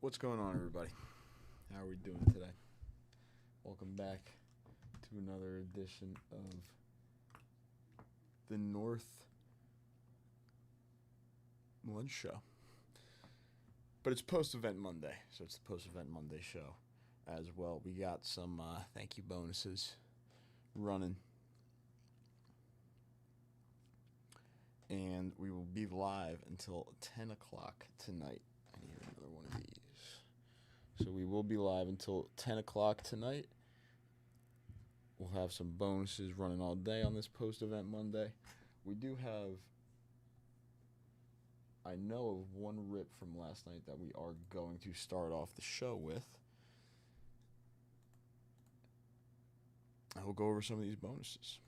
What's going on, everybody? How are we doing today? Welcome back to another edition of the North Lunch Show. But it's post-event Monday, so it's the post-event Monday show as well. We got some thank you bonuses running. And we will be live until 10 o'clock tonight. I need another one of these. So we will be live until 10 o'clock tonight. We'll have some bonuses running all day on this post-event Monday. We do have, I know of one rip from last night that we are going to start off the show with. I will go over some of these bonuses.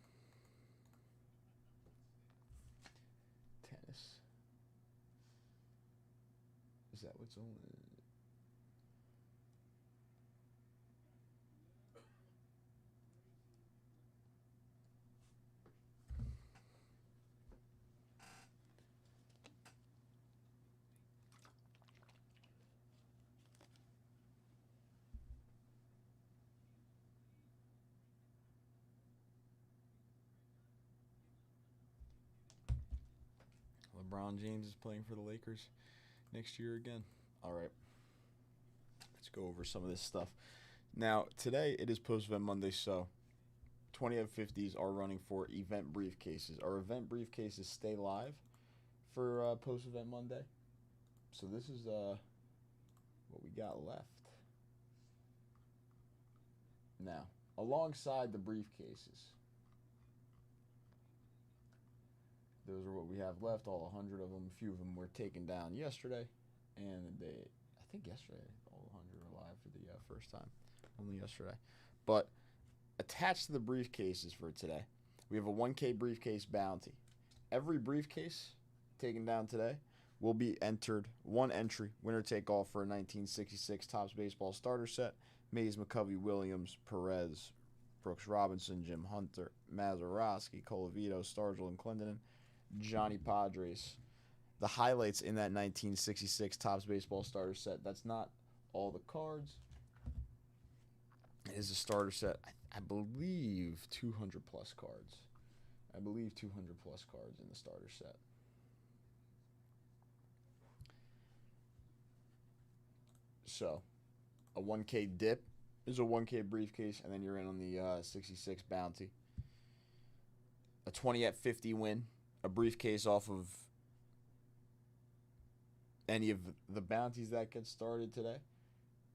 Tennis. Is that what's on? LeBron James is playing for the Lakers next year again. All right. Let's go over some of this stuff. Now, today it is post-event Monday, so 20 of 50s are running for event briefcases. Our event briefcases stay live for post-event Monday. So this is what we got left. Now, alongside the briefcases, those are what we have left, all 100 of them. A few of them were taken down yesterday, and I think yesterday, all 100 are live for the first time, only yesterday. But attached to the briefcases for today, we have a 1K briefcase bounty. Every briefcase taken down today will be entered, one entry, winner take all for a 1966 Topps Baseball starter set. Mays, McCovey, Williams, Perez, Brooks Robinson, Jim Hunter, Mazeroski, Colavito, Stargell, and Clendenin. Johnny Padres. The highlights in that 1966 Topps Baseball starter set. That's not all the cards. It is a starter set. I believe 200 plus cards. I believe 200 plus cards in the starter set. So, a 1K dip is a 1K briefcase, and then you're in on the 66 bounty. A 20 at 50 win. A briefcase off of any of the bounties that get started today,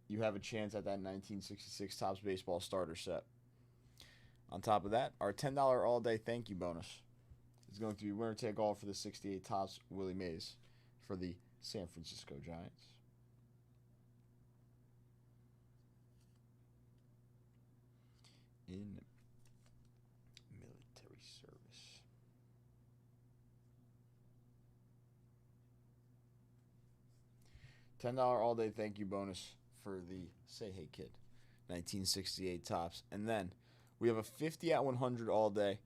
you have a chance at that 1966 Topps Baseball starter set. On top of that, our $10 all-day thank you bonus is going to be winner take all for the 68 Topps Willie Mays for the San Francisco Giants. In military service. $10 all day thank you bonus for the Say Hey Kid 1968 Topps. And then we have a 50 at 100 all day.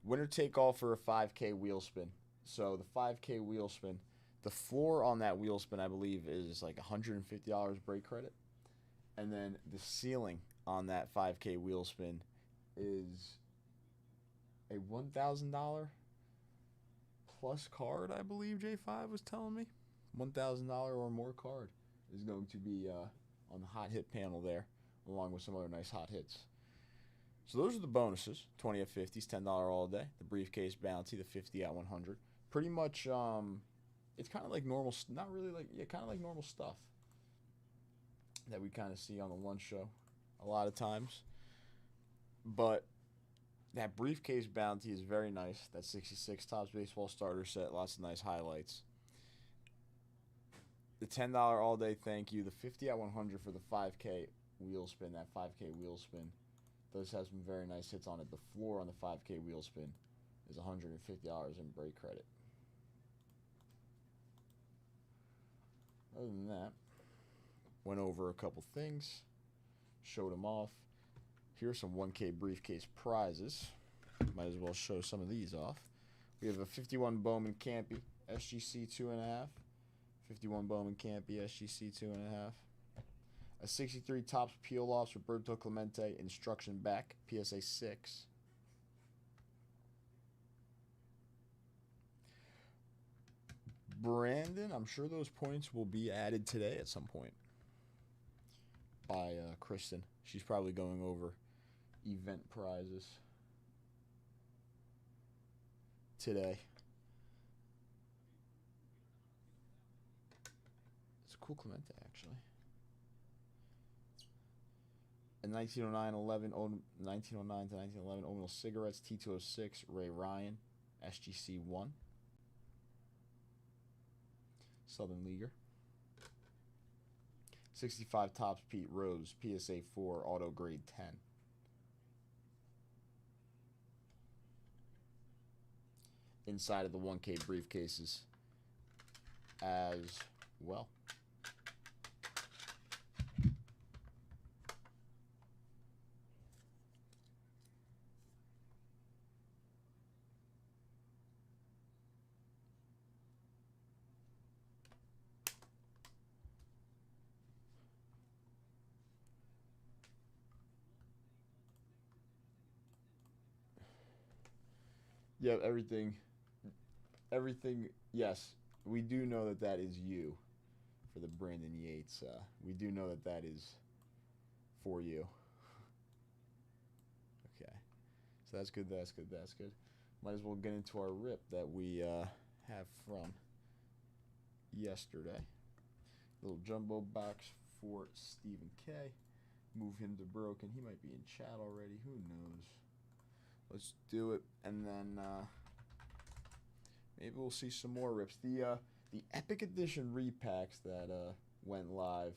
Winner take all for a 5K wheel spin. So the 5K wheel spin, the floor on that wheel spin, I believe, is like $150 break credit. And then the ceiling on that 5K wheel spin is a $1,000 plus card, I believe J5 was telling me. $1,000 or more card is going to be on the hot hit panel there, along with some other nice hot hits. So those are the bonuses: 20 at 50s, $10 all day. The briefcase bounty, the 50 at 100. Pretty much, it's kind of like normal, not really like, yeah, kind of like normal stuff that we kind of see on the lunch show a lot of times. But that briefcase bounty is very nice. That 66 Topps Baseball starter set, lots of nice highlights. The $10 all day thank you. The 50 at 100 for the 5K wheel spin. That 5K wheel spin does have some very nice hits on it. The floor on the 5K wheel spin is $150 in break credit. Other than that, went over a couple things, showed them off. Here's some 1K briefcase prizes. Might as well show some of these off. We have a 51 Bowman Campy SGC 2.5. 51 Bowman Campy, SGC 2.5. A 63 Topps Peel-Offs, Roberto Clemente, Instruction Back, PSA 6. Brandon, I'm sure those points will be added today at some point by Kristen. She's probably going over event prizes today. It's a cool Clemente, actually. A 1909-11, 1909 to 1911 Oatmeal Cigarettes, T206, Ray Ryan, SGC 1. Southern Leaguer. 65 Topps Pete Rose, PSA 4, Auto Grade 10. Inside of the 1K briefcases as well. Yeah, everything, yes, we do know that that is you for the Brandon Yates. We do know that that is for you. Okay, so that's good, that's good, that's good. Might as well get into our rip that we have from yesterday. Little jumbo box for Stephen K. Move him to broken. He might be in chat already. Who knows? Let's do it, and then maybe we'll see some more rips. The Epic Edition repacks that went live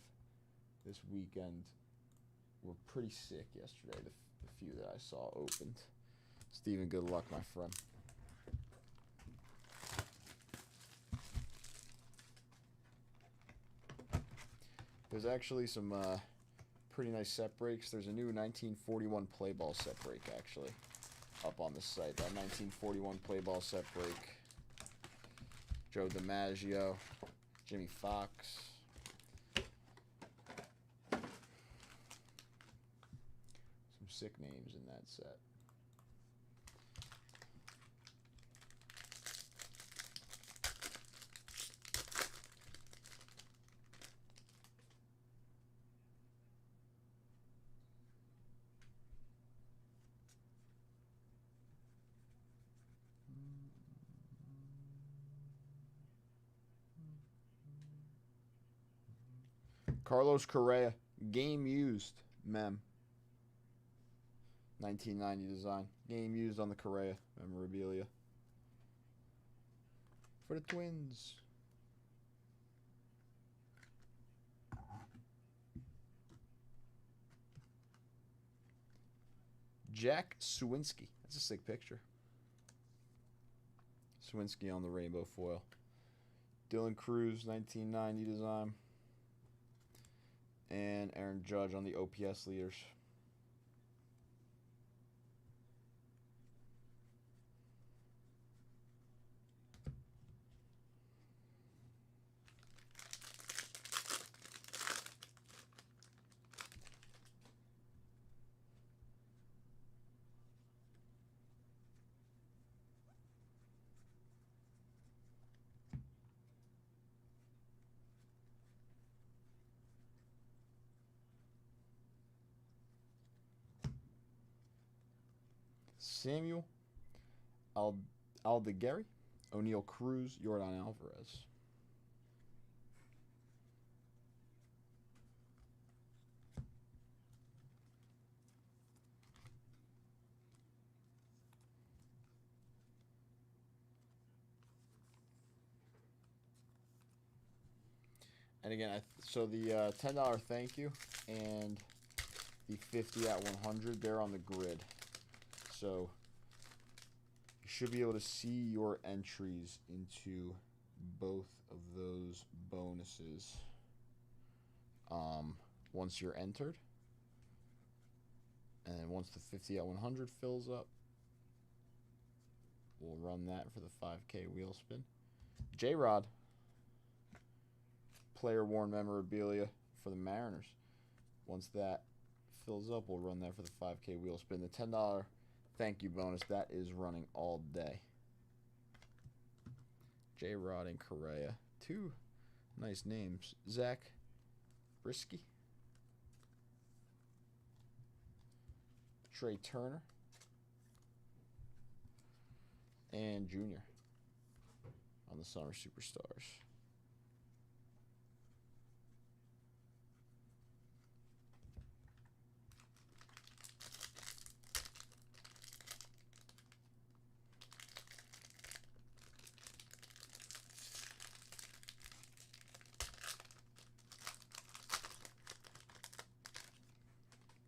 this weekend were pretty sick yesterday. The few that I saw opened. Steven, good luck, my friend. There's actually some pretty nice set breaks. There's a new 1941 play ball set break, actually, up on the site. That 1941 play ball set break. Joe DiMaggio, Jimmy Fox. Some sick names in that set. Carlos Correa, game used, mem. 1990 design. Game used on the Correa memorabilia. For the Twins. Jack Swinsky. That's a sick picture. Swinsky on the rainbow foil. Dylan Cruz, 1990 design. And Aaron Judge on the OPS leaders. Samuel Aldeguerri, O'Neal Cruz, Yordan Alvarez. And again, so the $10 thank you and the 50 at 100, they're on the grid. So you should be able to see your entries into both of those bonuses once you're entered. And then once the 50 at 100 fills up, we'll run that for the 5K wheel spin. J-Rod. player-worn memorabilia for the Mariners. Once that fills up, we'll run that for the 5K wheel spin. The $10 thank you bonus, that is running all day. J-Rod and Correa. Two nice names. Zach Brisky. Trey Turner. And Junior on the Summer Superstars.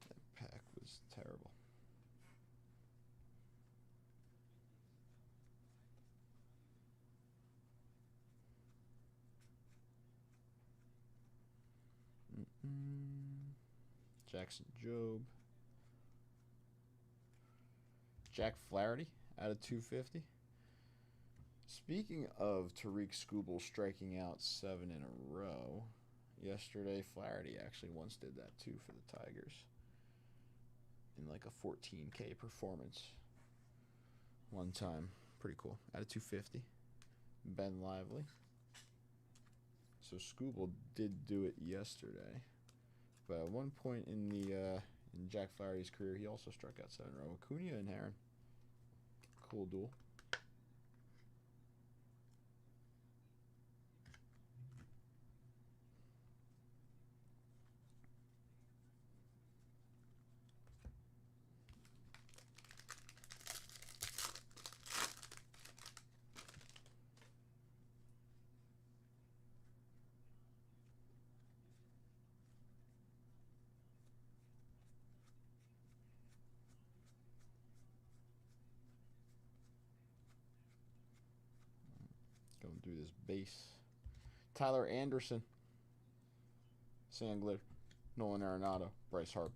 That pack was terrible. Jackson Jobe. Jack Flaherty out of 250. Speaking of Tariq Skubal striking out 7 in a row, yesterday Flaherty actually once did that too for the Tigers in like a 14K performance one time. Pretty cool. Out of 250. Ben Lively. So Skubal did do it yesterday. But at one point in Jack Flaherty's career, he also struck out 7 in a row. Acuna and Heron. Cool duel. Going through this base. Tyler Anderson. Sandler. Nolan Arenado. Bryce Harper.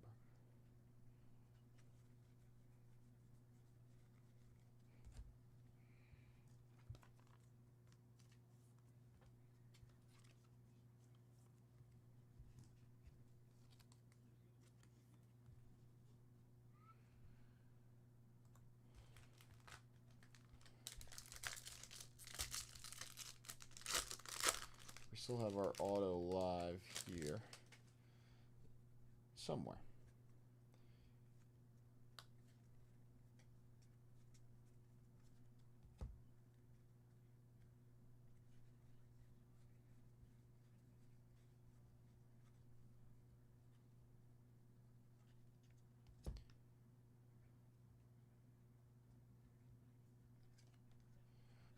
We still have our auto live here somewhere.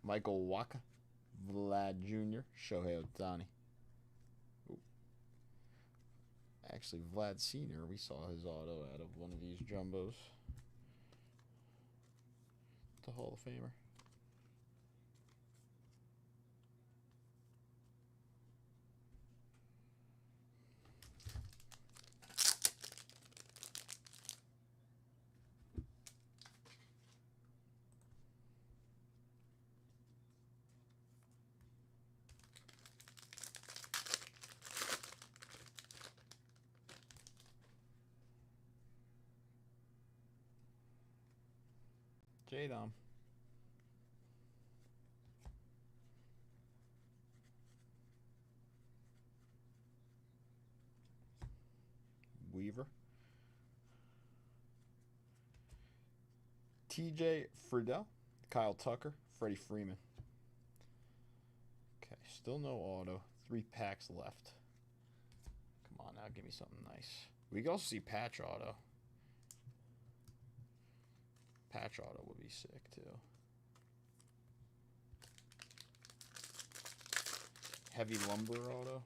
Michael Wacha, Vlad Jr., Shohei Ohtani. Ooh. Actually, Vlad Sr., we saw his auto out of one of these jumbos. The Hall of Famer. J-Dom. Weaver. TJ Friedel. Kyle Tucker. Freddie Freeman. Okay, still no auto. 3 packs left. Come on now, give me something nice. We can also see patch auto. Patch auto would be sick too. Heavy lumber auto.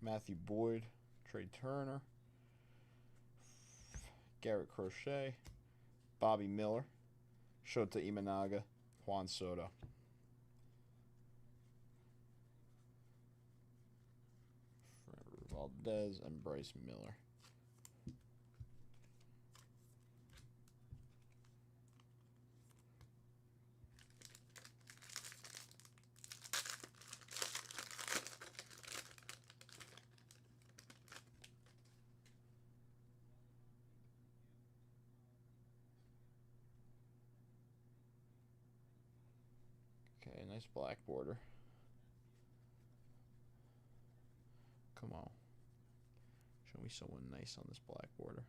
Matthew Boyd, Trey Turner, Garrett Crochet, Bobby Miller, Shota Imanaga, Juan Soto. Valdez, and Bryce Miller. Okay, nice black border. Come on. Show me someone nice on this black border.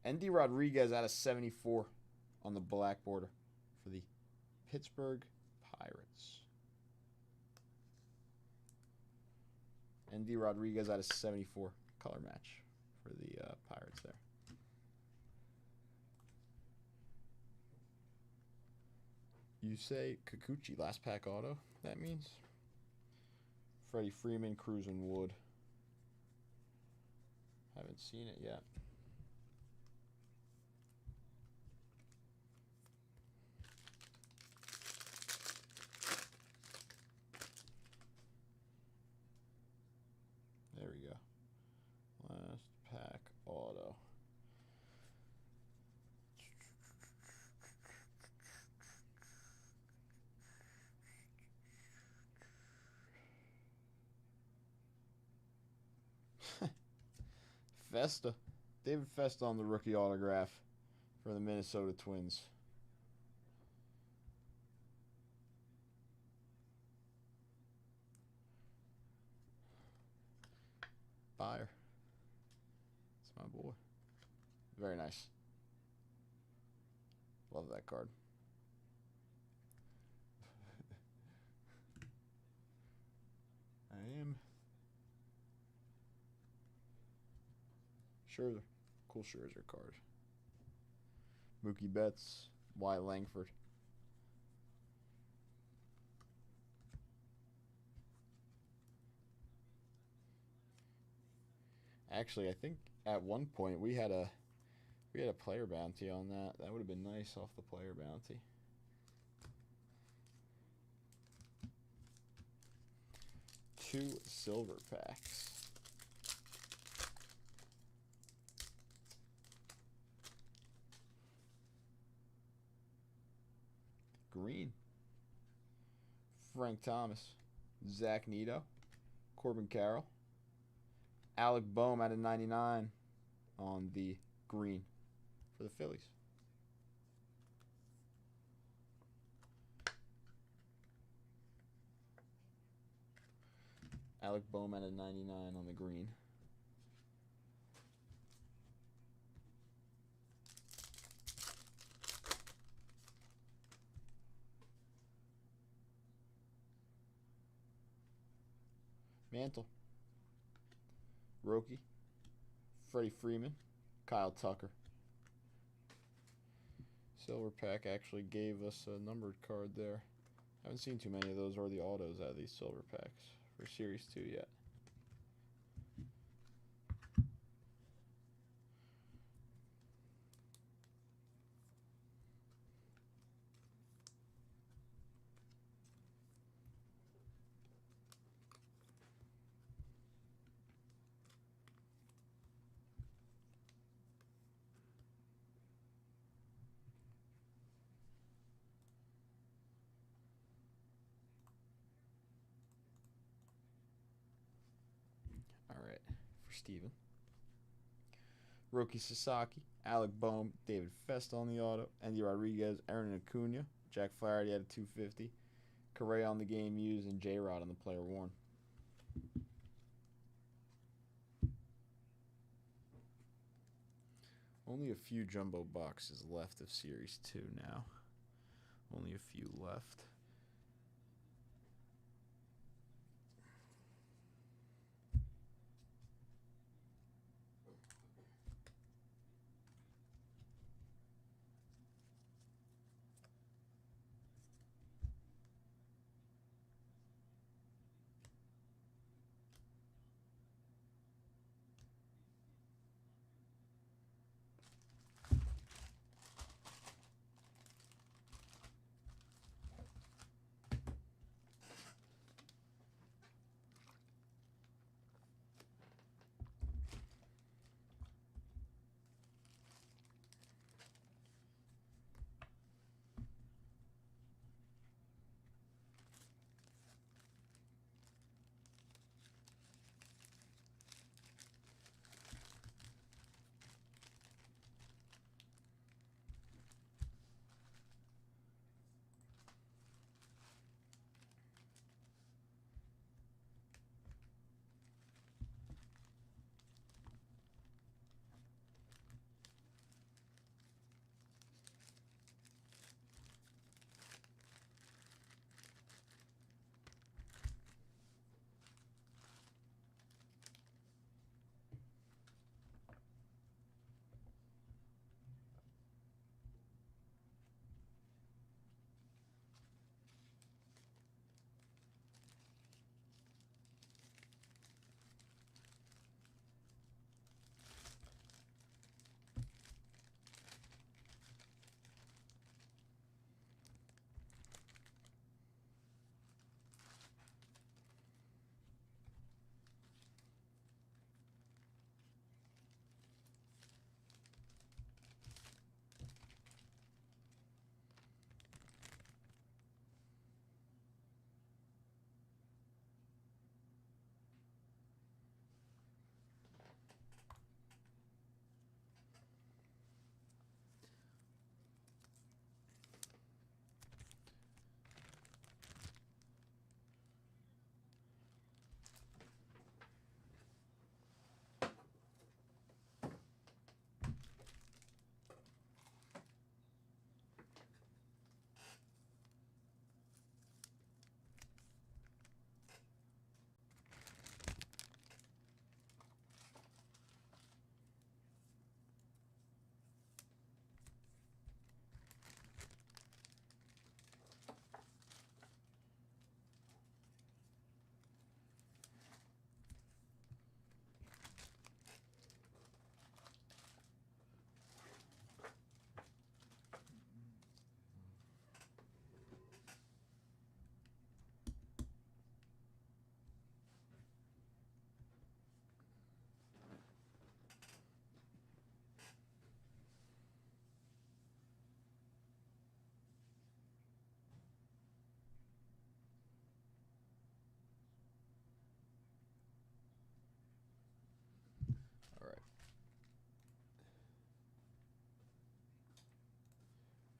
Andy Rodriguez out of 74 on the black border for the Pittsburgh Pirates. Andy Rodriguez out of 74. Color match for the Pirates there. You say Kikuchi, last pack auto, that means? Freddie Freeman, Cruz and Wood. Haven't seen it yet. There we go. Last pack auto. Festa. David Festa on the rookie autograph for the Minnesota Twins. Buyer. That's my boy. Very nice. Love that card. I am. Scherzer. Cool Scherzer card. Mookie Betts. Wyatt Langford. Actually, I think at one point we had a player bounty on that. That would have been nice off the player bounty. Two silver packs. Green. Frank Thomas. Zach Neto. Corbin Carroll. Alec Boehm out of 99 on the green for the Phillies. Alec Boehm out of 99 on the green. Mantle. Roki. Freddie Freeman. Kyle Tucker. Silver pack actually gave us a numbered card there. Haven't seen too many of those or the autos out of these silver packs for Series 2 yet. Alright, for Steven. Roki Sasaki, Alec Boehm, David Festa on the auto, Andy Rodriguez, Aaron Acuna, Jack Flaherty at a 250, Correa on the game used, and J-Rod on the player worn. Only a few jumbo boxes left of Series 2 now. Only a few left.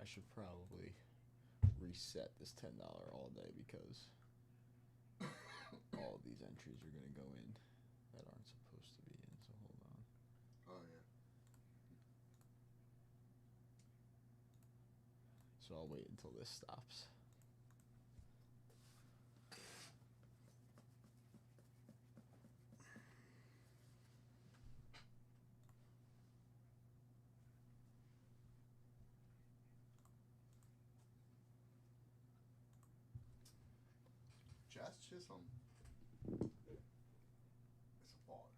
should probably reset this $10 all day because all of these entries are gonna go in that aren't supposed to be in. So hold on. Oh yeah. So I'll wait until this stops. Jazz Chisholm is a baller.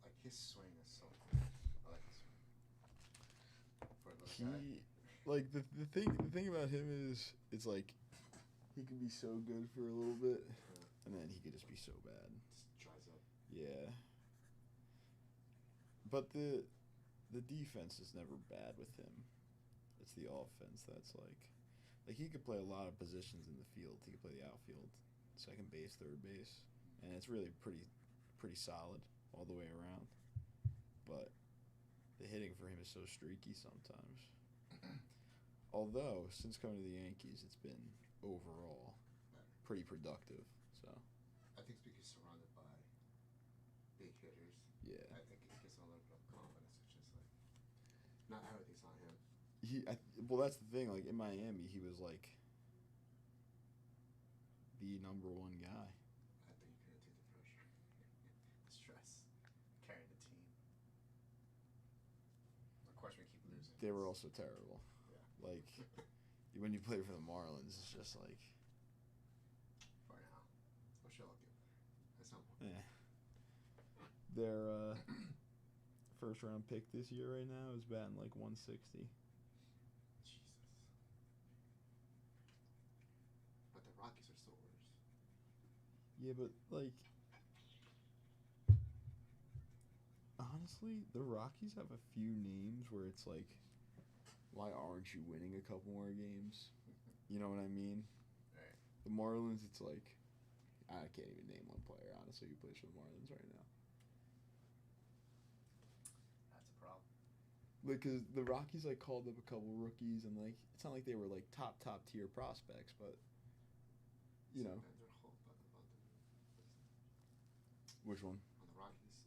Like his swing is so cool. I like his swing. For a little guy. Like the thing about him is it's like he can be so good for a little bit, and then he could just be so bad. Just dries up. Yeah. But the defense is never bad with him. It's the offense that's like he could play a lot of positions in the field. He could play the outfield, second base, third base, and it's really pretty solid all the way around. But the hitting for him is so streaky sometimes. Although since coming to the Yankees, it's been overall pretty productive. So I think it's because he's surrounded by big hitters. yeah, I think it gives him a little bit of confidence. It's just like not everything's on him. Well, that's the thing. Like in Miami, he was like the number one guy. I think you couldn't take the pressure, the stress, carrying the team. Of course, we keep losing. They were also terrible. Yeah. Like when you play for the Marlins, it's just like For now, I'm sure I'll get there at some point. yeah. Their first round pick this year right now is batting like 160. Jesus. But the Rockies are still worse. Yeah, but like honestly, the Rockies have a few names where it's like, why aren't you winning a couple more games? You know what I mean? Right. The Marlins, it's like I can't even name one player honestly who plays for the Marlins right now. That's a problem. Because the Rockies like called up a couple rookies and like it's not like they were like top tier prospects, but you know. Their whole about the Which one? on the Rockies,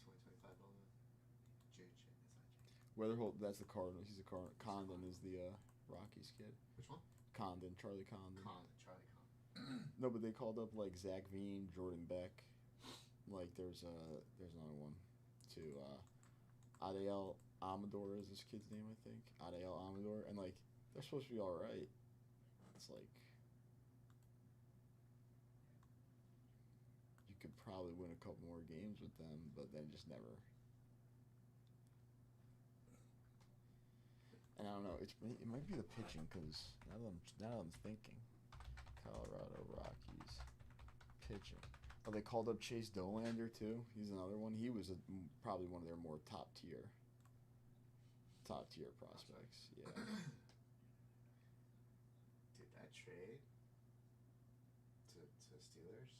2025 on JJ. It's not JJ. Weatherholt, that's the Cardinals. He's a Cardinal. Condon is the Rockies kid. Which one? Condon, Charlie Condon. Charlie Condon. No, but they called up like Zach Veen, Jordan Beck. Like there's another one too. Adael Amador is this kid's name, I think. Adael Amador, and like they're supposed to be all right. It's like you could probably win a couple more games with them, but then just never. And I don't know. It might be the pitching because now that I'm thinking, Colorado Rockies pitching. Oh, they called up Chase Dolander too. He's another one. He was probably one of their more top tier prospects. Yeah. Dude, that trade to Steelers,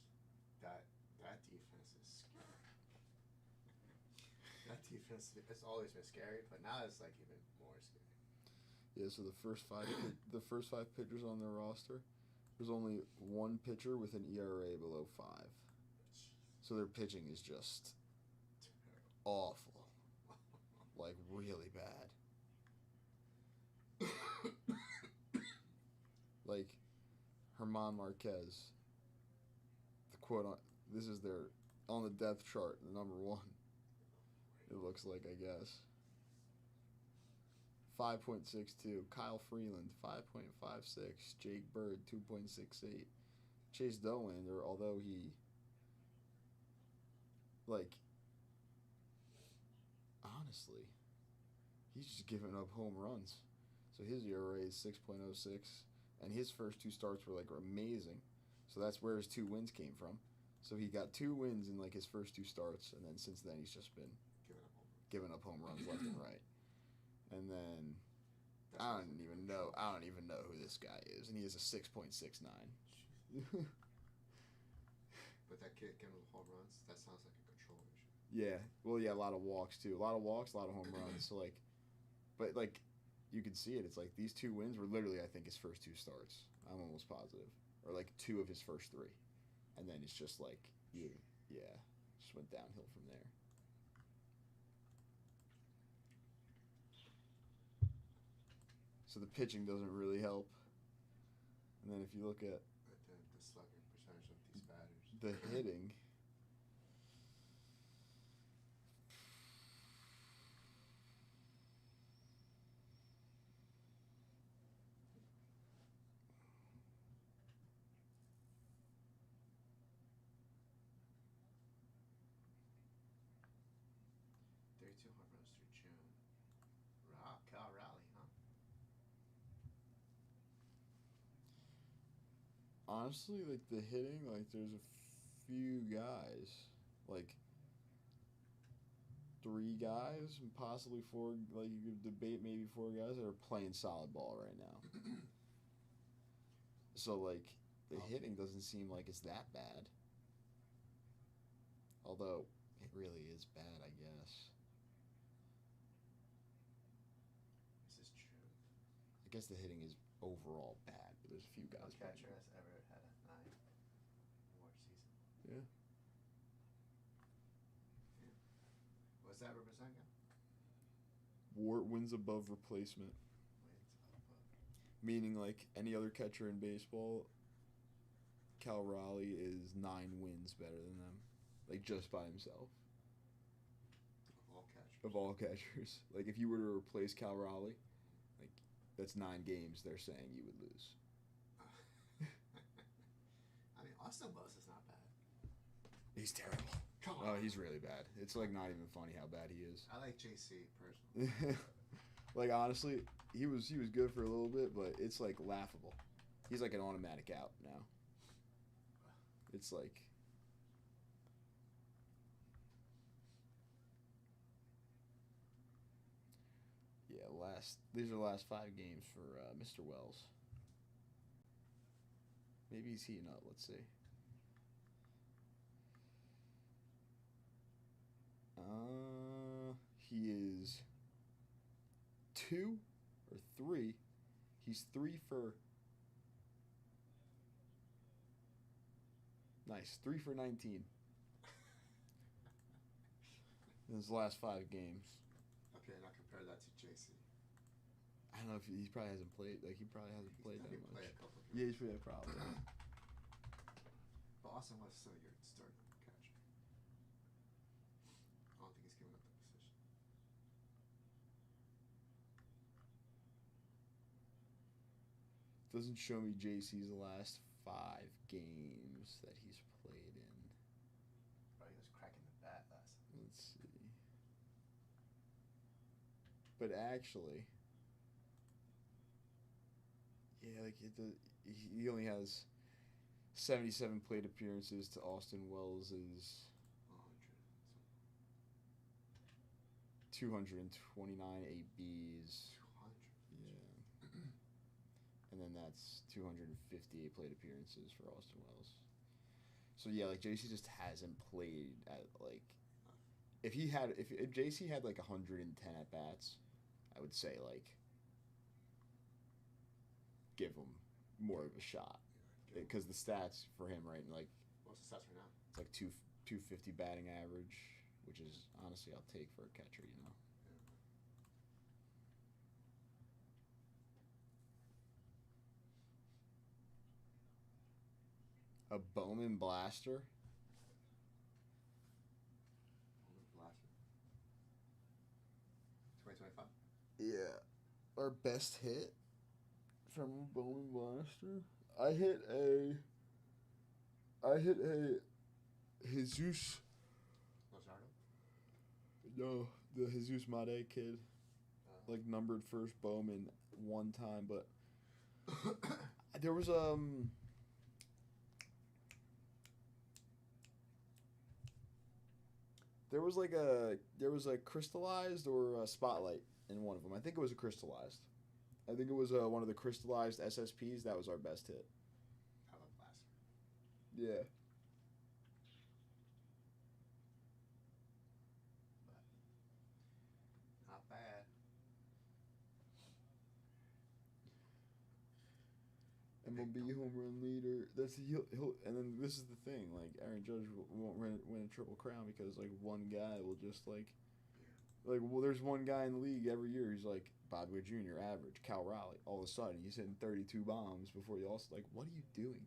that defense is scary. That defense, it's always been scary, but now it's like even more scary. Yeah. So the first five pitchers on their roster, there's only one pitcher with an ERA below 5. So their pitching is just awful. Like really bad. Like Herman Marquez, the quote on this is their on the depth chart, the number 1. It looks like, I guess. 5.62. Kyle Freeland, 5.56. Jake Bird, 2.68. Chase Dolander, although he like honestly, he's just giving up home runs. So his ERA is 6.06, and his first 2 starts were like amazing. So that's where his 2 wins came from. So he got 2 wins in like his first 2 starts, and then since then he's just been giving up home runs left and right. And then I don't even know who this guy is, and he has a 6.69. But that kid giving home runs, that sounds like a control issue. Yeah. Well, yeah, a lot of walks too. A lot of walks, a lot of home runs. So like, but like, you can see it. It's like these 2 wins were literally, I think, his first 2 starts. I'm almost positive, or like 2 of his first 3, and then it's just like yeah, just went downhill from there. So the pitching doesn't really help. And then if you look at the slugging percentage of these batters, the hitting, $32 home runs through June. Cal Raleigh, huh? honestly, like the hitting, like there's a few guys, like 3 guys and possibly 4. Like you could debate maybe 4 guys that are playing solid ball right now. So like the hitting doesn't seem like it's that bad. Although it really is bad, I guess. This is true. I guess the hitting is overall bad, but there's a few guys. No catcher has ever had a 9 WAR season. Yeah. What's that represent again? WAR wins above replacement. Meaning, like any other catcher in baseball, Cal Raleigh is 9 wins better than them, like just by himself. Of all catchers. Of all catchers, like if you were to replace Cal Raleigh, like that's 9 games. They're saying you would lose. I mean, Austin Wells is not bad. He's terrible. Come on. Oh, he's really bad. It's like not even funny how bad he is. I like JC personally. Like honestly, he was good for a little bit, but it's like laughable. He's like an automatic out now. It's like these are the last 5 games for Mr. Wells. Maybe he's heating up. Let's see. He is 2 or 3. He's 3 for. Nice, 3 for 19. In his last 5 games. Okay, now compare that to JC. I don't know if he probably hasn't played. Like he probably hasn't played that much. Play a couple of Yeah, he's probably a problem. But Austin was still your starting catcher. I don't think he's giving up the position. Doesn't show me JC's last 5 games that he's played in. Bro, he was cracking the bat last time. Let's see. But actually, yeah, like he only has 77 plate appearances to Austin Wells' 229 ABs. 200. Yeah. And then that's 258 plate appearances for Austin Wells. So yeah, like JC just hasn't played at like if JC had like 110 at bats, I would say like give him more of a shot because the stats for him right like what's the stats right now? It's like 250 batting average, which is honestly I'll take for a catcher, you know. A Bowman Blaster. Bowman Blaster. 2025. Yeah, our best hit from Bowman Blaster. I hit a Jesus. Lozardo? No, the Jesus Made kid. Like numbered first Bowman one time, but there was there was a crystallized or a spotlight in one of them. I think it was a crystallized. I think it was one of the crystallized SSPs. That was our best hit. How about Blaster? Yeah. MLB home run leader. That's he'll and then this is the thing. Like Aaron Judge won't win a triple crown because like one guy will just well, there's one guy in the league every year who's like Bobby Witt Jr. average, Cal Raleigh. All of a sudden he's hitting 32 bombs before you also like, what are you doing?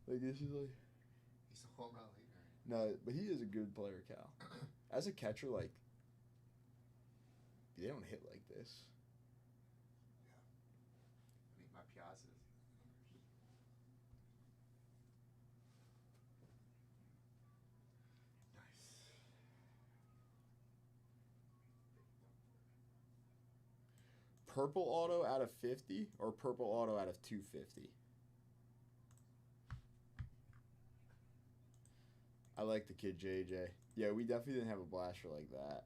Like this is like. He's a home run leader. No, but he is a good player, Cal. As a catcher, like they don't hit like this. I mean, my Piazza's. Nice. Purple auto out of 50 or purple auto out of 250? I like the kid JJ. Yeah, we definitely didn't have a blaster like that.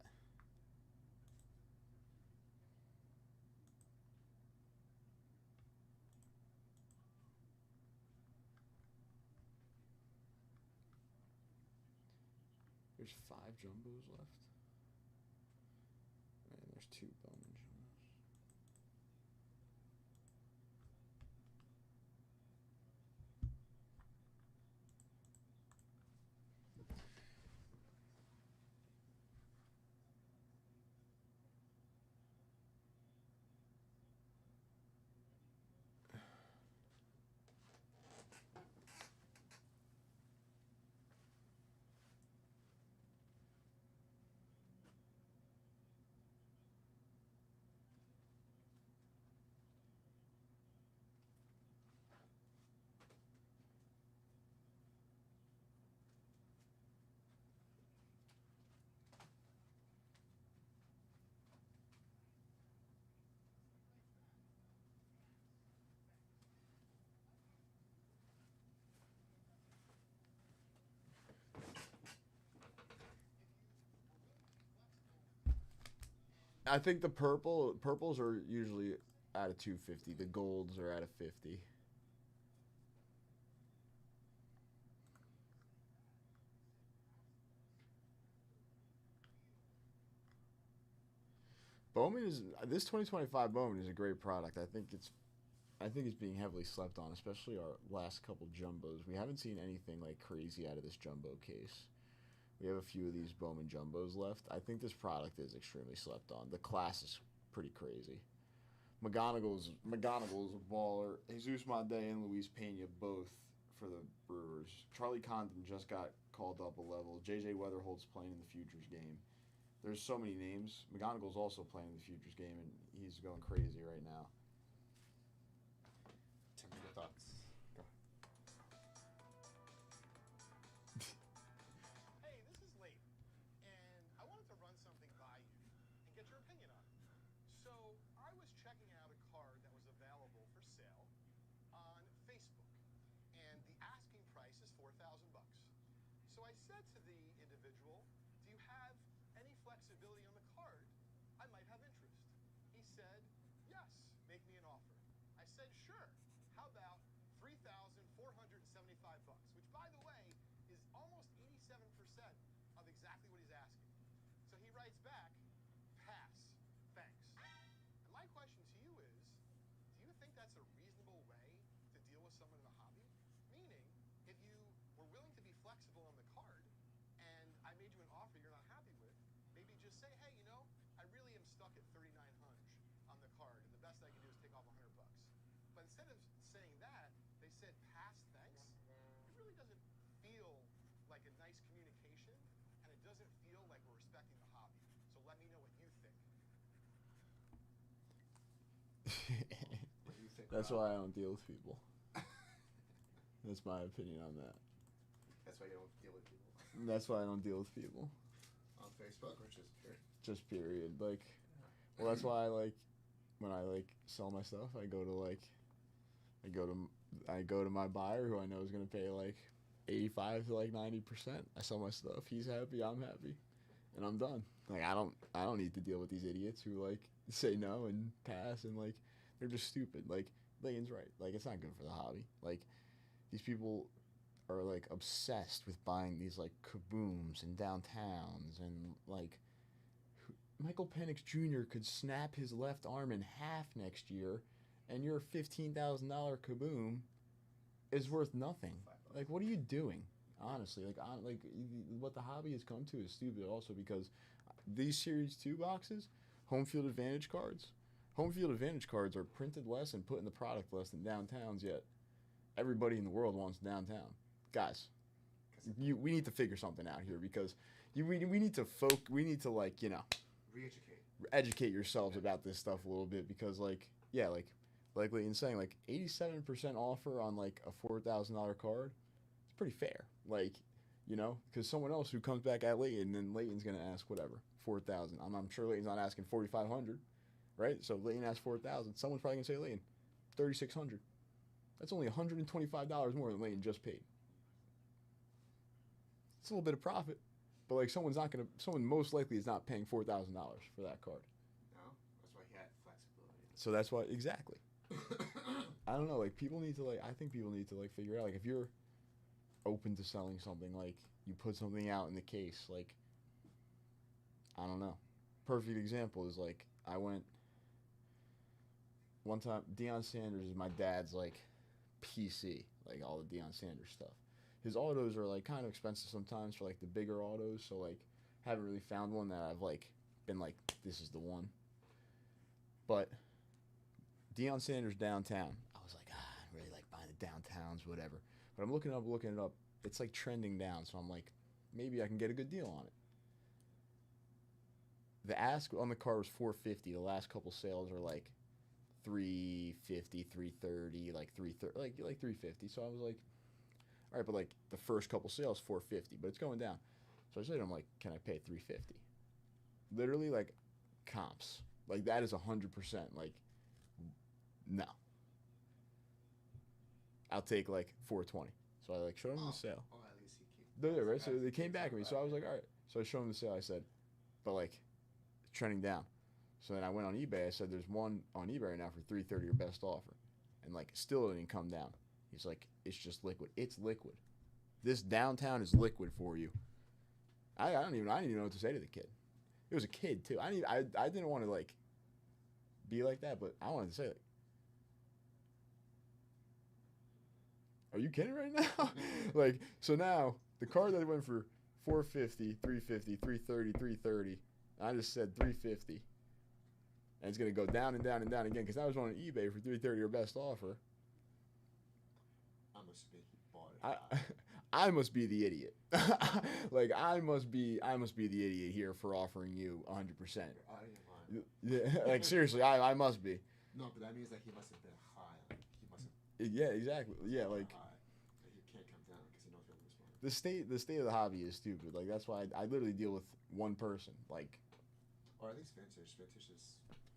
There's 5 jumbos left. And there's 2 Bowman jumbos. I think the purples are usually out of 250. The golds are out of 50. Bowman is this 2025 Bowman is a great product. I think it's being heavily slept on, especially our last couple jumbos. We haven't seen anything like crazy out of this jumbo case. We have a few of these Bowman jumbos left. I think this product is extremely slept on. The class is pretty crazy. McGonagall's a baller. Jesus Monde and Luis Pena both for the Brewers. Charlie Condon just got called up a level. JJ Weatherhold's playing in the Futures game. There's so many names. McGonagall's also playing in the Futures game, and he's going crazy right now. Tell me your thoughts. Go. Hey, this is Leighton, and I wanted to run something by you and get your opinion on it. So I was checking out a card that was available for sale on Facebook, and the asking price is $4,000. So I said to the individual, "Do you have any flexibility on the card? I might have interest." He said, "Yes, make me an offer." I said, "Sure. How about $3,475?" Which, by the way, is almost 87% of exactly what he's asking. So he writes back, "Pass. Thanks." And my question to you is, do you think that's a reasonable way to deal with someone in the hobby? Meaning, if you were willing to be flexible on the card, and I made you an offer you're not happy with, maybe just say, "Hey, I really am stuck at 3,900 on the card, and the best I can do is take off $100." But instead of saying that, they said, "Pass, thanks." It really doesn't feel like a nice communication, and it doesn't feel like we're respecting the hobby. So let me know what you think. What do you think? That's Rob? why I don't deal with people. That's my opinion on that. That's why you don't deal with people. That's why I don't deal with people. On Facebook or just here? Just period. Like, well, that's why when I sell my stuff, I go to my buyer who I know is gonna pay 85 to 90%. I sell my stuff. He's happy. I'm happy, and I'm done. I don't need to deal with these idiots who say no and pass and they're just stupid. Layton's right. It's not good for the hobby. These people are obsessed with buying these kabooms and downtowns and Michael Penix Jr. could snap his left arm in half next year and your $15,000 kaboom is worth nothing. Like, what are you doing? Honestly, what the hobby has come to is stupid. Also, because these Series 2 boxes, home field advantage cards are printed less and put in the product less than downtowns. Yet everybody in the world wants downtown. Guys, we need to figure something out here, because we need to educate yourselves about this stuff a little bit, because like Leighton's saying, like 87% offer on like a $4,000 card, it's pretty fair. Like, because someone else who comes back at Leighton, then Leighton's gonna ask whatever, 4,000. I'm sure Leighton's not asking 4,500, right? So if Leighton asks 4,000, someone's probably gonna say, Leighton, 3,600. That's only $125 more than Leighton just paid. It's a little bit of profit, but like someone most likely is not paying $4,000 for that card. No, that's why he had flexibility. So that's why, exactly. I don't know, like I think people need to like figure out, like, if you're open to selling something, like you put something out in the case, like, I don't know. Perfect example is like, I went one time, Deion Sanders is my dad's like PC, like all the Deion Sanders stuff. His autos are like kind of expensive sometimes for like the bigger autos, so like haven't really found one that I've like been like, this is the one. But Deion Sanders downtown, I was like, I really like buying the downtowns, whatever. But I'm looking it up. It's like trending down, so I'm like, maybe I can get a good deal on it. The ask on the car was $450. The last couple sales are like $350, $330, like $330, like $350. So I was like, all right, but like the first couple sales $450, but it's going down. So I said to him, like, can I pay $350? Literally, like, comps. Like, that is 100%. Like, no. I'll take like $420. So I like showed him the sale. Oh, at least he came. Right? So they came back to me. So I was like, all right. So I showed him the sale. I said, but like, it's trending down. So then I went on eBay. I said, there's one on eBay right now for $330, your best offer, and like still didn't come down. He's like, it's just liquid. It's liquid. This downtown is liquid for you. I didn't even know what to say to the kid. It was a kid too. I didn't want to like be like that, but I wanted to say, like, are you kidding right now? Like, so now the card that went for $450, $350, $330, $330, I just said $350, and it's gonna go down and down and down again, because I was on eBay for $330, your best offer. I must be he bought it. I must be the idiot. Like, I must be the idiot here for offering you 100%. Out of your mind. Yeah, like seriously, I must be. No, but that means that he must have been high. Like, he must have. Yeah, exactly. Yeah, like High. Like, he can't come down because he knows he'll lose money. the state of the hobby is stupid. Like, that's why I literally deal with one person. Like, or at least vintage.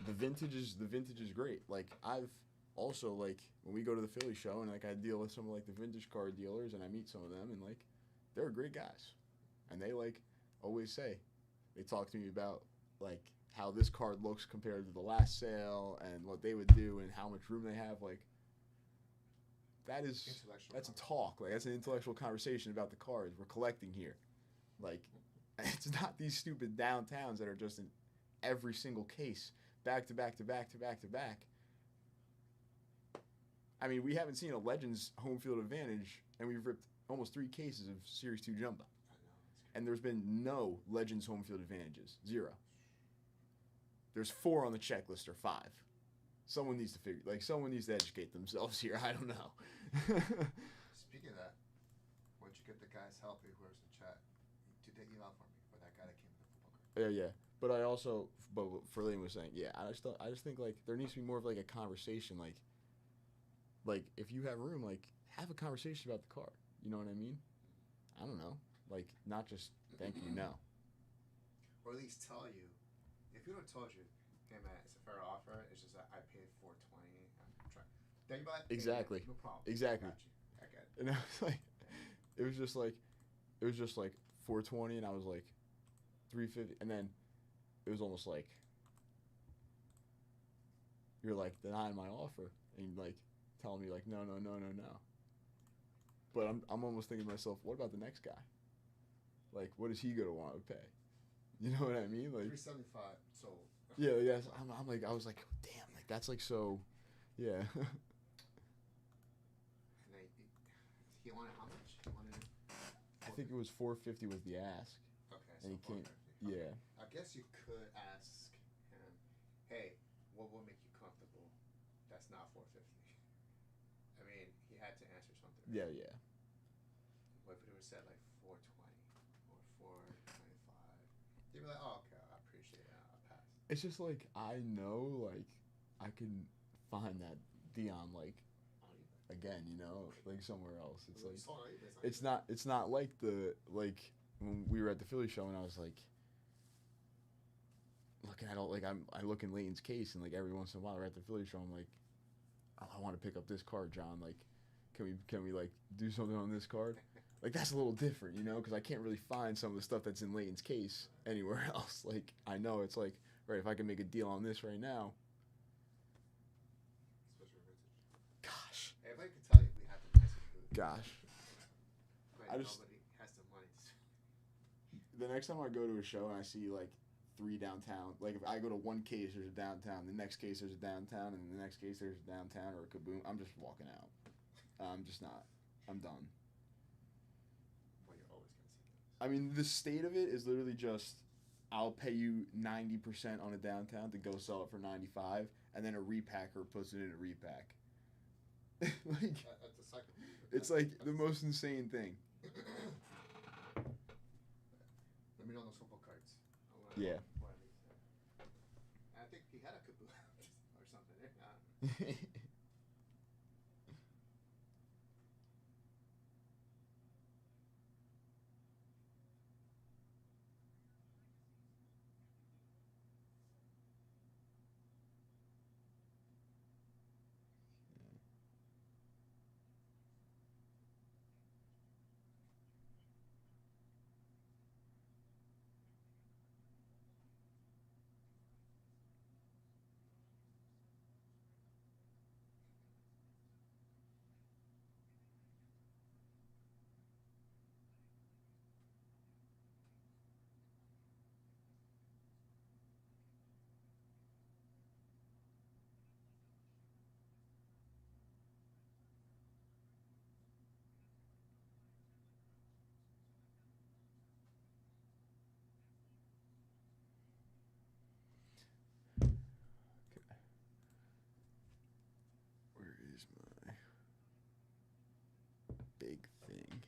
Vintage is. The vintage is great. Like, I've also, like, when we go to the Philly show and like I deal with some of like the vintage car dealers and I meet some of them, and like they're great guys, and they like always say, they talk to me about like how this card looks compared to the last sale and what they would do and how much room they have. Like, that's a talk. Like, that's an intellectual conversation about the cards we're collecting here. Like, it's not these stupid downtowns that are just in every single case, back to back to back to back to back. I mean, we haven't seen a Legends home field advantage, and we've ripped almost 3 cases of Series 2 Jumbo. And there's been no Legends home field advantages. 0. There's 4 on the checklist, or 5. Someone needs to educate themselves here. I don't know. Speaking of that, once you get the guys healthy, whoever's in chat, to take email for me for that guy that came with the football card. Yeah. But for Lane was saying, yeah, I just think like there needs to be more of like a conversation, like if you have room, like have a conversation about the card. You know what I mean? I don't know, like not just thank you, no. Or at least tell you. If you don't told you, hey man, it's a fair offer. It's just that I paid $420. I'm trying. Then you buy it. Exactly. No problem. Exactly. I get it. And I was like, it was just like $420, and I was like $350, and then it was almost like you're like denying my offer and like telling me like no. But I'm almost thinking to myself, what about the next guy? Like, what is he gonna want to pay? You know what I mean? Like $375 sold. Yeah, yes. I was like, damn, like that's like so. Yeah. And he wanted how much? He wanted. I think it was 450 was the ask. Okay, so And he came. 450. Yeah. I guess you could ask him, hey, what will make you comfortable? That's not 450. I mean, he had to answer something. Yeah, yeah. What if it was said like 420 or 425? You'd be like, oh, okay, I appreciate it. I'll pass. It's just like I know, like I can find that Dion like On eBay. again, you know, like somewhere else. It's like on eBay, it's not like the like when we were at the Philly show and I was like looking at all like I look in Leighton's case and like every once in a while we're at the Philly show I'm like, oh, I want to pick up this card, John. Like, can we like do something on this card? Like that's a little different, you know, because I can't really find some of the stuff that's in Leighton's case anywhere else. Like I know it's like right if I can make a deal on this right now. Especially vintage. Gosh, Everybody could tell you we have the nicest food. gosh. But I just- nobody has the money to. The next time I go to a show and I see like 3 downtown, like if I go to one case, there's a downtown. The next case, there's a downtown, and the next case, there's a downtown or a Kaboom. I'm just walking out. I'm just not. I'm done. Well, you're always gonna see those. I mean, the state of it is literally just, I'll pay you 90% on a downtown to go sell it for 95, and then a repacker puts it in a repack. Like, That's a cycle. it's like the most insane thing. Let me know on those football cards. Yeah. I think he had a Kaboom or something. I don't know. Where is my big thing?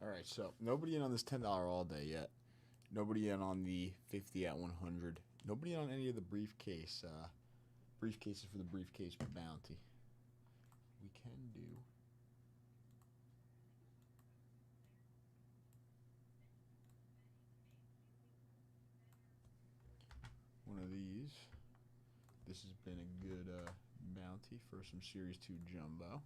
All right, so nobody in on this $10 all day yet. Nobody in on the 50 at 100. Nobody on any of the briefcases for the briefcase bounty. We can do. One of these. This has been a good bounty for some Series 2 Jumbo.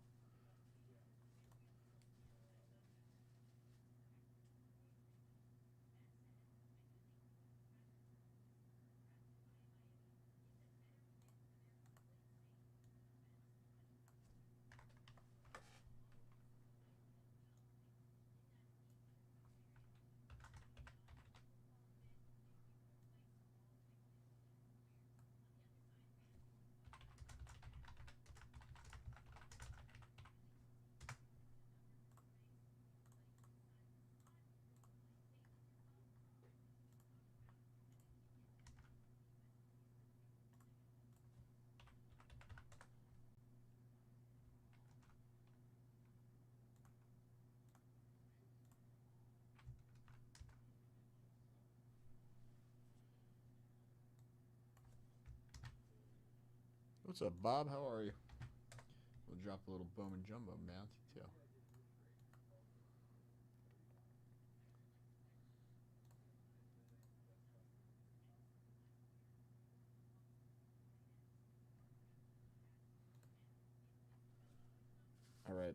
What's up, Bob? How are you? We'll drop a little Bowman Jumbo bounty, too. All right.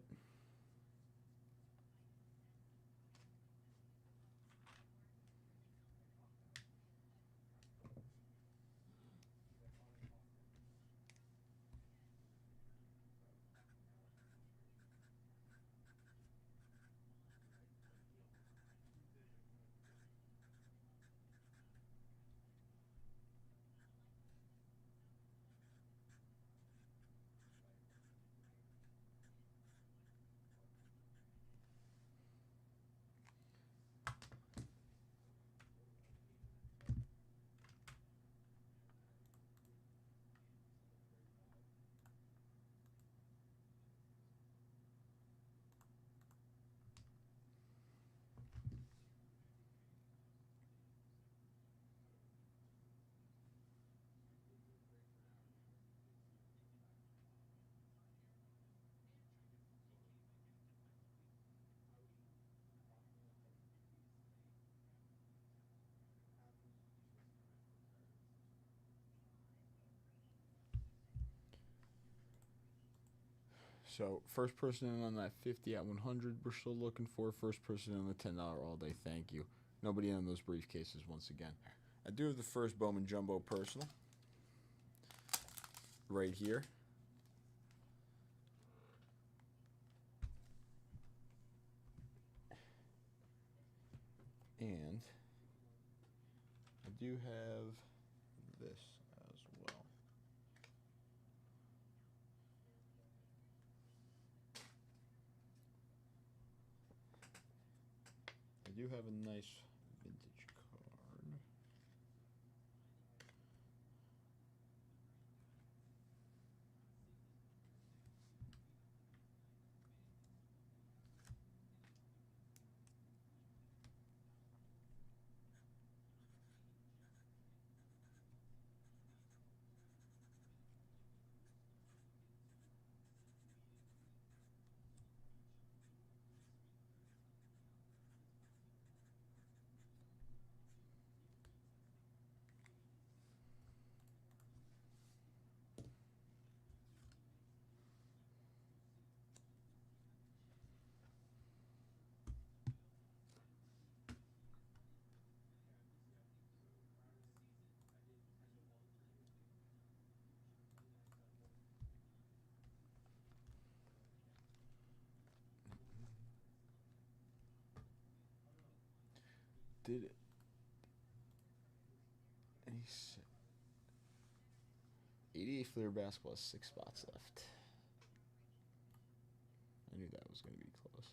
So, first person in on that 50 at 100, we're still looking for. First person in the $10 all day, thank you. Nobody in those briefcases once again. I do have the first Bowman Jumbo personal. Right here. And I do have this as well. I do have a nice vintage card. Did it? And he's 88 Fleer basketball has 6 spots left. I knew that was going to be close.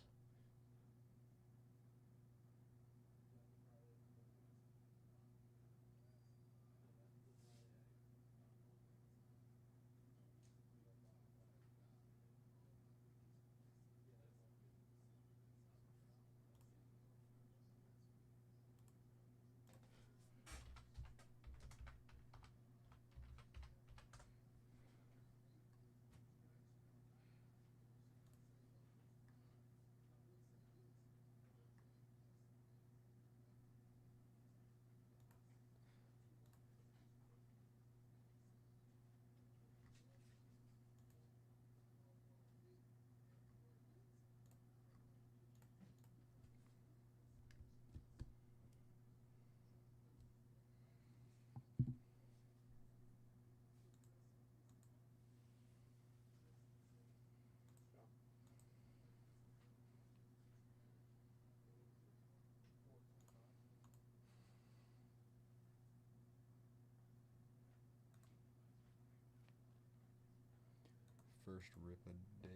first rip of the day.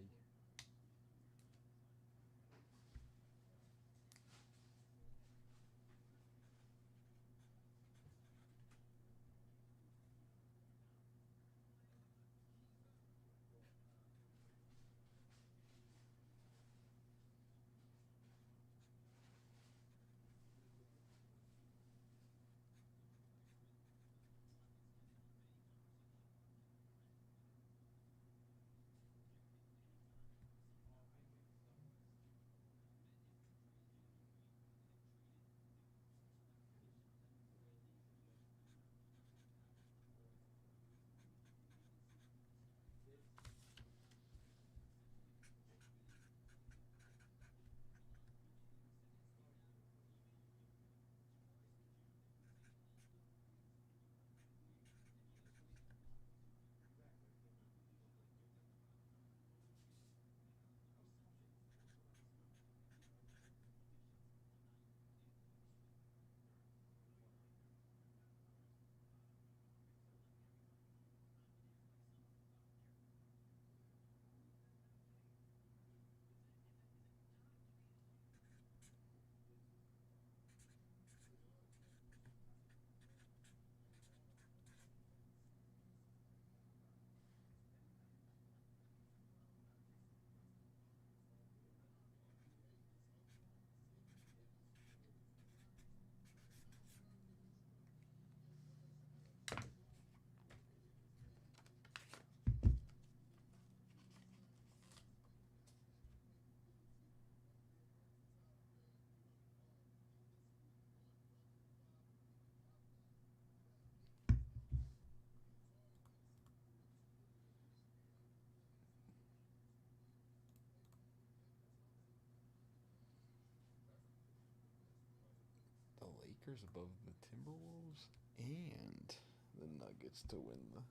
The Lakers above the Timberwolves and the Nuggets to win the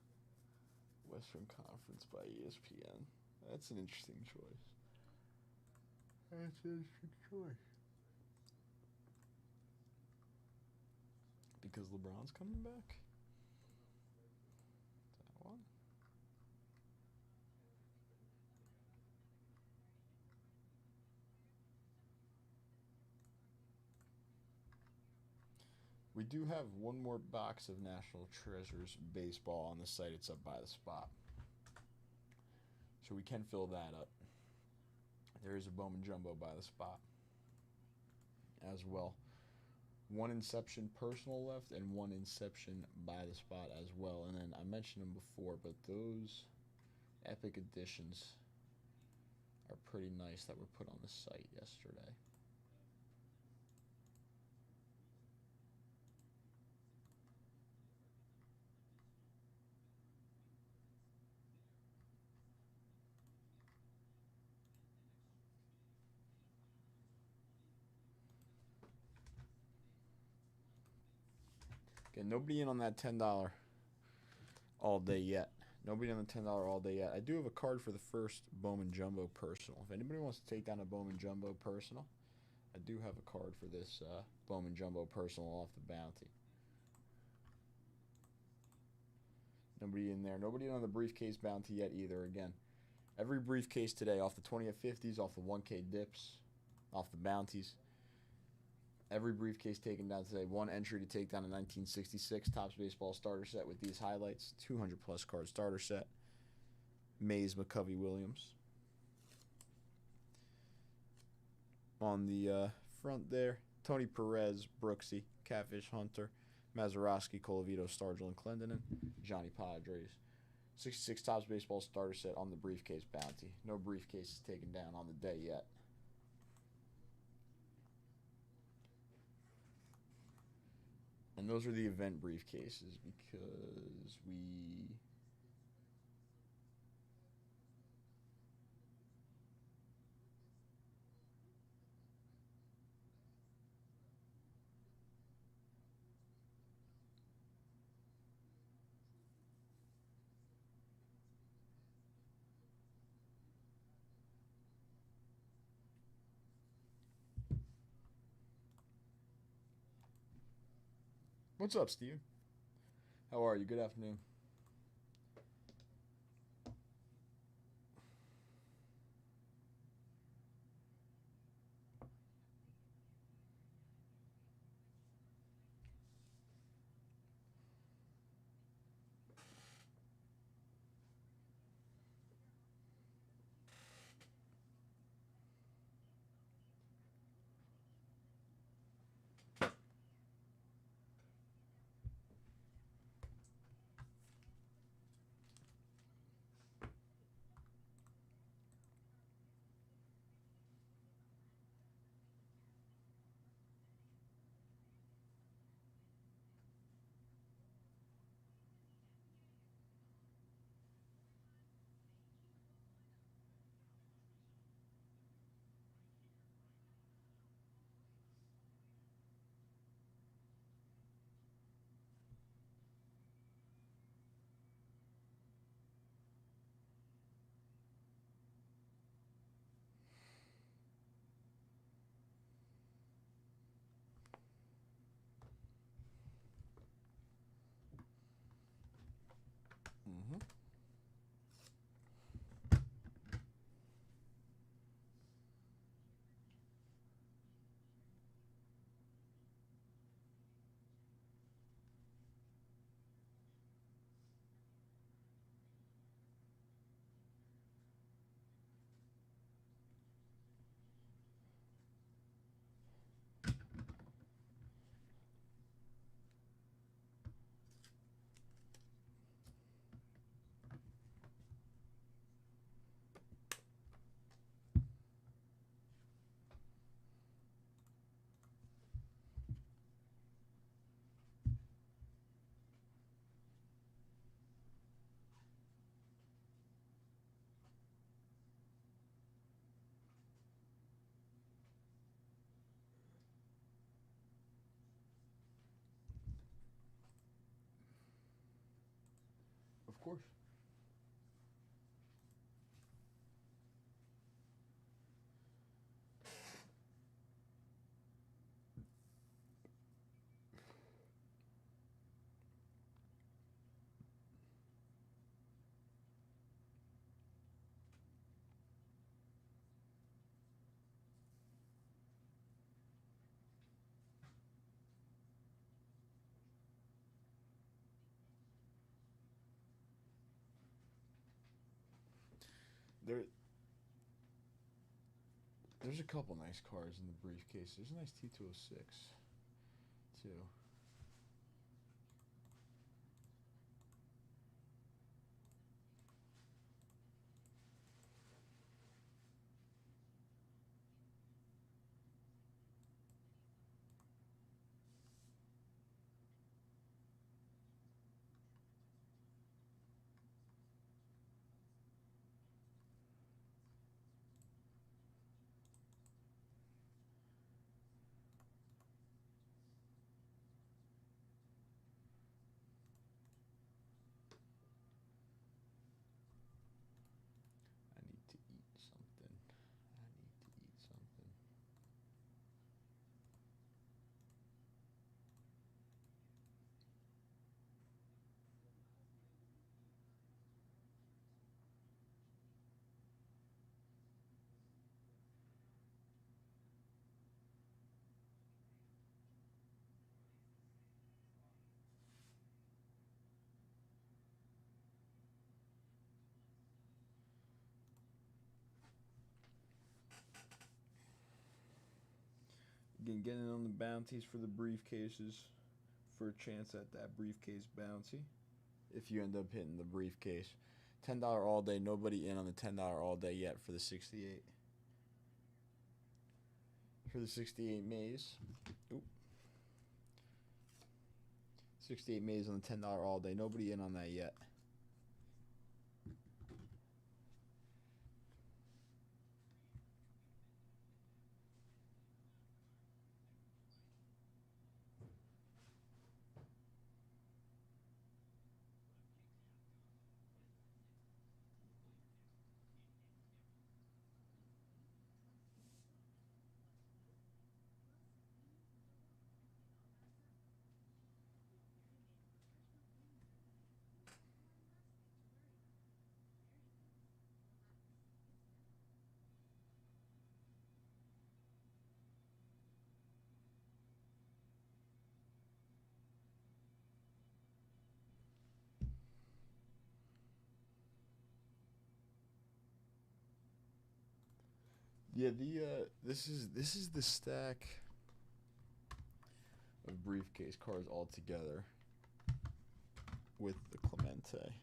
Western Conference by ESPN. That's an interesting choice. That's an interesting choice. Because LeBron's coming back? Is that one? We do have one more box of National Treasures baseball on the site. It's up by the spot. So we can fill that up. There is a Bowman Jumbo by the spot as well. One Inception personal left and one Inception by the spot as well. And then I mentioned them before, but those Epic Editions are pretty nice that were put on the site yesterday. Again, nobody in on that $10 all day yet. Nobody on the $10 all day yet. I do have a card for the first Bowman Jumbo personal. If anybody wants to take down a Bowman Jumbo personal, I do have a card for this Bowman Jumbo personal off the bounty. Nobody in there. Nobody on the briefcase bounty yet either. Again, every briefcase today off the 20th 50s, off the 1K dips, off the bounties. Every briefcase taken down today. One entry to take down a 1966 Topps Baseball starter set with these highlights. 200-plus card starter set. Mays McCovey Williams. On the front there, Tony Perez, Brooksy, Catfish Hunter, Mazeroski, Colavito, Stargell, and Clendenin, Johnny Padres. 66 Topps Baseball starter set on the briefcase bounty. No briefcases taken down on the day yet. And those are the event briefcases because we... What's up, Steve? How are you? Good afternoon. course. There's a couple nice cars in the briefcase. There's a nice T206 too. I need to eat something. I need to eat something. Again, getting on the bounties for the briefcases for a chance at that briefcase bounty. If you end up hitting the briefcase, $10 all day. Nobody in on the $10 all day yet for the 68. For the 68 maze. Oop. 68 maze on the $10 all day. Nobody in on that yet. Yeah, this is the stack of briefcase cards all together with the Clemente.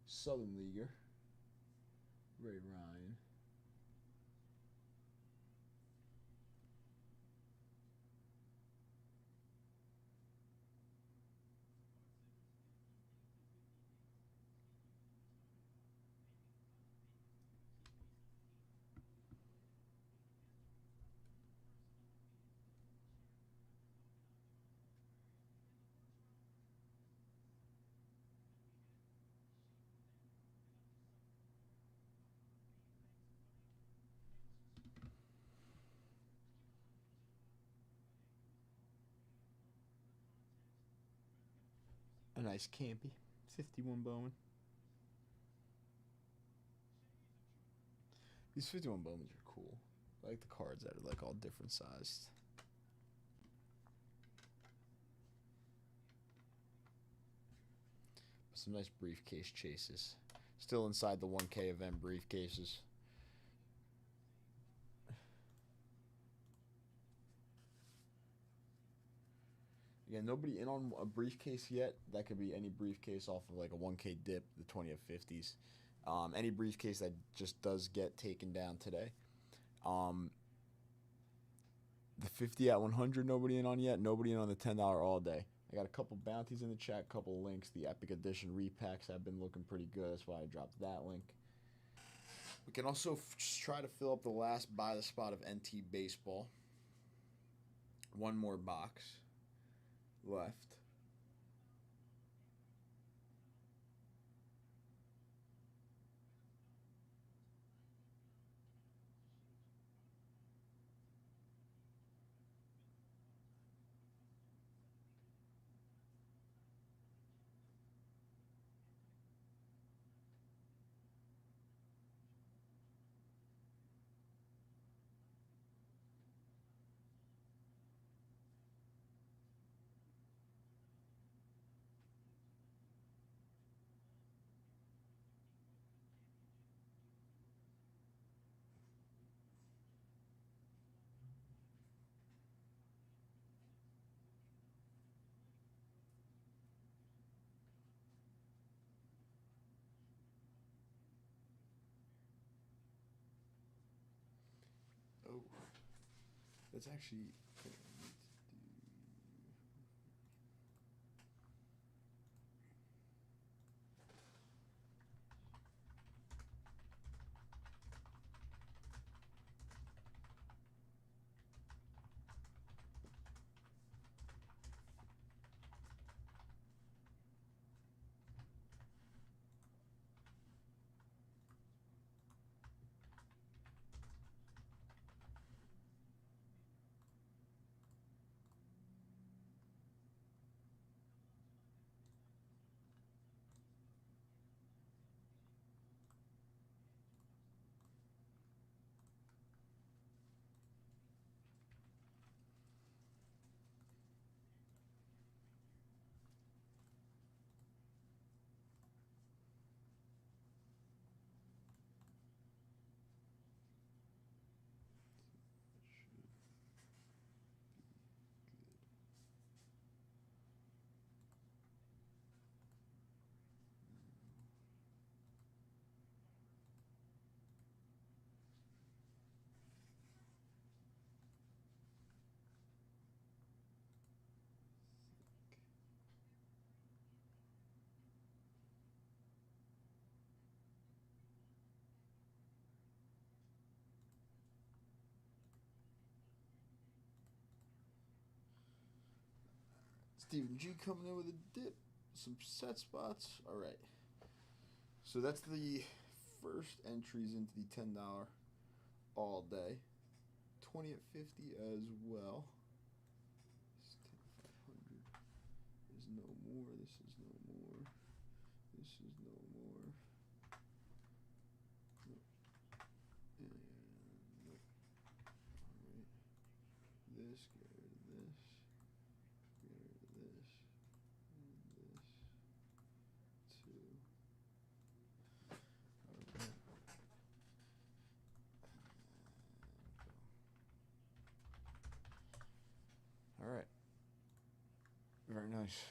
Southern Leaguer, Ray Ryan. A nice Campy, 51 Bowman. These 51 Bowmans are cool. I like the cards that are like all different sized. Some nice briefcase chases. Still inside the 1K event briefcases. Again, nobody in on a briefcase yet. That could be any briefcase off of like a 1K dip, the 20 of 50s. Any briefcase that just does get taken down today. The 50 at 100, nobody in on yet. Nobody in on the $10 all day. I got a couple bounties in the chat, couple links. The Epic Edition repacks have been looking pretty good. That's why I dropped that link. We can also just try to fill up the last buy the spot of NT Baseball. One more box left. Oh, that's actually. Stephen G coming in with a dip. Some set spots. All right. So that's the first entries into the $10 all day. 20 at 50 as well. This 10 500 is no more. This is no more. This is no more. Nope. And nope. All right. This, get rid of this. Get rid of this. And this. Two. All right. All right. Very nice.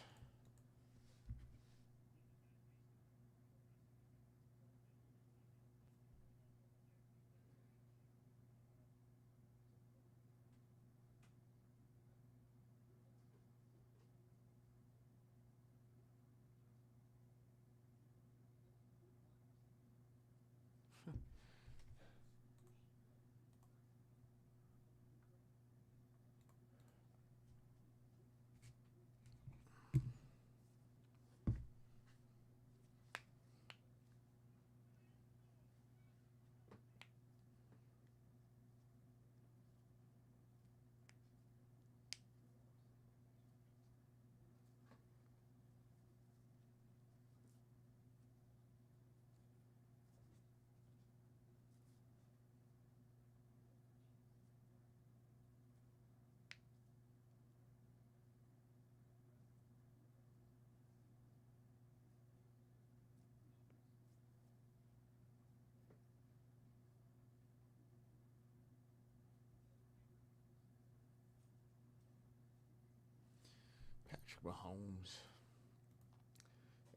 Patrick Mahomes.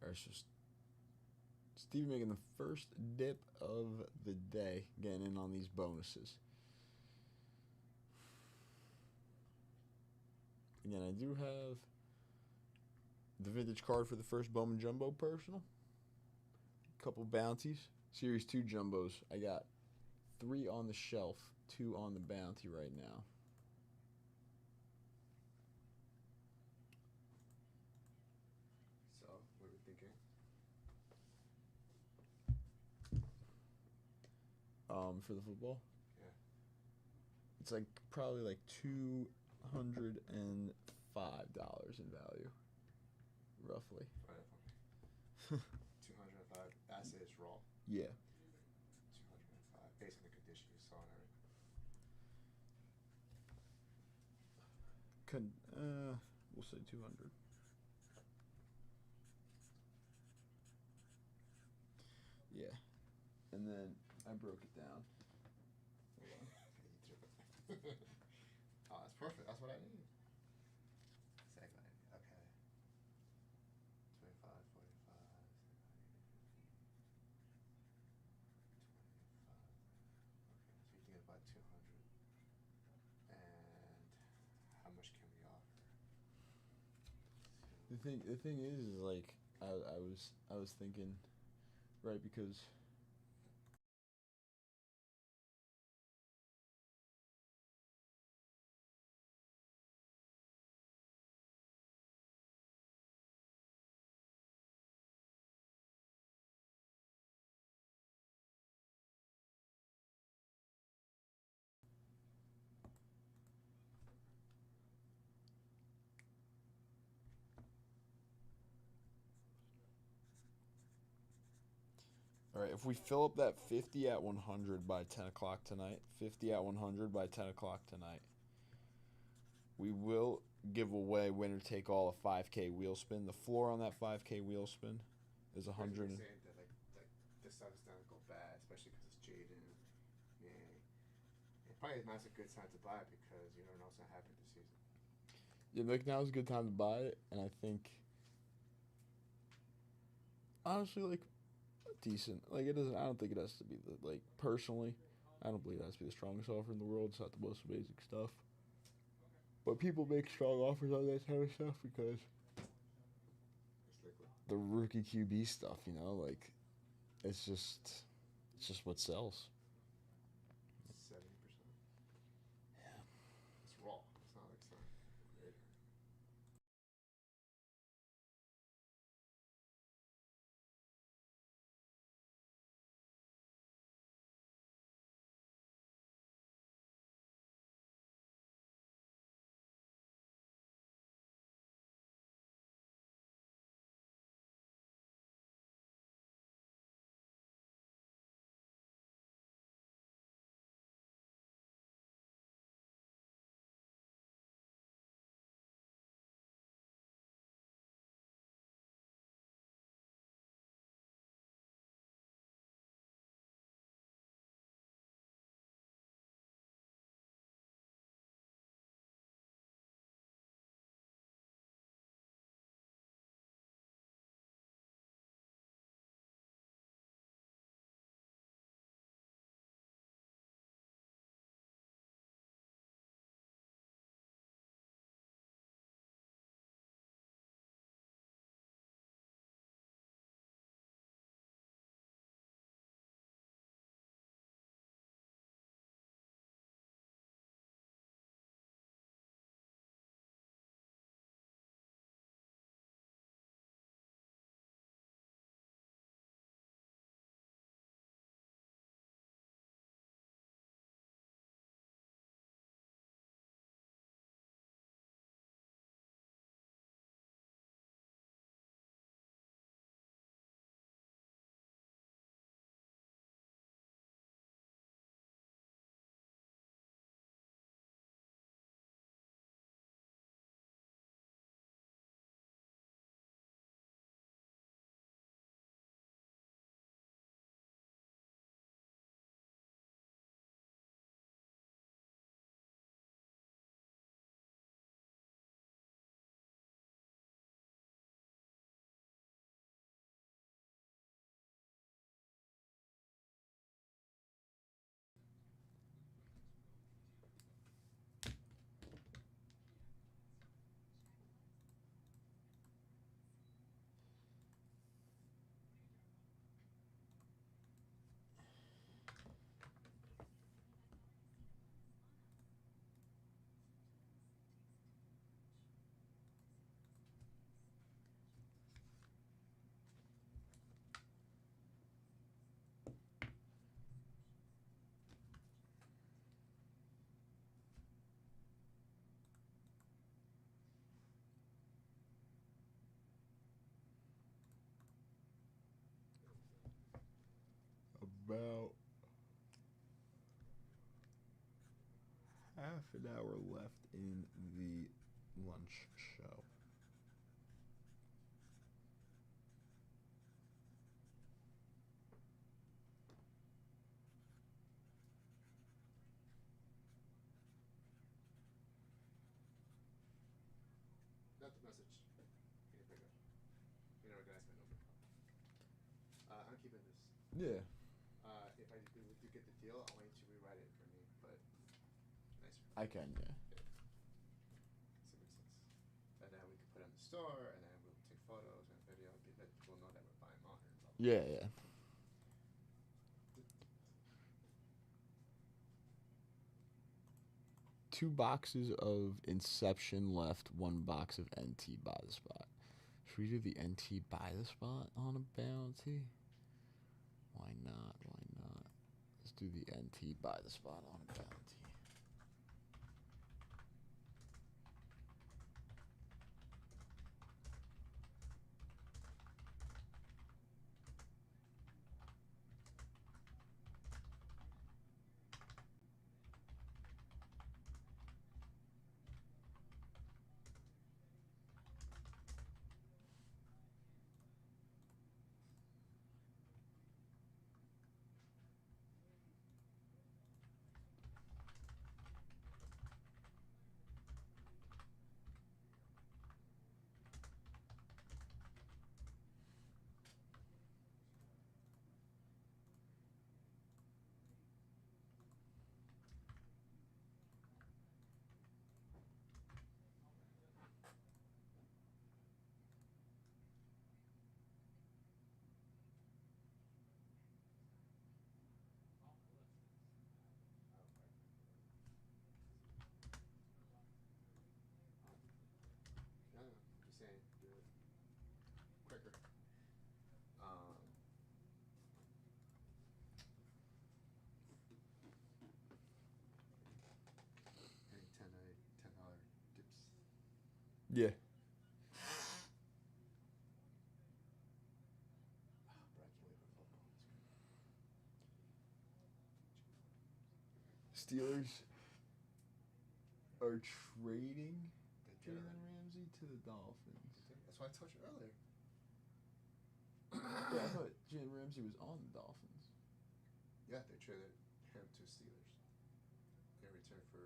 There's just Stevie making the first dip of the day, getting in on these bonuses. Again, I do have the vintage card for the first Bowman Jumbo personal. A couple bounties. Series 2 jumbos. I got 3 on the shelf, 2 on the bounty right now. So, what are we thinking? For the football? Yeah. It's like probably like $205 in value. Roughly. Right up on me. 205. That's it, it's raw. Yeah. 205. Based on the condition you saw and everything. We'll say 200. Yeah. And then I broke it down. Oh, that's perfect. That's what I need. Segment. Okay. 25, 45, 25. Okay, so you're thinking about 200. And how much can we offer? The thing is like I was thinking, right, because all right, if we fill up that 50 at 100 by 10 o'clock tonight, 50 at 100 by 10 o'clock tonight, we will give away winner take all a 5K wheel spin. The floor on that 5K wheel spin is 100. Saying that like this stuff is gonna go bad, especially because it's Jaden. Yeah, it probably now's a good time to buy it because you don't know what's gonna happen this season. Yeah, like now's a good time to buy it, and I think honestly, like decent. Like it doesn't. I don't think it has to be the like personally. I don't believe it has to be the strongest offer in the world. It's not the most amazing stuff. But people make strong offers on that type of stuff because It's liquid. the rookie QB stuff, like it's just what sells. 70%. It's raw. It's not like something. about half an hour left in the lunch show. Not the message. Can you pick up? You don't recognize my number. I'm keeping this. Yeah. If I do get the deal, I want you to rewrite it for me, but nicer. I can, yeah. Does that make sense? And then we can put it in the store, and then we'll take photos and video, and let people know that we're buying modern. Blah, blah. Yeah, yeah. Two boxes of Inception left, one box of NT Buy the Spot. Should we do the NT Buy the Spot on a bounty? Why not? Why not? Let's do the NT Buy the Spot on a bounty. No, I'm just saying, do it quicker. Any $10 dips. Yeah. Bro, I can't wait for football. Steelers are trading They did Jalen already. Ramsey to the Dolphins. They did. That's what I told you earlier. Yeah, I thought Jalen Ramsey was on the Dolphins. Yeah, they traded him to Steelers in return for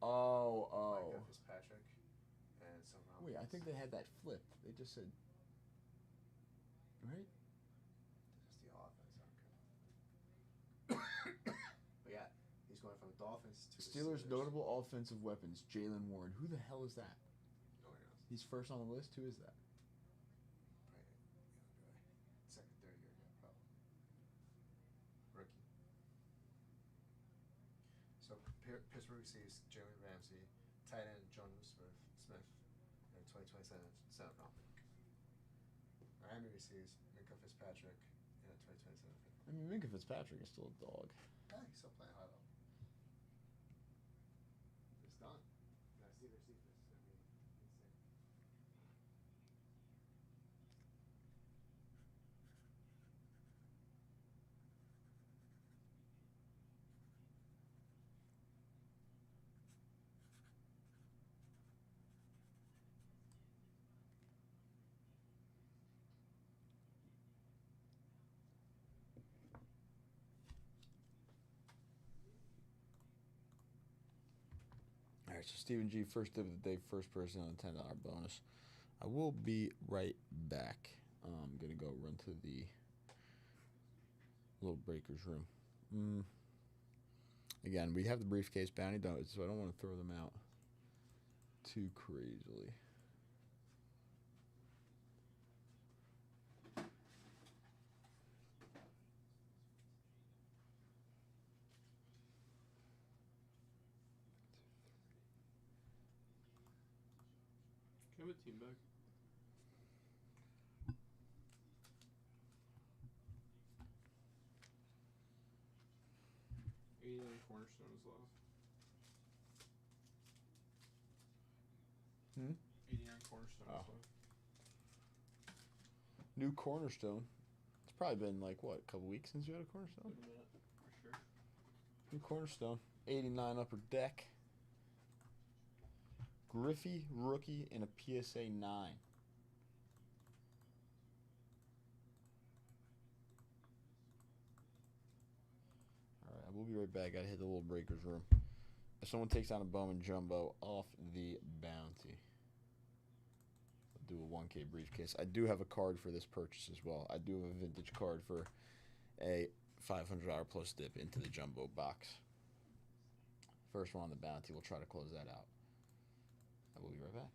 Oh. Micah Fitzpatrick and some round Wait, I picks. think they had that flipped. They just said, right? That's the offense. Okay. But yeah, he's going from Dolphins to the Steelers' Steelers. notable offensive weapons, Jalen Warren. Who the hell is that? Nobody knows. He's first on the list. Who is that? Probably young guy. Second, third year guy, probably. Rookie. So Pittsburgh receives Jalen Ramsey, tight end John Smith, and a 2027 seventh round pick. Miami receives Minka Fitzpatrick and a 2027 pick. I mean, Minka Fitzpatrick is still a dog. Yeah, he's still playing high level. It's done. Now Steelers defense. I mean, insane. All right, so Stephen G, first of the day, first person on a $10 bonus. I will be right back. I'm going to go run to the little breakers room. Again, we have the briefcase bounty, so I don't want to throw them out too crazily. Can I have a team bag? Cornerstone is left. 89 Cornerstone is left. New Cornerstone. It's probably been like what, a couple weeks since you had a cornerstone. Been a minute, for sure. New cornerstone, 89 upper deck. Griffey rookie and a PSA 9. Alright, I will be right back. Gotta hit the little breakers room. If someone takes down a Bowman Jumbo off the bounty, I'll do a 1K briefcase. I do have a card for this purchase as well. I do have a vintage card for a $500 plus dip into the Jumbo box. First one on the bounty. We'll try to close that out. I will be right back.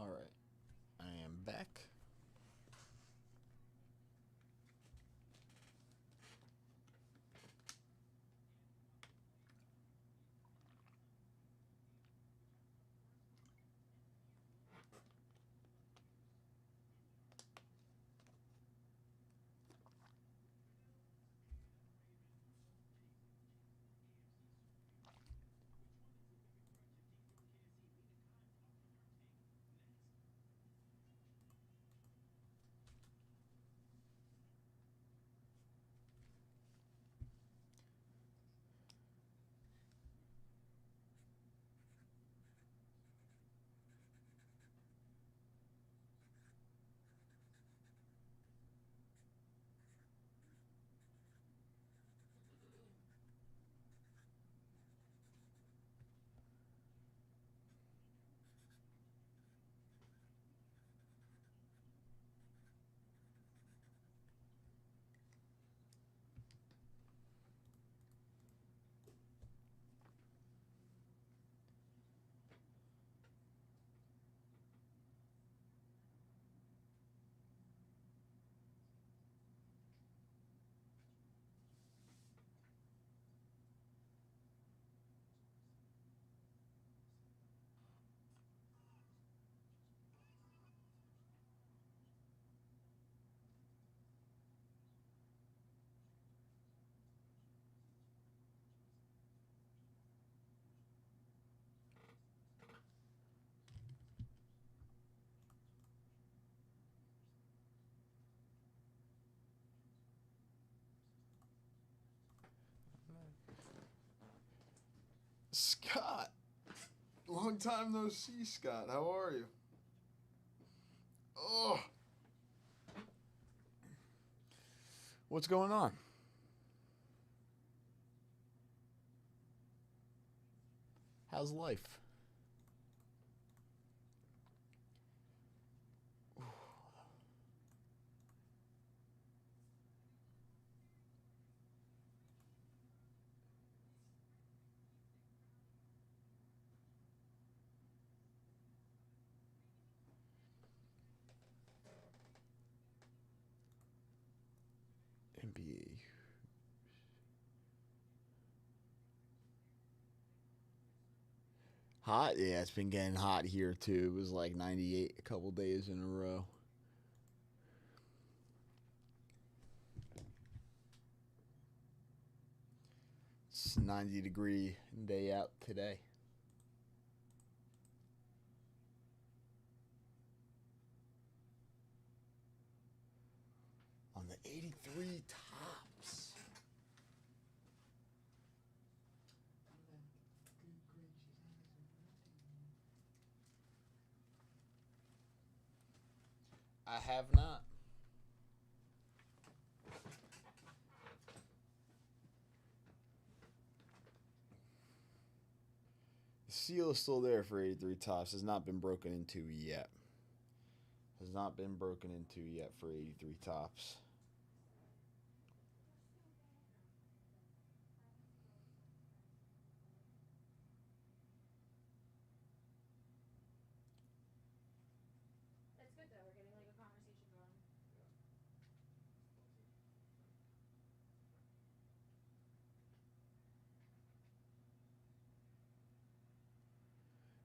All right, I am back. Scott, long time no see, Scott. How are you? Oh, what's going on? How's life? NBA. Hot? Yeah, it's been getting hot here too. It was like 98 a couple days in a row. It's 90-degree day out today. On the 83 tops. I have not. The seal is still there for 83 tops. Has not been broken into yet. Has not been broken into yet for 83 tops. That's good though. We're getting like a conversation going.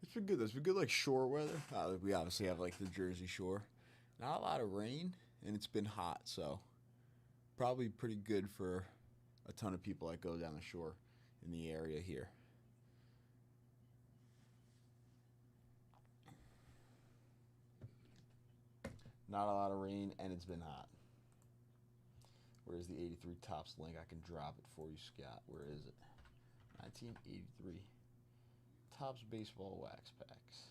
It's been good. It's been good, like shore weather. We obviously have like the Jersey Shore. Not a lot of rain, and it's been hot, so probably pretty good for a ton of people that go down the shore in the area here. Not a lot of rain, and it's been hot. Where's the 83 tops link? I can drop it for you, Scott. Where is it? 1983 tops baseball wax packs.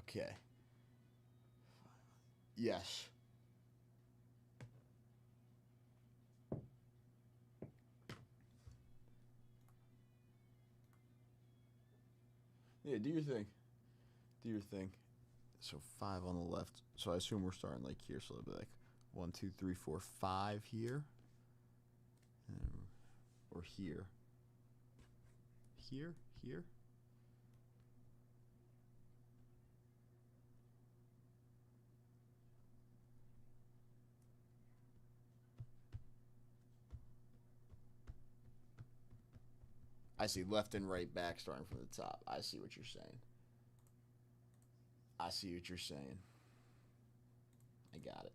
Okay. Yes. Yeah, do your thing. Do your thing. So 5 on the left. So I assume we're starting like here. So it'll be like 1, 2, 3, 4, 5 here. Or here. Here? Here? I see left and right back starting from the top. I see what you're saying. I see what you're saying. I got it.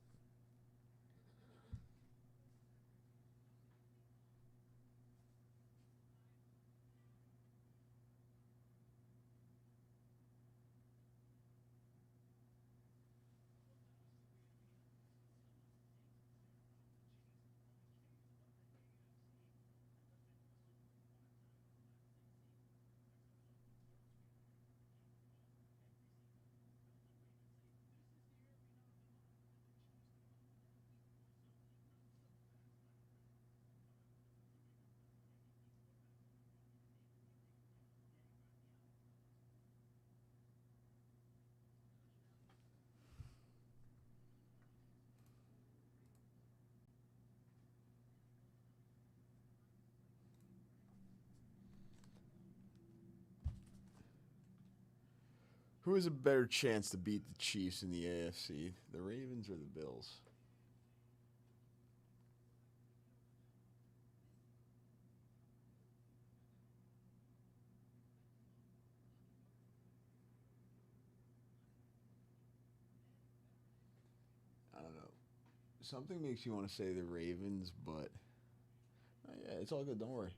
Who has a better chance to beat the Chiefs in the AFC, the Ravens or the Bills? I don't know. Something makes you want to say the Ravens, but yeah, it's all good. Don't worry.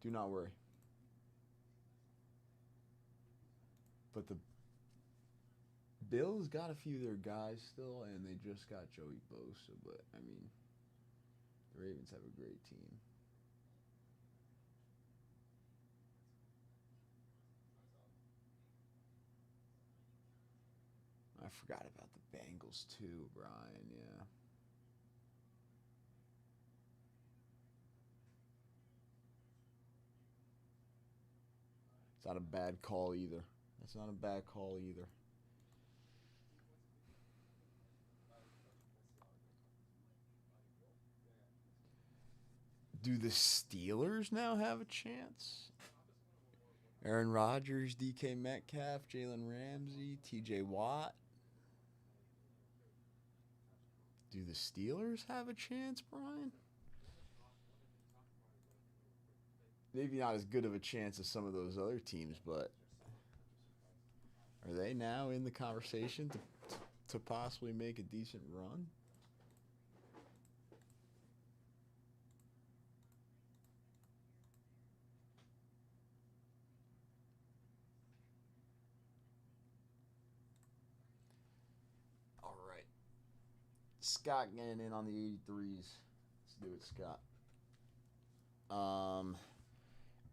Do not worry. But the Bills got a few of their guys still, and they just got Joey Bosa. But, I mean, the Ravens have a great team. I forgot about the Bengals, too, Brian. Yeah. It's not a bad call either. That's not a bad call either. Do the Steelers now have a chance? Aaron Rodgers, DK Metcalf, Jalen Ramsey, TJ Watt. Do the Steelers have a chance, Brian? Maybe not as good of a chance as some of those other teams, but are they now in the conversation to possibly make a decent run? All right. Scott getting in on the 83s. Let's do it, Scott.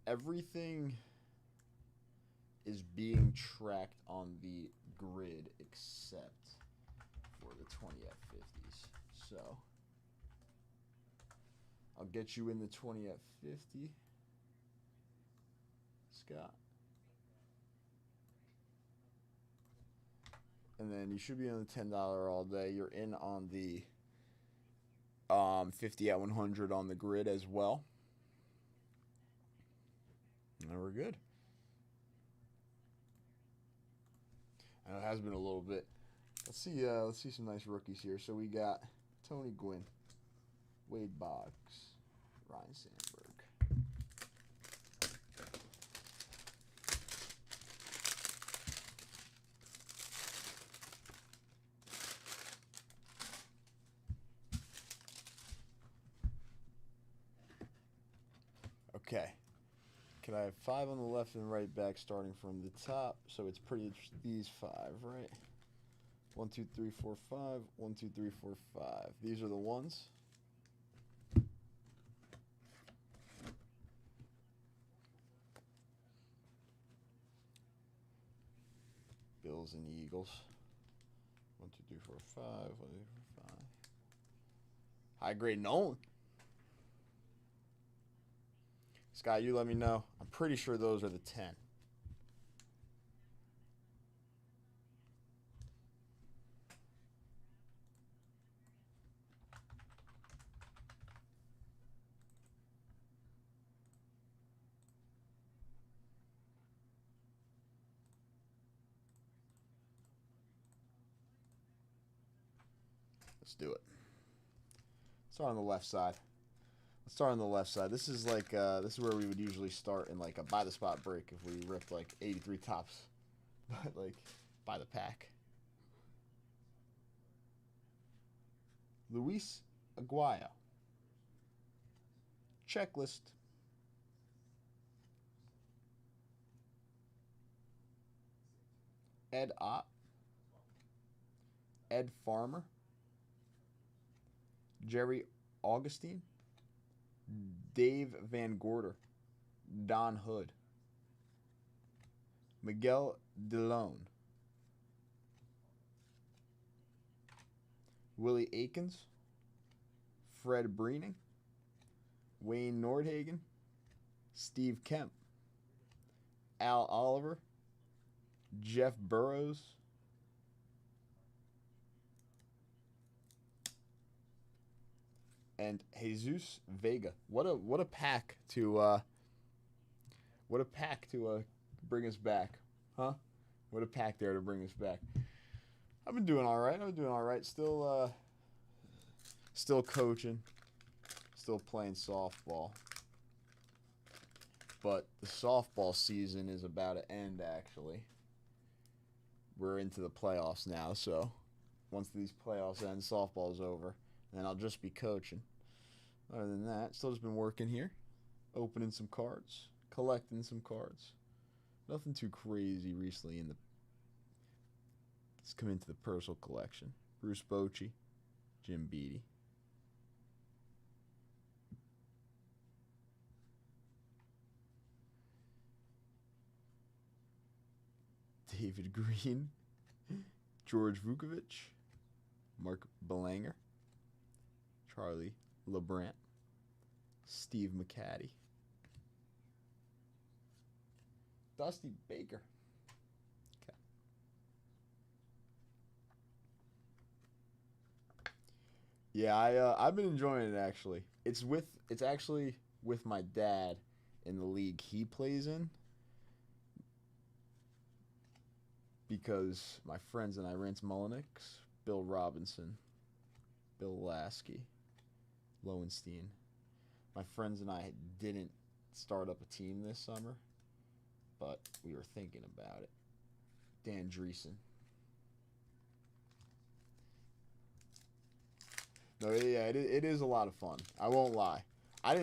Everything is being tracked on the grid except for the 20 at 50s. So I'll get you in the 20 at 50, Scott. And then you should be on the $10 all day. You're in on the 50 at 100 on the grid as well. And we're good. I know it has been a little bit. Let's see some nice rookies here. So we got Tony Gwynn, Wade Boggs, Ryan Sandberg. Okay. Can I have 5 on the left and right back starting from the top? So it's pretty these 5, right? 1, 2, 3, 4, 5. 1, 2, 3, 4, 5. These are the ones. Bills and Eagles. 1, 2, 3, 4, 5. 1, 2, 3, 4, 5. High grade Nolan. Scott, you let me know. I'm pretty sure those are the 10. Let's do it. Start on the left side. Let's start on the left side. This is like this is where we would usually start in like a by the spot break if we ripped like 83 tops, but like by the pack. Luis Aguayo. Checklist. Ed Ott. Ed Farmer. Jerry Augustine. Dave Van Gorder. Don Hood. Miguel DeLone. Willie Aikens. Fred Breening. Wayne Nordhagen. Steve Kemp. Al Oliver. Jeff Burrows. And Jesus Vega. What a pack to bring us back, huh? What a pack there to bring us back. I've been doing all right. Still coaching. Still playing softball. But the softball season is about to end, actually. We're into the playoffs now, so once these playoffs end, softball's over, and then I'll just be coaching. Other than that, still just been working here, opening some cards, collecting some cards. Nothing too crazy recently let's come into the personal collection. Bruce Bochy, Jim Beattie. David Green, George Vukovic, Mark Belanger, Charlie LeBrant, Steve McCaddy, Dusty Baker. Okay. Yeah, I've been enjoying it actually. It's actually with my dad in the league he plays in. Because my friends and I, Rance Mullenix, Bill Robinson, Bill Lasky, Lowenstein, my friends and I didn't start up a team this summer, but we were thinking about it. Dan Dreesen. No, yeah, it is a lot of fun. I won't lie. I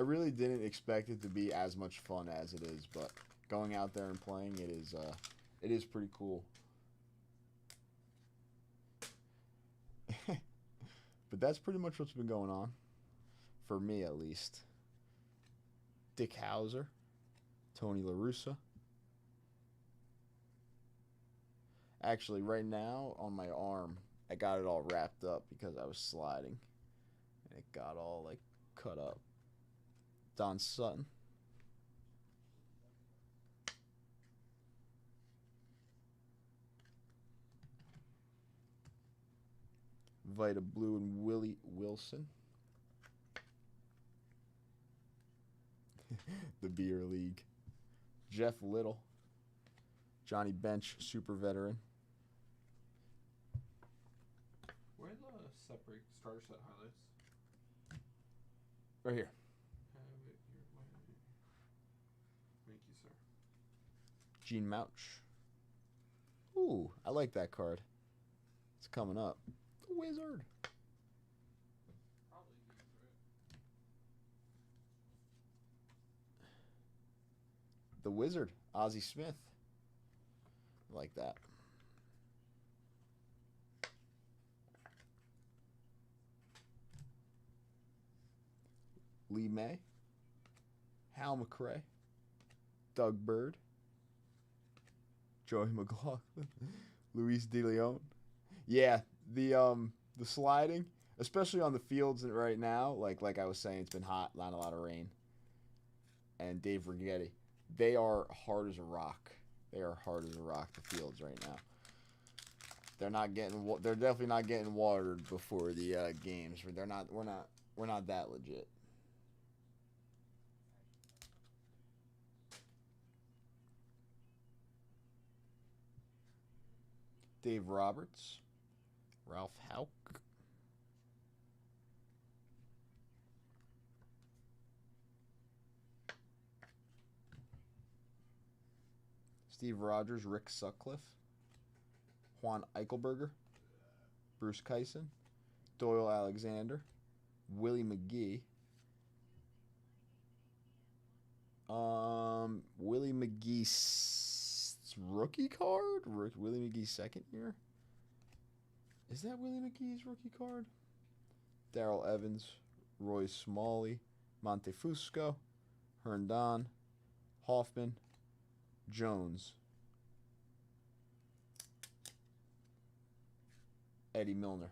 really didn't expect it to be as much fun as it is, but going out there and playing it is pretty cool. But that's pretty much what's been going on. For me, at least. Dick Hauser. Tony La Russa. Actually, right now, on my arm, I got it all wrapped up because I was sliding. And it got all, like, cut up. Don Sutton. Vita Blue and Willie Wilson. The Beer League. Jeff Little. Johnny Bench, super veteran. Where are the separate starter set highlights? Right here. Have it here. Thank you, sir. Gene Mouch. Ooh, I like that card. It's coming up. The Wizard. Probably these, right? The Wizard. Ozzie Smith. I like that. Lee May. Hal McRae. Doug Bird. Joey McLaughlin. Luis De Leon. Yeah, the sliding, especially on the fields right now, like I was saying, it's been hot, not a lot of rain. And Dave Righetti, they are hard as a rock. They are hard as a rock, the fields right now. They're definitely not getting watered before the games. We're not that legit. Dave Roberts, Ralph Hauk. Steve Rogers, Rick Sutcliffe, Juan Eichelberger, Bruce Kyson, Doyle Alexander, Willie McGee. Willie McGee's rookie card? Willie McGee's second year? Is that Willie McGee's rookie card? Darrell Evans, Roy Smalley, Montefusco, Herndon, Hoffman, Jones, Eddie Milner.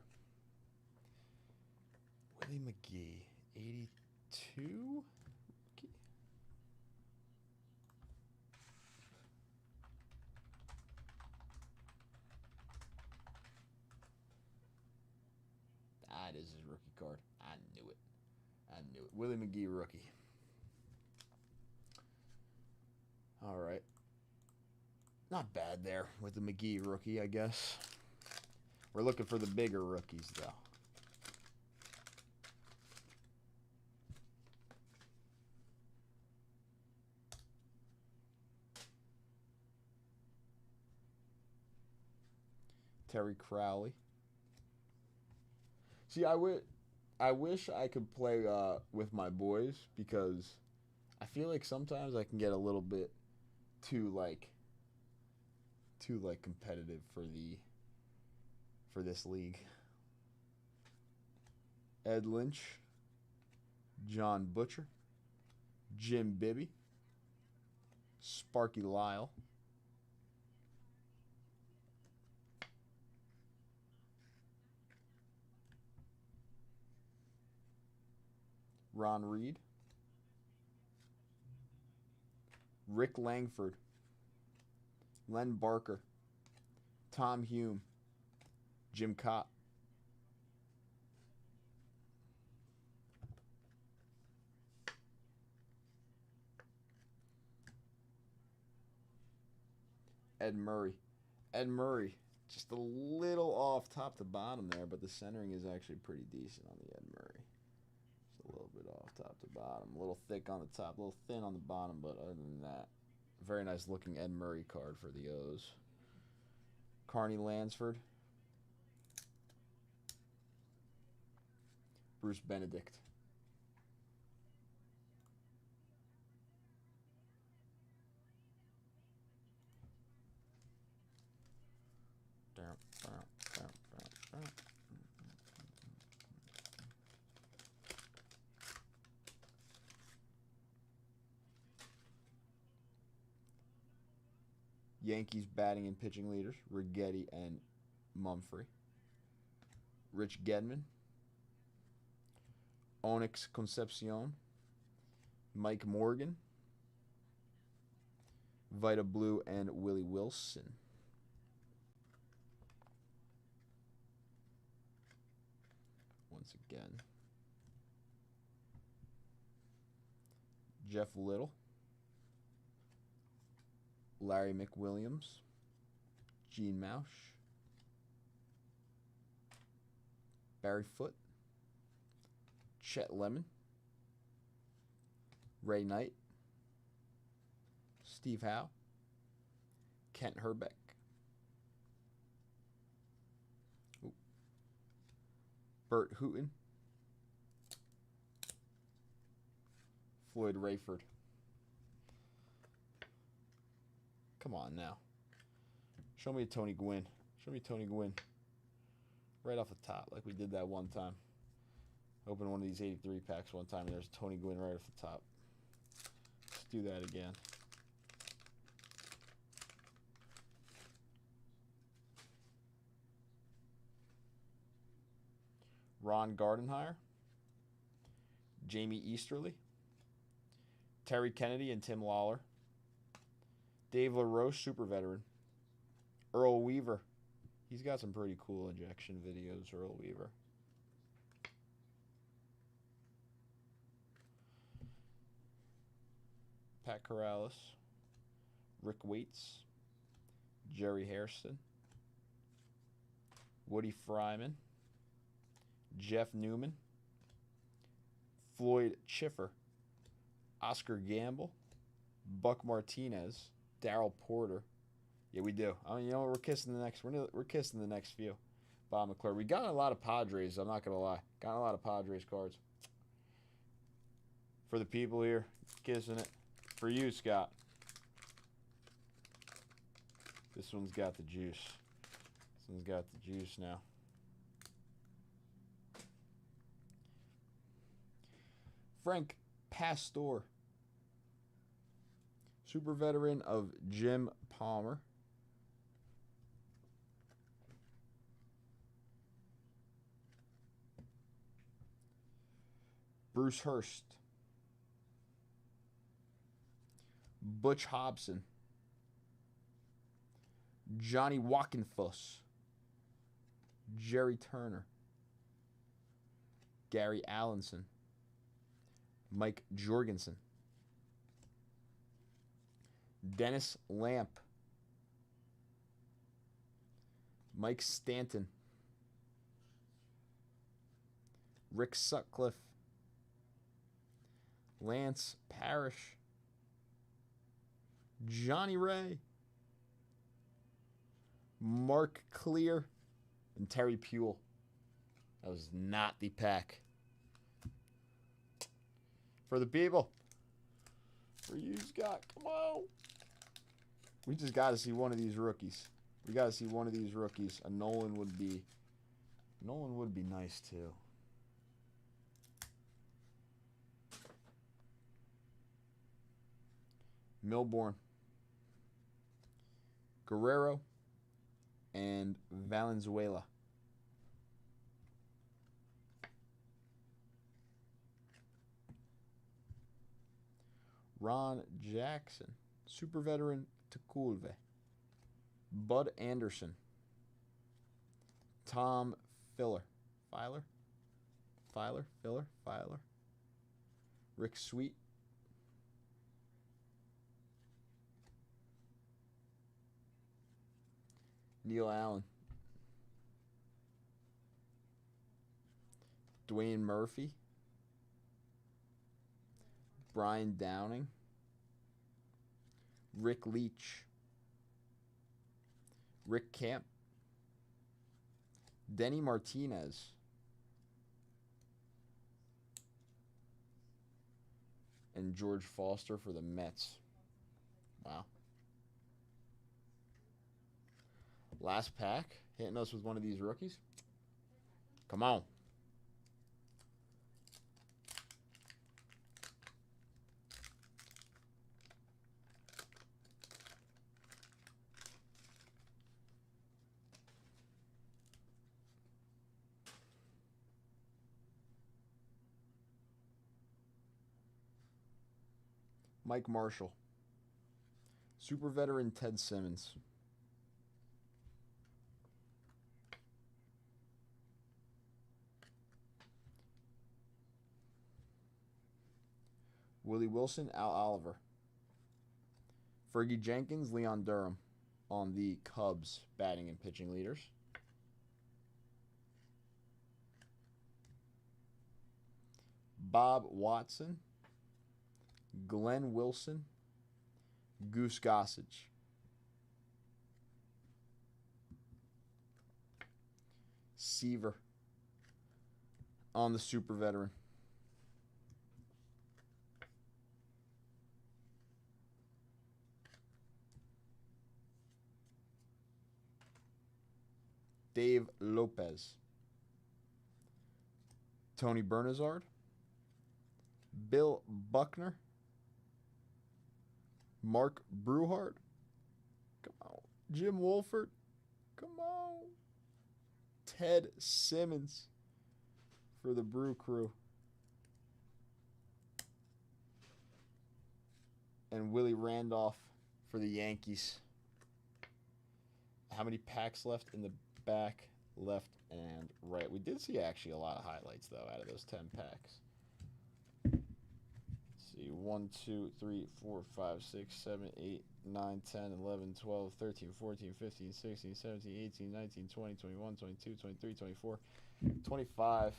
Willie McGee, 82? That is his rookie card. I knew it. Willie McGee, rookie. All right. Not bad there with the McGee rookie, I guess. We're looking for the bigger rookies, though. Terry Crowley. See, I wish I could play with my boys, because I feel like sometimes I can get a little bit too competitive for this league. Ed Lynch, John Butcher, Jim Bibby, Sparky Lyle, Ron Reed, Rick Langford, Len Barker, Tom Hume, Jim Cott, Ed Murray. Ed Murray, just a little off top to bottom there, but the centering is actually pretty decent on the Ed Murray. Just a little bit off top to bottom. A little thick on the top, a little thin on the bottom, but other than that, very nice looking Ed Murray card for the O's. Carney Lansford, Bruce Benedict, Yankees batting and pitching leaders, Righetti and Mumphrey. Rich Gedman, Onyx Concepcion, Mike Morgan, Vita Blue, and Willie Wilson. Once again, Jeff Little, Larry McWilliams, Gene Mauch, Barry Foote, Chet Lemon, Ray Knight, Steve Howe, Kent Herbeck, Bert Hooton, Floyd Rayford. Come on now. Show me a Tony Gwynn. Show me Tony Gwynn. Right off the top, like we did that one time. Open one of these 83 packs one time, and there's Tony Gwynn right off the top. Let's do that again. Ron Gardenhire, Jamie Easterly, Terry Kennedy and Tim Lawler, Dave LaRoche, super veteran, Earl Weaver. He's got some pretty cool injection videos, Earl Weaver. Pat Corrales, Rick Waits, Jerry Hairston, Woody Fryman, Jeff Newman, Floyd Schiffer, Oscar Gamble, Buck Martinez, Darryl Porter. Yeah, we do. I mean, you know what? We're kissing the next. We're kissing the next few. Bob McClure. We got a lot of Padres. I'm not gonna lie. Got a lot of Padres cards. For the people here, kissing it. For you, Scott. This one's got the juice. This one's got the juice now. Frank Pastor. Super veteran of Jim Palmer. Bruce Hurst. Butch Hobson. Johnny Walkenfuss. Jerry Turner. Gary Allenson. Mike Jorgensen. Dennis Lamp. Mike Stanton. Rick Sutcliffe. Lance Parrish. Johnny Ray. Mark Clear. And Terry Puel. That was not the pack. For the people. For you, Scott. Come on. We just got to see one of these rookies. We got to see one of these rookies. A Nolan would be nice too. Milbourne. Guerrero. And Valenzuela. Ron Jackson. Super veteran Tuculve. Bud Anderson. Tom Filer. Filer. Rick Sweet. Neil Allen. Dwayne Murphy. Brian Downing. Rick Leach. Rick Camp. Denny Martinez. And George Foster for the Mets. Wow. Last pack. Hitting us with one of these rookies. Come on. Mike Marshall. Super veteran Ted Simmons. Willie Wilson, Al Oliver. Fergie Jenkins, Leon Durham on the Cubs batting and pitching leaders. Bob Watson. Glenn Wilson. Goose Gossage. Seaver on the super veteran. Dave Lopez. Tony Bernazard. Bill Buckner. Mark Bruhart. Come on. Jim Wolford. Come on. Ted Simmons for the Brew Crew. And Willie Randolph for the Yankees. How many packs left in the back, left, and right? We did see actually a lot of highlights, though, out of those 10 packs. Let's see, 1, 2, 3, 4, 5, 6, 7, 8, 9, 10, 11, 12, 13, 14, 15, 16, 17, 18, 19, 20, 21, 22, 23, 24, 25.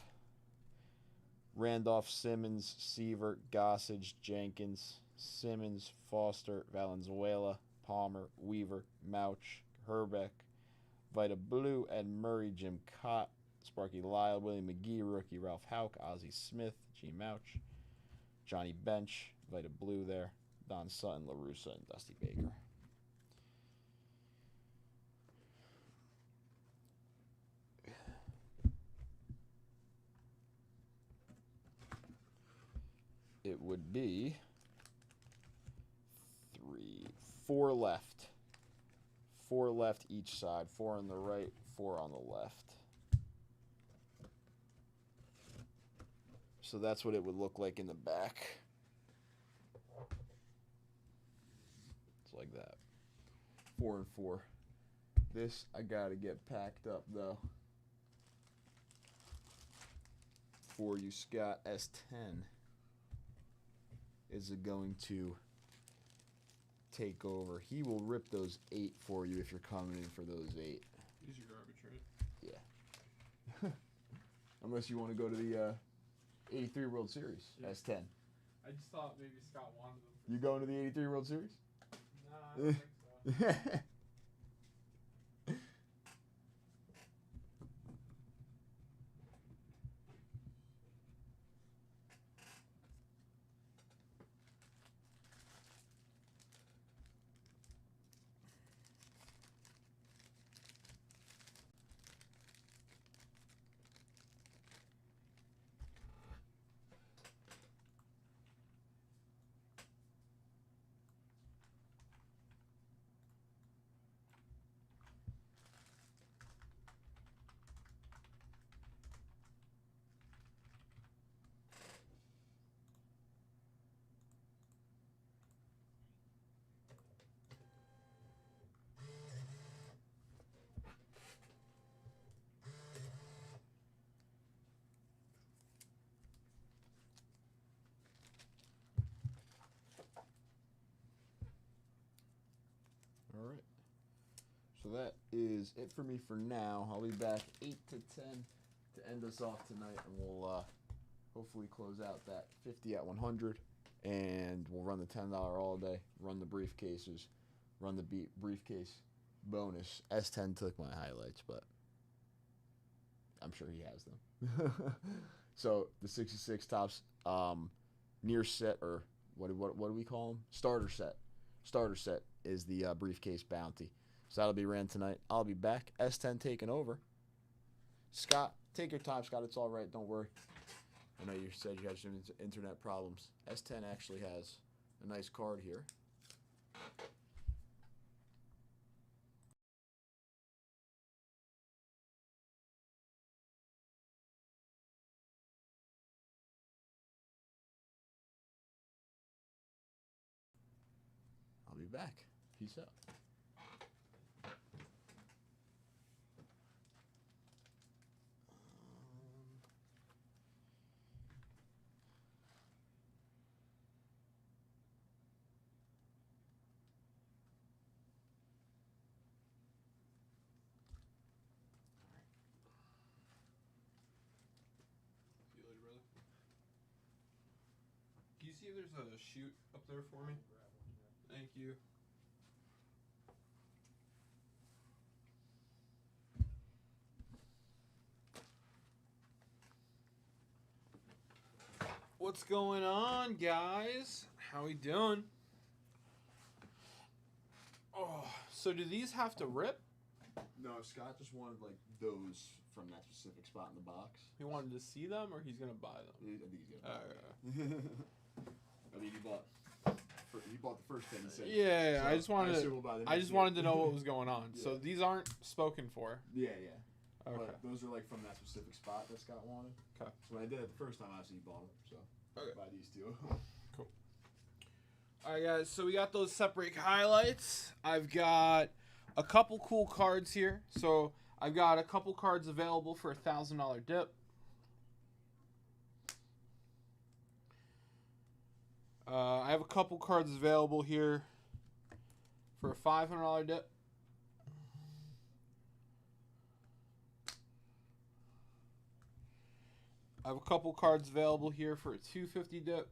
Randolph, Simmons, Sievert, Gossage, Jenkins, Simmons, Foster, Valenzuela, Palmer, Weaver, Mouch, Herbeck, Vita Blue, Ed Murray, Jim Cott, Sparky Lyle, William McGee, rookie Ralph Hauk, Ozzie Smith, G. Mouch, Johnny Bench, Vita Blue there, Don Sutton, LaRussa, and Dusty Baker. It would be 4 left. 4 left each side. 4 on the right, 4 on the left. So that's what it would look like in the back. It's like that. 4 and 4. This I gotta get packed up though. For you, Scott. S10 is going to take over. He will rip those 8 for you if you're coming in for those 8. These are garbage, right? Yeah. Unless you want to go to the 83 World Series. Yeah. S10. I just thought maybe Scott wanted them. You going to the 83 World Series? Nah, I don't think so. All right. So that is it for me for now. I'll be back 8 to 10 to end us off tonight, and we'll hopefully close out that 50 at 100, and we'll run the $10 all day, run the briefcases, run the briefcase bonus. S10 took my highlights, but I'm sure he has them. So the 66 tops, near set, or what do we call them? Starter set is the briefcase bounty. So that'll be ran tonight. I'll be back. S10 taking over. Scott, take your time, Scott. It's all right. Don't worry. I know you said you had some internet problems. S10 actually has a nice card here. I'll be back. Peace out. See you later, brother. Can you see if there's a chute up there for me? Thank you. What's going on, guys? How we doing? Oh, so do these have to rip? No, Scott just wanted like those from that specific spot in the box. He wanted to see them, or he's gonna buy them? I think he's gonna. Alright. I mean, he bought the first thing. He said. Yeah, So, I just wanted. assume we'll buy the I next just one. wanted to know what was going on. So Yeah. these aren't spoken for. Yeah. Okay. But those are like from that specific spot that Scott wanted. Okay. So when I did it the first time, obviously he bought them. So Okay. buy these two. Cool. All right, guys. So we got those separate highlights. I've got a couple cool cards here. So I've got a couple cards available for $1,000 dip. I have a couple cards available here for a $500 dip. I have a couple cards available here for a $250 dip.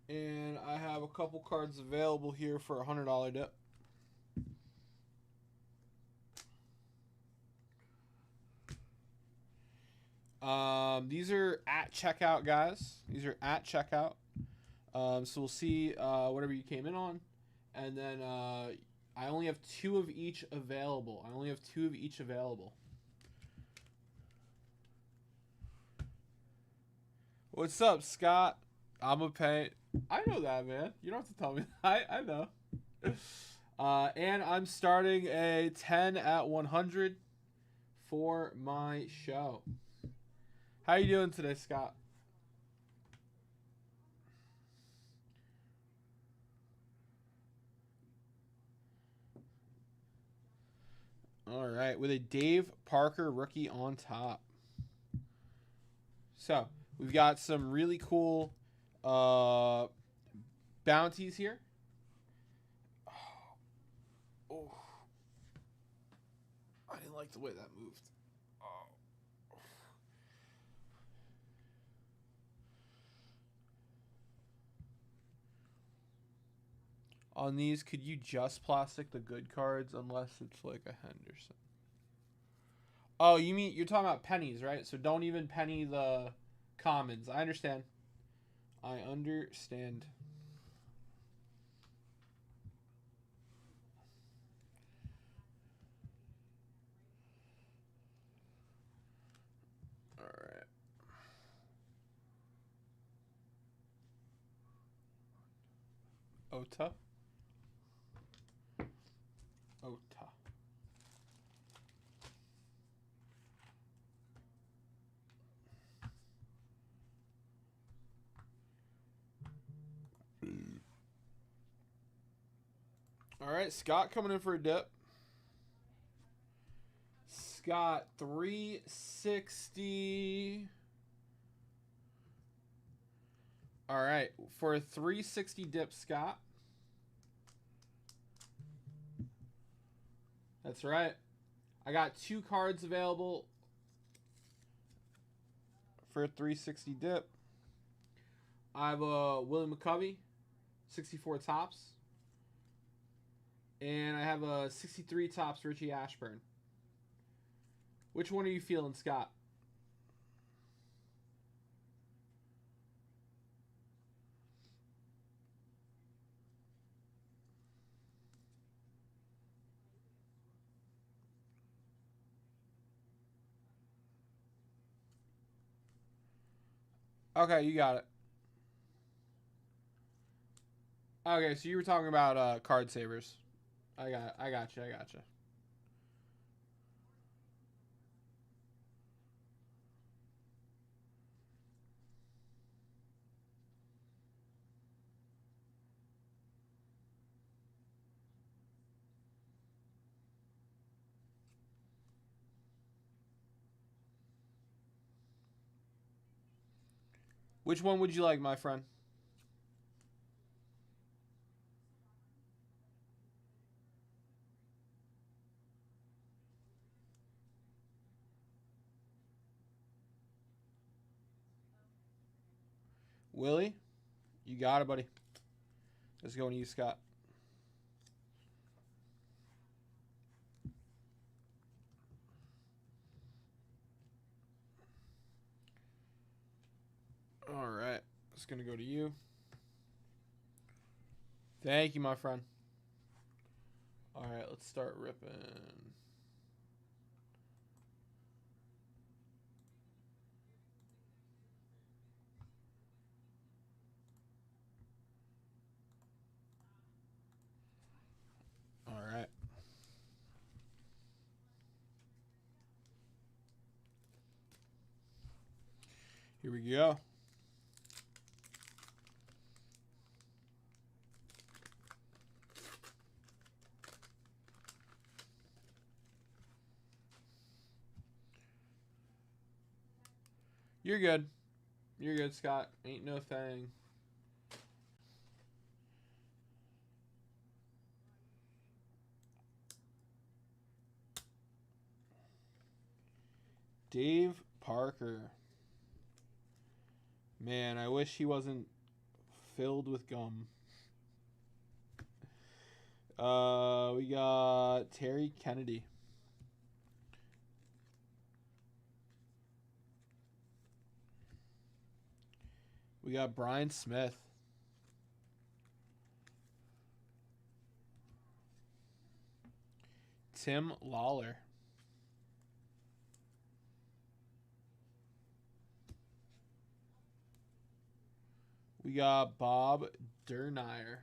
And I have a couple cards available here for a $100 dip. These are at checkout, guys. These are at checkout. So we'll see whatever you came in on. And then I only have 2 of each available. What's up, Scott? I'm a pain. I know that, man. You don't have to tell me. I know. And I'm starting a 10 at 100 for my show. How you doing today, Scott? All right, with a Dave Parker rookie on top. So we've got some really cool bounties here. Oh, I didn't like the way that moved. On these, could you just plastic the good cards unless it's like a Henderson? Oh, you mean you're talking about pennies, right? So don't even penny the commons. I understand. I understand. All right. Ota. All right, Scott coming in for a dip. Scott 360. All right, for a 360 dip, Scott. That's right. I got 2 cards available for a 360 dip. I have a Willie McCovey, 64 tops. And I have a 63 tops Richie Ashburn. Which one are you feeling, Scott? Okay, you got it. Okay, so you were talking about card savers. I got you. Which one would you like, my friend? Willie? You got it, buddy. Let's go to you, Scott. All right. It's going to go to you. Thank you, my friend. All right, let's start ripping. All right. Here we go. You're good. You're good, Scott. Ain't no thing. Dave Parker. Man, I wish he wasn't filled with gum. We got Terry Kennedy. We got Brian Smith. Tim Lawler. We got Bob Dernier.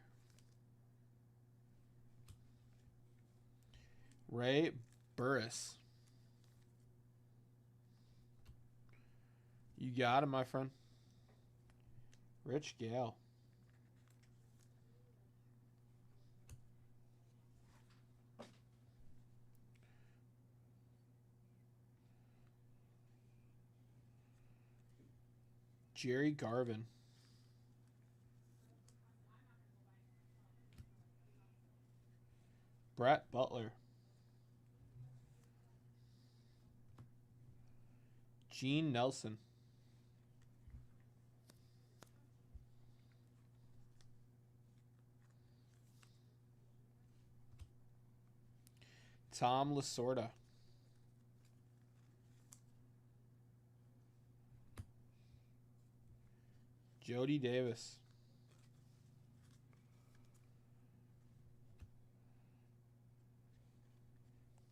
Ray Burris. You got him, my friend. Rich Gale. Jerry Garvin. Brett Butler. Gene Nelson. Tom Lasorda. Jody Davis.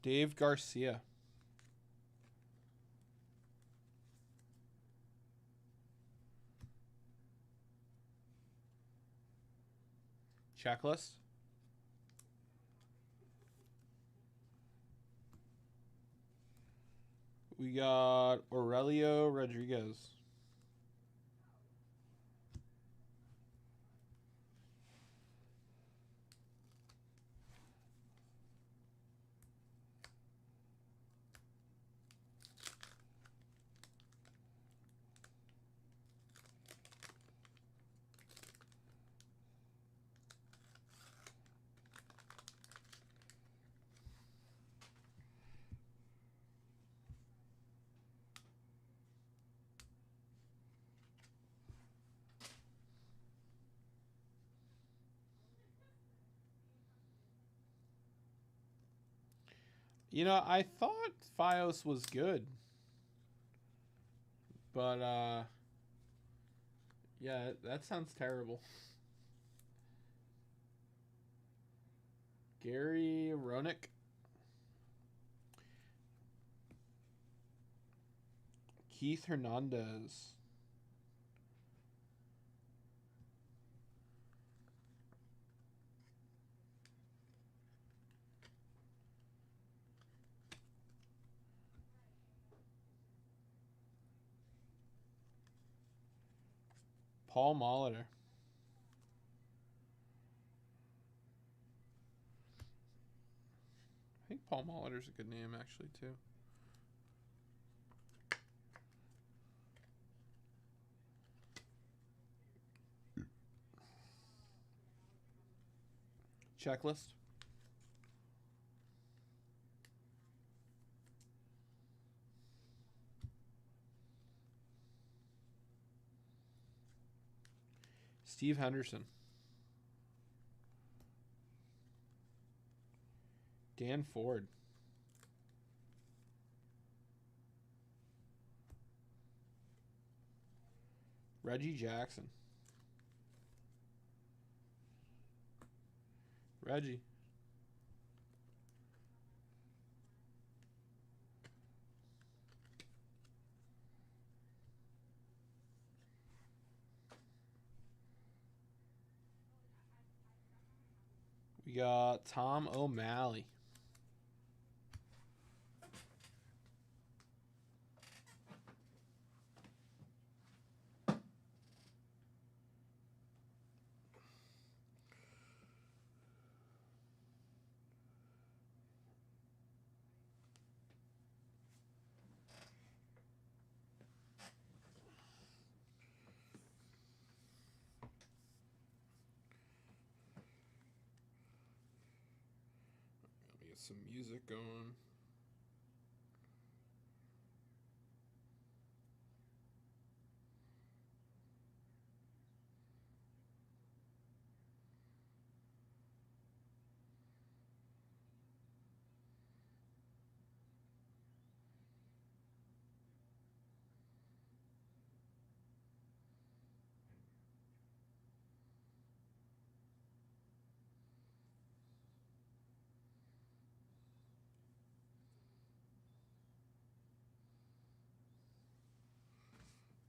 Dave Garcia. Checklist. We got Aurelio Rodriguez. You know, I thought Fios was good. But, yeah, that sounds terrible. Gary Roenick. Keith Hernandez. Paul Molitor. I think Paul Molitor's a good name, actually, too. Checklist. Steve Henderson. Dan Ford. Reggie Jackson. Reggie. We got Tom O'Malley. some music going.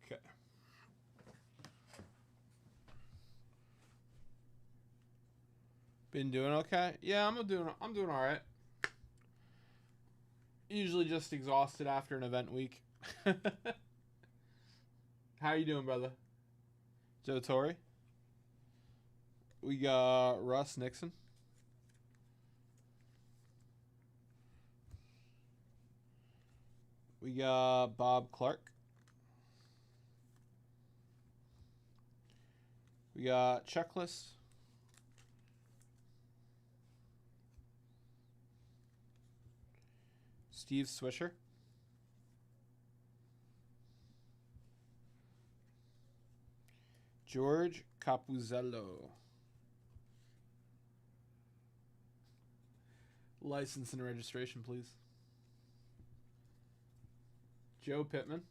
Okay. Been doing okay? Yeah, I'm doing all right. Usually just exhausted after an event week. How you doing, brother? Joe Torre. We got Russ Nixon. We got Bob Clark. We got Checklist. Steve Swisher. George Capuzzello. License and registration, please. Joe Pittman.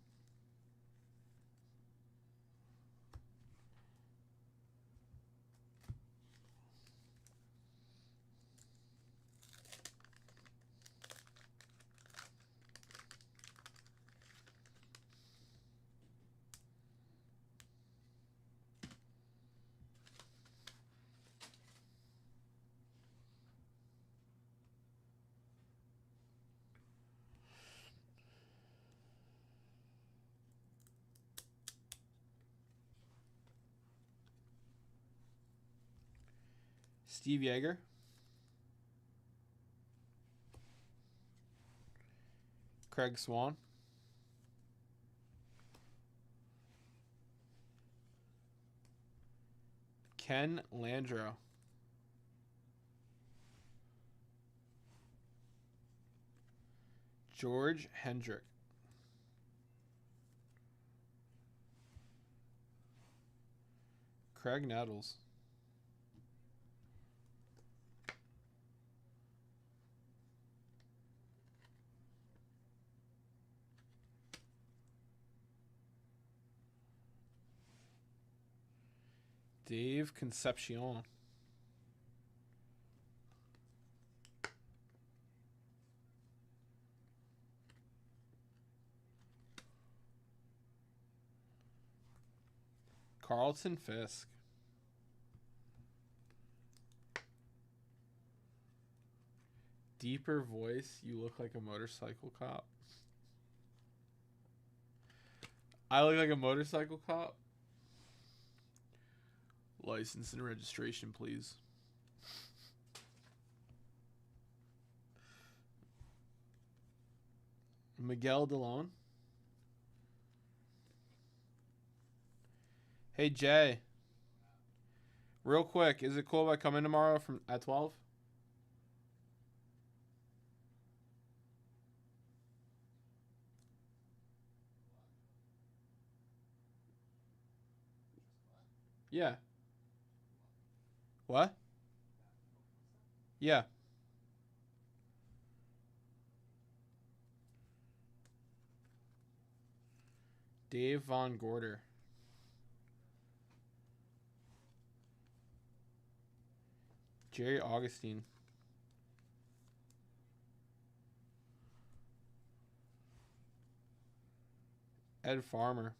Steve Yeager. Craig Swan. Ken Landreau. George Hendrick. Craig Nettles. Dave Concepcion. Carlton Fisk. Deeper voice, you look like a motorcycle cop. I look like a motorcycle cop? License and registration, please. Miguel Delone. Hey, Jay. Real quick, is it cool if I come in tomorrow at 12? Yeah. What? Yeah. Dave Von Gorder. Jerry Augustine. Ed Farmer.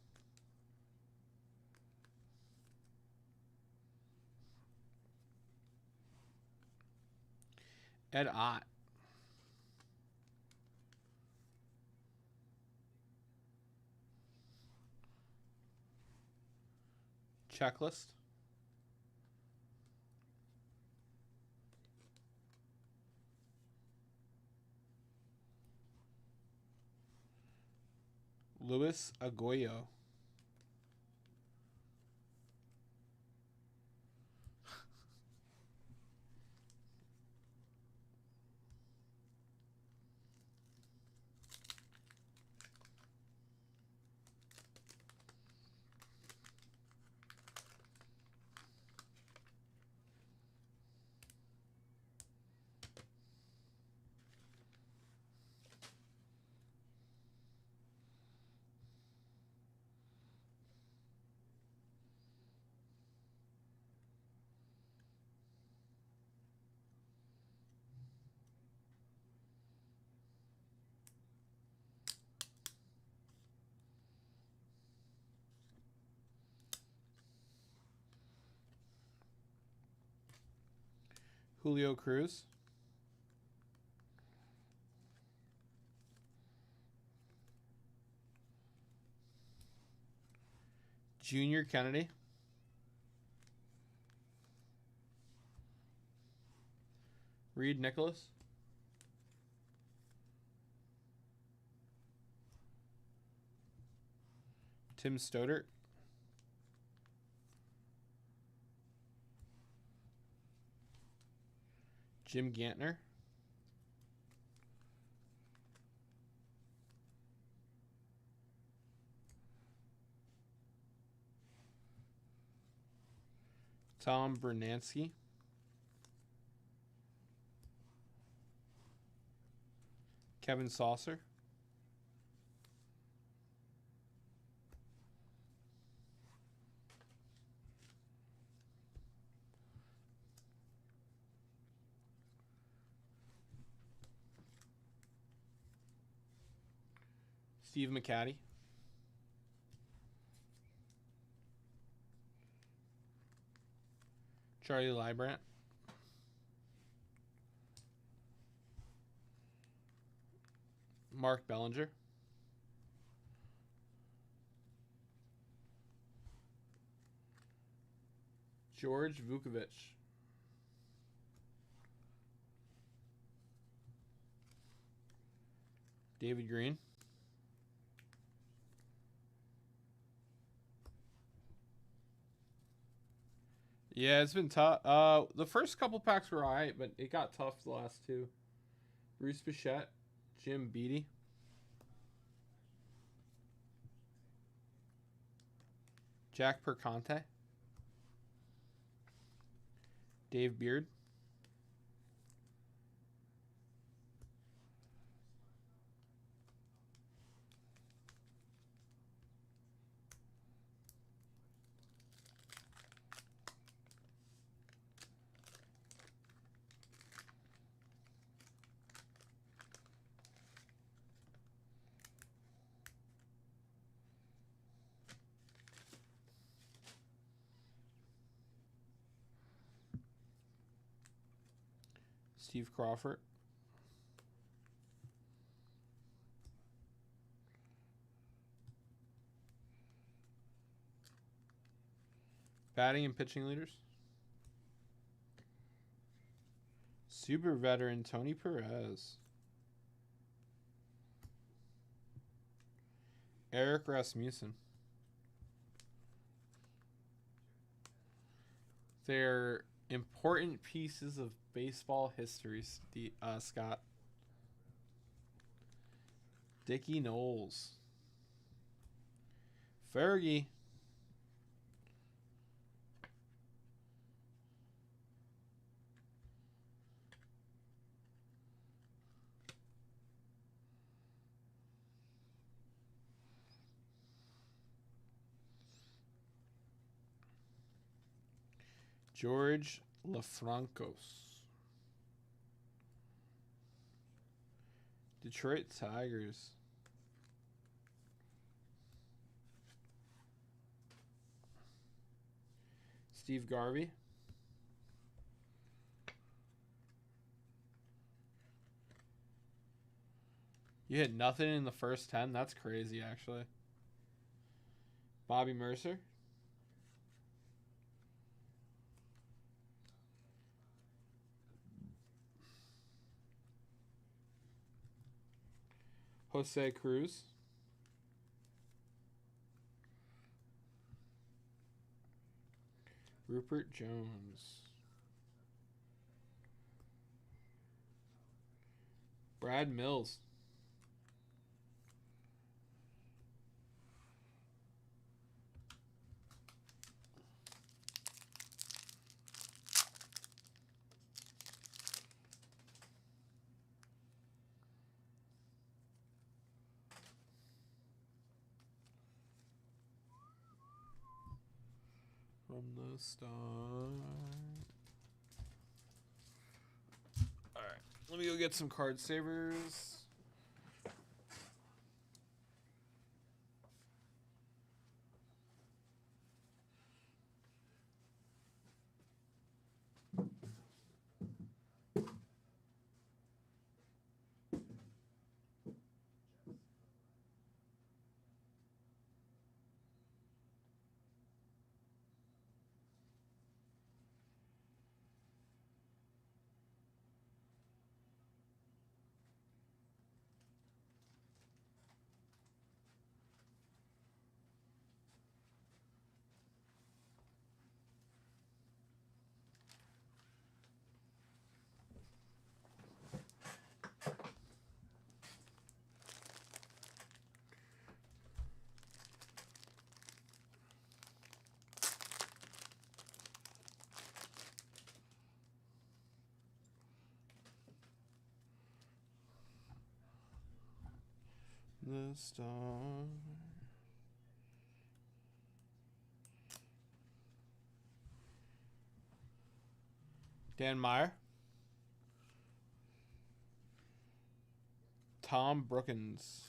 Ed Ott. Checklist. Luis Agoyo. Julio Cruz. Junior Kennedy. Reed Nicholas. Tim Stoddert. Jim Gantner. Tom Bernansky. Kevin Saucer. Steve McCaddy. Charlie Librant. Mark Bellinger. George Vukovic. David Green. Yeah, it's been tough. The first couple packs were alright, but it got tough the last two. Bruce Bichette, Jim Beattie. Jack Perconte. Dave Beard. Steve Crawford. Batting and pitching leaders. Super veteran Tony Perez. Eric Rasmussen. They're important pieces of baseball history, Scott. Dickie Knowles. Fergie. George LaFrancos. Detroit Tigers. Steve Garvey. You hit nothing in the first 10? That's crazy, actually. Bobby Mercer. Jose Cruz. Rupert Jones. Brad Mills. From the start. Alright, let me go get some card savers. the star. Dan Meyer. Tom Brookins.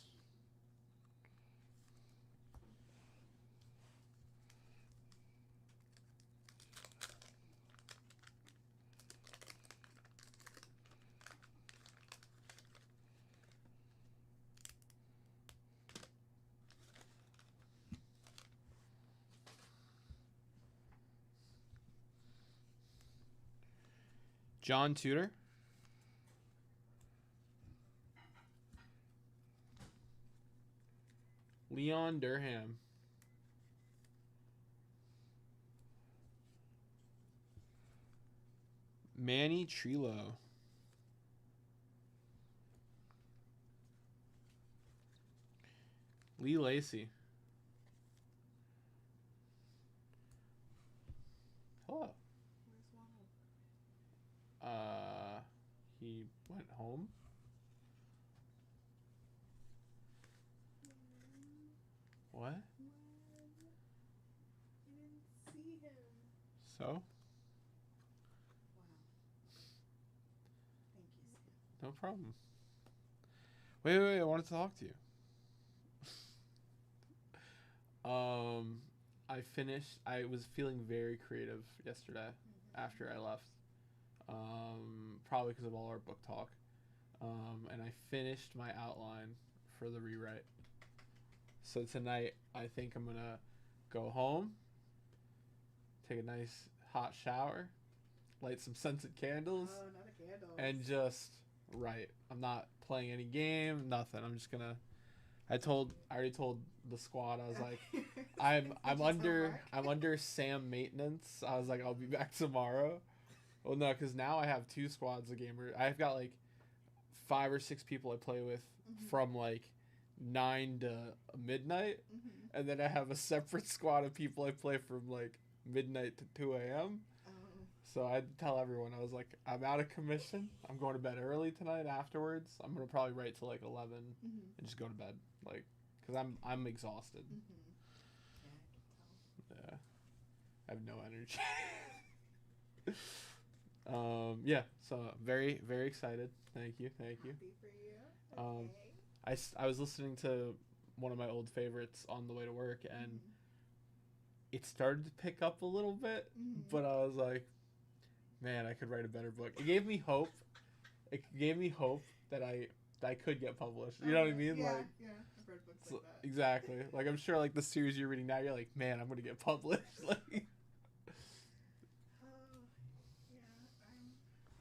John Tudor. Leon Durham. Manny Trillo. Lee Lacy. Hello. He went home. What? You didn't see him. So? Wow. Thank you, Sam. No problem. Wait, I wanted to talk to you. I was feeling very creative yesterday after I left. Probably because of all our book talk. And I finished my outline for the rewrite. So tonight, I think I'm going to go home, take a nice hot shower, light some scented candles, Oh, not a candle. and just write. I'm not playing any game, nothing. I'm just going to... I already told the squad, I was like, I'm under Sam maintenance. I was like, I'll be back tomorrow. Well, no, because now I have 2 squads of gamers. I've got like 5 or 6 people I play with from like 9 to midnight, and then I have a separate squad of people I play from like midnight to 2 a.m. So I had to tell everyone, I was like, I'm out of commission. I'm going to bed early tonight afterwards. I'm going to probably write till like 11 and just go to bed, like, because I'm exhausted. Yeah, I have no energy. Yeah, so very, very excited. Thank you. Happy for you. Okay. I was listening to one of my old favorites on the way to work, and it started to pick up a little bit, but I was like, man, I could write a better book. It gave me hope. It gave me hope that I could get published. You know what I mean? Yeah, like, yeah. I've read books like that. exactly. Like, I'm sure like the series you're reading now, you're like, man, I'm gonna get published. Like, Yeah,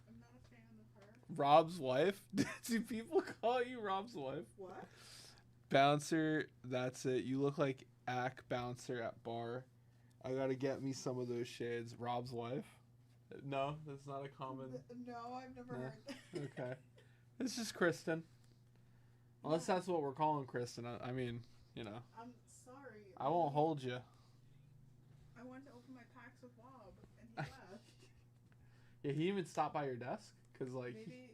I'm not a fan of her. Rob's wife. Do people call you Rob's wife? What? Bouncer. That's it. You look like Ack Bouncer at bar. I gotta get me some of those shades. Rob's wife. No, that's not a common. No, I've never heard that. Okay. It's just Kristen. Unless that's what we're calling Kristen. I mean, you know. I'm sorry. I won't hold you. I wanted to open my packs with Bob, and he left. Yeah, he even stopped by your desk because like Maybe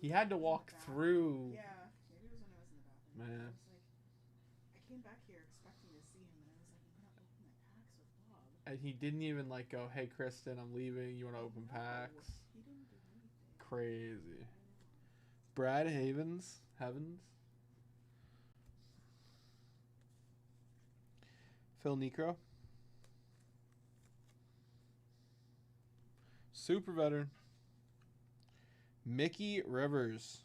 he had to walk through. Yeah, maybe it was when I was in the bathroom. Man. I was like, I came back here expecting to see him, and I was like, I'm gonna open my packs with Bob. And he didn't even like go, "Hey Kristen, I'm leaving. You want to open No, packs?" He didn't do anything. Crazy. I know. Brad Heavens. Phil Necro. Super veteran. Mickey Rivers.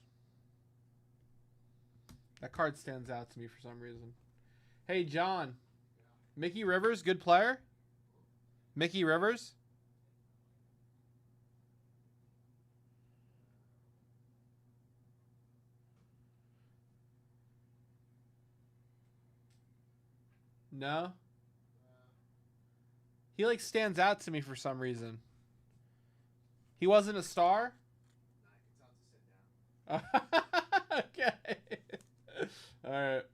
That card stands out to me for some reason. Hey, John. Mickey Rivers, good player? Mickey Rivers? No? He like stands out to me for some reason. He wasn't a star? Nah, you can tell him to sit down. Okay. All right.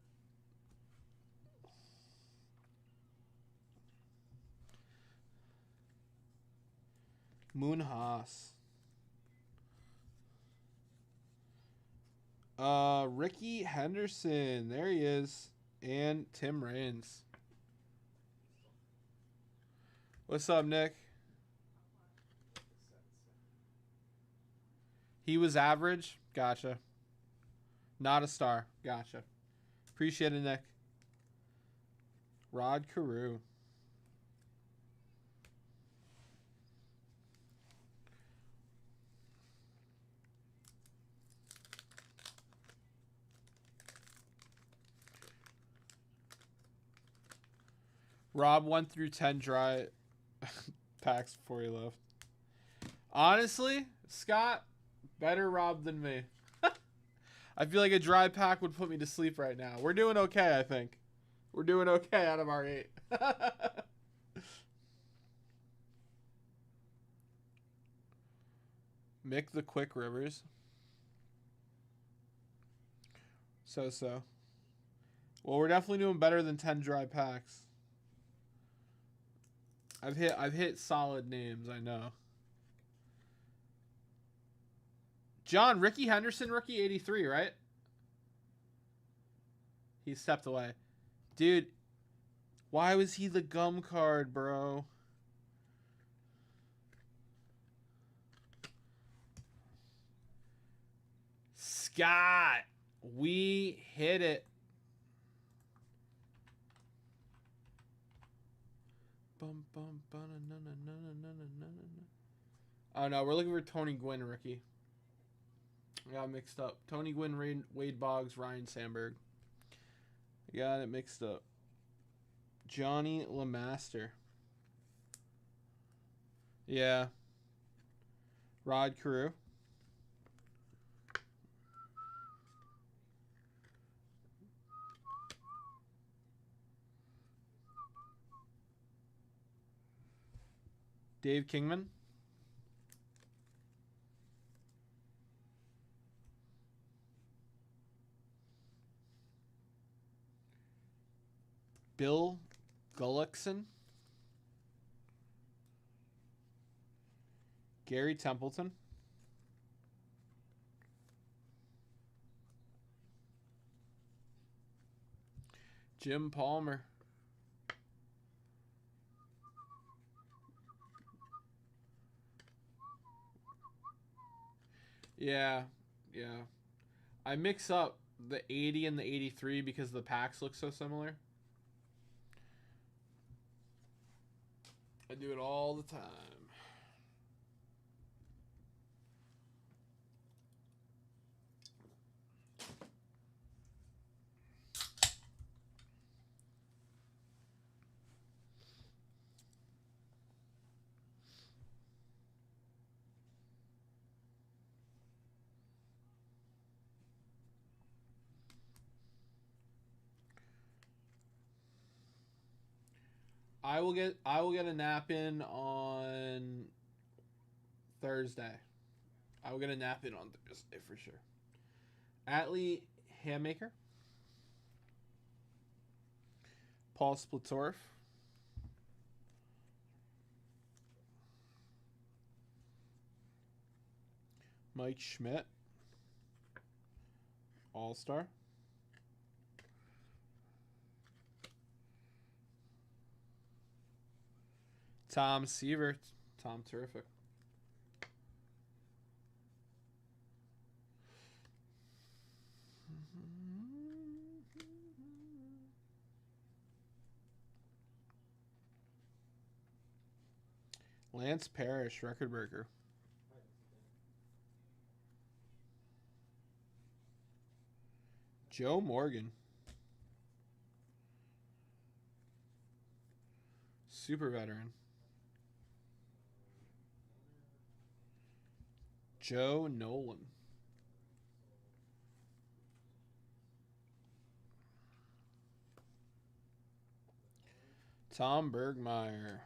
Moon Haas. Ricky Henderson. There he is. And Tim Raines. What's up, Nick? He was average. Gotcha. Not a star. Gotcha. Appreciate it, Nick. Rod Carew. Rob 1 through 10 dry packs before he left. Honestly, Scott, better Rob than me. I feel like a dry pack would put me to sleep right now. We're doing okay, I think. We're doing okay out of our 8. Mick the Quick Rivers. So. Well, we're definitely doing better than 10 dry packs. I've hit solid names, I know. John, Ricky Henderson, rookie 83, right? He stepped away. Dude, why was he the gum card, bro? Scott, we hit it. Oh, no, we're looking for Tony Gwynn, rookie. I got mixed up. Tony Gwynn, Wade Boggs, Ryan Sandberg. I got it mixed up. Johnny LeMaster. Yeah. Rod Carew. Dave Kingman. Bill Gullickson. Gary Templeton. Jim Palmer. Yeah. I mix up the 80 and the 83 because the packs look so similar. I do it all the time. I will get a nap in on Thursday. I will get a nap in on Thursday for sure. Atlee Hammaker. Paul Splitorf. Mike Schmidt. All-Star. Tom Seaver. Tom, terrific. Lance Parrish, record breaker. Joe Morgan. Super veteran. Joe Nolan. Tom Bergmeyer.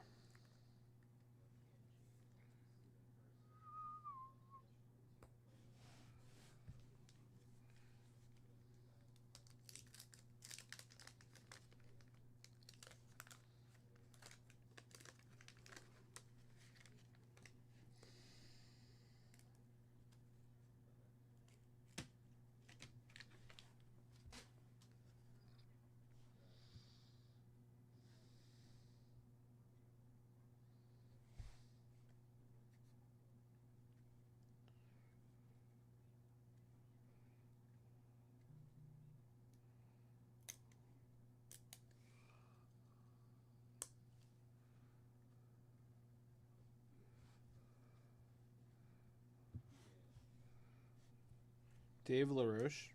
Dave LaRoche.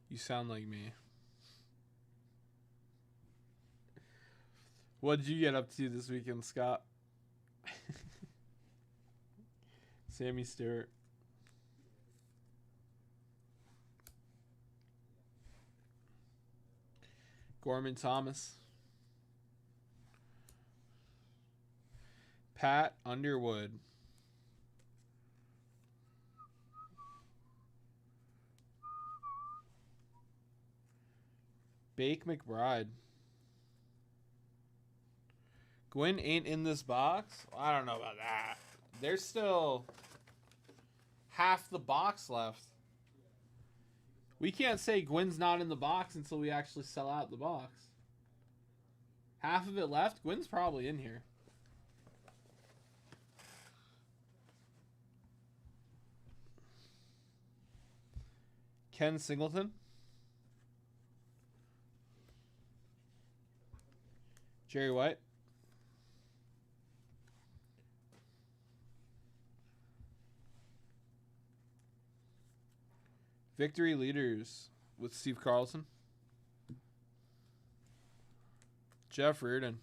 You sound like me. What'd you get up to this weekend, Scott? Sammy Stewart. Gorman Thomas. Pat Underwood. Bake McBride. Gwyn ain't in this box? I don't know about that. There's still half the box left. We can't say Gwyn's not in the box until we actually sell out the box. Half of it left? Gwyn's probably in here. Ken Singleton. Jerry White. Victory leaders with Steve Carlson. Jeff Reardon.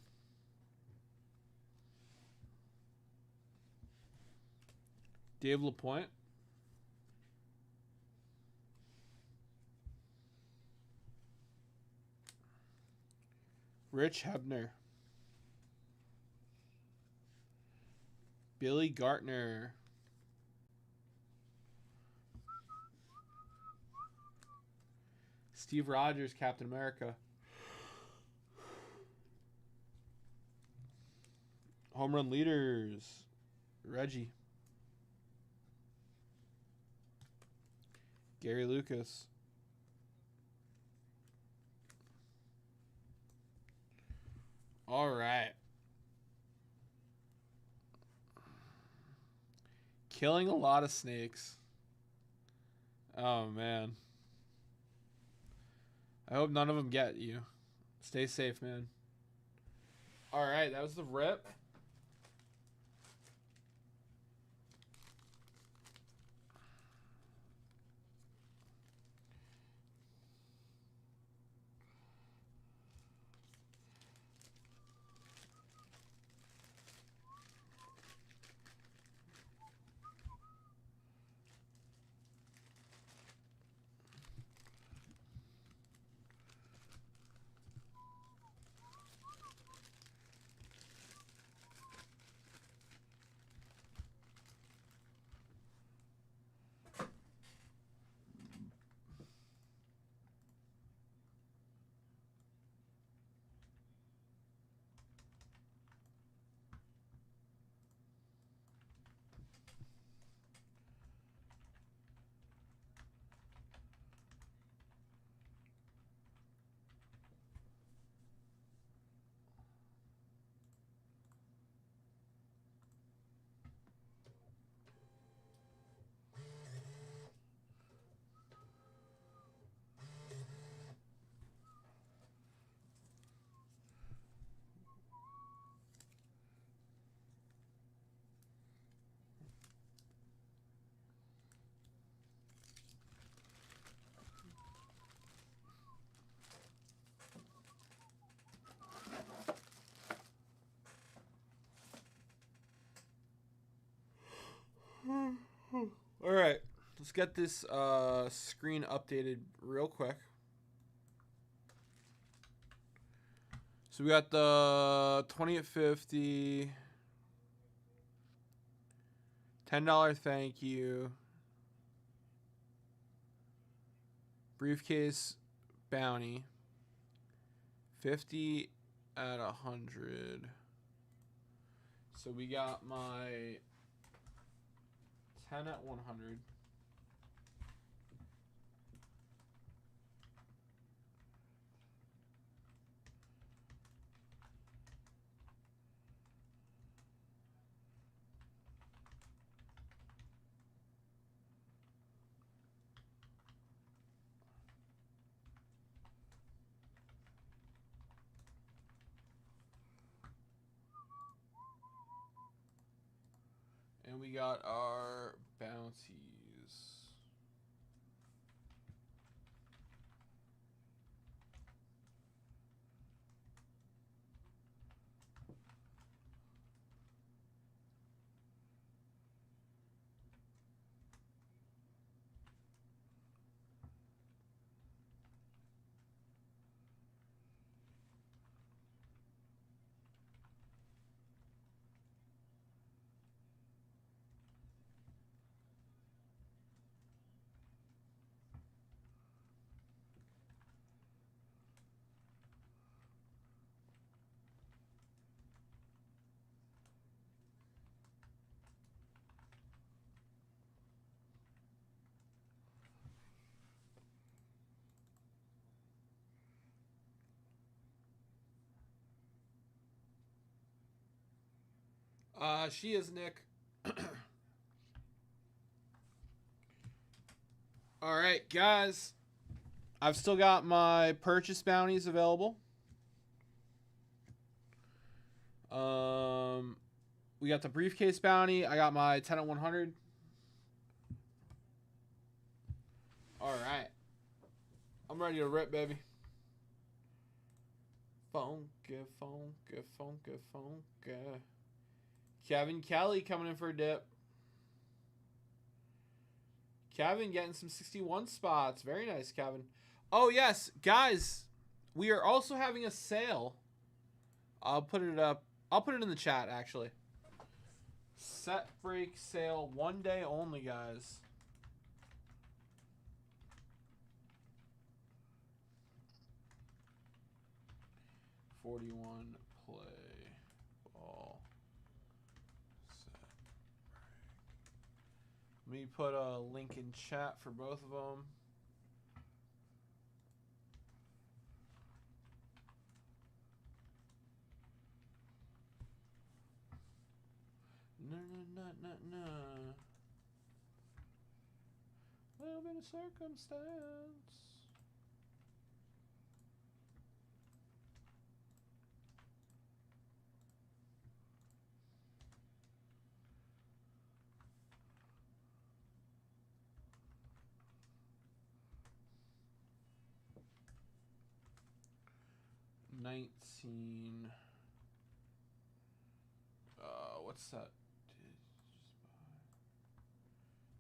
Dave LaPointe. Rich Hebner. Billy Gartner. Steve Rogers, Captain America. Home run leaders. Reggie. Gary Lucas. All right. Killing a lot of snakes. Oh, man. I hope none of them get you. Stay safe, man. All right, that was the rip. All right, let's get this screen updated real quick. So we got the 20 at 50, $10 thank you, briefcase bounty, 50 at 100. So we got my 10 at 100. we got our bounties. She is Nick. All right, guys. I've still got my purchase bounties available. We got the briefcase bounty. I got my 10 at 100. All right. I'm ready to rip, baby. Funky, funky, funky, funky. Kevin Kelly coming in for a dip. Kevin getting some 61 spots. Very nice, Kevin. Oh, yes. Guys, we are also having a sale. I'll put it up. I'll put it in the chat, actually. Set break sale. 1 day only, guys. $41 play ball. Let me put a link in chat for both of them. No. Little bit of circumstance. What's that?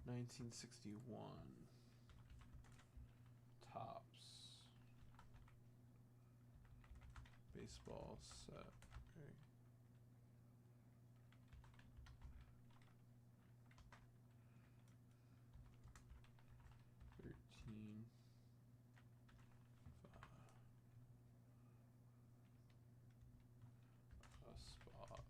1961 tops baseball set. Okay. A spot.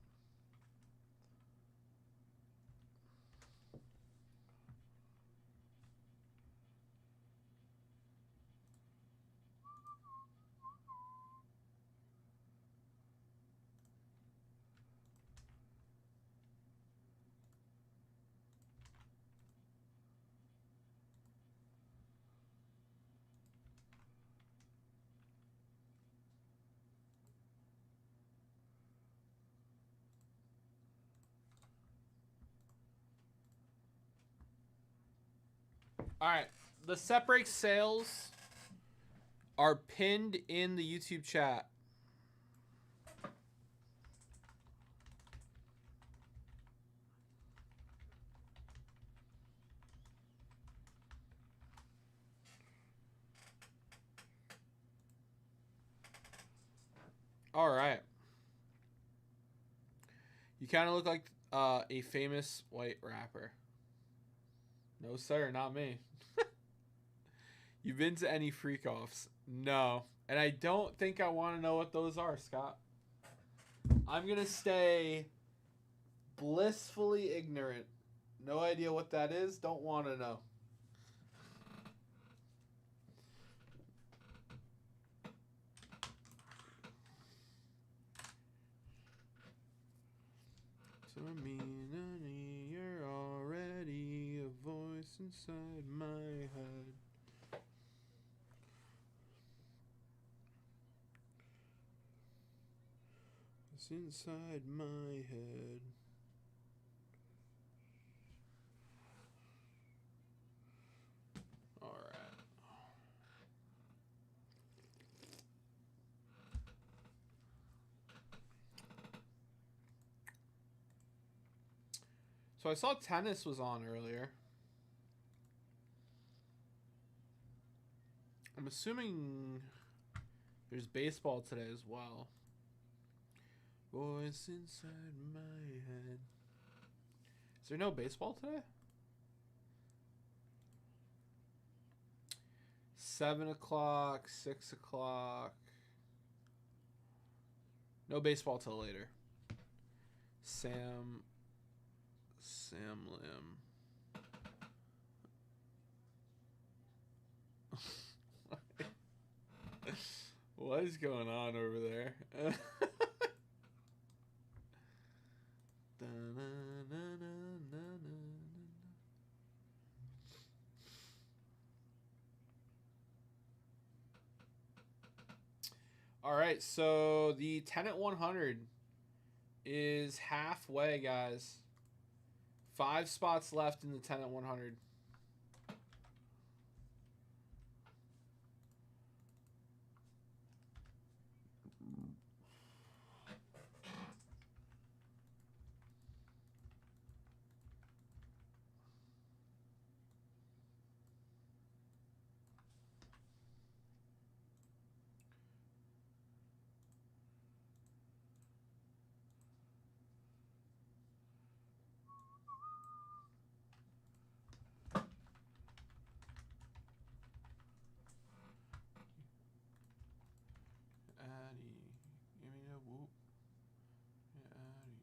All right, the set break sales are pinned in the YouTube chat. All right. You kind of look like a famous white rapper. No, sir, not me. You've been to any freak offs? No. And I don't think I want to know what those are, Scott. I'm going to stay blissfully ignorant. No idea what that is. Don't want to know. To me, you're already a voice inside my head. It's inside my head. So I saw tennis was on earlier. I'm assuming there's baseball today as well. Voice inside my head. Is there no baseball today? 7 o'clock, 6 o'clock. No baseball till later. Sam Lim. What is going on over there? All right, so the 10 at 100 is halfway, guys. 5 spots left in the 10 at 100. Addy, give me a whoop. Yeah, Addy.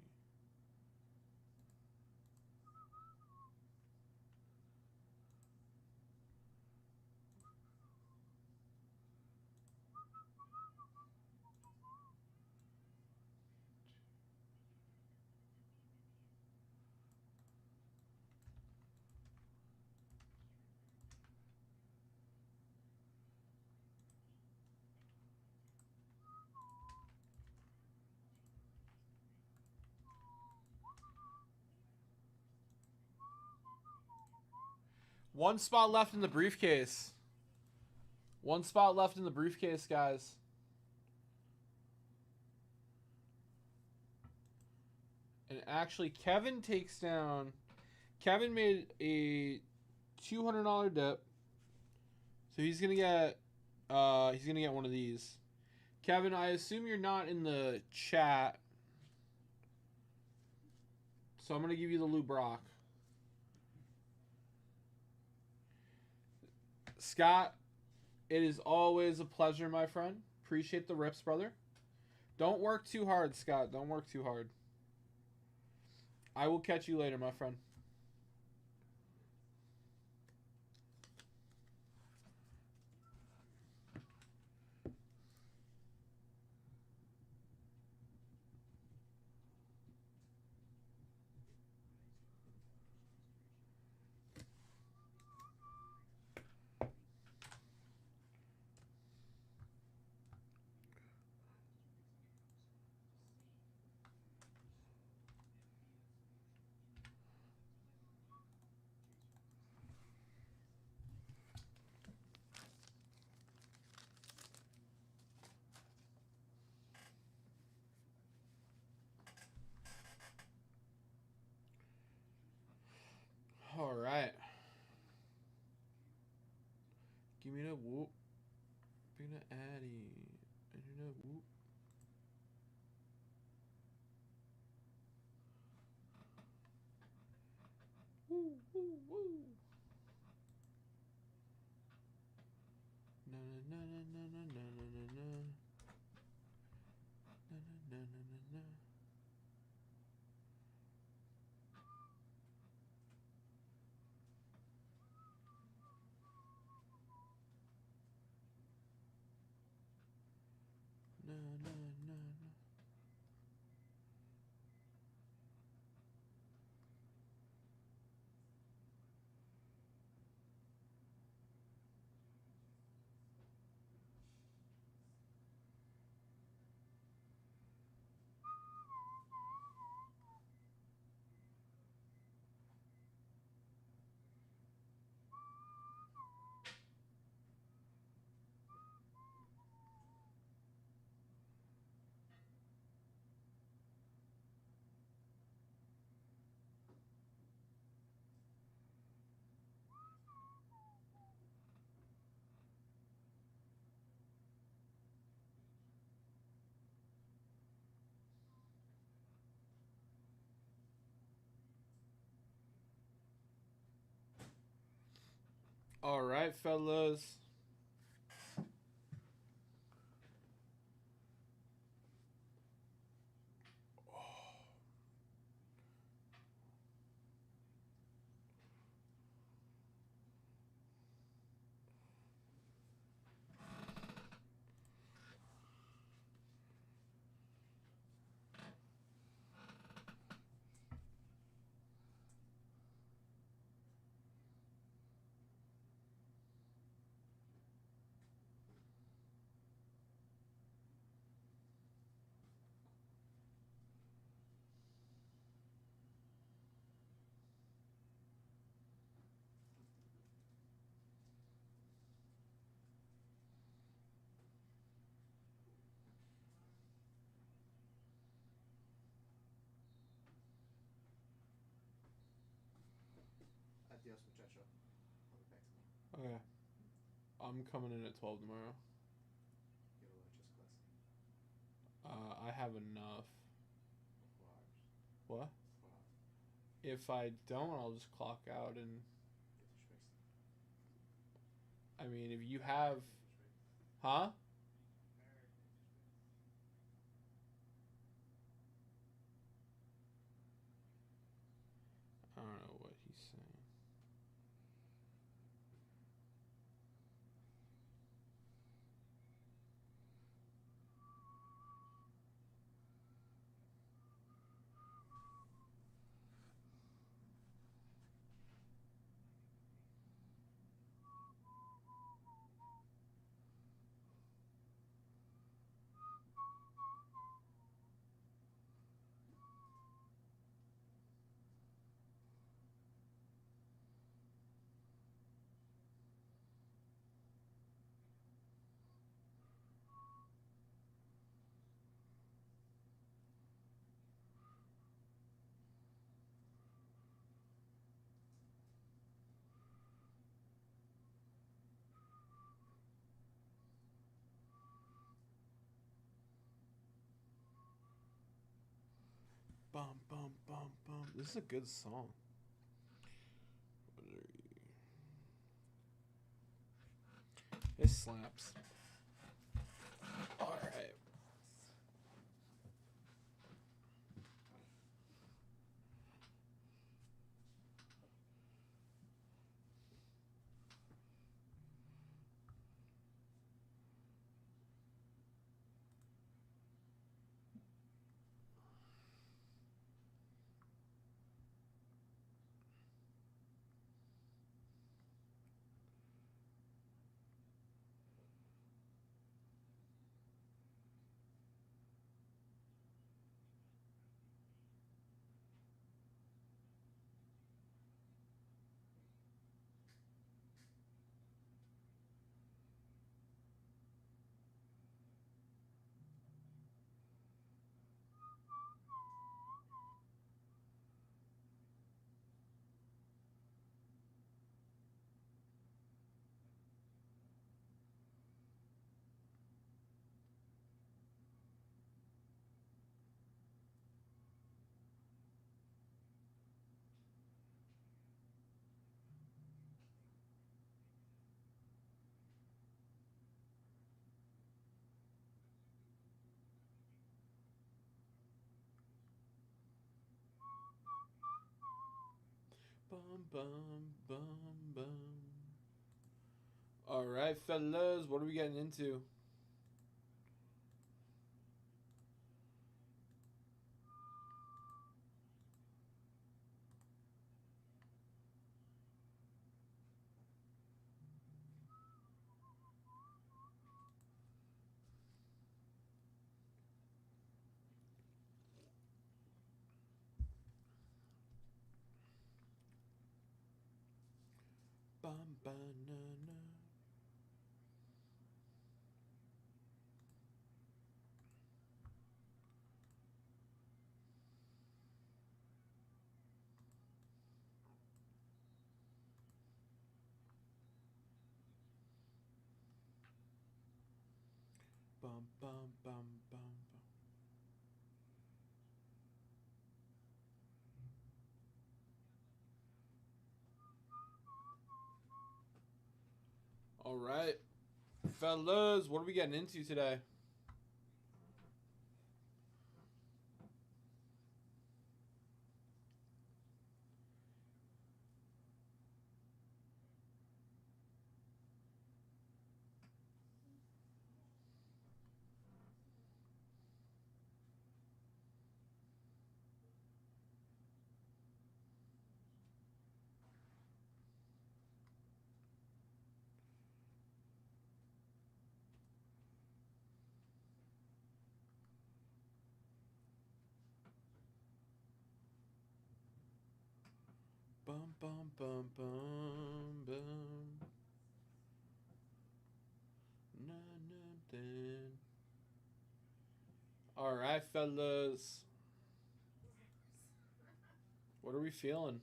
One spot left in the briefcase. One spot left in the briefcase, guys. And actually, Kevin takes down. Kevin made a $200 dip, so he's gonna get. He's gonna get one of these. Kevin, I assume you're not in the chat, so I'm gonna give you the Lou Brock. Scott, it is always a pleasure, my friend. Appreciate the rips, brother. Don't work too hard, Scott. Don't work too hard. I will catch you later, my friend. All right, fellas. Adios, muchacho. I'll be back tomorrow. Okay. I'm coming in at 12 tomorrow. You have a lunch class. I have enough. 4 hours. What? 4 hours. If I don't, I'll just clock out and. Get to Schwix. I mean, if you have. Huh? I don't know what he's saying. Bum, bum, bum, bum. This is a good song. It slaps. Alright. Bum, bum, bum, bum. Alright, fellas. What are we getting into? Bum, banana. Bum, bum, bum, bum, bum. All right, fellas, what are we getting into today? Bum bum bum bum bum. Na, na, dan. All right, fellas. What are we feeling?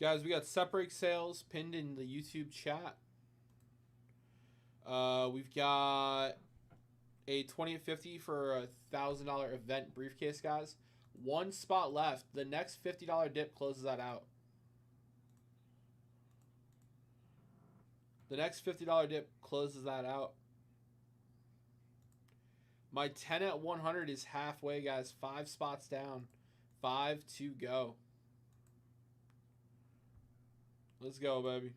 Guys, we got set break sales pinned in the YouTube chat. We've got a 20 at 50 for a $1,000 event briefcase, guys. One spot left. The next $50 dip closes that out. The next $50 dip closes that out. My 10 at 100 is halfway, guys. 5 spots down. 5 to go. Let's go, baby.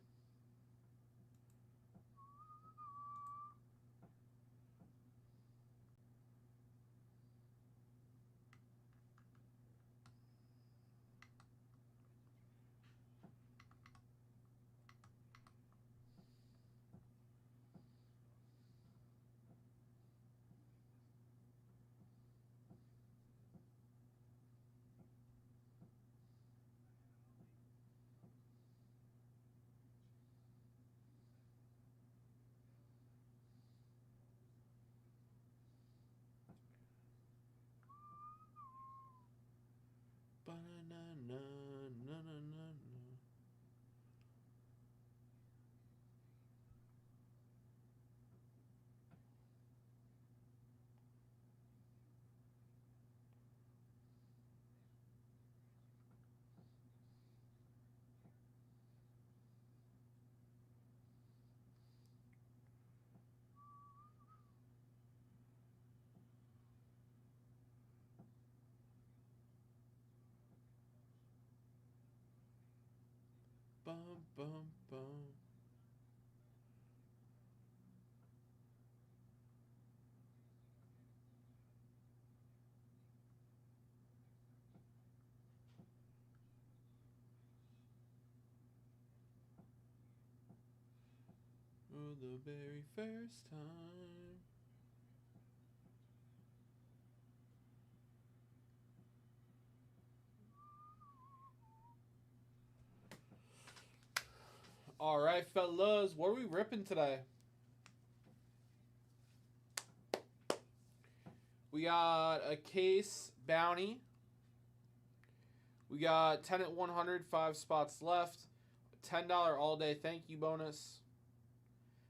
Bum, bum, bum. For the very first time. All right, fellas, what are we ripping today? We got a case bounty. We got 10 at 100, 5 spots left. $10 all day thank you bonus.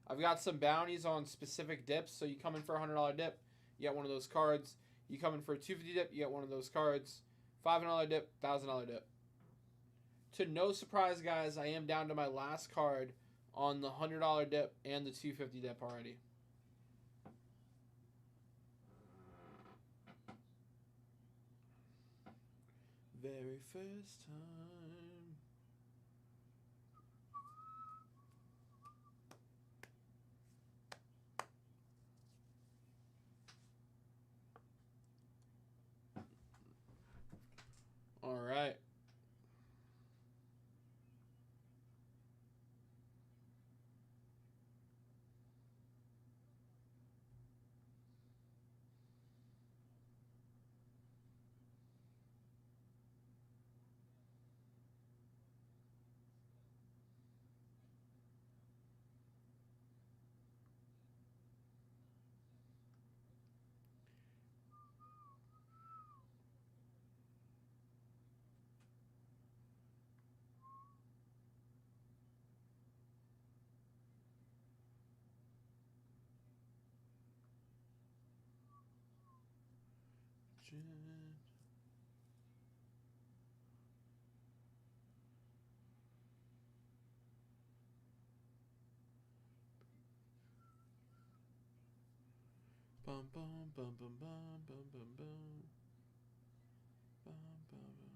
I've got some bounties on specific dips. So you come in for a $100 dip, you get one of those cards. You come in for a $250 dip, you get one of those cards. $500 dip, $1,000 dip. To no surprise, guys, I am down to my last card on the $100 dip and the $250 dip already. Very first time. All right. Bum bum bum bum bum bum bum bum. Bum, bum, bum.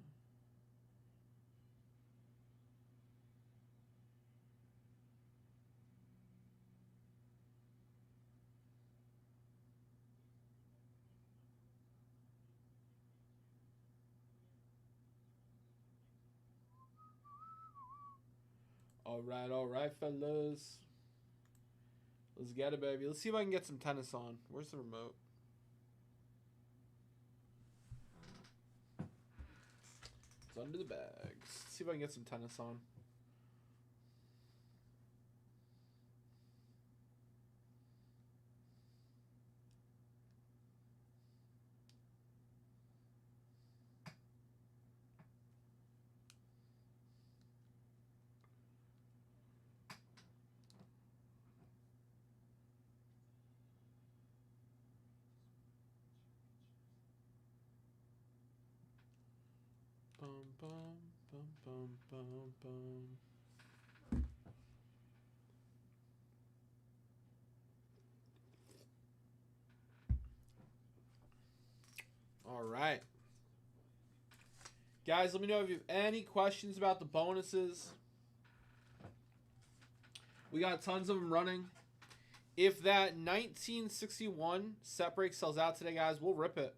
All right, fellas. Let's get it, baby. Let's see if I can get some tennis on. Where's the remote? It's under the bags. Let's see if I can get some tennis on. Bum bum bum bum bum bum. All right. Guys, let me know if you have any questions about the bonuses. We got tons of them running. If that 1961 set break sells out today, guys, we'll rip it.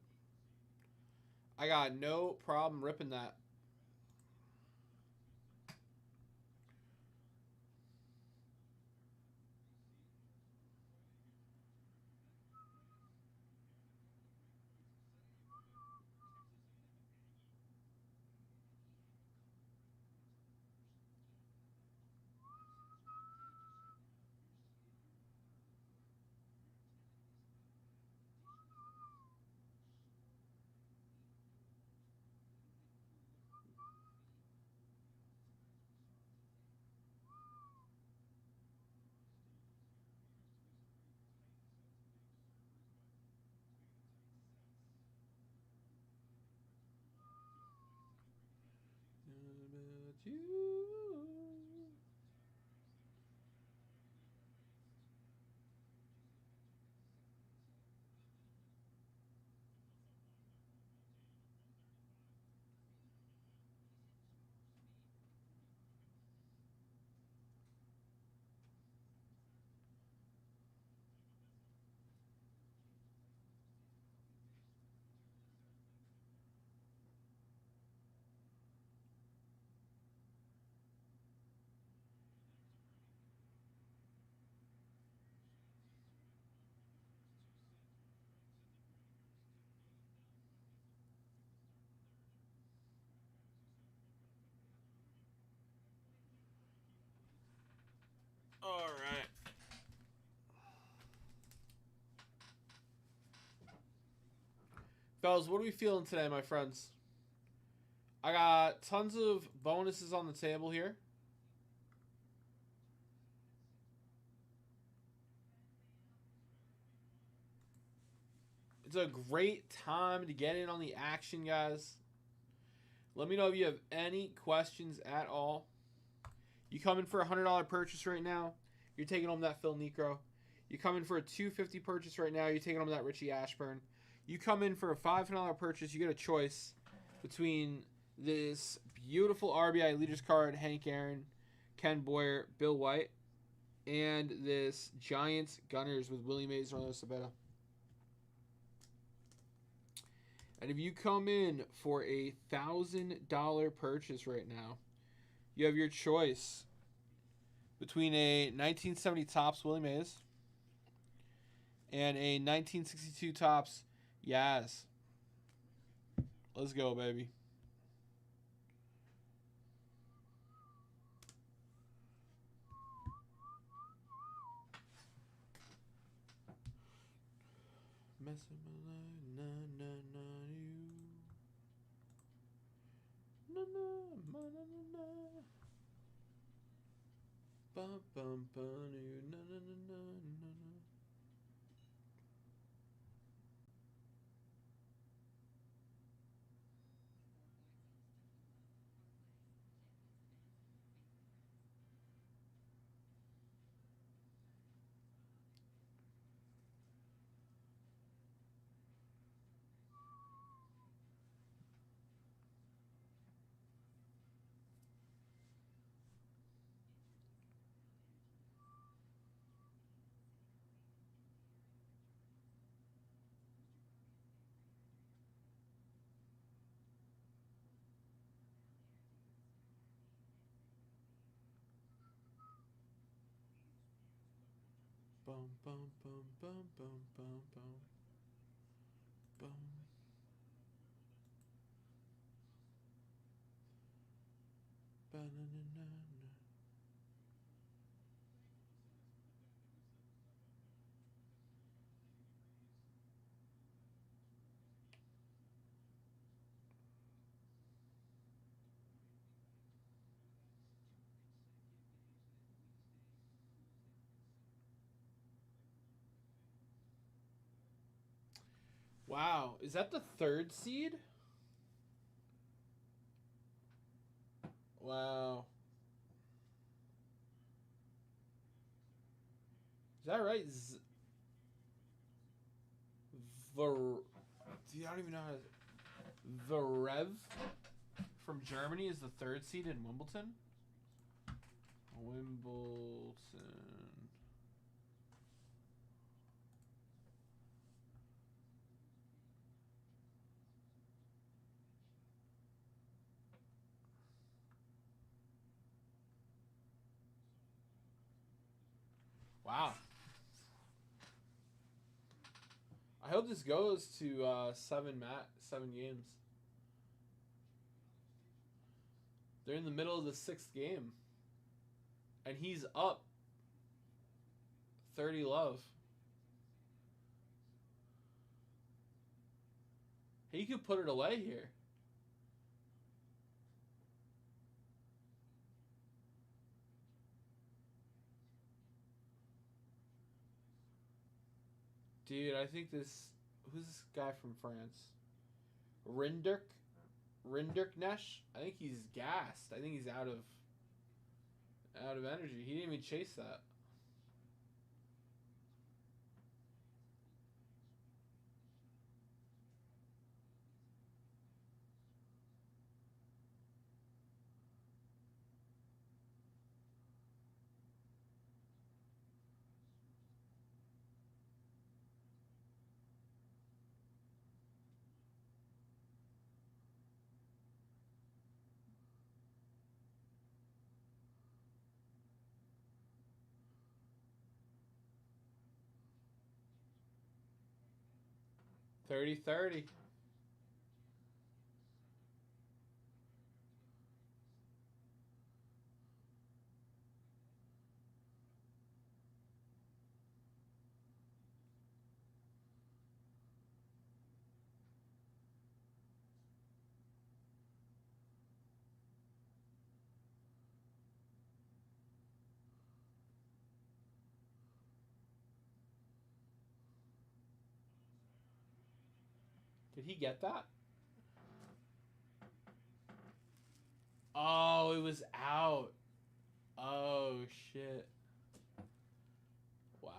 I got no problem ripping that. All right. Fellas, what are we feeling today, my friends? I got tons of bonuses on the table here. It's a great time to get in on the action, guys. Let me know if you have any questions at all. You come in for a $100 purchase right now, you're taking home that Phil Necro. You come in for a $250 purchase right now, you're taking home that Richie Ashburn. You come in for a $500 purchase, you get a choice between this beautiful RBI leaders card, Hank Aaron, Ken Boyer, Bill White, and this Giants Gunners with Willie Mays and Orlando Sabetta. And if you come in for a $1,000 purchase right now, you have your choice between a 1970 Topps Willie Mays and a 1962 Topps Yaz. Let's go, baby. Messing my life, na na na you, na na ma na na na, bum bum bum you, na na na na na na. bum bum bum bum bum bum bum bum. Ba-na-na-na-na. Wow, is that the 3rd seed? Wow. Is that right? Dude, I don't even know how to. Varev from Germany is the 3rd seed in Wimbledon. Wimbledon. Wow. I hope this goes to 7 games. They're in the middle of the 6th game. And he's up 30 love. He could put it away here. Dude, I think this... Who's this guy from France? Rinderknecht? I think he's gassed. I think he's out of energy. He didn't even chase that. $30-30. Did he get that? Oh, it was out. Oh, shit. Wow.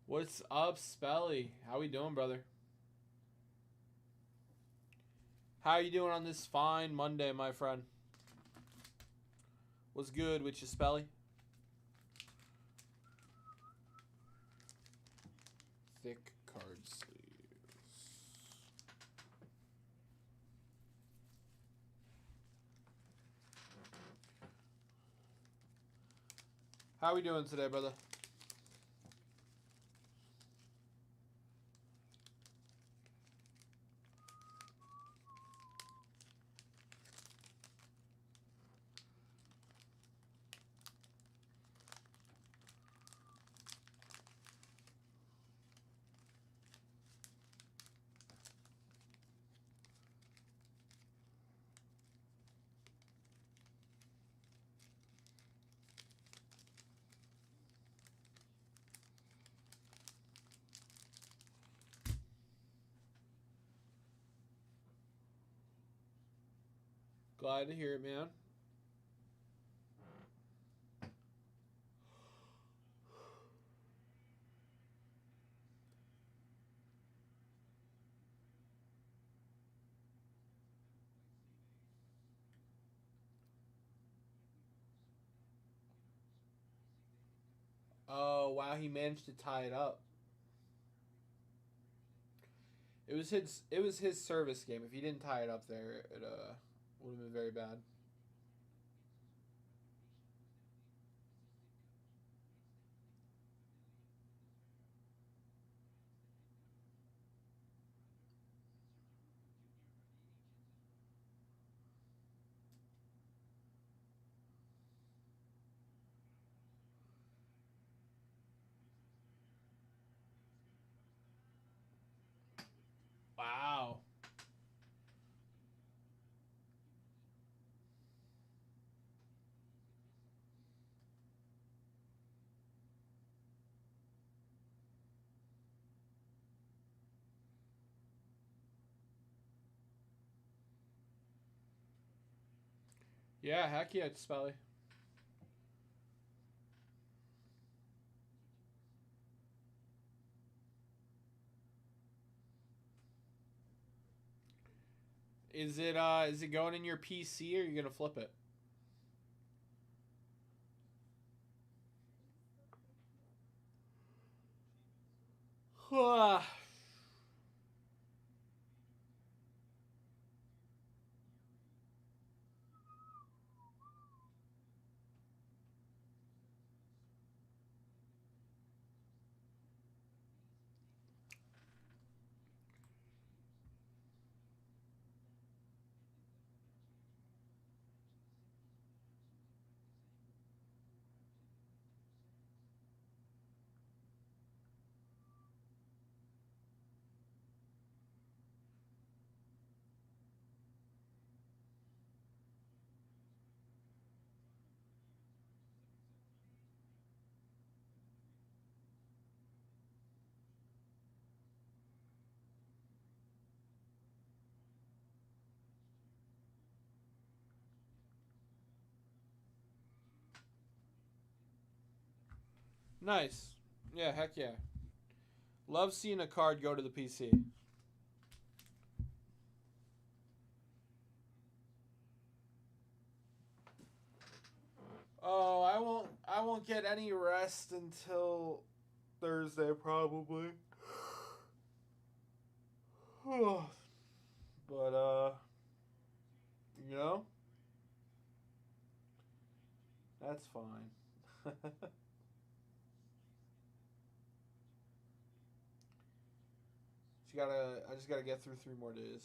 What's up, Spelly? How we doing, brother? How you doing on this fine Monday, my friend? What's good with you, Spelly? Thick card sleeves. How we doing today, brother? Glad to hear it, man. Oh, wow, he managed to tie it up. It was his service game. If he didn't tie it up there, it would have been very bad. Wow. Yeah, heck yeah, Spelly. Is it going in your PC or are you gonna flip it? Nice. Yeah, heck yeah. Love seeing a card go to the PC. Oh, I won't get any rest until Thursday probably. But you know, that's fine. I just gotta get through 3 more days.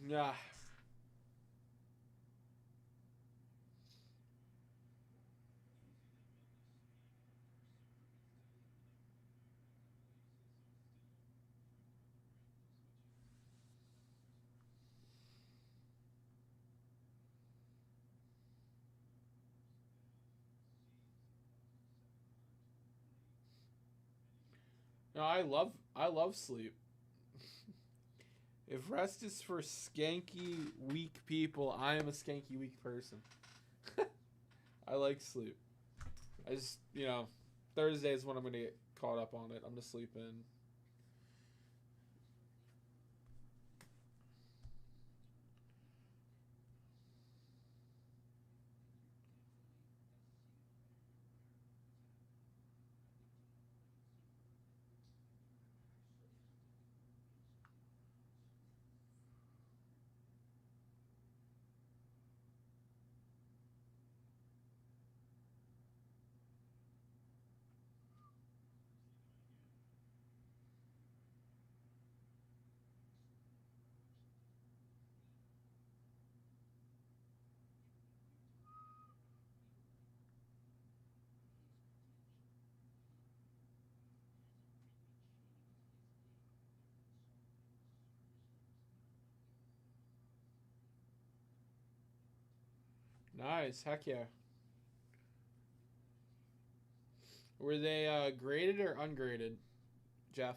Yeah. No, I love sleep. If rest is for skanky weak people, I am a skanky weak person. I like sleep. I just, Thursday is when I'm gonna get caught up on it. I'm gonna sleep in. Nice, heck yeah. Were they graded or ungraded, Jeff?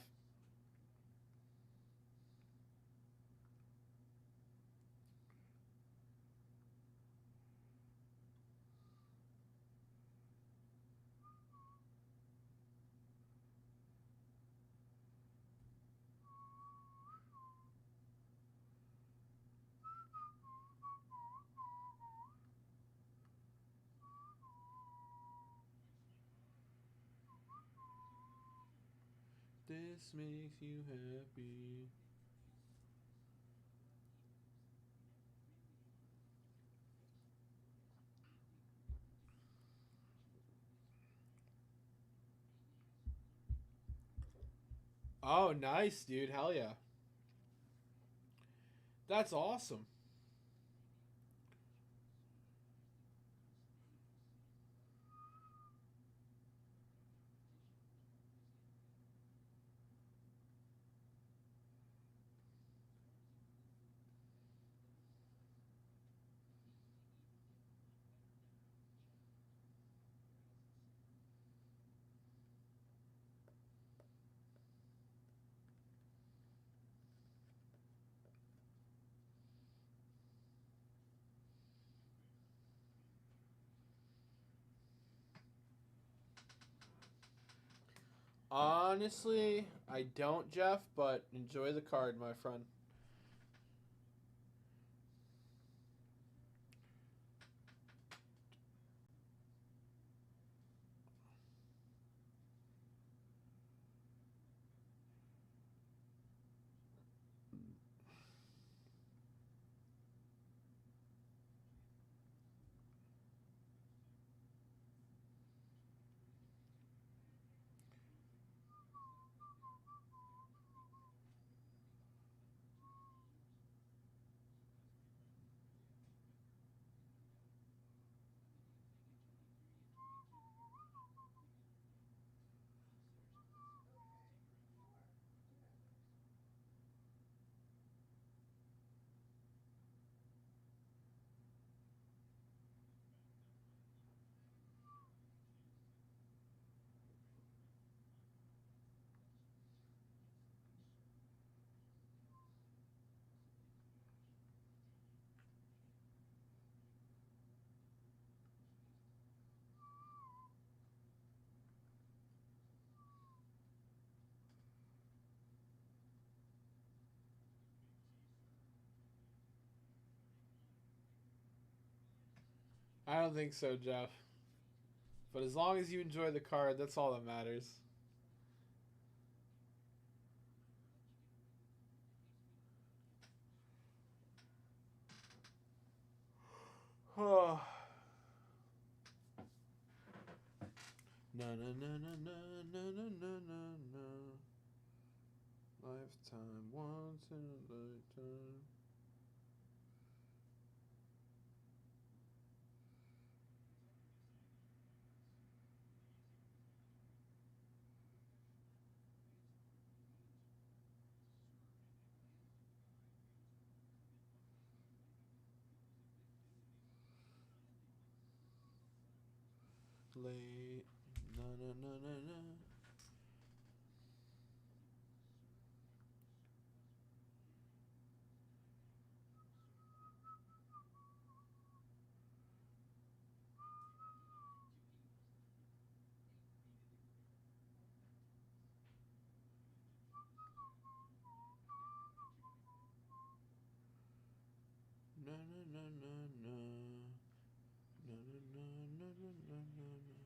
This makes you happy. Oh, nice, dude. Hell yeah. That's awesome. Honestly, I don't, Jeff, but enjoy the card, my friend. I don't think so, Jeff. But as long as you enjoy the card, that's all that matters. Oh. Na na na na na na na na na na. Lifetime once in a lifetime. Late. Na na na na na. Na na na na na. Na na na na na na na.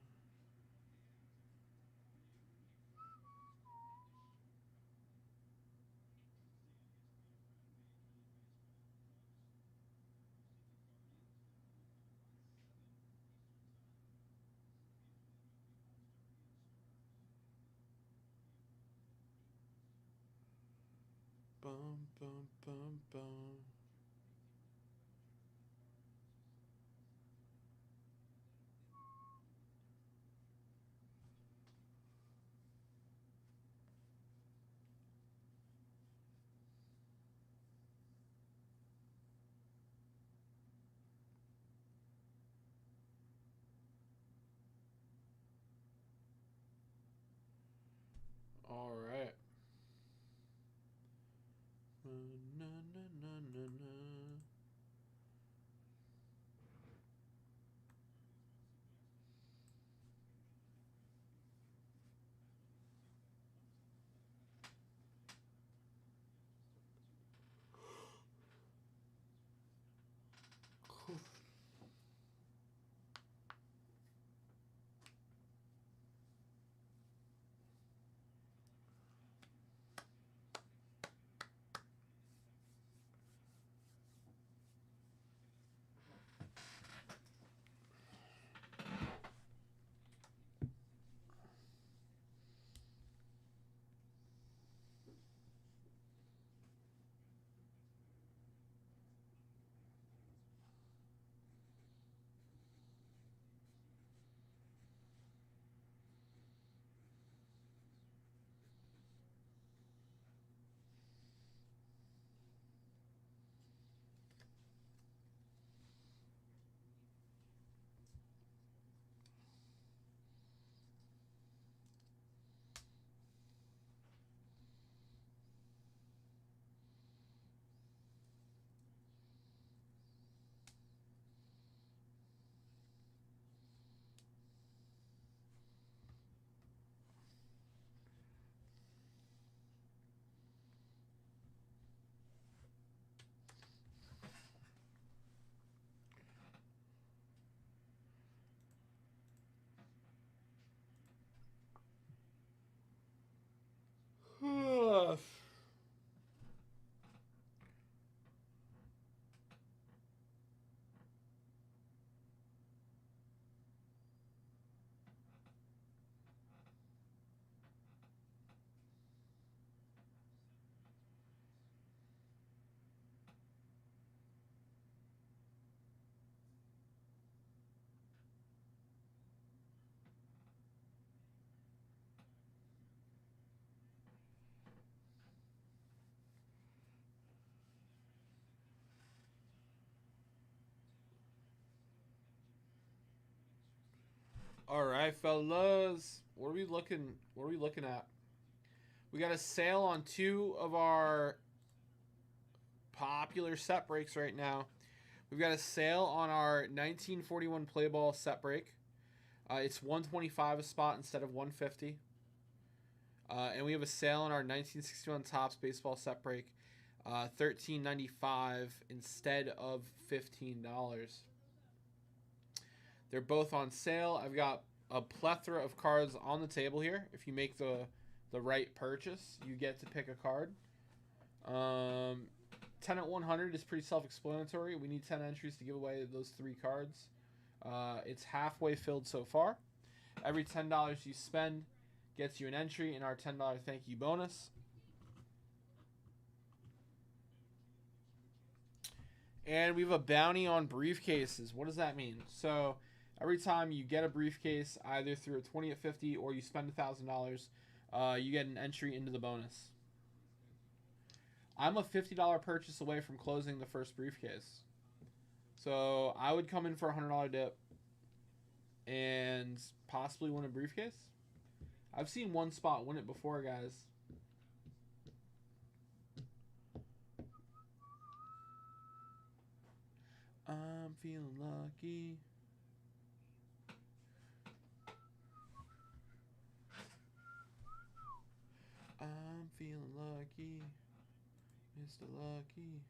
Bum bum bum bum. All right, fellas. What are we looking at? We got a sale on 2 of our popular set breaks right now. We've got a sale on our 1941 play ball set break. It's $125 a spot instead of $150. And we have a sale on our 1961 Topps baseball set break, $13.95 instead of $15. They're both on sale. I've got a plethora of cards on the table here. If you make the right purchase, you get to pick a card. 10 at 100 is pretty self-explanatory. We need 10 entries to give away those 3 cards. It's halfway filled so far. Every $10 you spend gets you an entry in our $10 thank you bonus. And we have a bounty on briefcases. What does that mean? So every time you get a briefcase, either through a 20 at 50 or you spend $1,000, you get an entry into the bonus. I'm a $50 purchase away from closing the first briefcase. So I would come in for a $100 dip and possibly win a briefcase. I've seen one spot win it before, guys. I'm feeling lucky. I'm feeling lucky. Mr. Lucky.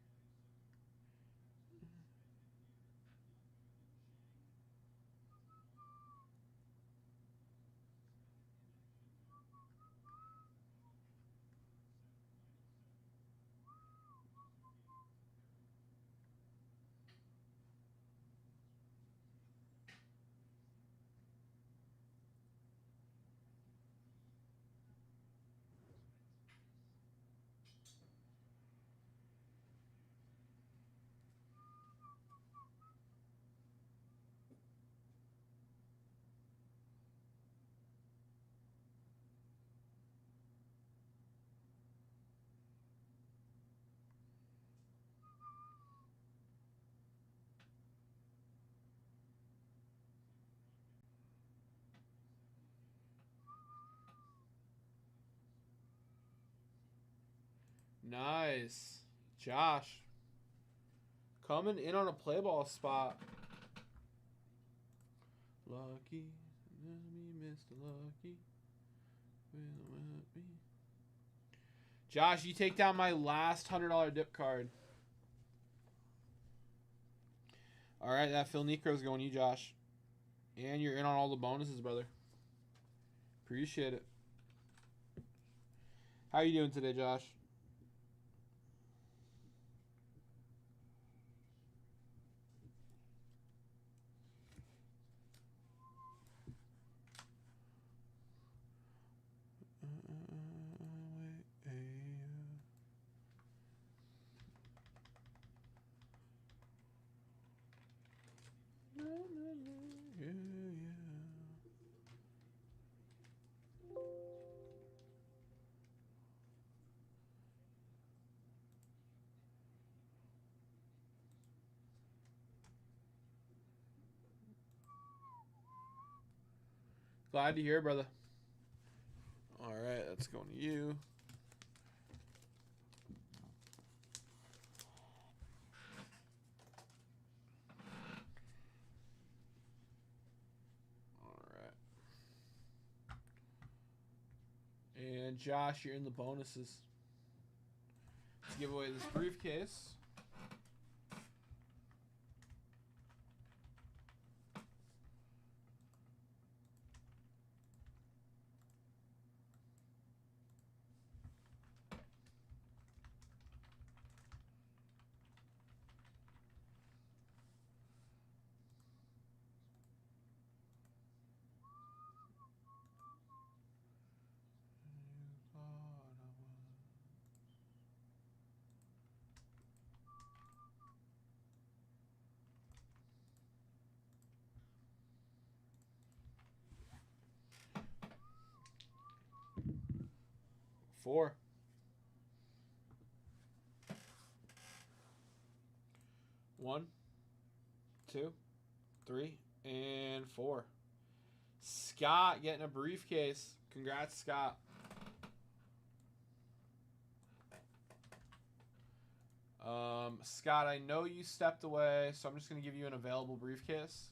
Nice. Josh. Coming in on a play ball spot. Lucky. Mr. Lucky. Josh, you take down my last $100 dip card. Alright, that Phil Necro's going to you, Josh. And you're in on all the bonuses, brother. Appreciate it. How you doing today, Josh? Glad to hear, brother. All right, that's going to you. All right. And Josh, you're in the bonuses. Let's give away this briefcase. Four. 1, 2, 3, and 4. Scott getting a briefcase. Congrats, Scott. Scott, I know you stepped away, so I'm just going to give you an available briefcase.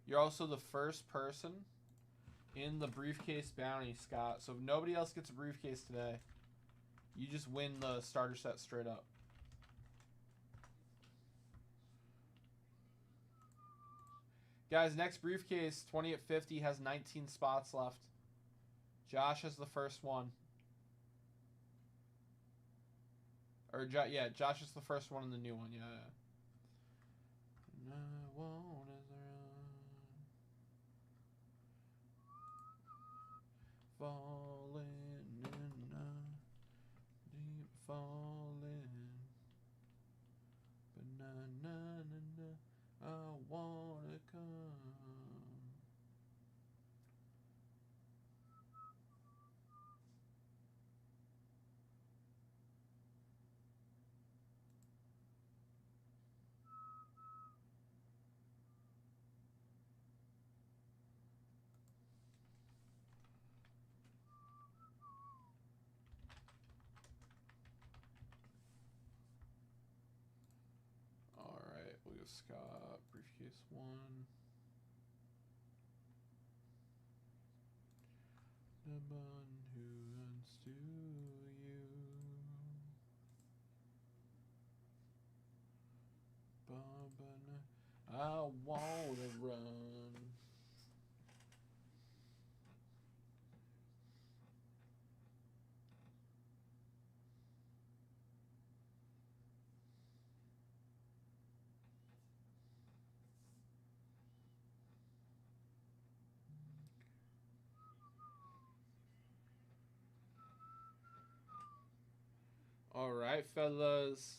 You're also the first person in the briefcase bounty, Scott. So if nobody else gets a briefcase today, you just win the starter set straight up. Guys, next briefcase, 20 at 50, has 19 spots left. Josh has the first one. Or, yeah, Josh is the first one in the new one. Yeah, yeah. And I won't as I run, falling in a deep falling, but na, I wanna come. Alright, we'll go Scott, briefcase 1. The one who runs to you. Baba, I wanna run. Alright, fellas.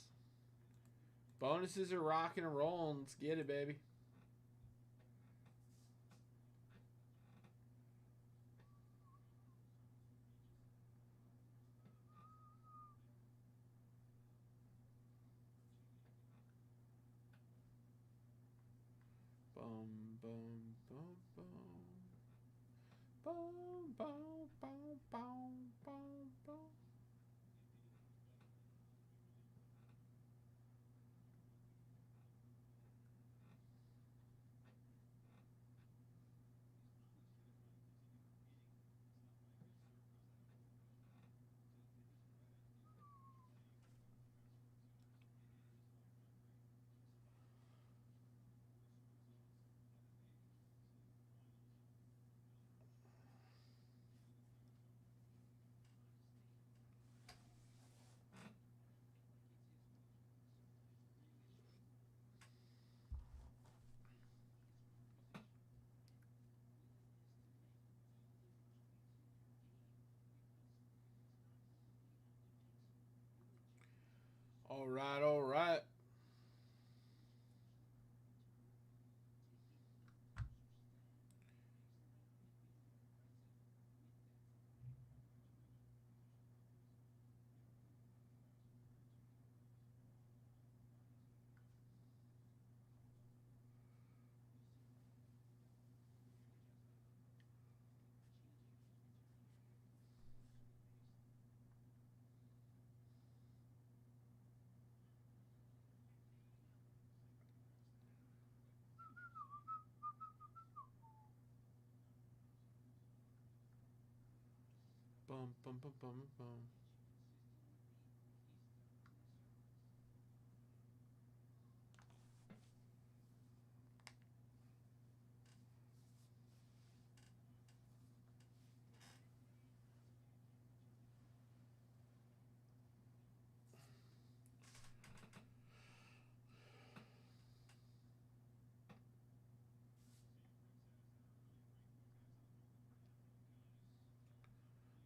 Bonuses are rocking and rolling. Let's get it, baby. Bum, bum, bum, bum. Bum, bum, bum, bum, bum, bum. All right, all right. Bum, bum, bum, bum, bum.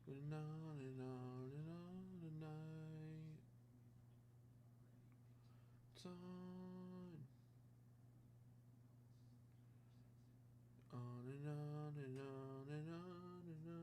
And on and on and on the night. It's on. On and on and on and on and on.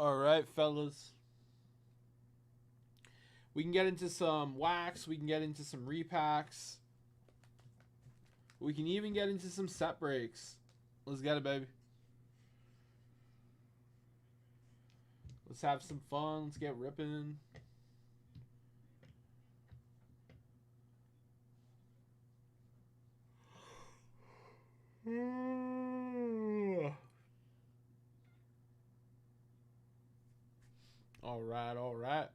All right, fellas. We can get into some wax. We can get into some repacks. We can even get into some set breaks. Let's get it, baby. Let's have some fun. Let's get ripping. All right, all right.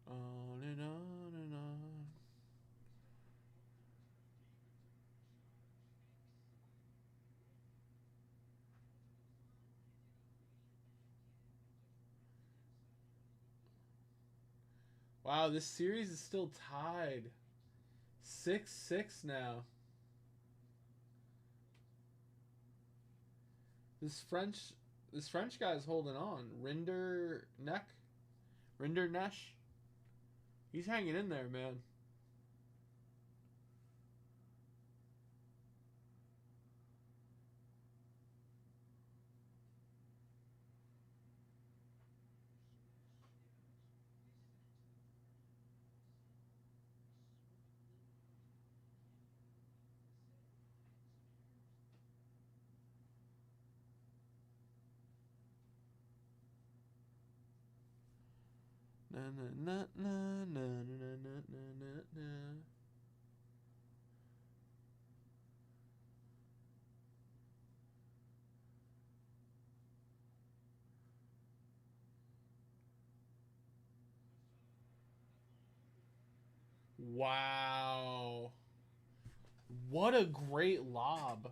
On and on and on. Wow, this series is still tied. 6-6 now. This French guy's holding on. Rinder Nesh. He's hanging in there, man. Na na na na na na na na na. Wow. What a great lob.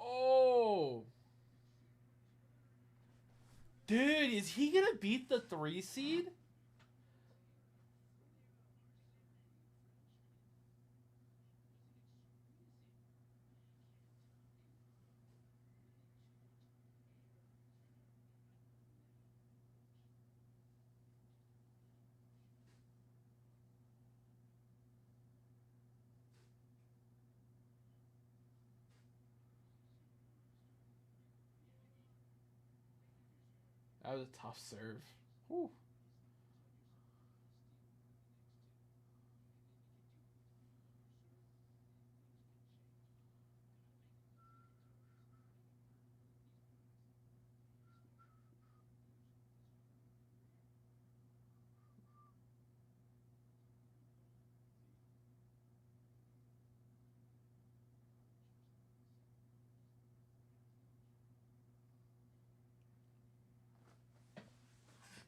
Oh. Dude, is he going to beat the 3 seed? That was a tough serve. Whew.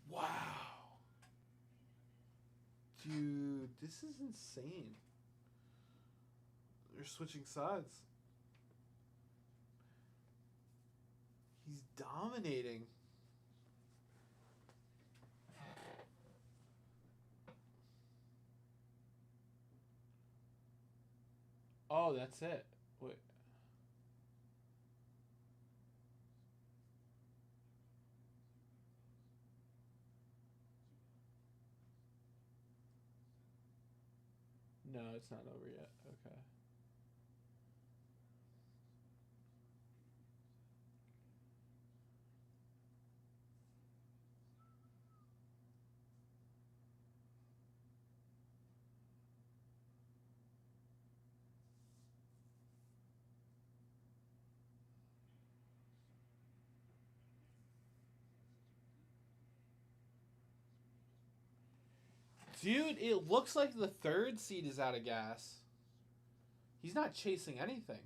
Wow. Dude, this is insane. They're switching sides. He's dominating. Oh, that's it. Wait. No, it's not over yet. Okay. Dude, it looks like the 3rd seed is out of gas. He's not chasing anything.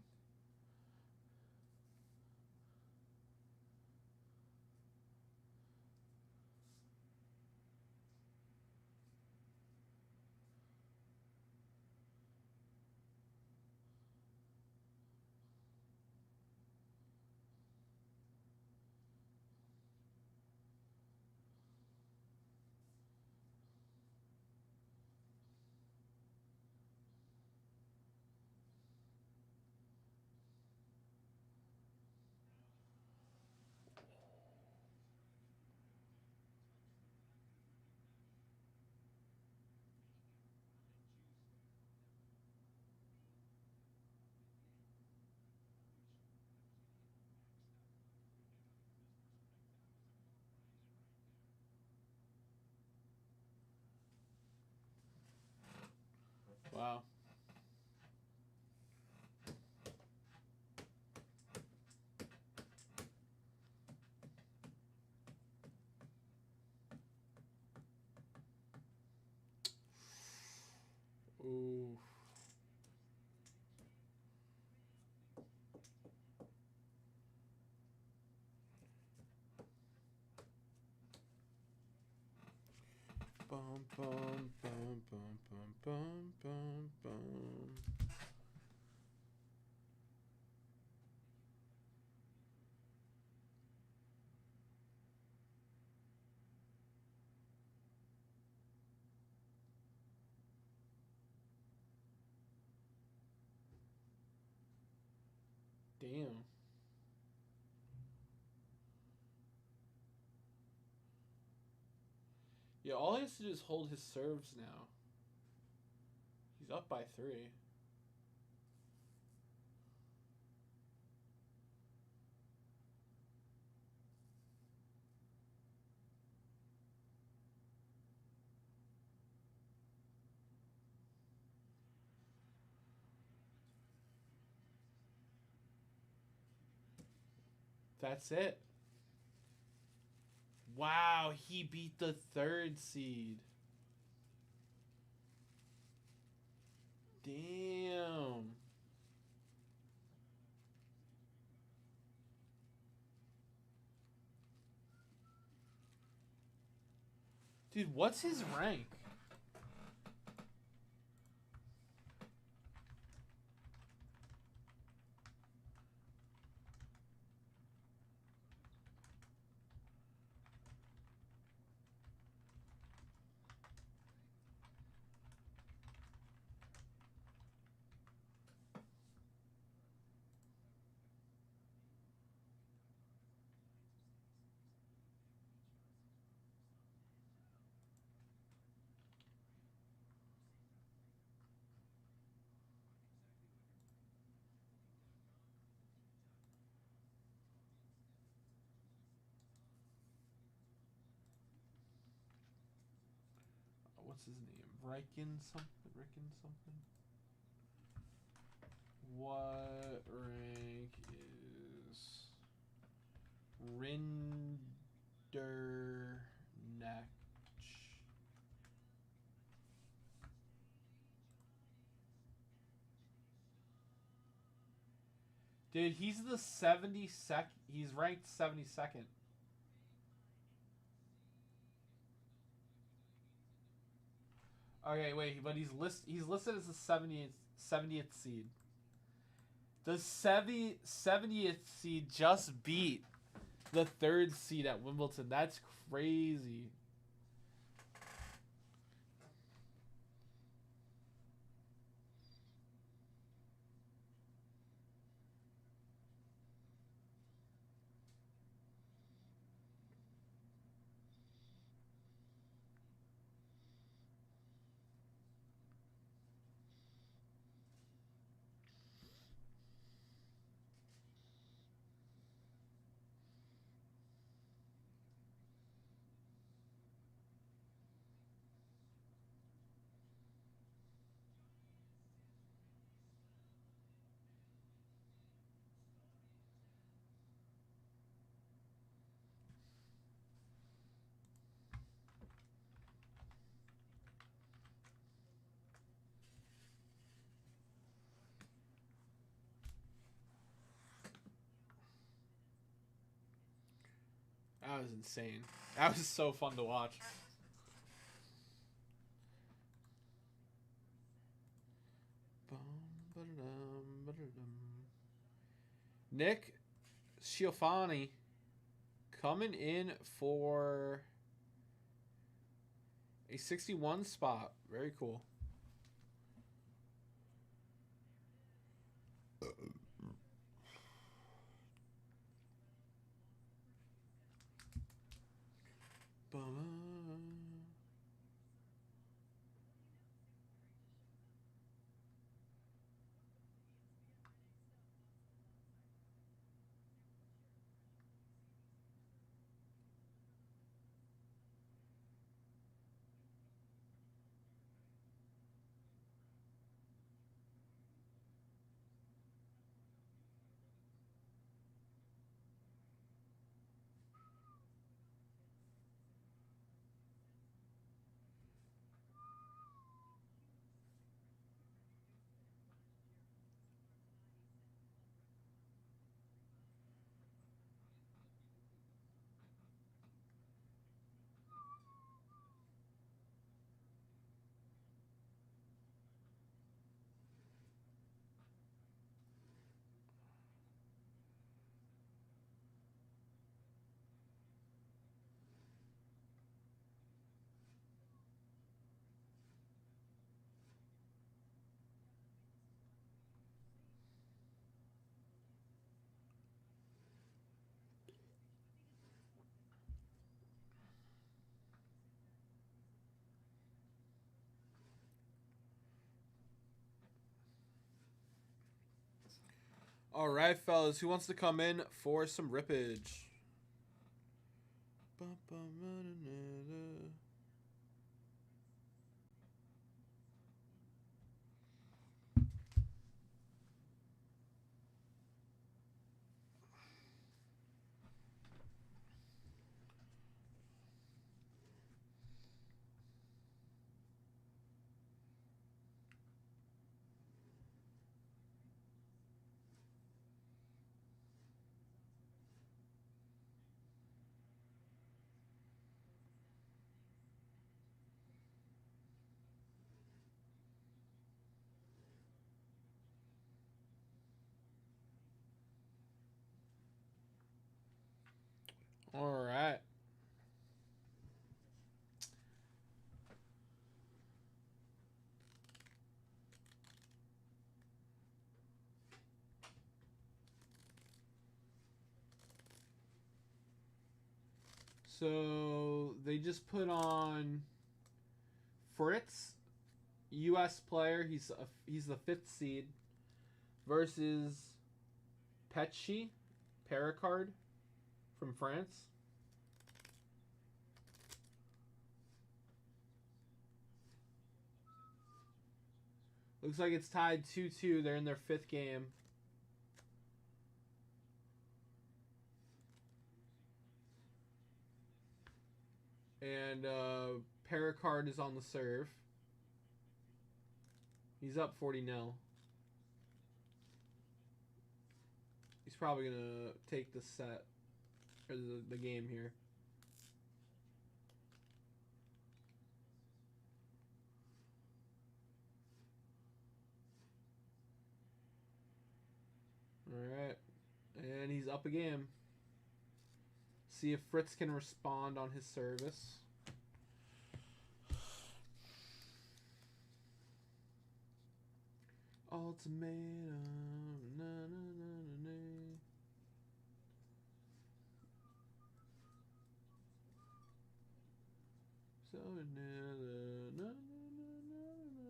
Wow. Ooh. Bum bum bum bum bum bum bum bum. Damn. Yeah, all he has to do is hold his serves now. He's up by 3. That's it. Wow, he beat the 3rd seed. Damn. Dude, what's his rank? What's his name? Riken something? Riken something? What rank is Rinderknech? Dude, he's the 72nd. He's ranked 72nd. Okay, wait, but he's listed as the 70th seed. The 70th seed just beat the 3rd seed at Wimbledon. That's crazy. That was insane. That was so fun to watch. Nick Schiaffoni coming in for a 61 spot. Very cool. All right, fellas. Who wants to come in for some rippage? All right. So they just put on Fritz, U.S. player. He's the 5th seed versus Petchy, Pericard from France. Looks like it's tied 2-2. They're in their 5th game. And Pericard is on the serve. He's up 40-0. He's probably going to take the set, or the game here. Alright. And he's up a game. See if Fritz can respond on his service. Ultimatum. Na, na, na, na, na. So na, na, na, na, na, na.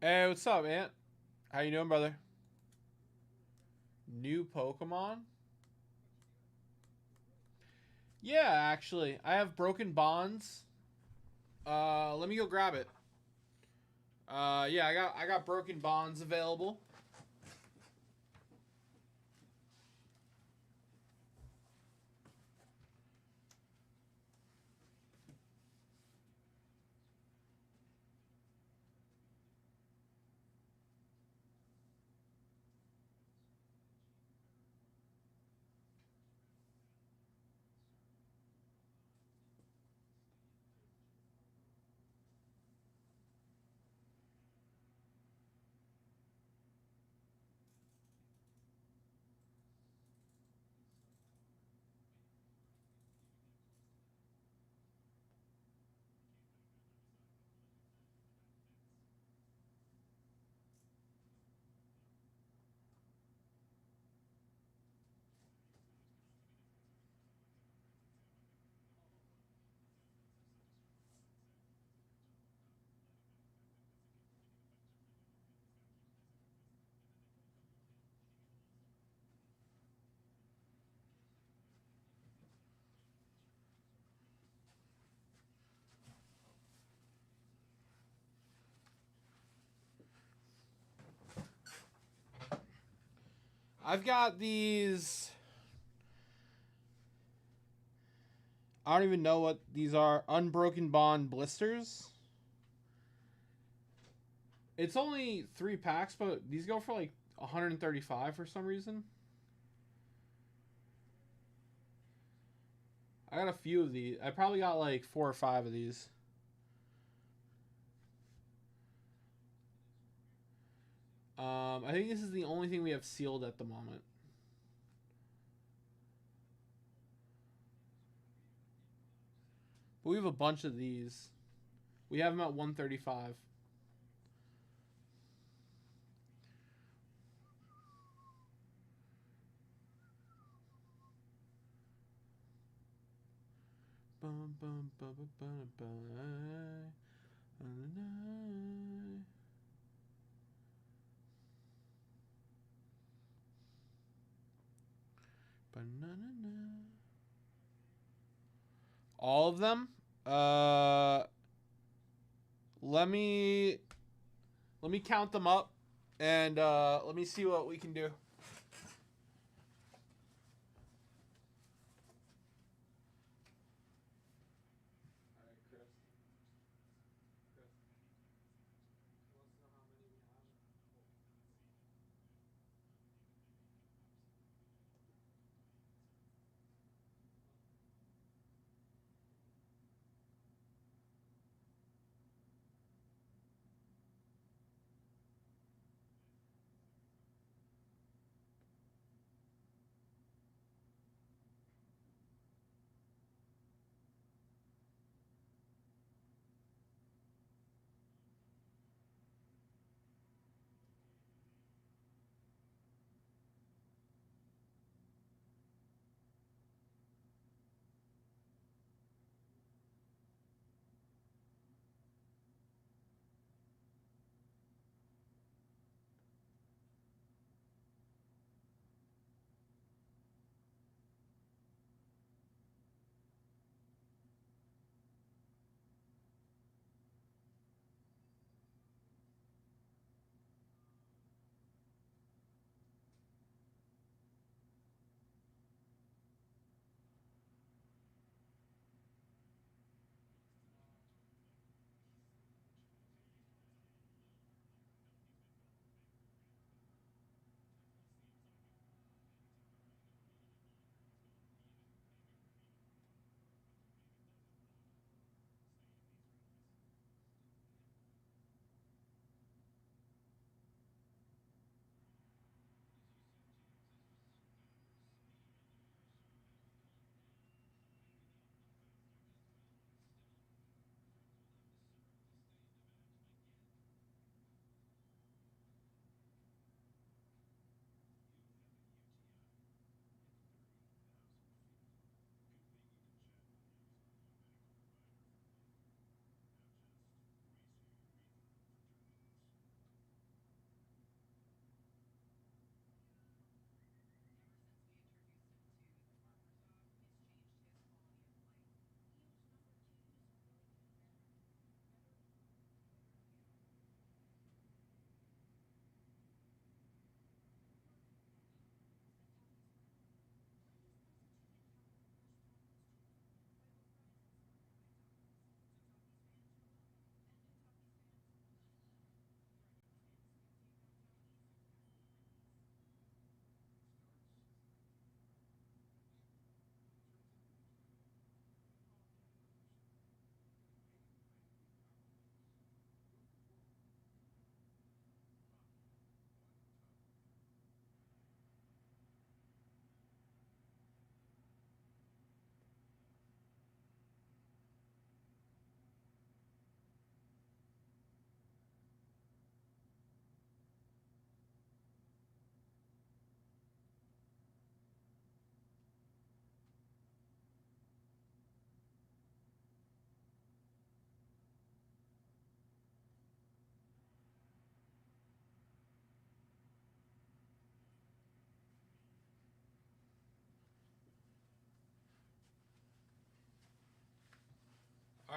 Hey, what's up, Ant? How you doing, brother? New Pokemon? Yeah, actually, I have broken bonds. Let me go grab it. Yeah, I got broken bonds available. I've got these. I don't even know what these are. Unbroken bond blisters. It's only 3 packs, but these go for like 135 for some reason. I got a few of these. I probably got like 4 or 5 of these. I think this is the only thing we have sealed at the moment. But we have a bunch of these. We have them at 135. Bum, bum, bum, bum, bum, bum. All of them? Let me count them up and let me see what we can do.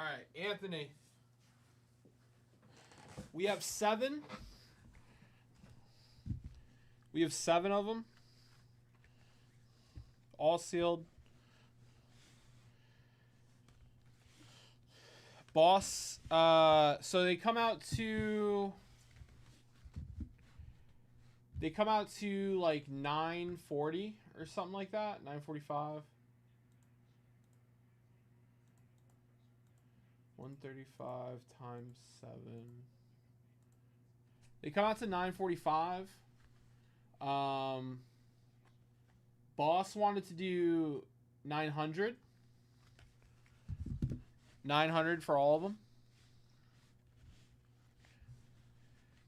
right, Anthony. We have 7. We have 7 of them. All sealed. Boss. So they come out to like 940 or something like that. 945. 135 times 7. They come out to 945. Boss wanted to do 900. 900 for all of them.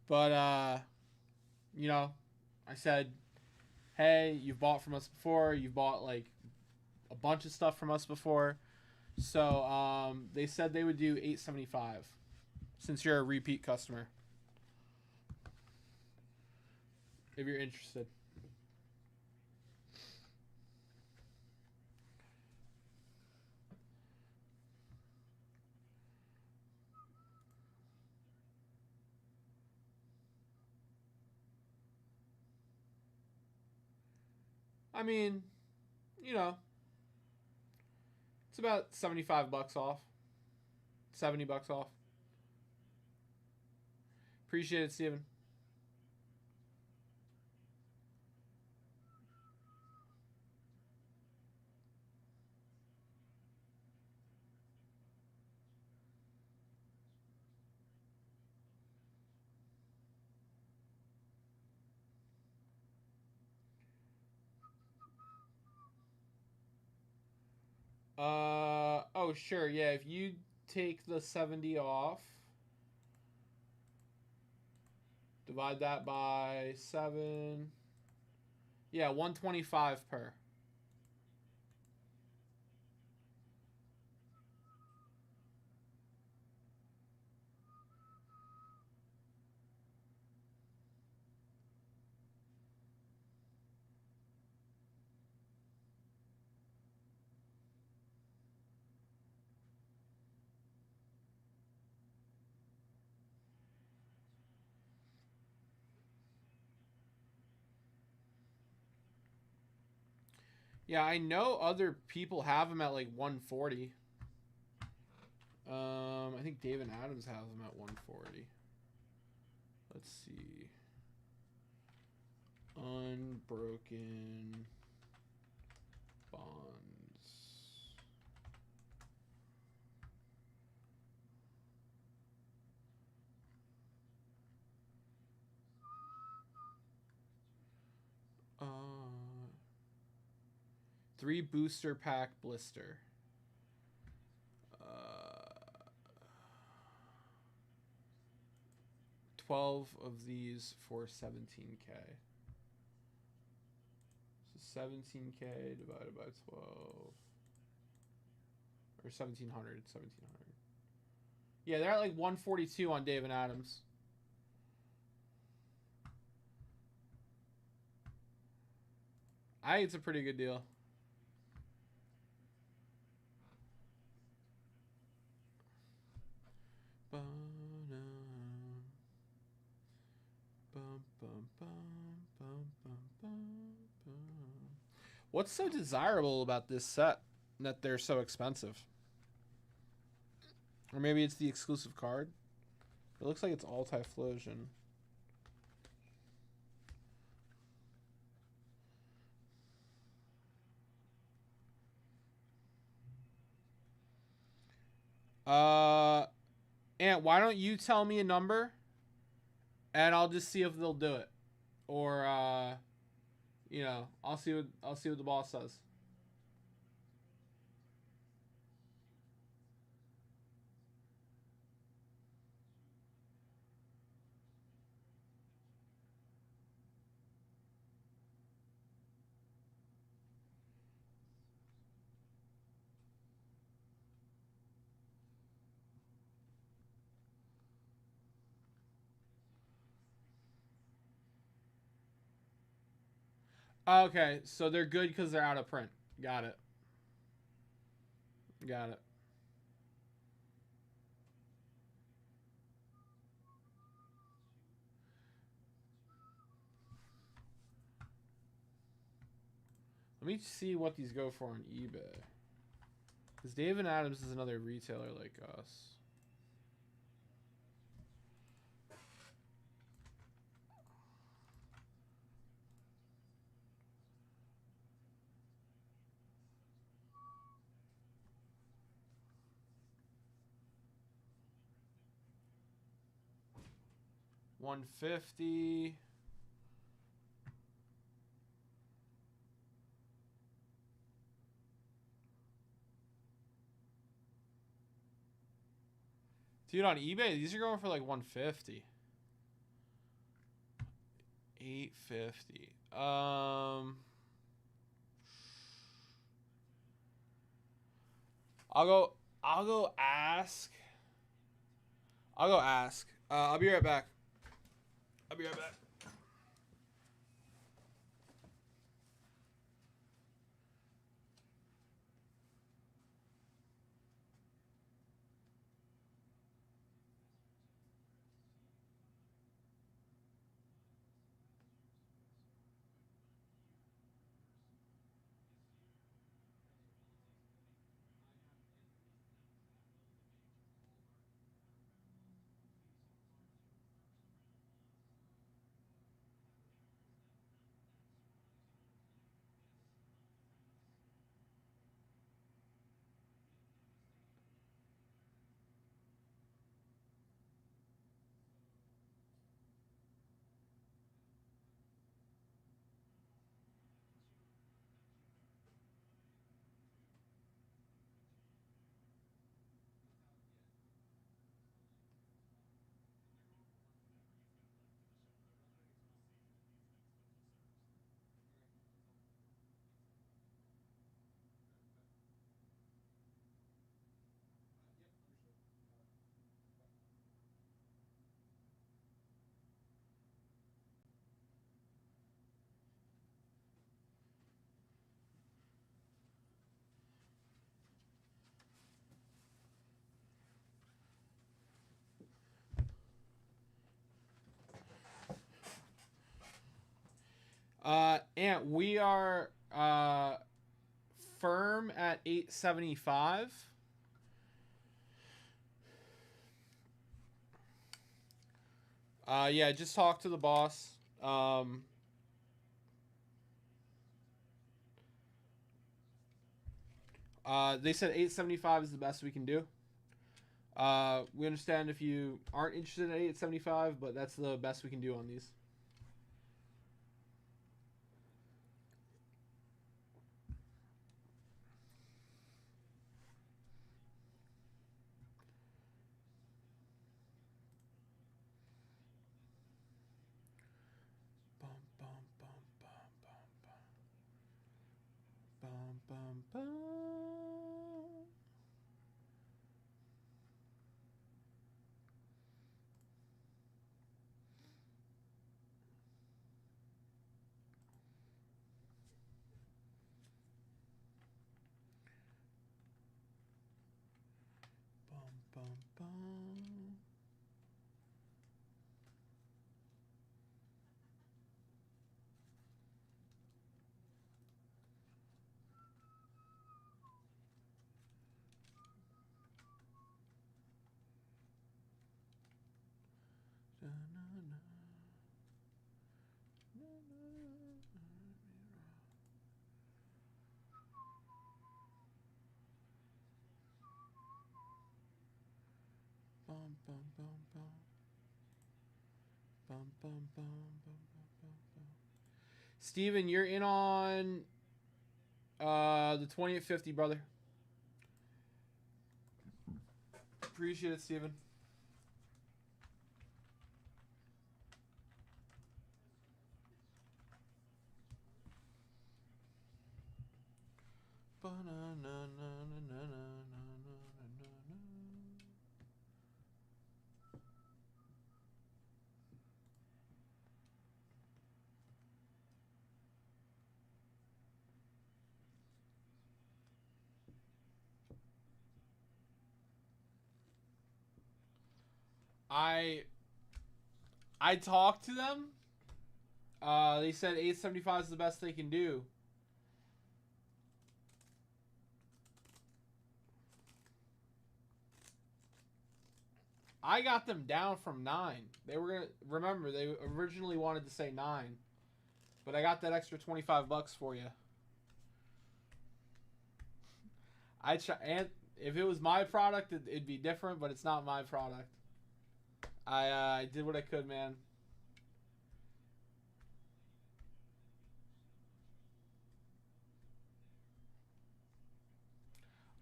But you know, I said, hey, you've bought from us before. You've bought like a bunch of stuff from us before. So they said they would do 875 since you're a repeat customer. If you're interested. I mean, you know, it's about $75 off. $70 off. Appreciate it, Steven. Oh, sure. Yeah, if you take the 70 off, divide that by 7. Yeah, 125 per. Yeah, I know other people have them at like 140. I think David Adams has them at 140. Let's see. Unbroken bonds. Uh 3 booster pack blister. 12 of these for 17K. So 17K divided by 12. Or 1700. Yeah, they're at like 142 on David Adams. I think it's a pretty good deal. What's so desirable about this set that they're so expensive? Or maybe it's the exclusive card. It looks like it's all Typhlosion. Ant, why don't you tell me a number and I'll just see if they'll do it. Or you know, I'll see what the boss says. Okay, so they're good because they're out of print. Got it. Let me see what these go for on eBay. Because David Adams is another retailer like us. $150. Dude, on eBay, these are going for like $150. $850. I'll go ask. I'll be right back. And we are firm at 875. Yeah, just talk to the boss. They said 875 is the best we can do. We understand if you aren't interested in 875, but that's the best we can do on these. Bum, bum. Bum, bum, bum. Bum, bum, bum, bum. Bum, bum, bum, bum, bum, bum. Steven, you're in on the 20 at 50, brother. Appreciate it, Steven. I talked to them. They said 875 is the best they can do. I got them down from 9. They were gonna remember they originally wanted to say 9, but I got that extra $25 for you. And if it was my product, it'd be different, but it's not my product. I did what I could, man.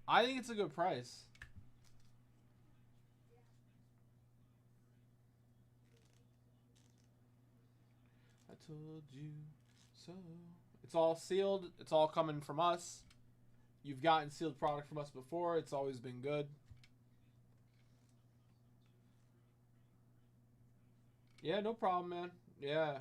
I think it's a good price. I told you so. It's all sealed. It's all coming from us. You've gotten sealed product from us before. It's always been good. Yeah, no problem, man. Yeah.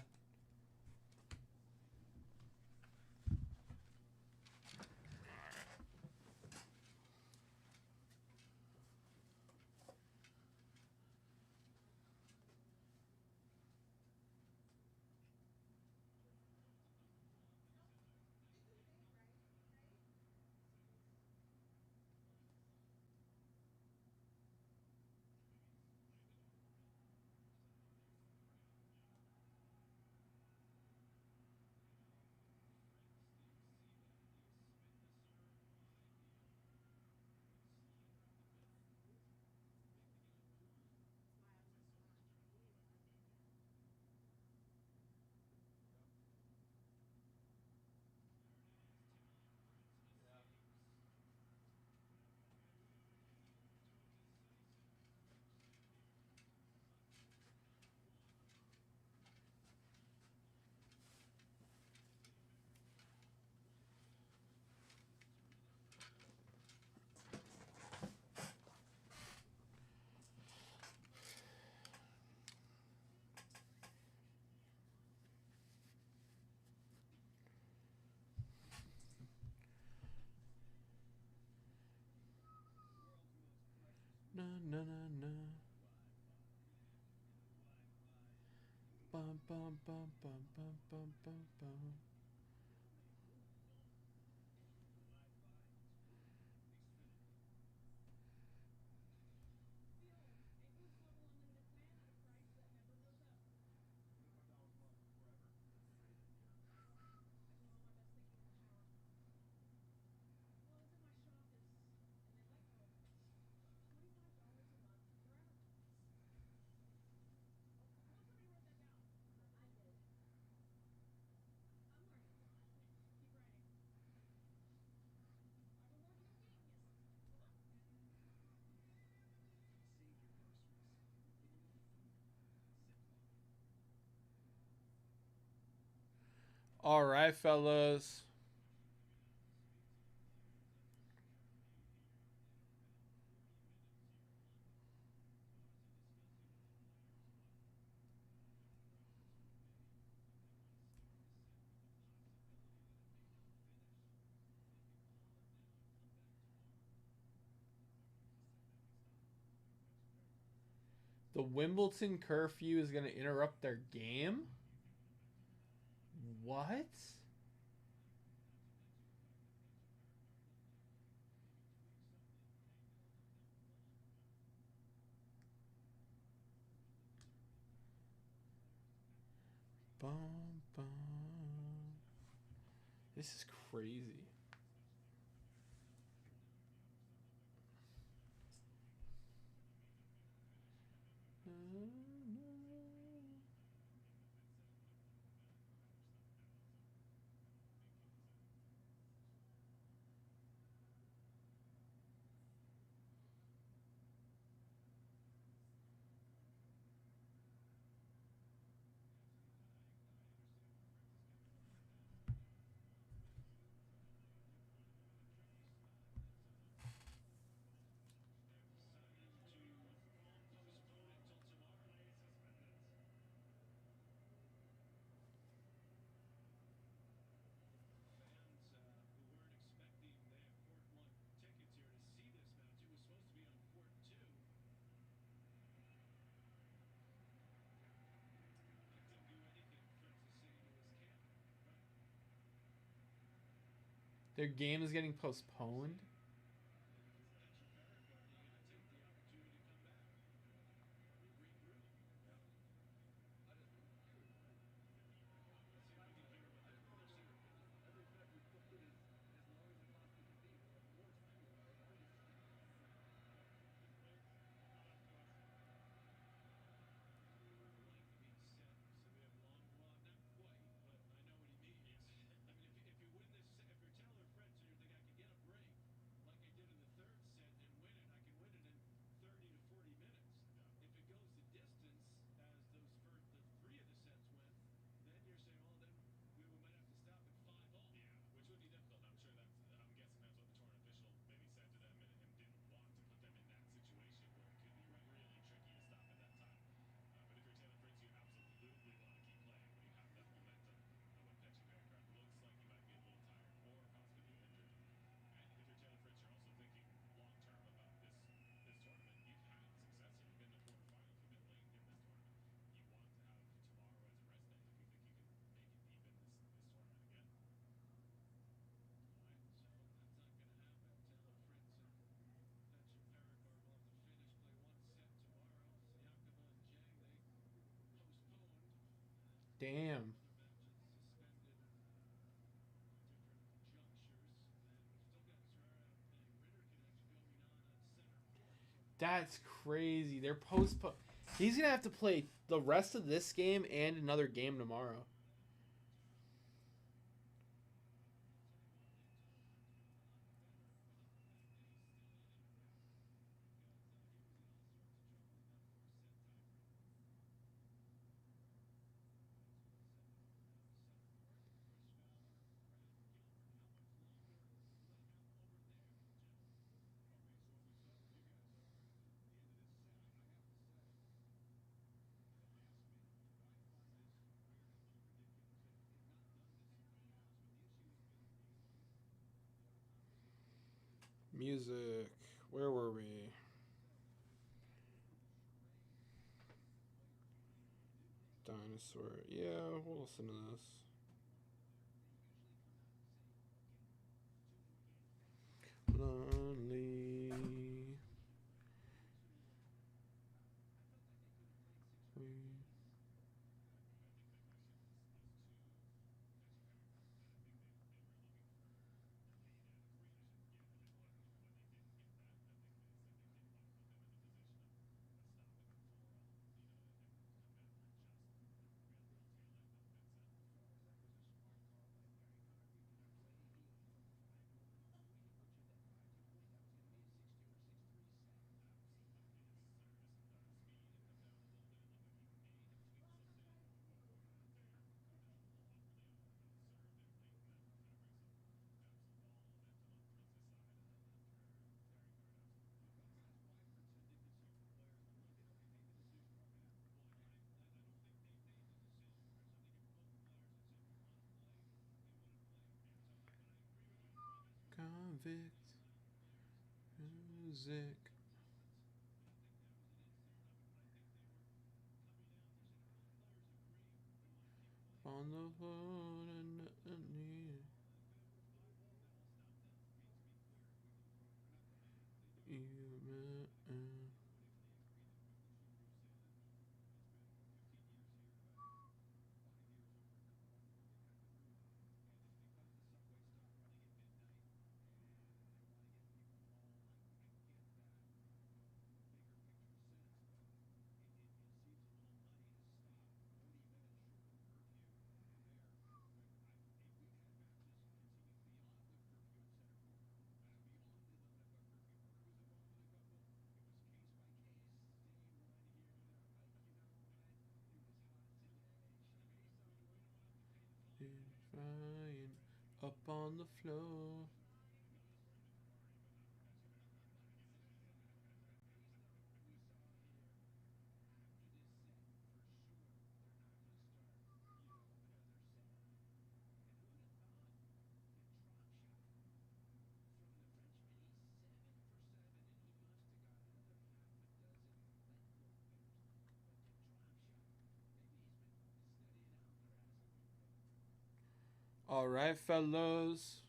Na na na na. Bum bum bum bum bum bum bum bum. All right, fellas. The Wimbledon curfew is going to interrupt their game? What? Bum, bum. This is crazy. Their game is getting postponed? Damn. That's crazy. They're postponed. He's gonna have to play the rest of this game and another game tomorrow. Music. Where were we? Dinosaur. Yeah, we'll listen to this. Lonely. Convict. Music. On the phone and flying up on the floor. All right, fellas.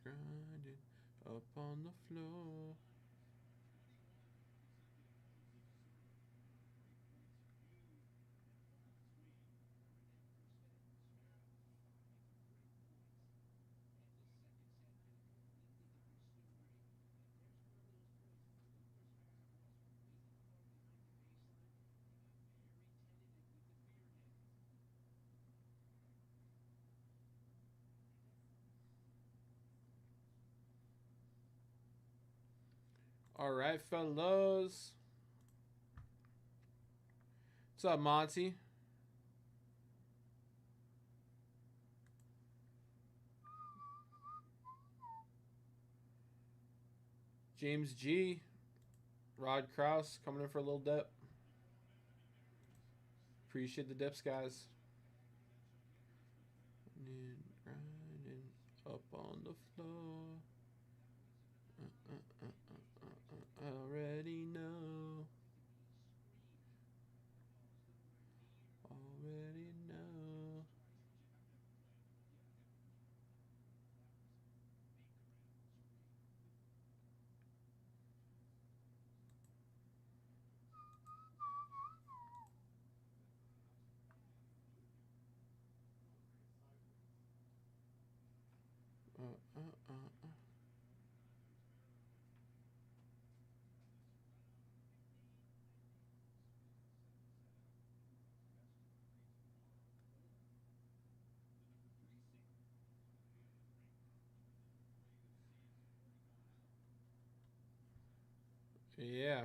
Grinding up on the floor. All right, fellas. What's up, Monty? James G. Rod Krause coming in for a little dip. Appreciate the dips, guys. Grinding up on the floor. I already know. Already know. Yeah.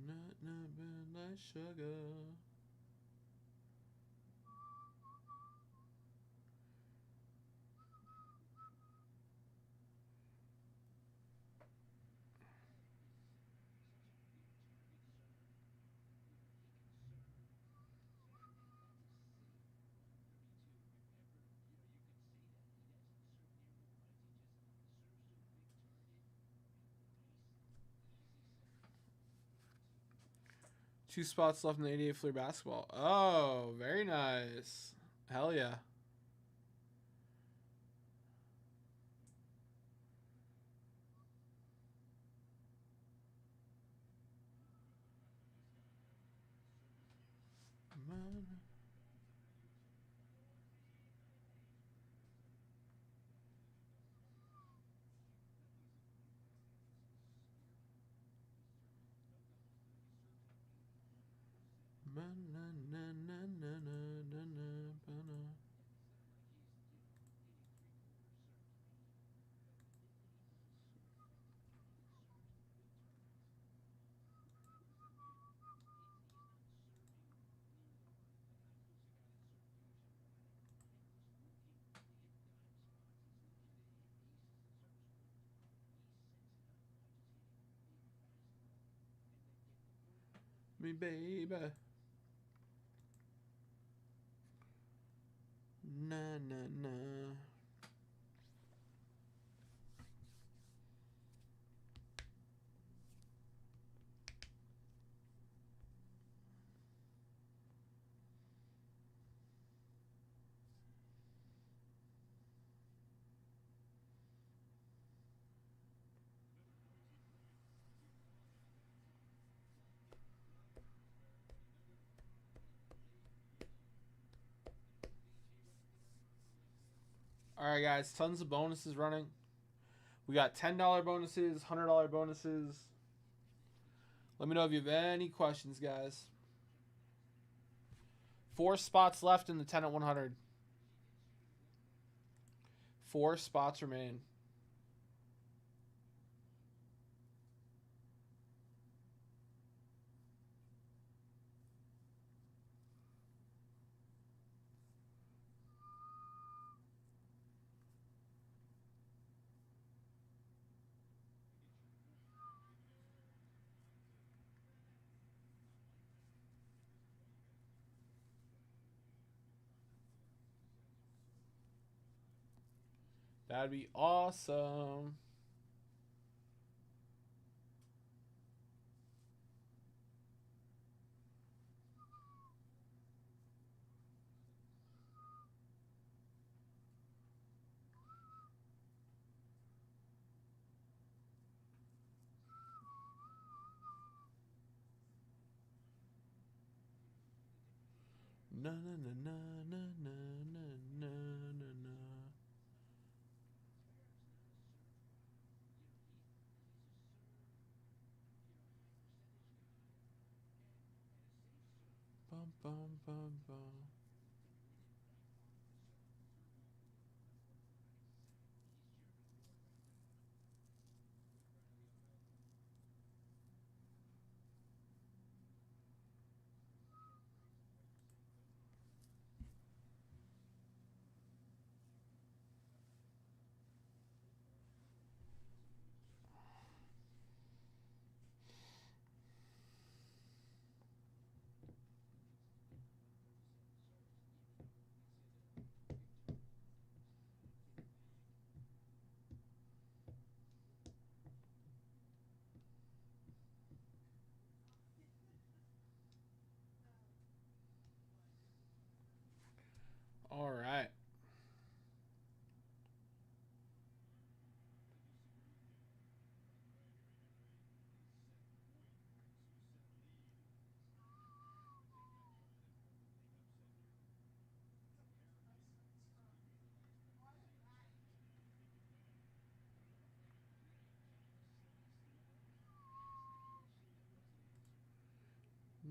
Not bad like sugar. Two spots left in the 88 Fleer basketball. Oh, very nice. Hell yeah. Me baby. Na na na. All right, guys. Tons of bonuses running. We got $10 bonuses, $100 bonuses. Let me know if you have any questions, guys. 4 spots left in the 10 at 100. 4 spots remain. That'd be awesome. Na na na na na na na na na. Bum bum bum bum. All right.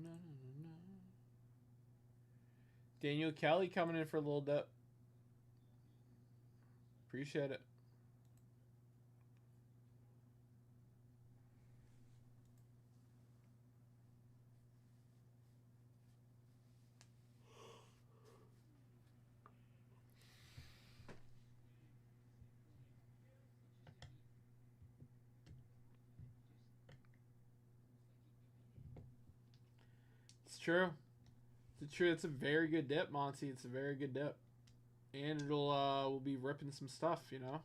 Na, na, na. Daniel Kelly coming in for a little dip. Appreciate it. true. It's true. It's a very good dip, Monty. It's a very good dip, and it'll we'll be ripping some stuff, you know.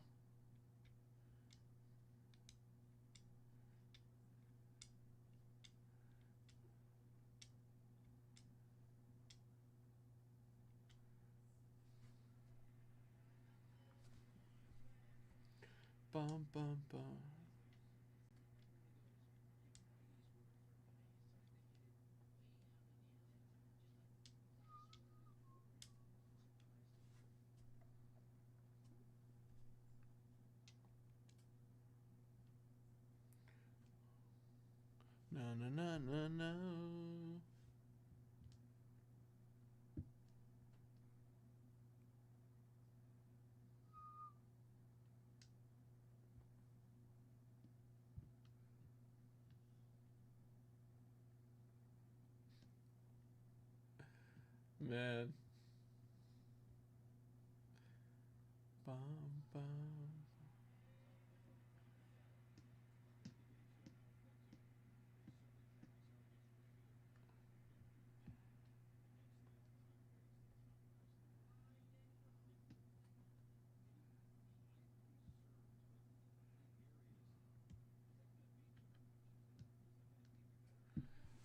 Bum bum bum. No no no no no. Man. Bum, bum.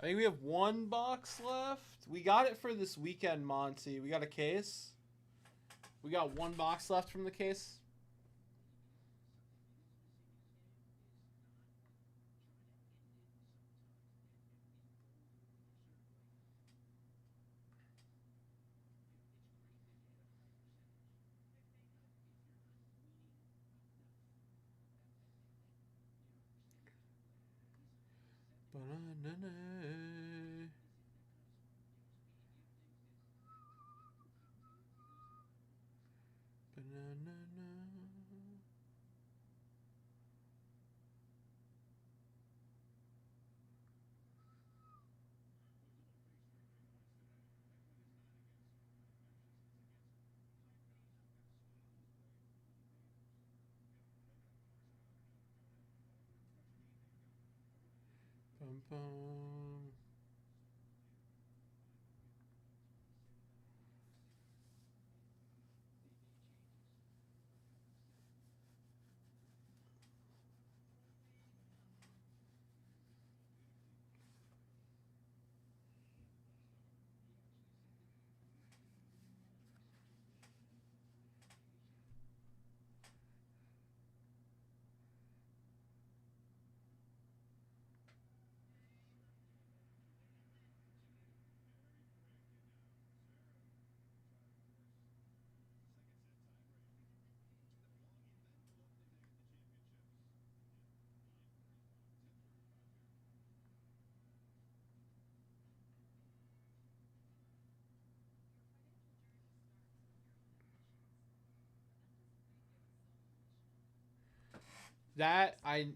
I think we have one box left. We got it for this weekend, Monty. We got a case. We got one box left from the case. Banana. Banana. Bum, bum.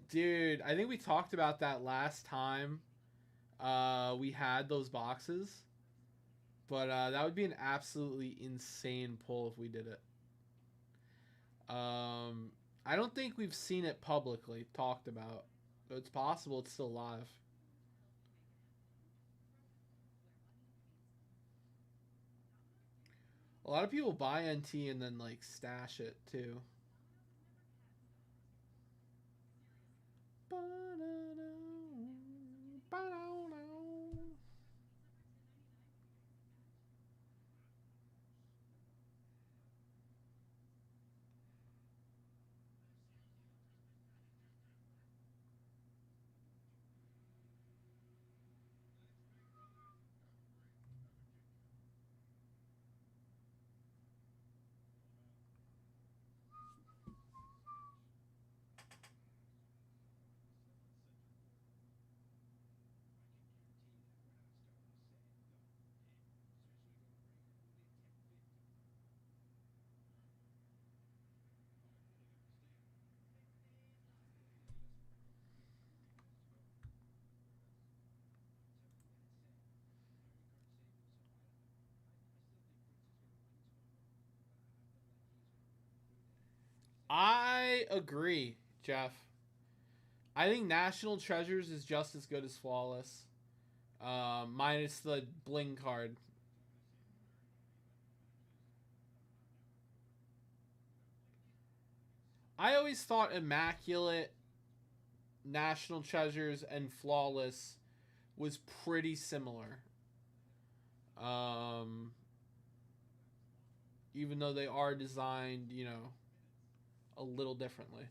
Dude, I think we talked about that last time we had those boxes. But that would be an absolutely insane pull if we did it. I don't think we've seen it publicly talked about. But it's possible it's still live. A lot of people buy NT and then like stash it too. I agree, Jeff. I think National Treasures is just as good as Flawless. Minus the bling card. I always thought Immaculate, National Treasures, and Flawless was pretty similar. Even though they are designed, you know, a little differently.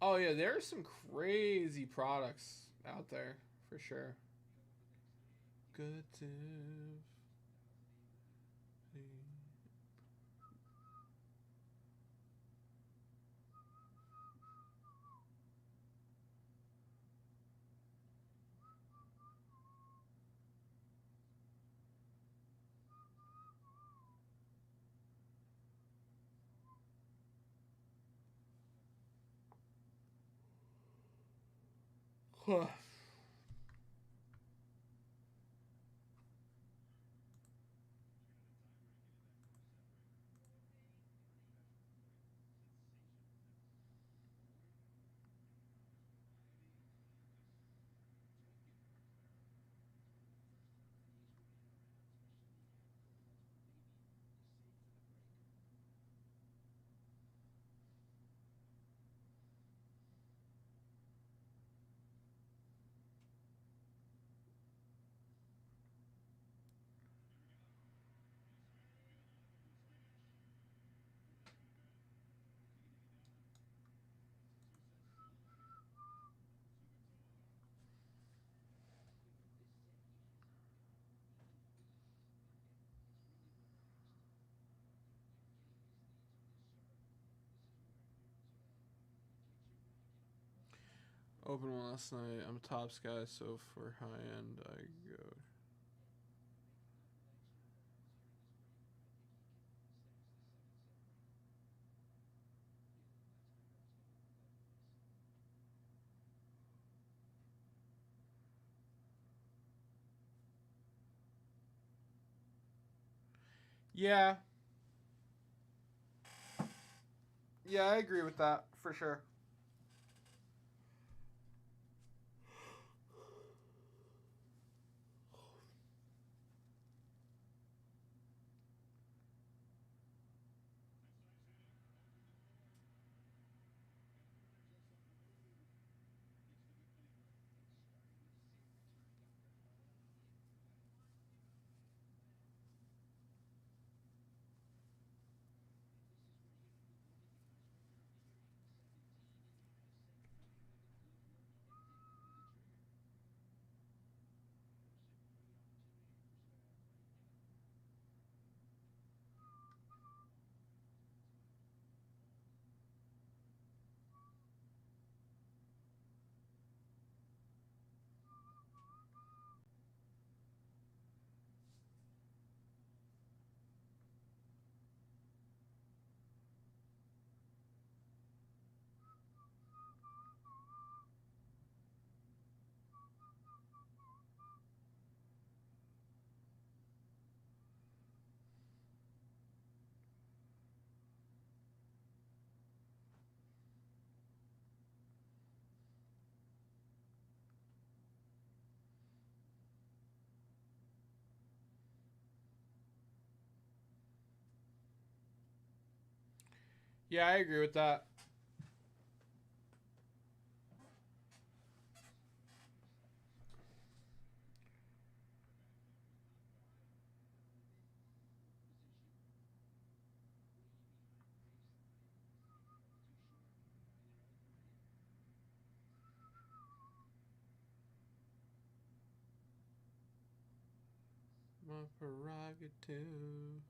Oh yeah, there are some crazy products out there for sure. Good to. Huh. Open one last night. I'm a Tops guy, so for high end, I go. Yeah. Yeah, I agree with that for sure. Yeah, I agree with that. My prerogative.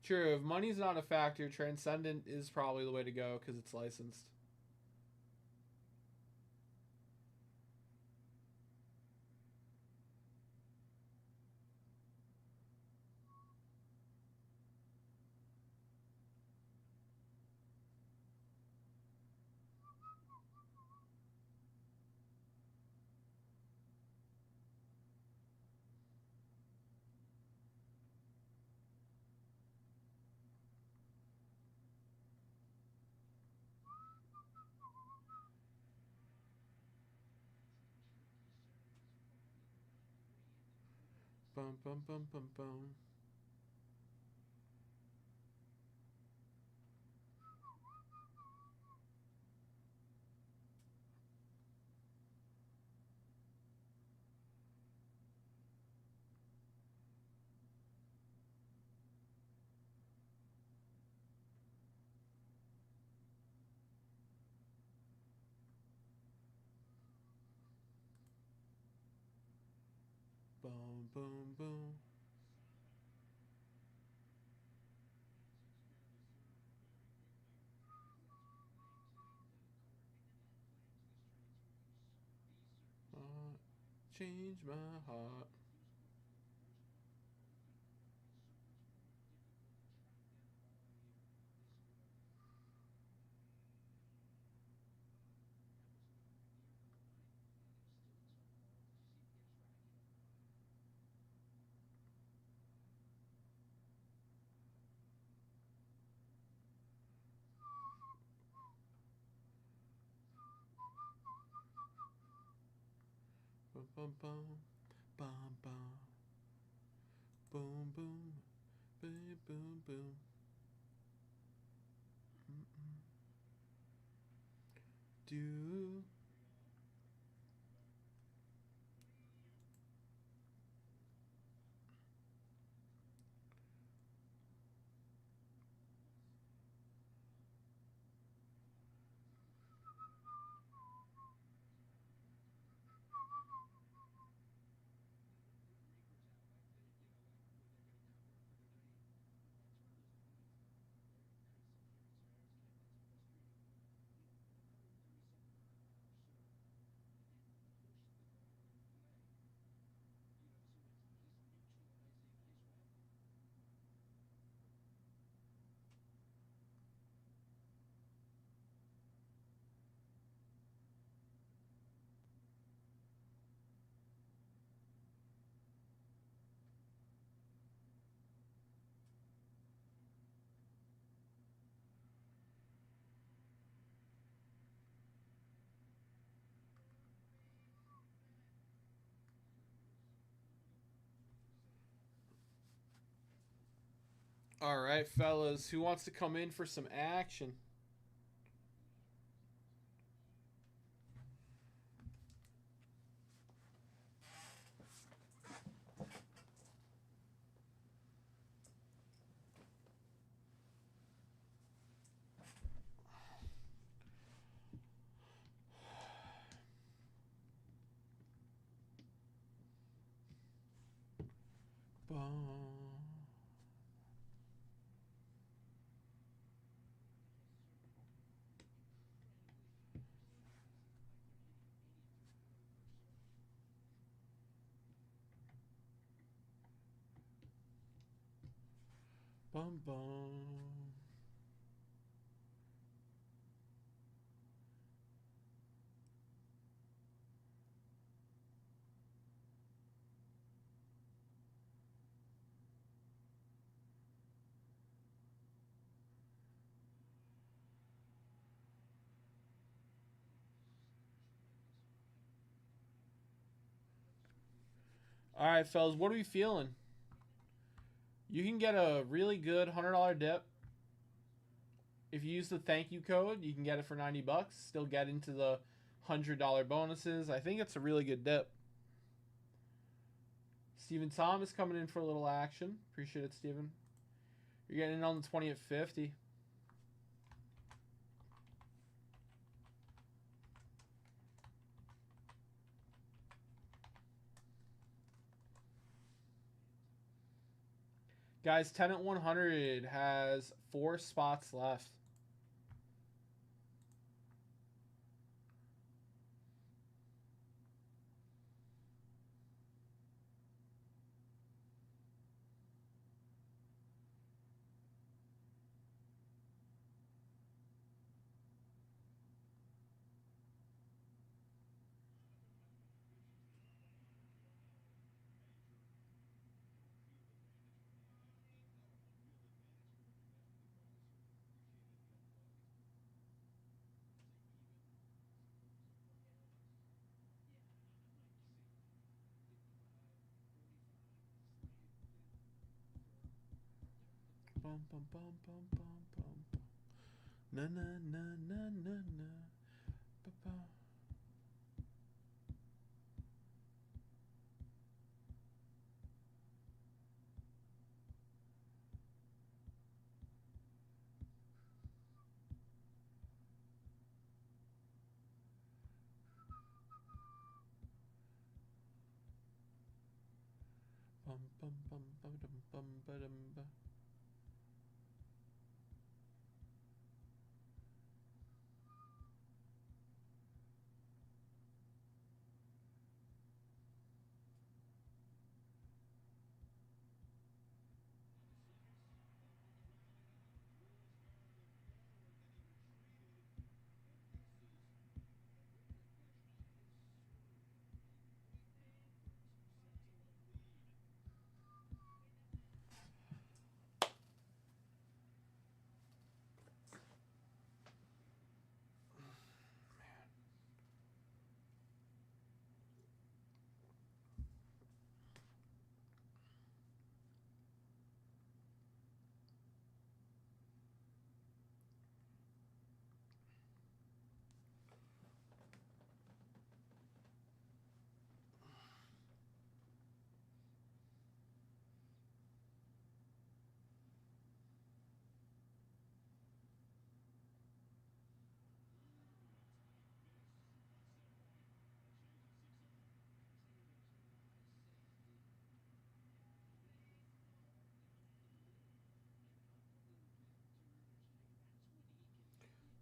True. If money's not a factor, Transcendent is probably the way to go because it's licensed. Bum bum bum bum bum. Boom, boom, boom. Change my heart. Bum bum bum bum bum. Boom boom boom boom boom. Do. All right, fellas, who wants to come in for some action? Bum. Bum bum. All right, fellas, what are we feeling? You can get a really good $100 dip. If you use the thank you code, you can get it for $90. Still get into the $100 bonuses. I think it's a really good dip. Stephen Thomas coming in for a little action. Appreciate it, Stephen. You're getting in on the 20 at 50. Guys, 10 at 100 has 4 spots left. Bum, bum, bum, bum, bum, bum, bum. Na na na na na na. Ba-ba. Bum bum bum bum dum bum ba dum ba.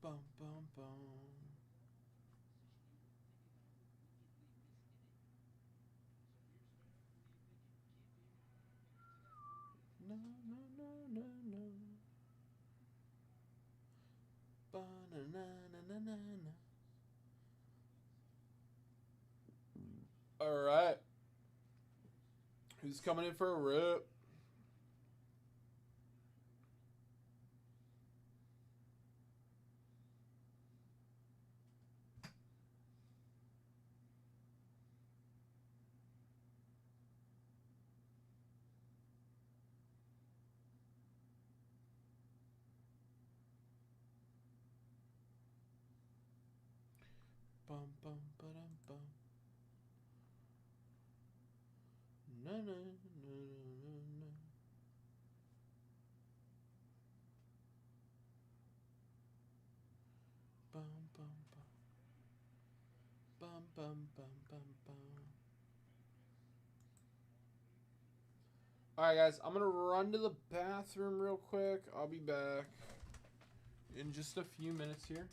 Bum bum bum. No no no no no. Ba na na na na na na. All right. Who's coming in for a rip? Bum bum ba dum bum. Na na na na na. Bum bum bum. Bum bum bum bum bum. All right, guys. I'm gonna run to the bathroom real quick. I'll be back in just a few minutes here.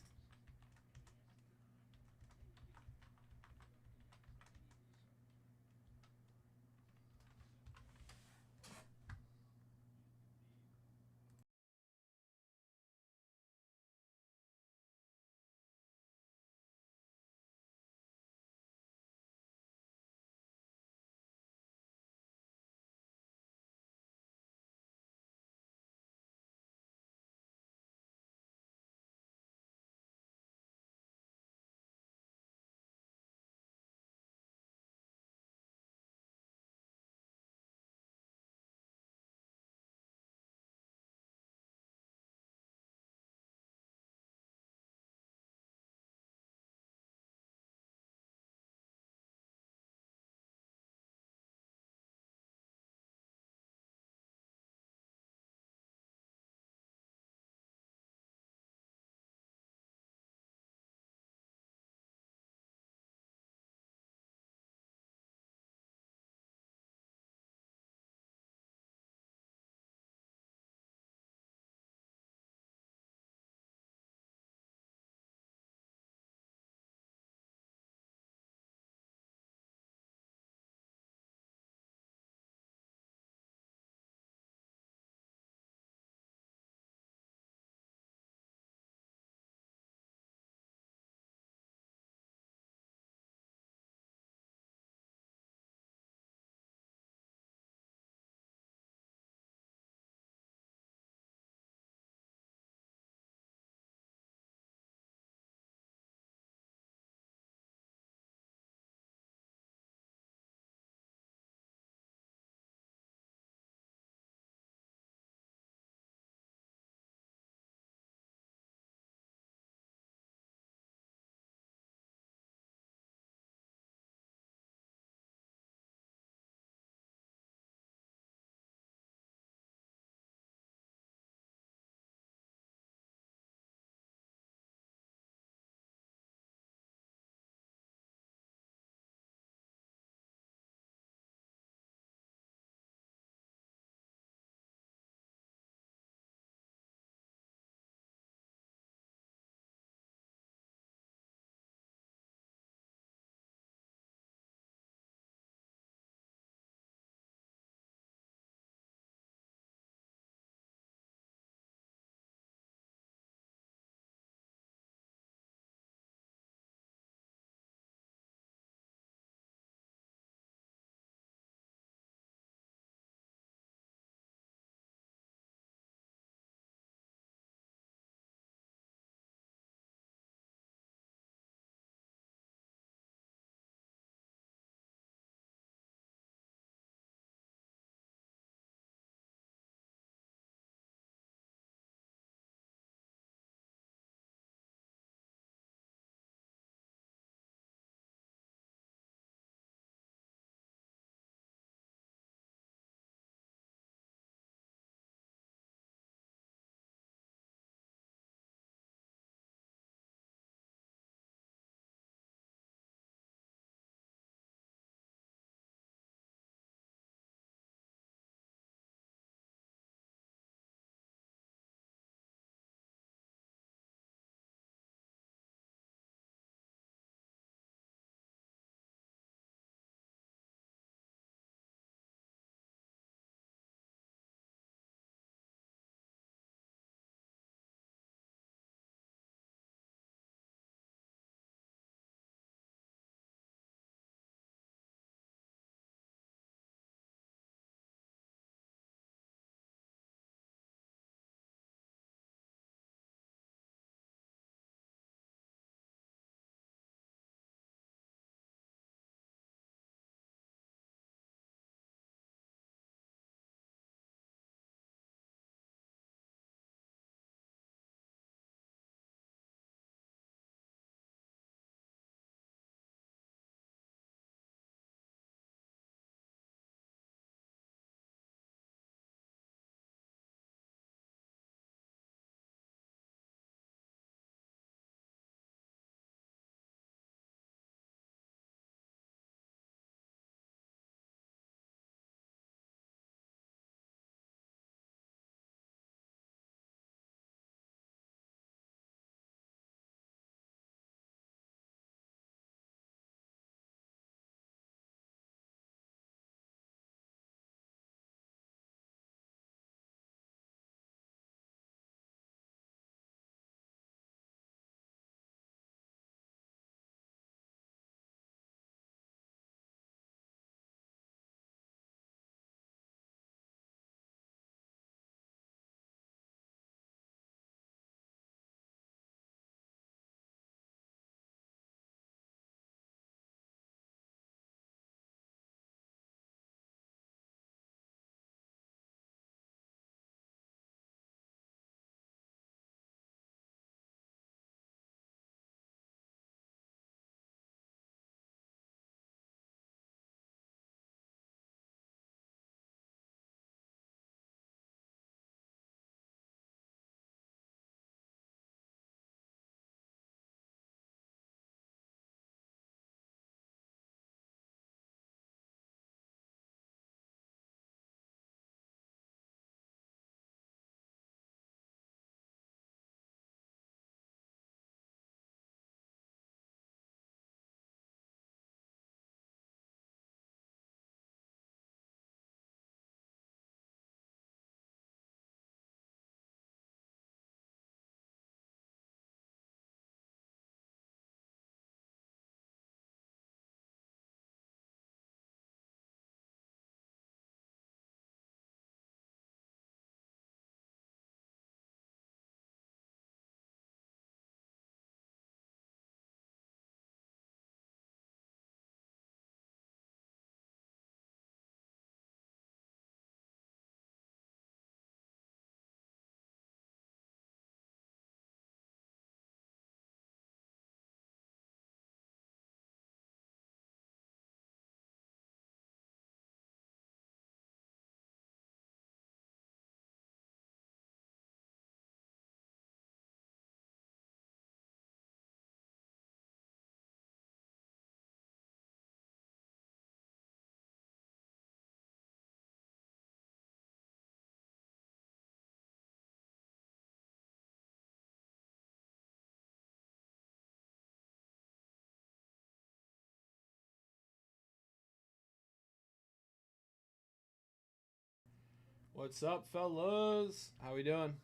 What's up, fellas? How we doing?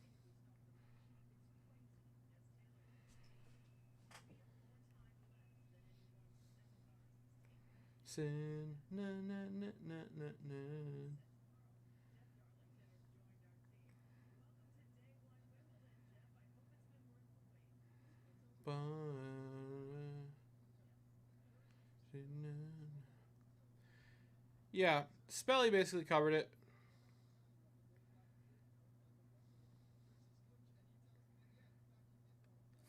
Sin, na na na na na na. Yeah, Spelly basically covered it.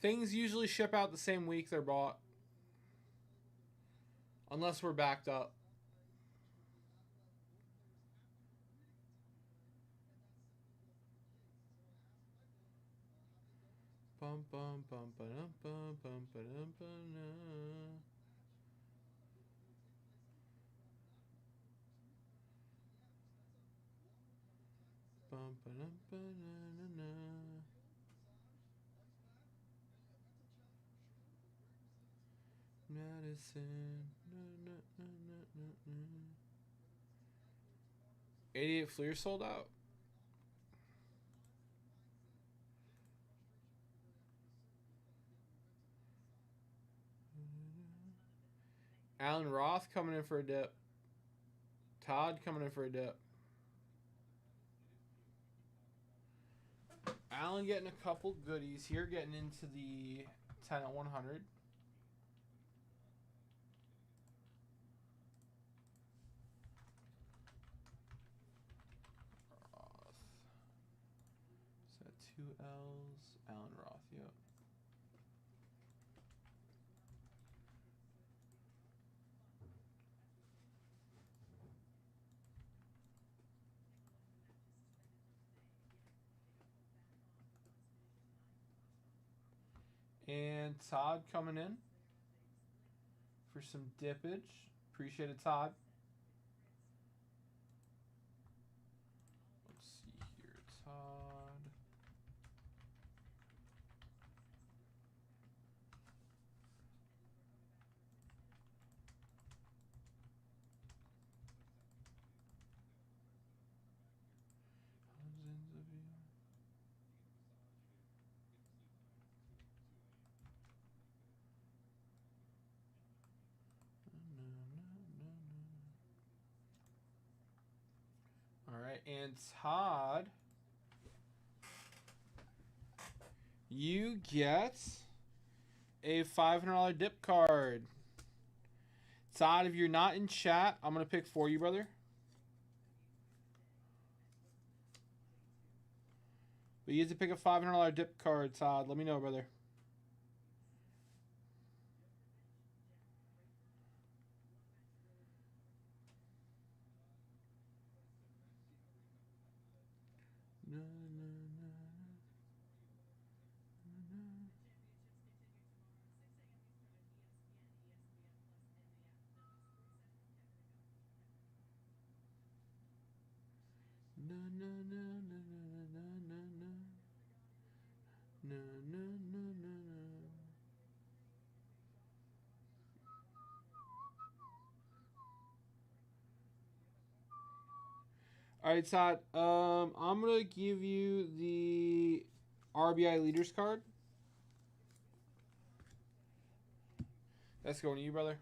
Things usually ship out the same week they're bought. Unless we're backed up. Bum bum bum ba dum bum bum ba dum ba na. Bum ba dum ba na na na. Madison. Na, na, na, na, na, na. 88 Fleer sold out. Alan Roth coming in for a dip. Todd coming in for a dip. Alan getting a couple goodies here, getting into the 10 at 100. Roth. Is that 2 L's? Alan Roth, yep. And Todd coming in for some dippage. Appreciate it, Todd. Let's see here, Todd. All right, and Todd, you get a $500 dip card. Todd, if you're not in chat, I'm going to pick for you, brother. But you get to pick a $500 dip card, Todd. Let me know, brother. All right, Todd. I'm gonna give you the RBI leaders card. That's going to you, brother.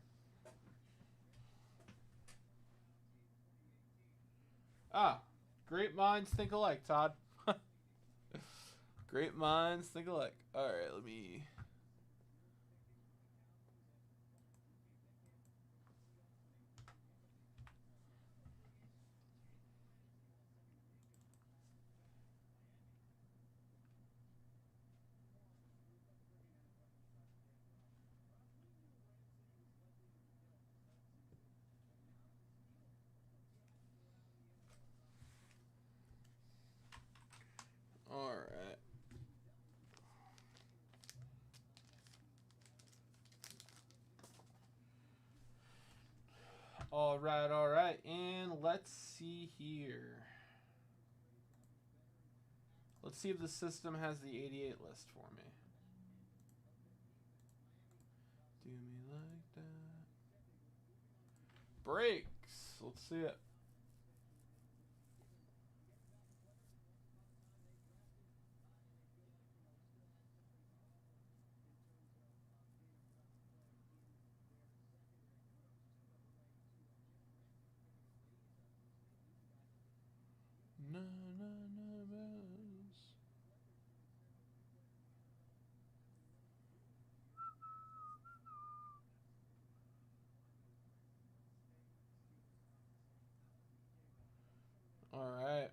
Ah, great minds think alike, Todd. Great minds think alike. All right, let me. All right. All right, all right. And let's see here. Let's see if the system has the 88 list for me. Do me like that. Breaks. Let's see it. All right.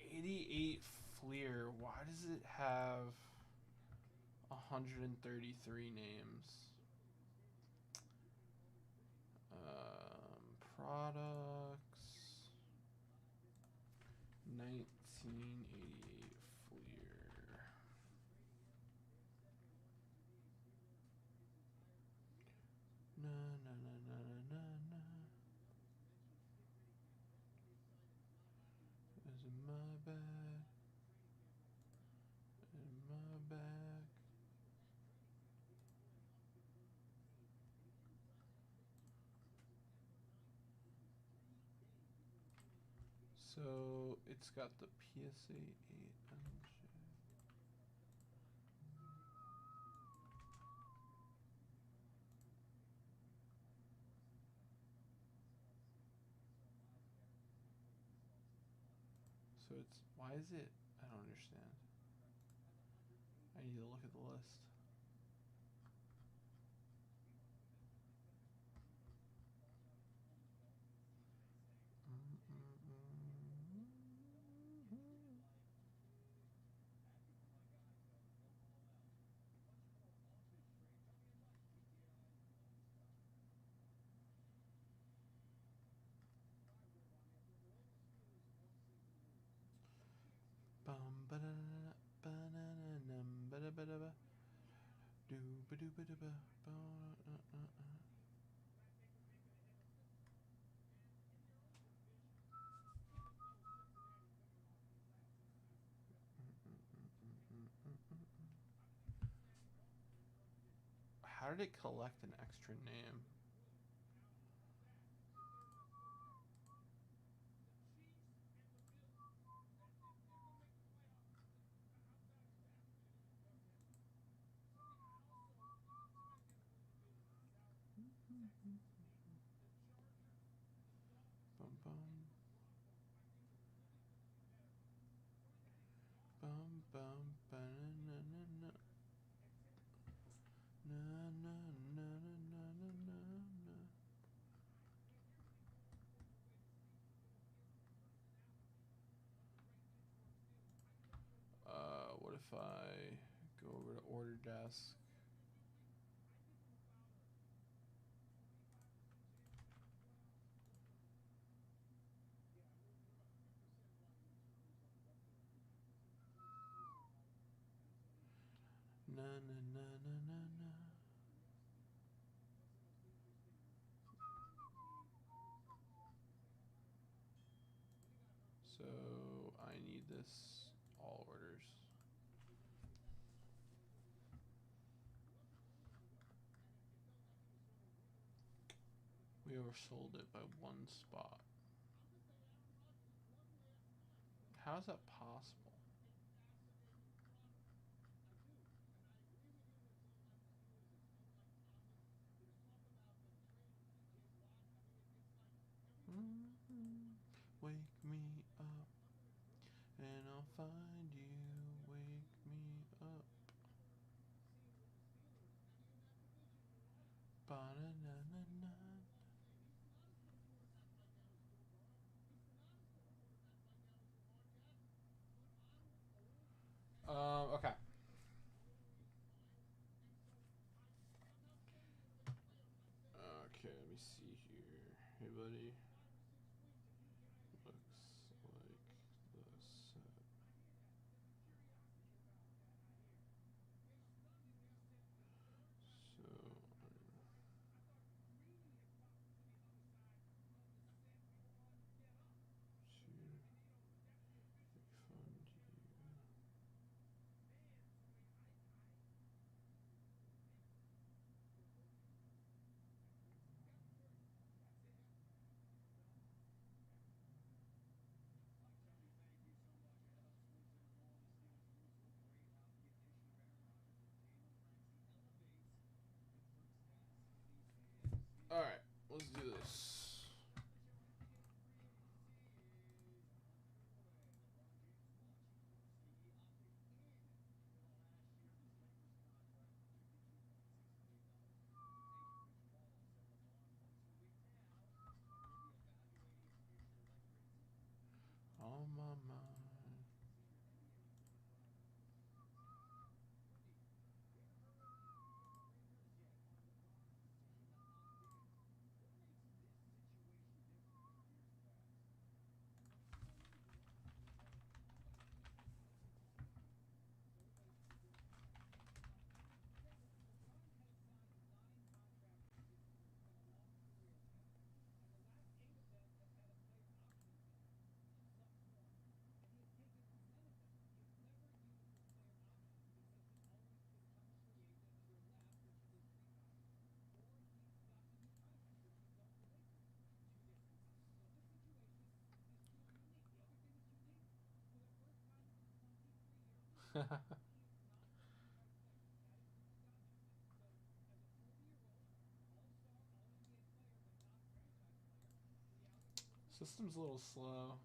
'88 Fleer. Why does it have 133 names? Products. 1988 Fleer. Na na na na na na. Is it my bag? In my bag. So it's got the PSA 8 MJ. So it's, why is it, I don't understand. I need to look at the list. Bum ba da ba na na num ba da ba da ba do ba do ba da ba ba. How did it collect an extra name? Bum bum bum bum ba na na na na na na na na na na. What if I go over to order desk? Na na na na na na. So I need this all orders. We oversold it by one spot. How is that possible? Wake me up and I'll find you. Wake me up. Ba-na-na-na-na. Okay. Okay, let me see here. Hey, buddy. Looks like the set. So, to refund you. All right, let's do this. System's a little slow.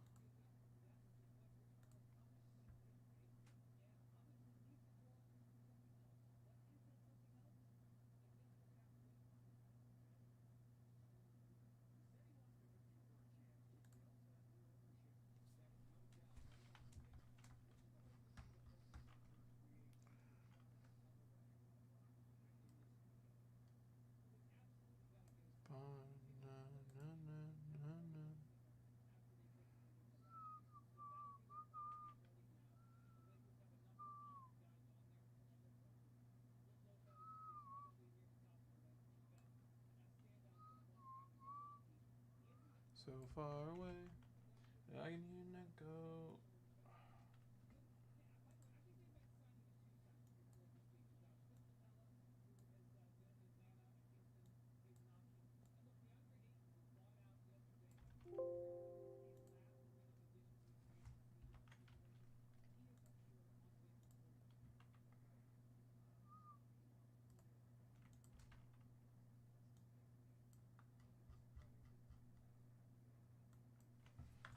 So far away, I can hear an echo.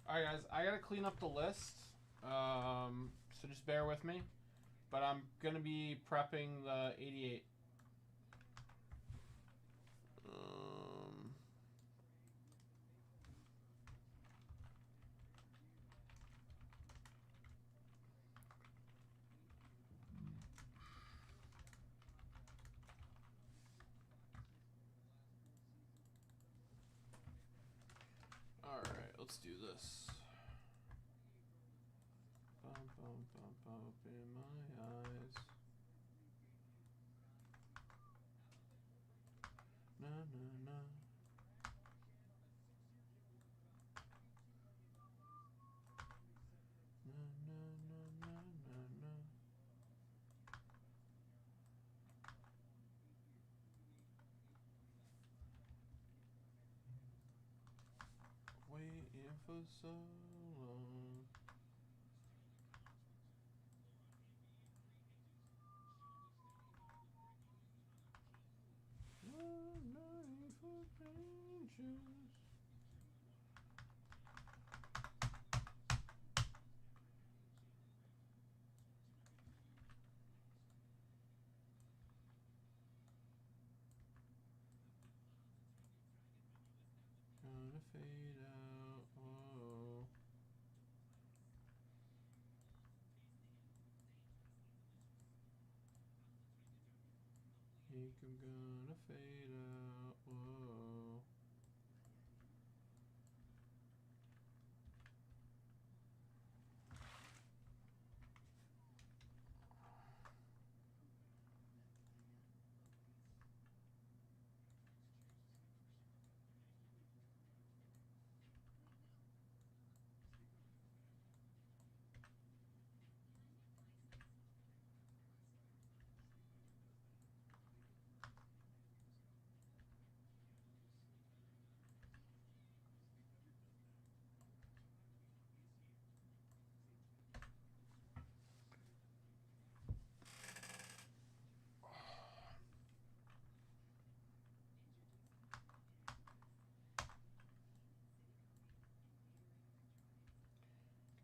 Alright guys, I gotta clean up the list. So just bear with me. But I'm gonna be prepping the 88. Alright, let's do this. Bum, bum, bum, bum, in my eyes. Na na na. Na na na na na na. Waiting for so long. One night for pages. Gonna fade out. Oh. Think I'm gonna fade out. Whoa.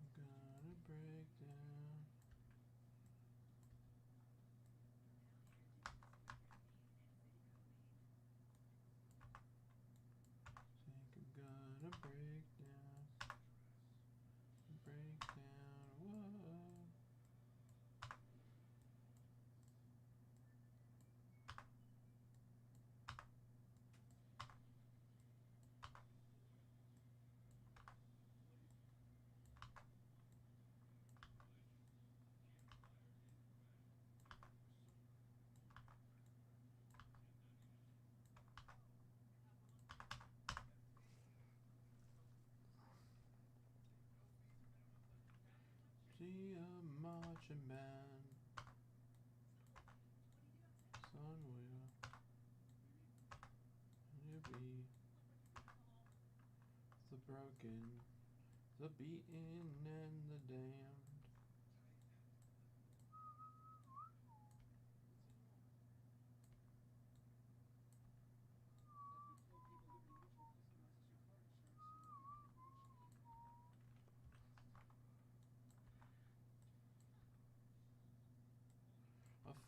I'm gonna break down. Think I'm gonna break down. Break down. Whoa. See a marching band. Son, will you be the broken, the beaten, and the damned?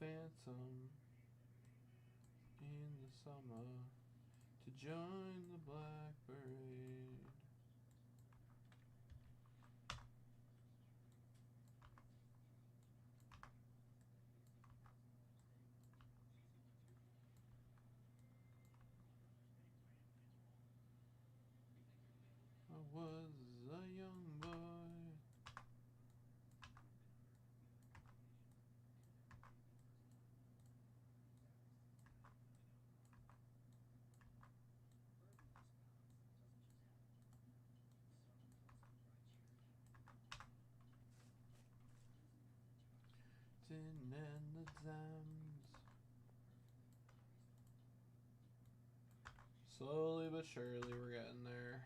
phantom in the summer to join the black parade. I was a young boy. Didn't end the times. Slowly but surely we're getting there.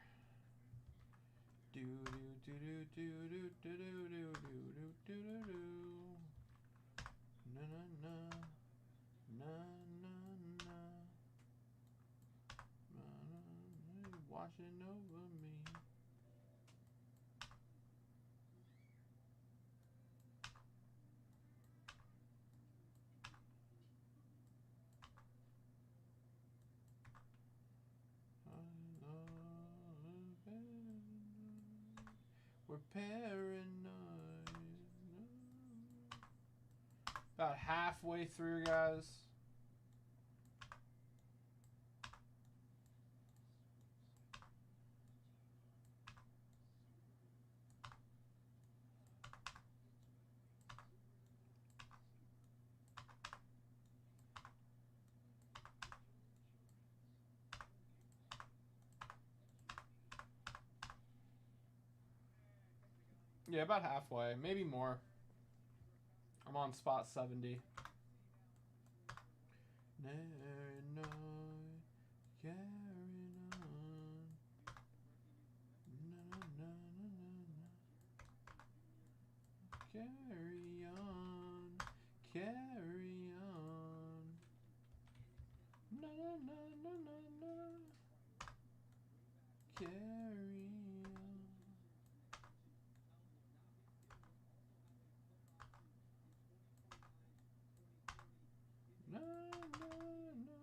Do do do do do do do do do do do do do. Na na na na na na. Washing over me. We're paranoid. About halfway through, guys. Yeah, about halfway, maybe more. I'm on spot 70. Paranoid, carrying on. Na, na, na, na, na. Carry on, carry on. Na na na na na na. Carry on. Na na na.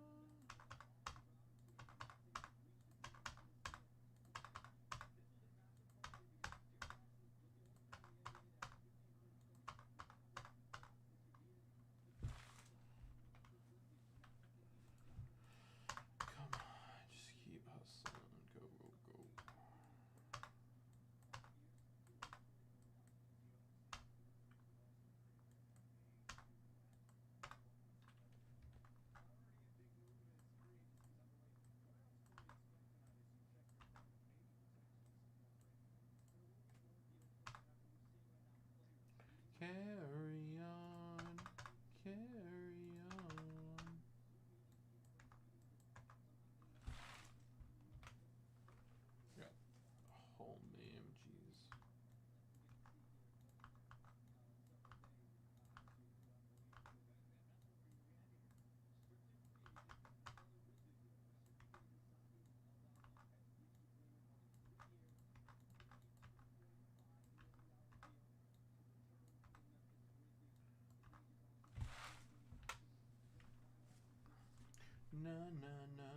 Come on, just keep hustling. Go, go, go. Carry on, carry on. Got a whole name, jeez. Na na na.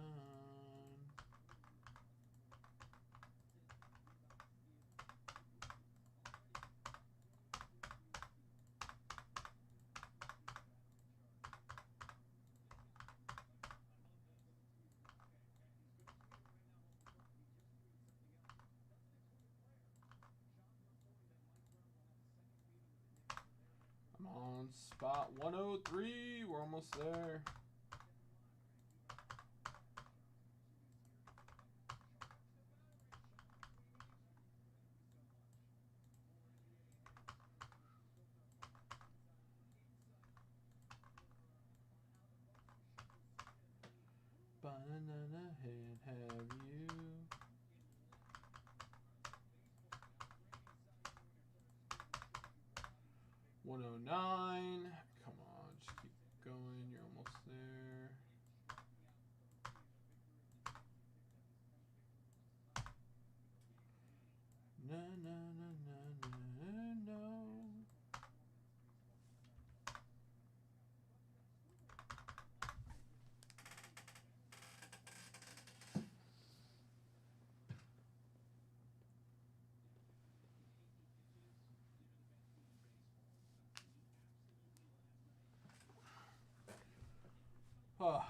I'm on spot 103. We're almost there. Banana head, have you? $109. Come on, just keep going. You're almost there. Na na na na na no. Oh.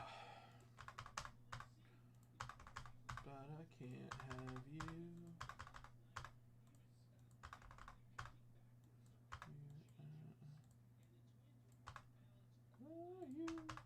But I can't have you. You. You know.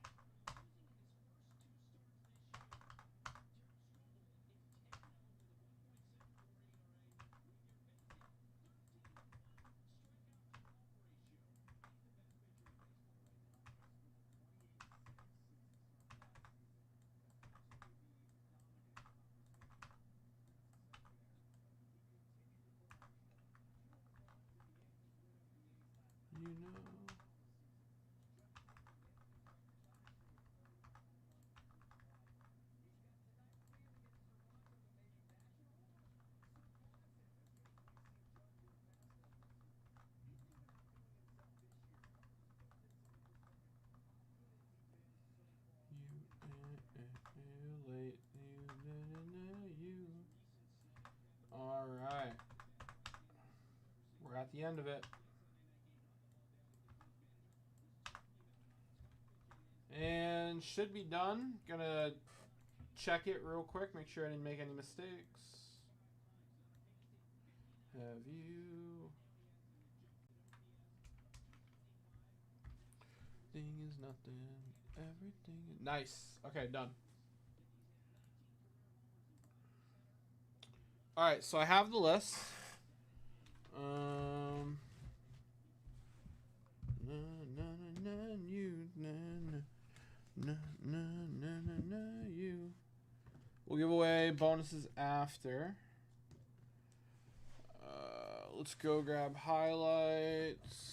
Late. You. All right. We're at the end of it. And should be done. Gonna check it real quick. Make sure I didn't make any mistakes. Have you? Thing is nothing. Everything is nice. Okay, done. Alright, so I have the list. You. We'll give away bonuses after. Let's go grab highlights.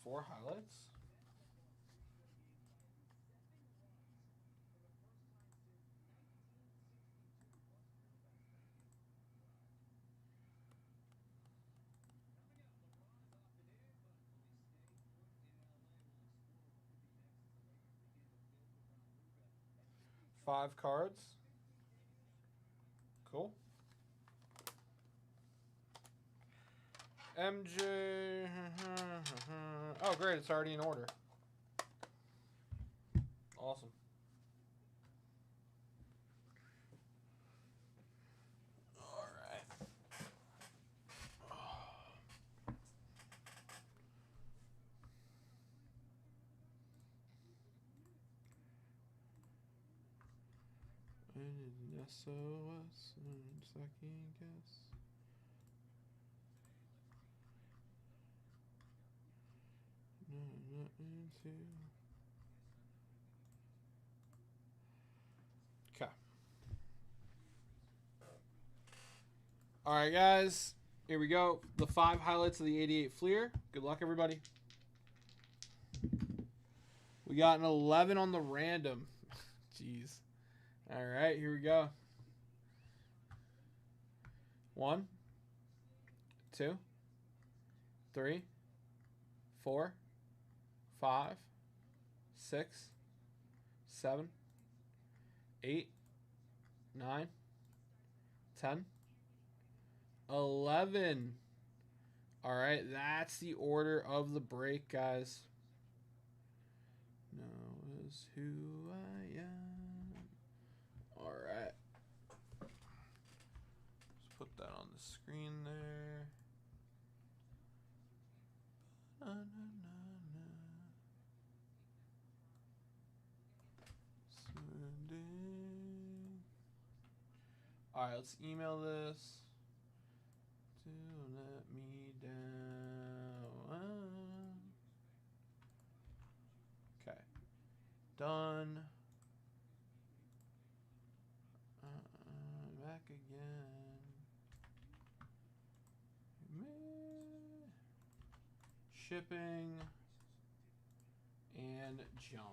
4 highlights? Five cards. Cool. MJ. Oh, great. It's already in order. Awesome. All right. SOS. Second guess. Not into. Okay. All right, guys. Here we go. The 5 highlights of the 88 Fleer. Good luck, everybody. We got an 11 on the random. Jeez. All right, here we go. 1, 2, 3, 4, 5, 6, 7, 8, 9, 10, 11. All right, that's the order of the break, guys. Know is who I am. All right. Let's put that on the screen there. All right, let's email this. Do let me down. Okay. Done. Back again. Shipping. And John.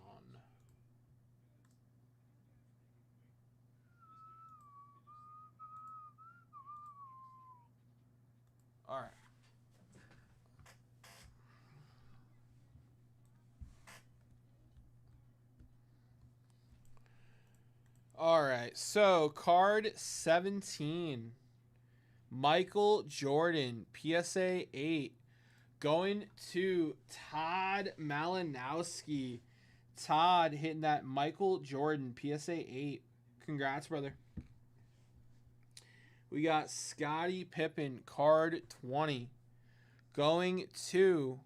All right. All right. So, card 17. Michael Jordan, PSA 8. Going to Todd Malinowski. Todd hitting that Michael Jordan, PSA 8. Congrats, brother. We got Scottie Pippen, card 20. Going to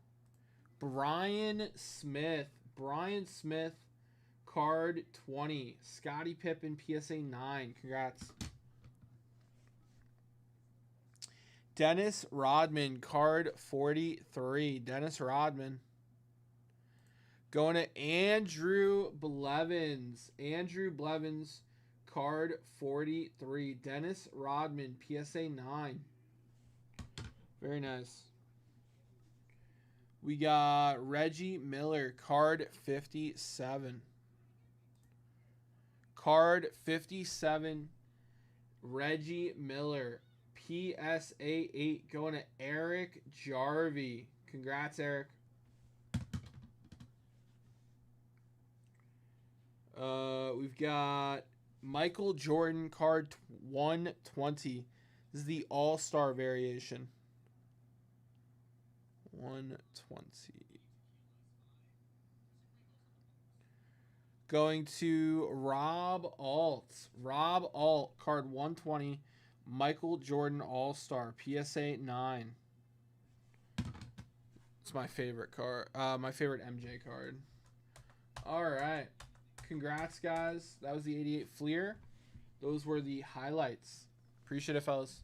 Brian Smith. Brian Smith, card 20. Scottie Pippen, PSA 9. Congrats. Dennis Rodman, card 43. Dennis Rodman. Going to Andrew Blevins. Andrew Blevins, card 43. Dennis Rodman, PSA 9. Very nice. We got Reggie Miller, card 57. Card 57, Reggie Miller, PSA 8, going to Eric Jarvie. Congrats, Eric. We've got Michael Jordan, card 120. This is the All-Star variation. 120. Going to Rob Alt. Rob Alt, card 120. Michael Jordan All-Star, PSA 9. It's my favorite card. My favorite MJ card. All right. Congrats, guys. That was the 88 Fleer. Those were the highlights. Appreciate it, fellas.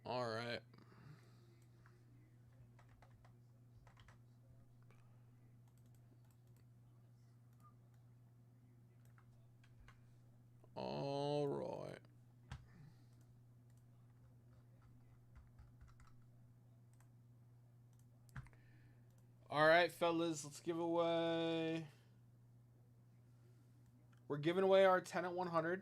All right. All right. All right, fellas, let's give away. We're giving away our 10 at 100.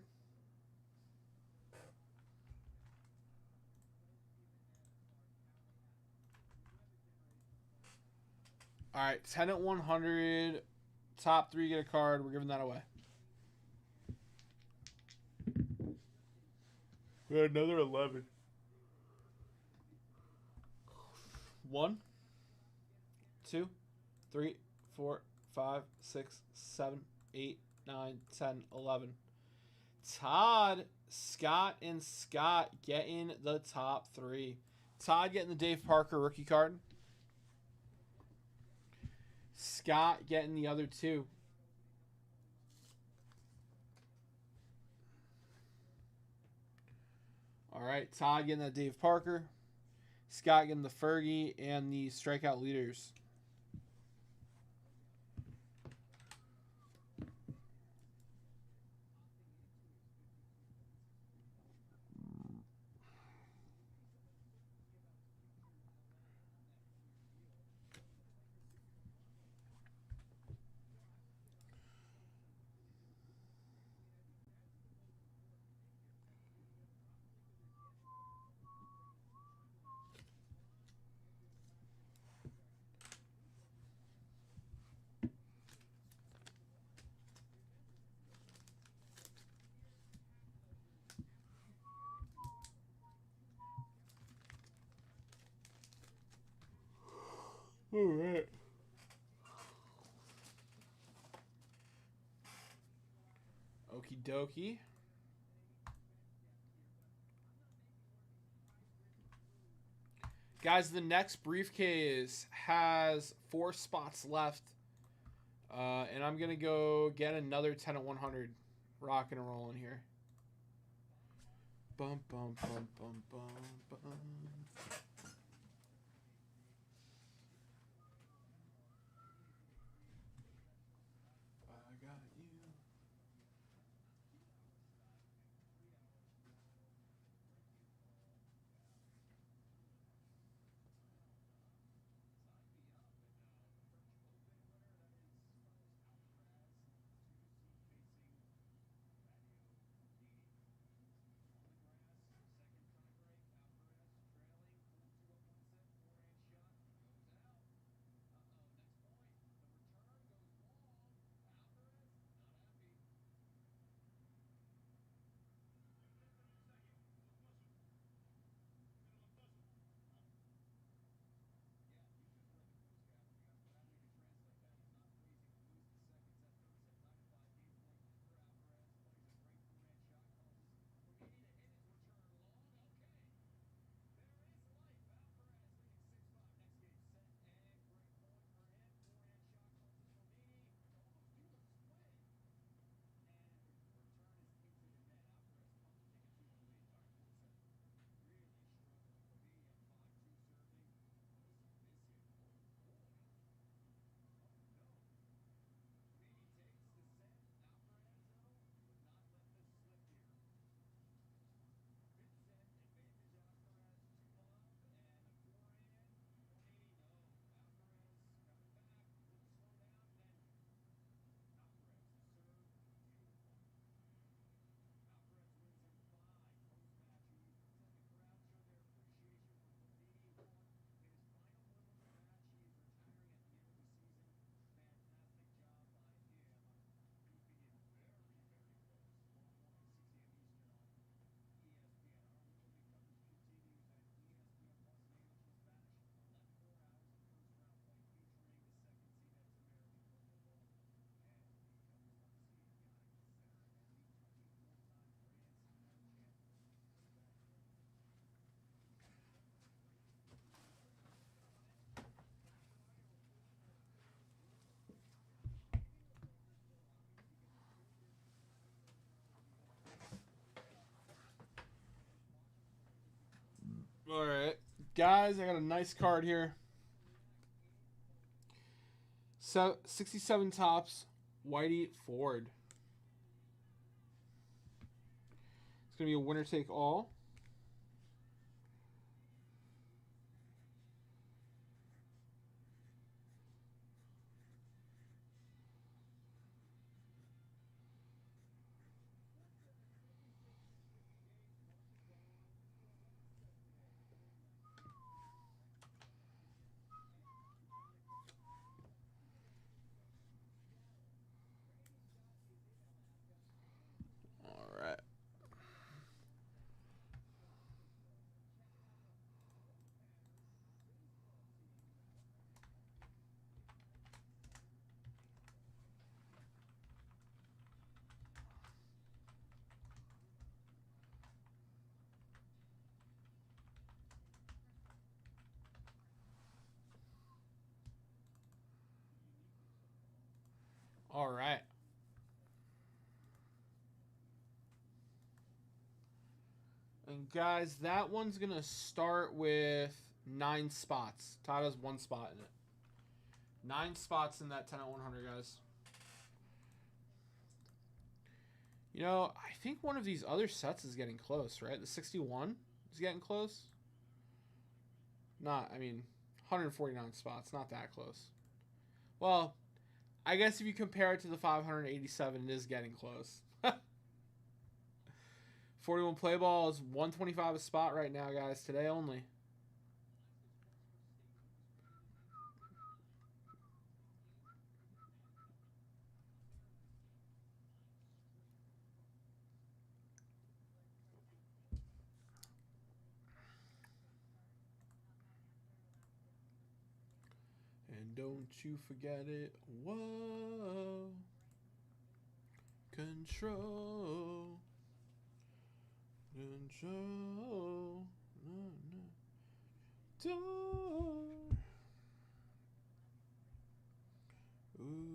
All right, 10 at 100. Top 3 get a card. We're giving that away. We got another 11. 1, 2, 3, 4, 5, 6, 7, 8, 9, 10, 11. Todd, Scott, and Scott getting the top 3. Todd getting the Dave Parker rookie card. Scott getting the other 2. All right, Todd getting the Dave Parker. Scott getting the Fergie and the strikeout leaders. Okie dokie. Guys, the next briefcase has 4 spots left. And I'm going to go get another 10 at 100. Rocking and rolling here. Bum, bum, bum, bum, bum, bum. I got you. All right, guys, I got a nice card here. So 67 tops, Whitey Ford. It's gonna be a winner take all. All right. All right. And guys, that one's going to start with 9 spots. Todd has 1 spot in it. 9 spots in that 10 at 100, guys. You know, I think one of these other sets is getting close, right? The 61 is getting close. Not, I mean, 149 spots. Not that close. Well, I guess if you compare it to the 587, it is getting close. 41 play ball is 125 a spot right now, guys. Today only. And don't you forget it. Whoa. Control. Control. No, no. Door. Ooh.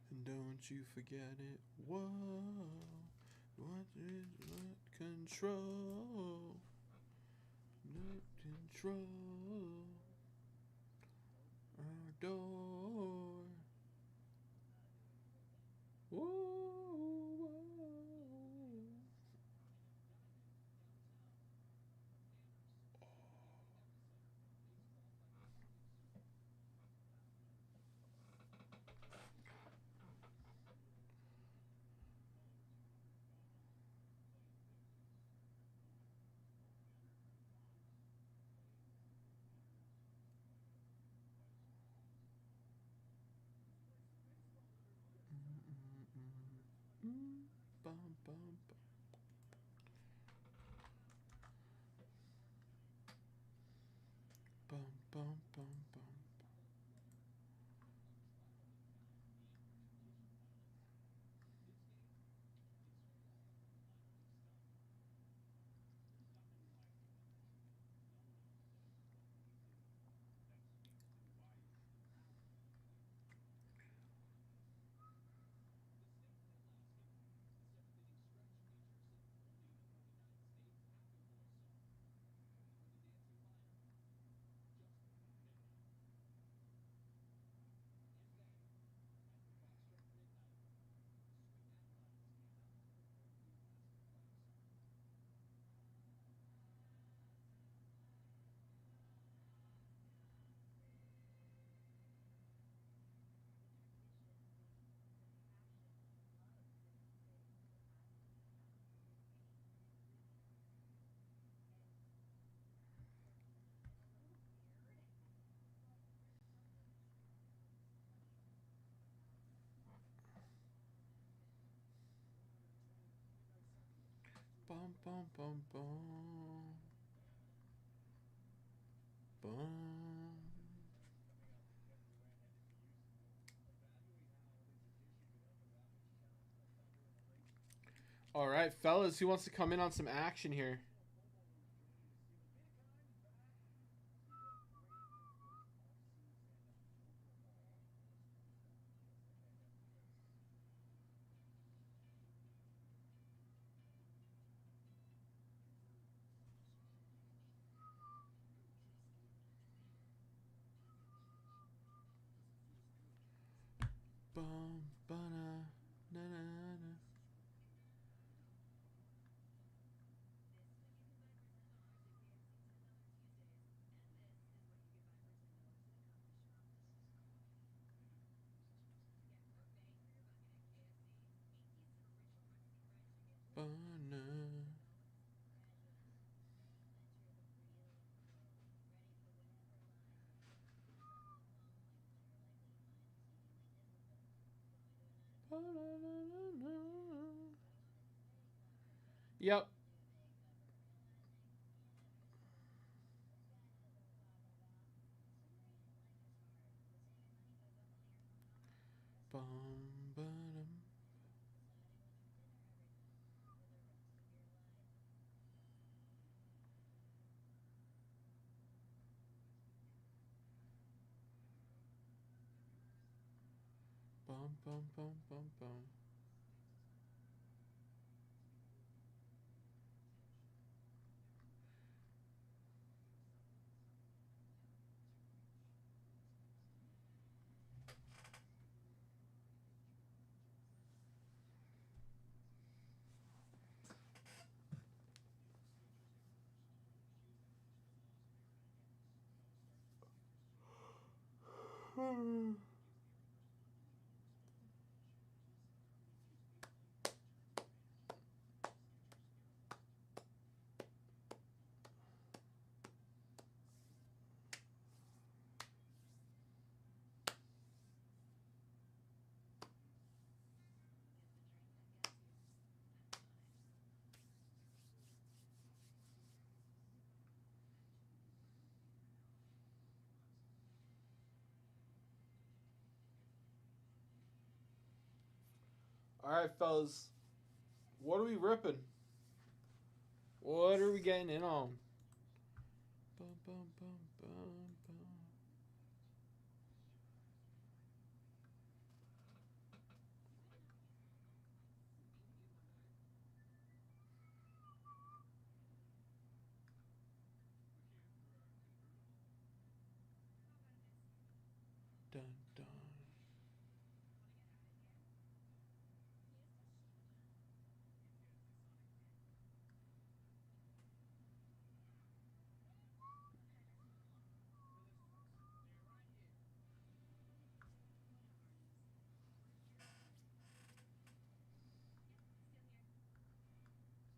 And don't you forget it. Whoa. What is what control? Not control. Our door. Whoa. Bum, bum, bum. Bum, bum, bum, bum. Bum, bum, bum, bum. Bum. All right, fellas, who wants to come in on some action here? Bum, ba-na, na, na, na. Ba-na. Ba-na-na-na-na. Yep. Bum, ba-dum. Bum, bum, bum, bum, bum. All right, fellas. What are we ripping? What are we getting in on? Bum, bum, bum, bum, bum. Dun, dun.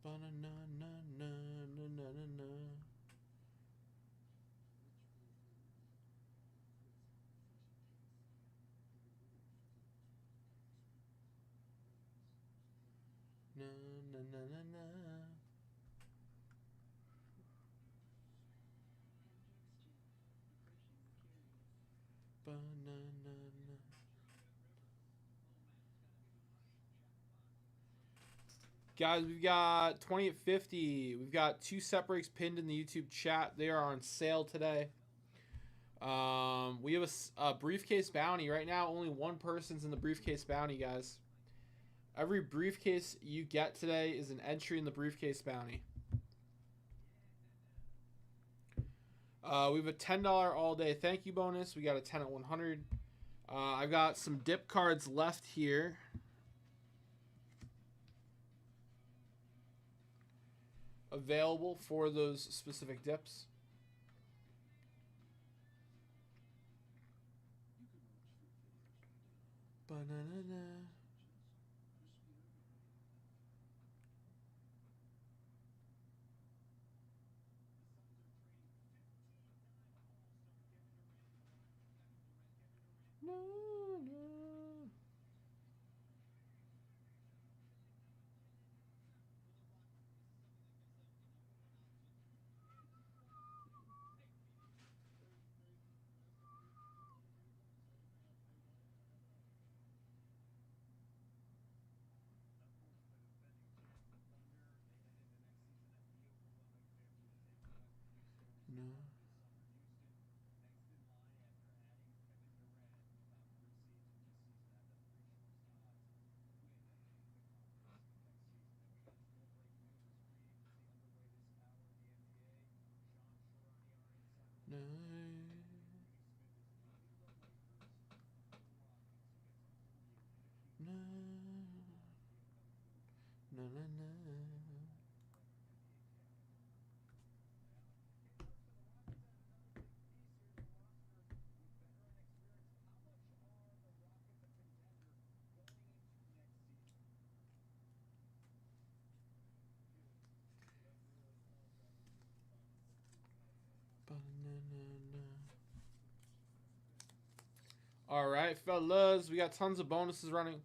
Ba-na-na-na-na-na-na-na. Na-na-na-na-na. Ba-na-na-na. Guys, we've got 20 at 50. We've got 2 set breaks pinned in the YouTube chat. They are on sale today. We have a briefcase bounty. Right now, only one person's in the briefcase bounty, guys. Every briefcase you get today is an entry in the briefcase bounty. We have a $10 all day thank you bonus. We got a 10 at 100. I've got some dip cards left here. Available for those specific dips. Ba-na-na-na. No, no. No. No. No. No, no, no. Ba-na-na-na. All right, fellas, we got tons of bonuses running.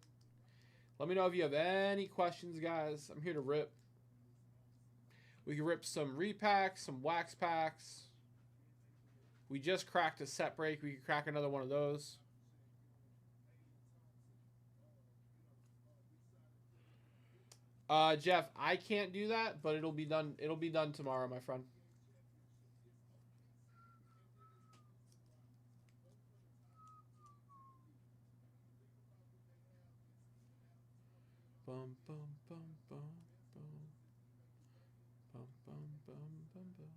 Let me know if you have any questions, guys. I'm here to rip. We can rip some repacks, some wax packs. We just cracked a set break. We could crack another one of those. Jeff, I can't do that, but it'll be done. It'll be done tomorrow, my friend. Bum bum bum bum bum bum bum bum bum bum.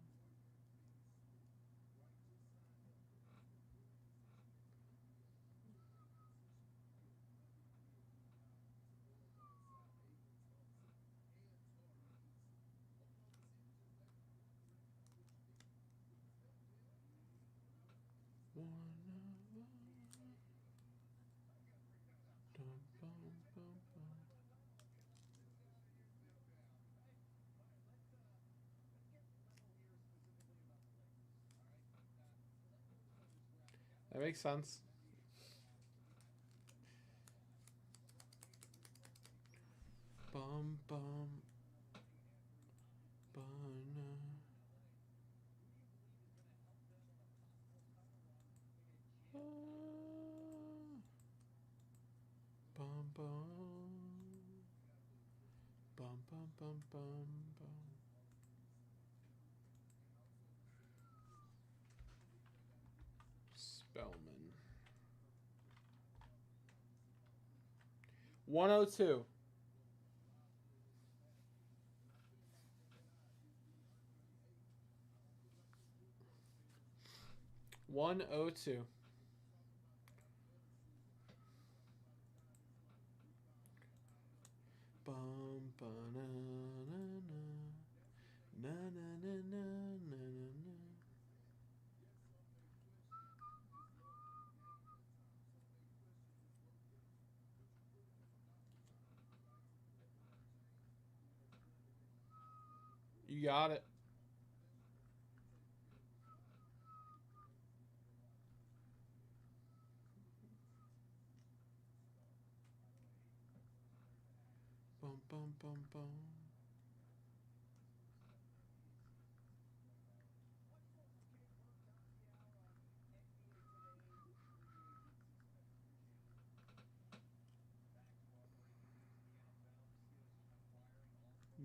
That makes sense. Bum bum. Bana. Bum bum. Bum bum bum bum bum. Spellman. 102. 102. Bum ba na na na na na na na na na. You got it. Bum bum bum bum.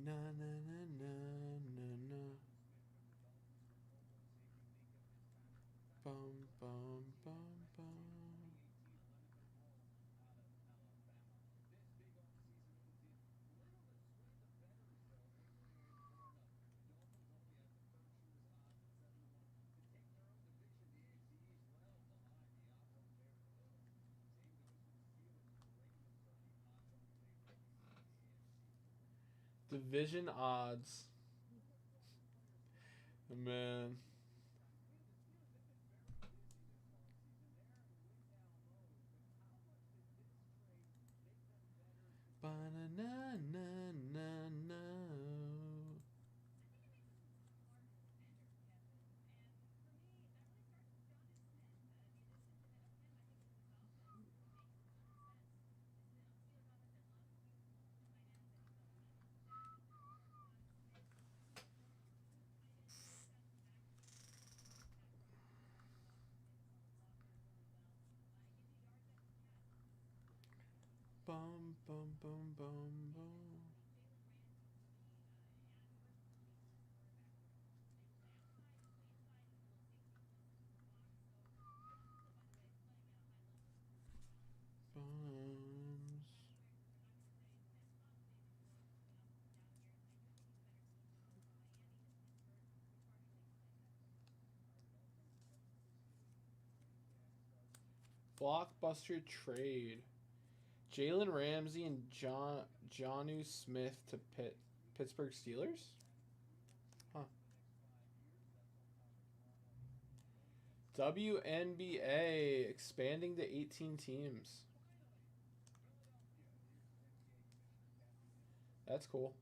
Na na na na na na. Bum bum bum bum. Division odds. Man. Ba-na-na-na-na-na. Bum bum bum bum bum. Bums. Blockbuster trade. Jalen Ramsey and Jonnu Smith to Pittsburgh Steelers? Huh. WNBA expanding to 18 teams. That's cool.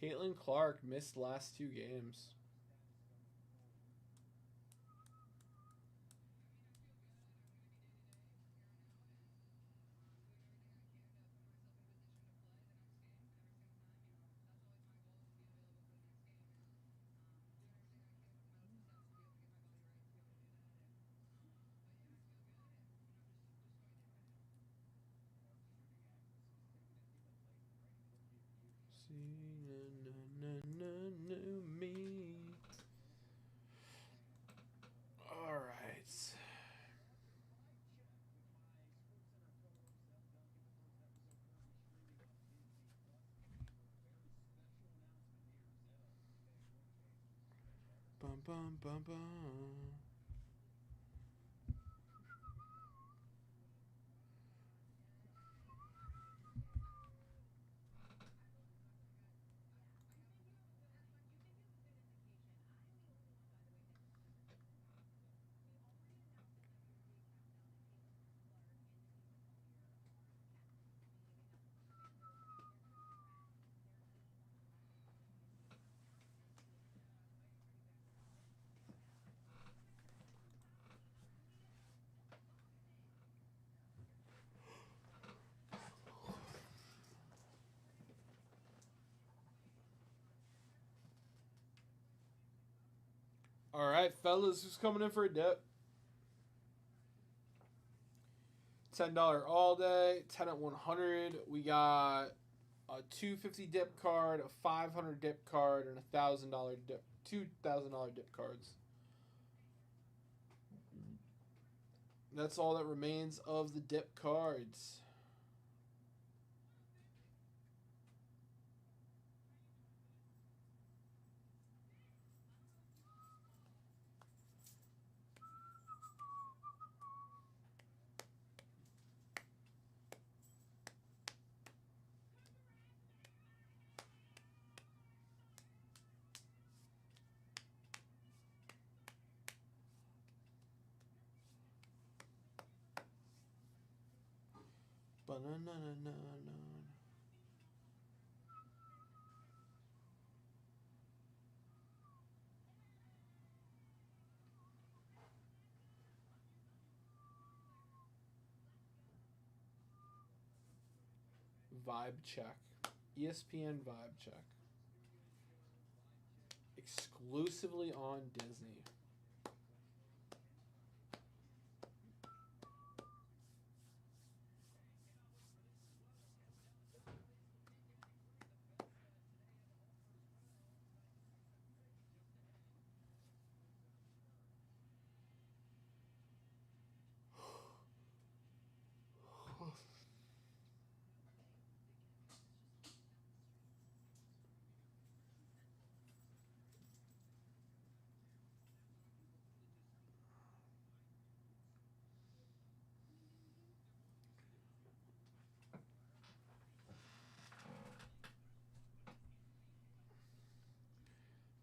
Caitlin Clark missed last 2 games. Me. All right. Bum bum bum bum. All right, fellas, who's coming in for a dip? $10 all day, 10 at 100. We got a $250 dip card, a $500 dip card, and a $1,000 dip, $2,000 dip cards. That's all that remains of the dip cards. Ba-na-na-na-na-na. Vibe check. ESPN vibe check. Exclusively on Disney.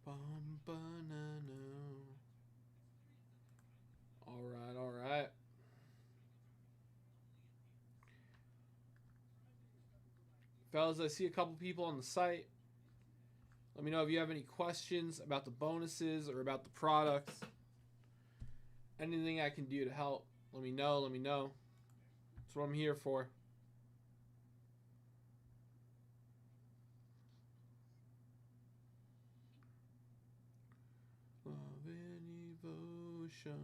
Bum banana. All right. Fellas, I see a couple people on the site. Let me know if you have any questions about the bonuses or about the products. Anything I can do to help. Let me know. That's what I'm here for. Love and devotion.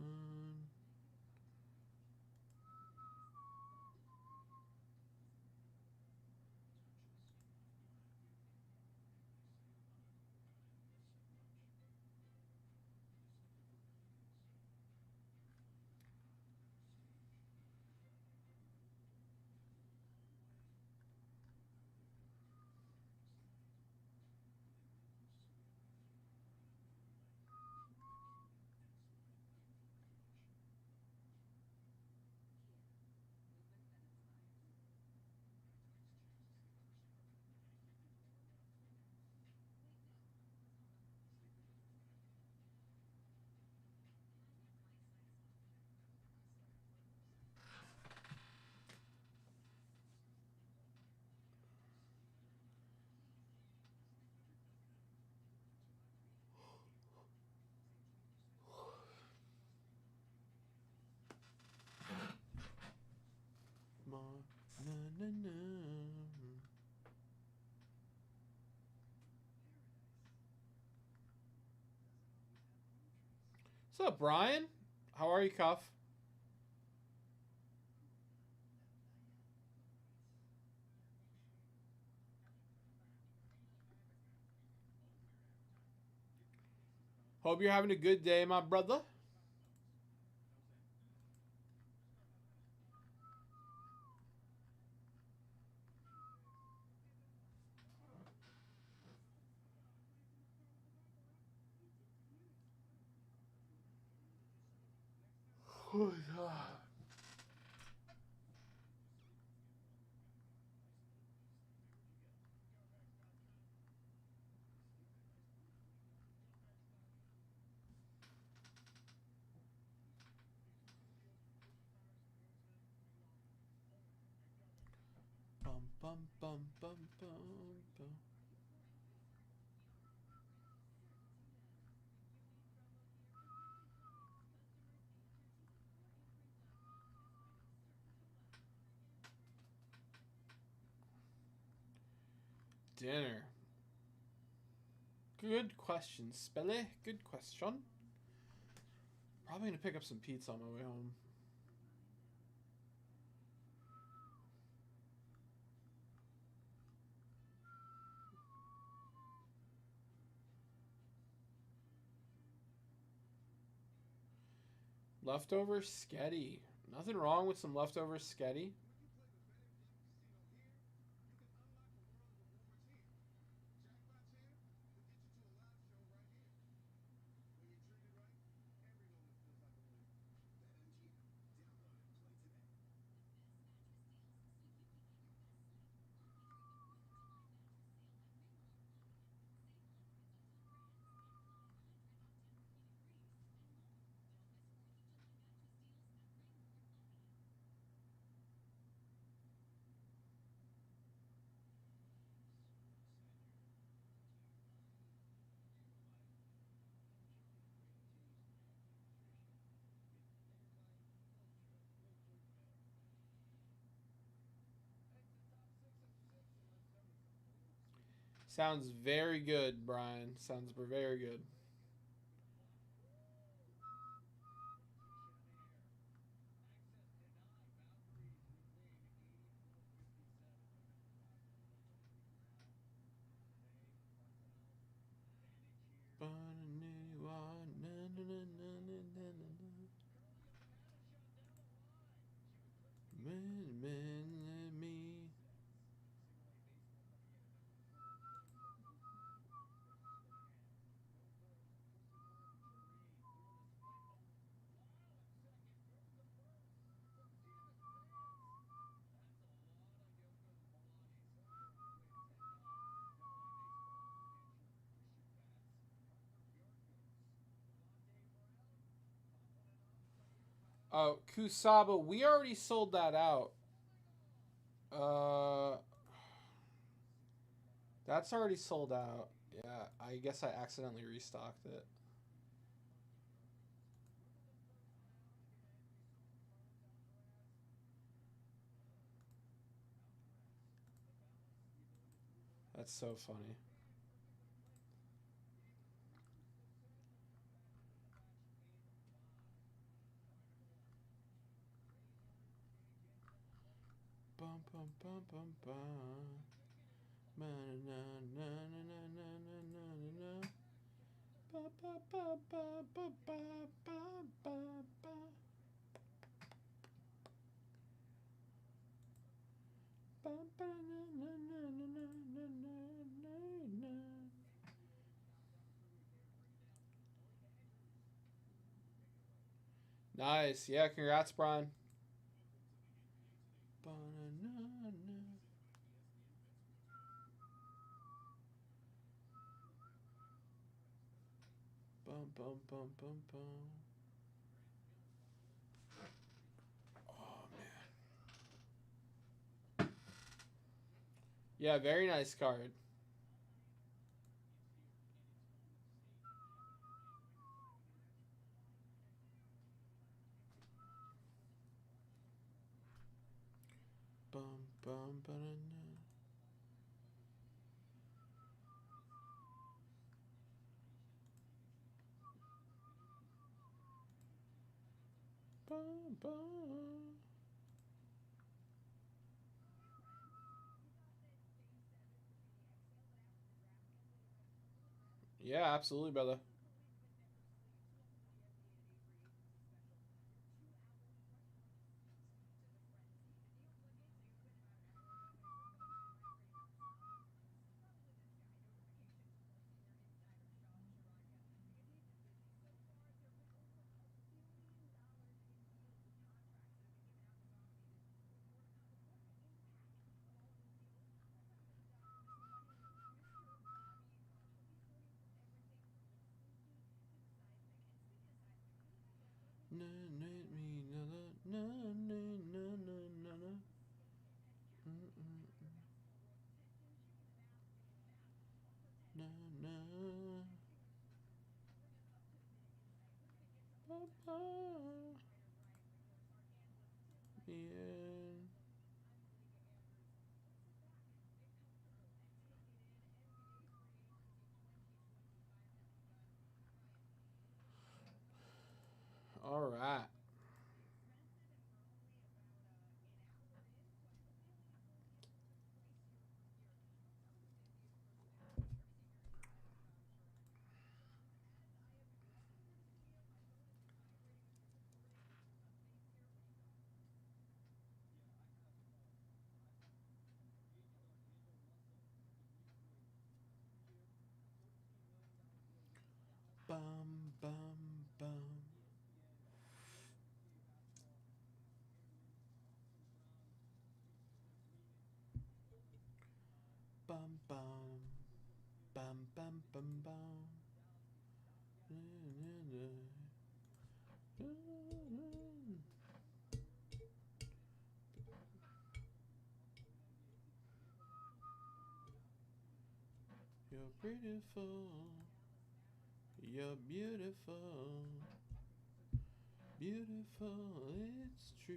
Na, na, na. What's up, Brian? How are you, Cuff? Hope you're having a good day, my brother. Oh, God. Bum, bum, bum, bum, bum, bum. Dinner. Good question, Spelly. Good question. Probably gonna pick up some pizza on my way home. Leftover sketty. Nothing wrong with some leftover sketty. Sounds very good, Brian. Sounds very good. Oh, Kusaba, we already sold that out. That's already sold out. Yeah, I guess I accidentally restocked it. That's so funny. Bum bum bum bum bum. Na na na na na na na na na. Ba ba ba ba ba ba ba ba ba. Ba ba na na na na na na na na. Nice. Yeah, congrats, Brian. Ba-na-na-na. Bum bum bum bum bum. Oh man. Yeah, very nice card. Bum bum ba-na-na. Bum bum. Yeah, absolutely, brother. Man. All right. Bum bum bum. Bum bum bum bum bum bum. You're beautiful. You're beautiful. Beautiful, it's true.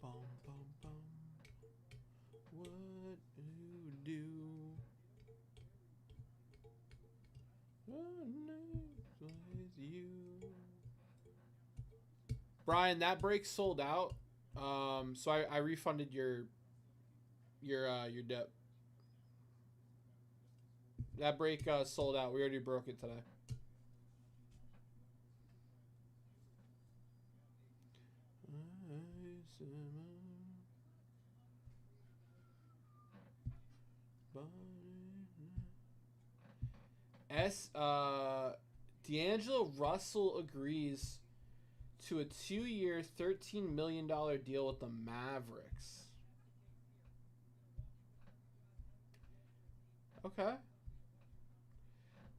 Bum bum bum. What you do? With you. Brian, that break sold out. So I refunded your debt. That break sold out. We already broke it today. D'Angelo Russell agrees to a 2-year, $13 million deal with the Mavericks. Okay.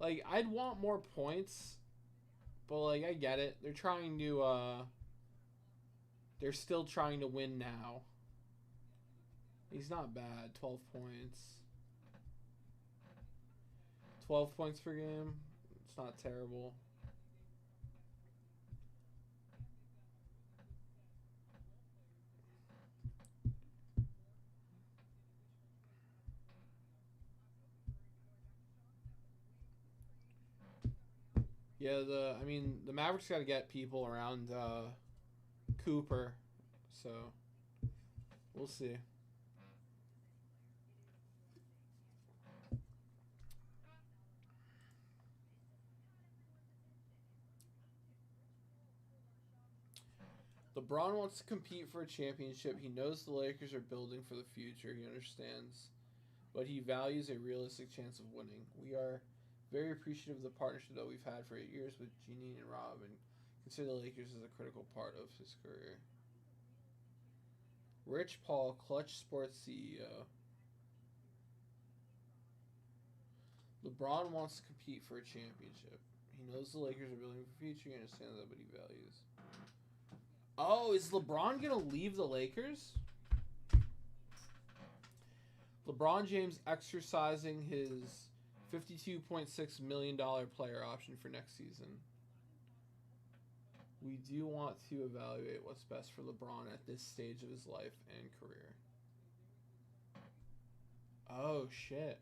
Like, I'd want more points, but, like, I get it. They're trying to, they're still trying to win now. He's not bad. 12 points. 12 points per game. It's not terrible. Yeah, the Mavericks got to get people around Cooper, so we'll see. LeBron wants to compete for a championship. He knows the Lakers are building for the future. He understands, but he values a realistic chance of winning. We are very appreciative of the partnership that we've had for 8 years with Jeanine and Rob, and consider the Lakers as a critical part of his career. Rich Paul, Clutch Sports CEO. LeBron wants to compete for a championship. He knows the Lakers are building for the future. He understands that, but he values. Oh, is LeBron going to leave the Lakers? LeBron James exercising his $52.6 million player option for next season. We do want to evaluate what's best for LeBron at this stage of his life and career. Oh, shit.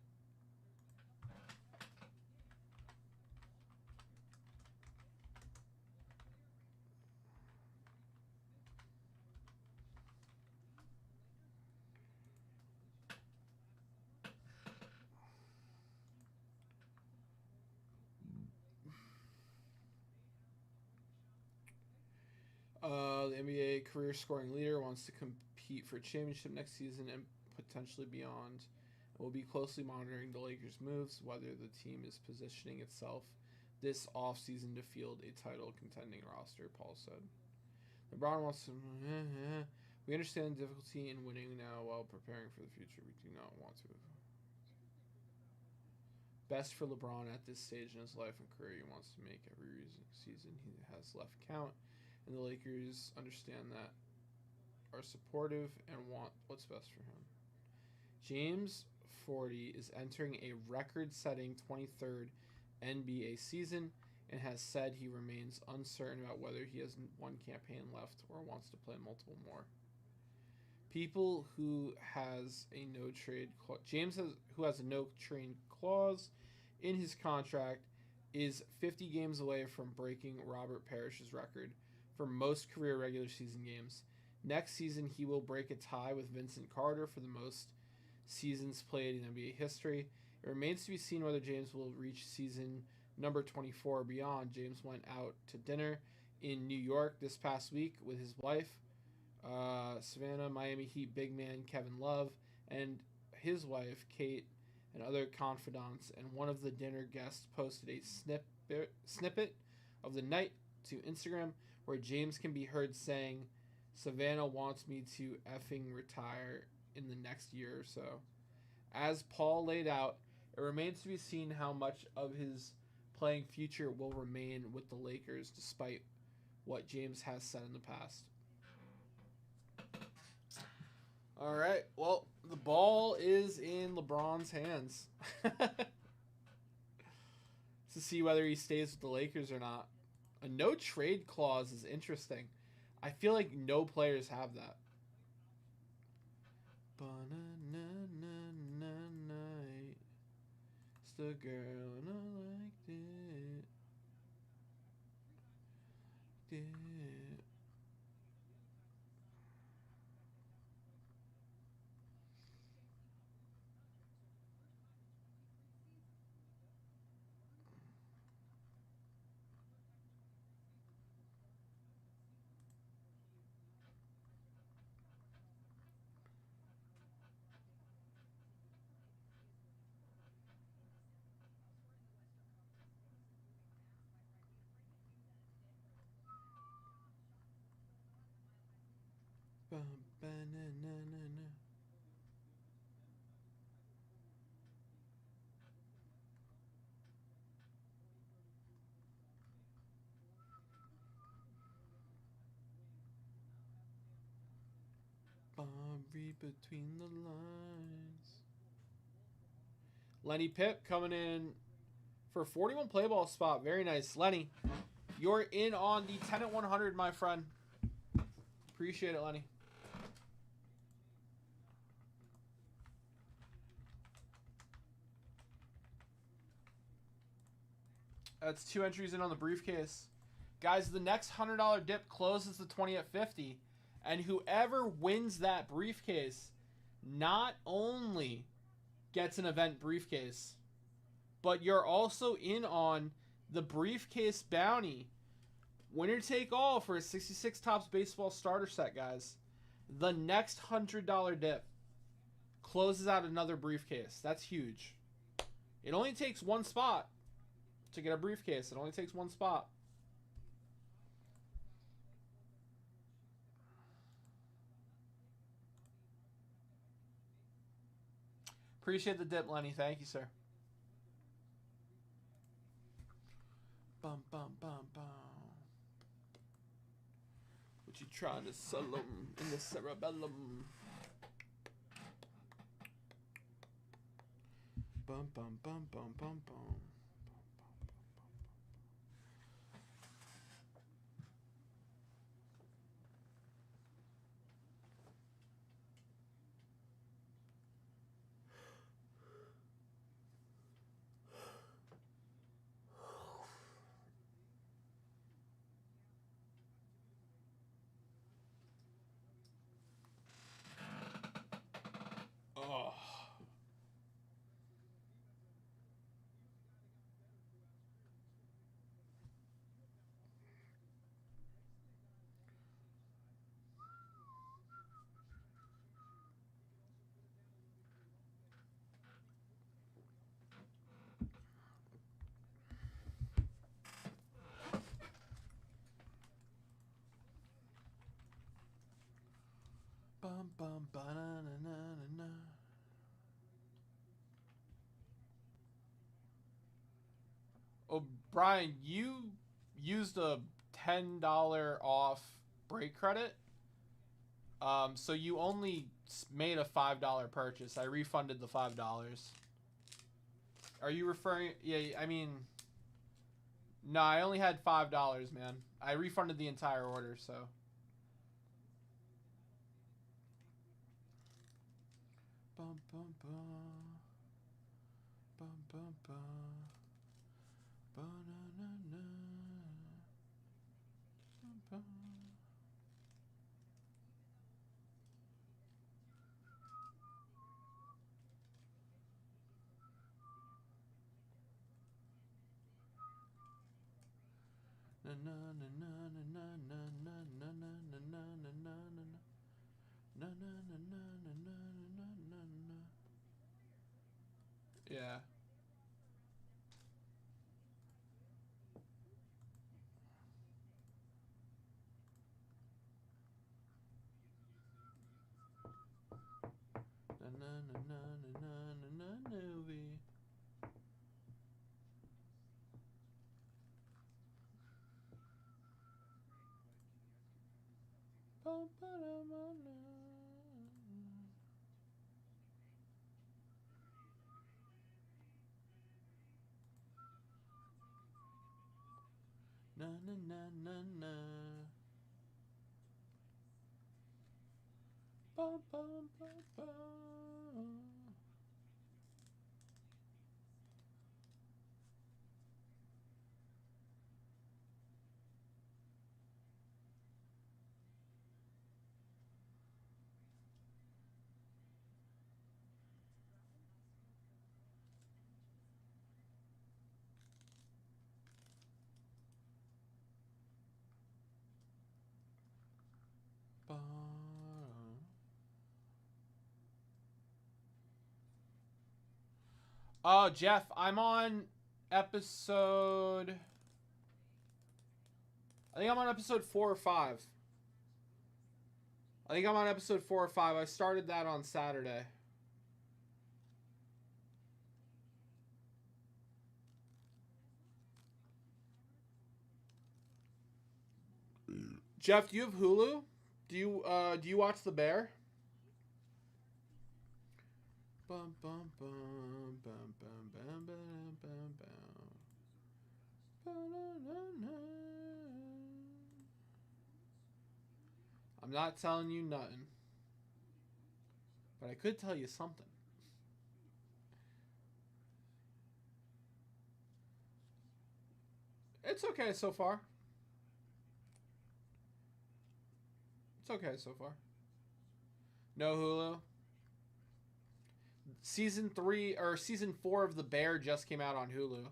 The NBA career scoring leader wants to compete for a championship next season and potentially beyond. We'll be closely monitoring the Lakers' moves, whether the team is positioning itself this offseason to field a title contending roster, Paul said. LeBron wants to... We understand the difficulty in winning now while preparing for the future. We do not want to. Best for LeBron at this stage in his life and career. He wants to make every season he has left count. And the Lakers understand that, are supportive, and want what's best for him. James 40 is entering a record-setting 23rd NBA season and has said he remains uncertain about whether he has one campaign left or wants to play multiple more. People who has a no trade James has who has a no trade clause in his contract is 50 games away from breaking Robert Parrish's record for most career regular season games. Next season, he will break a tie with Vincent Carter for the most seasons played in NBA history. It remains to be seen whether James will reach season number 24 or beyond. James went out to dinner in New York this past week with his wife, Savannah, Miami Heat big man Kevin Love, and his wife, Kate, and other confidants, and one of the dinner guests posted a snippet of the night to Instagram where James can be heard saying, "Savannah wants me to effing retire in the next year or so." As Paul laid out, it remains to be seen how much of his playing future will remain with the Lakers despite what James has said in the past. All right, well, the ball is in LeBron's hands to see whether he stays with the Lakers or not. A no trade clause is interesting. I feel like no players have that. It's the girl and I liked it. Read between the lines. Lenny Pipp coming in for a 41 play ball spot. Very nice. Lenny, you're in on the 10 at 100, my friend. Appreciate it, Lenny. That's 2 entries in on the briefcase. Guys, the next $100 dip closes the 20 at 50. And whoever wins that briefcase not only gets an event briefcase, but you're also in on the briefcase bounty. Winner take all for a 66 Topps baseball starter set, guys. The next $100 dip closes out another briefcase. That's huge. It only takes one spot to get a briefcase. It only takes one spot. Appreciate the dip, Lenny. Thank you, sir. Bum, bum, bum, bum. What you trying to sell 'em in the cerebellum? Bum, bum, bum, bum, bum, bum. Oh. Bum, bum, ba-na-na-na-na-na. Oh, Brian, you used a $10 off break credit. So you only made a $5 purchase. I refunded the $5. Are you referring? Yeah, I mean, no, I only had $5, man. I refunded the entire order, so. Bum bum bum. Bum bum bum. Ba-na-na-na. Bum bum. Na na na na na na na na na na na na na na na na na na na na. Yeah. Na na na na na na na movie. Bum ba da ma na. Na na na na na. Bum bum bum bum. Bum. Oh, Jeff, I'm on episode. I think I'm on episode 4 or 5. I think I'm on episode 4 or 5. I started that on Saturday. Jeff, do you have Hulu? Do you watch The Bear? Bum bum bum bum bum bum bum bum bum. Ba-na-na-na. I'm not telling you nothing, but I could tell you something. It's okay so far. It's okay so far. No Hulu. Season 4 of The Bear just came out on Hulu.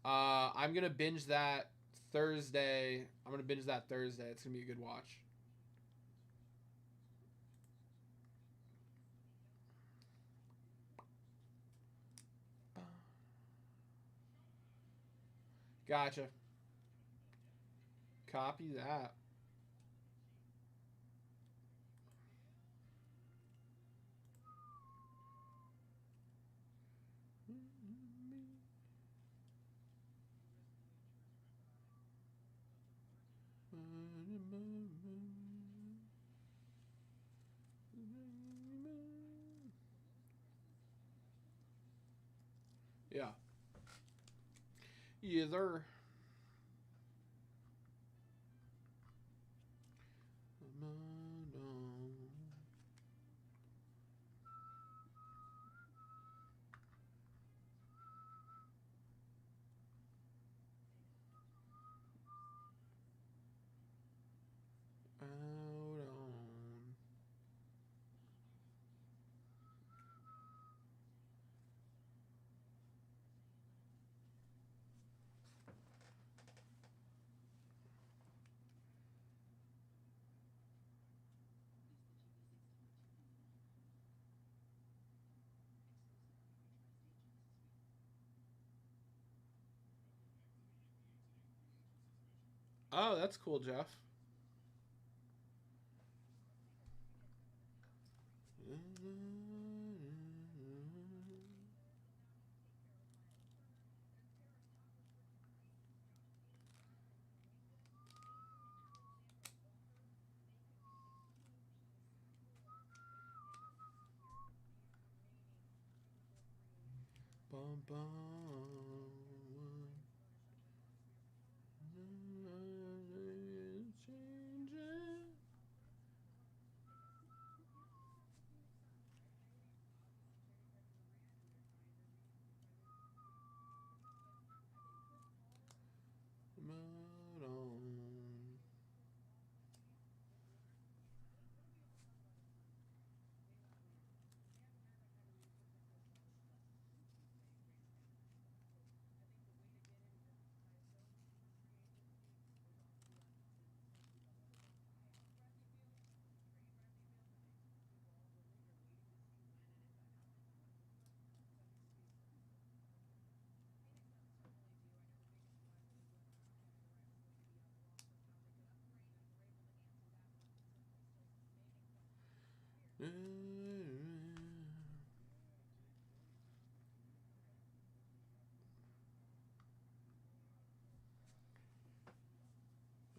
I'm gonna binge that Thursday. It's gonna be a good watch. Gotcha. Copy that. Yeah. Either. Out on. Oh, that's cool, Jeff.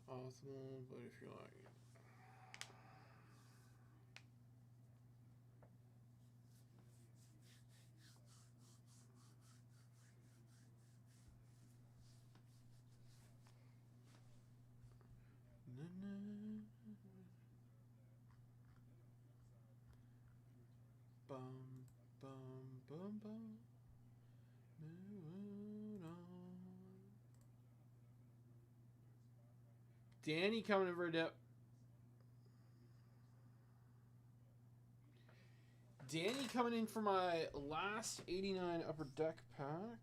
Awesome, but if you like. Bum, bum, bum, bum. Moving on. Danny coming in for a dip. Danny coming in for my last 89 upper deck pack.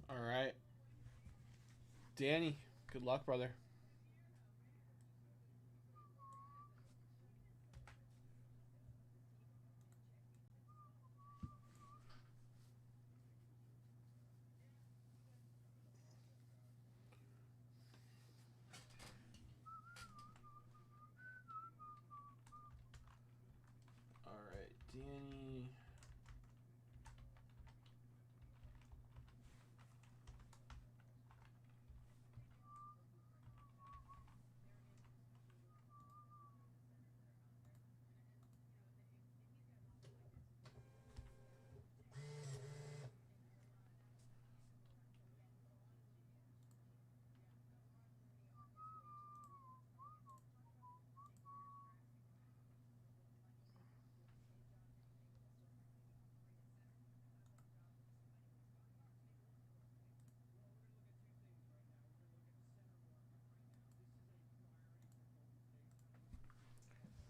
All right. Danny, good luck, brother. All right, Danny.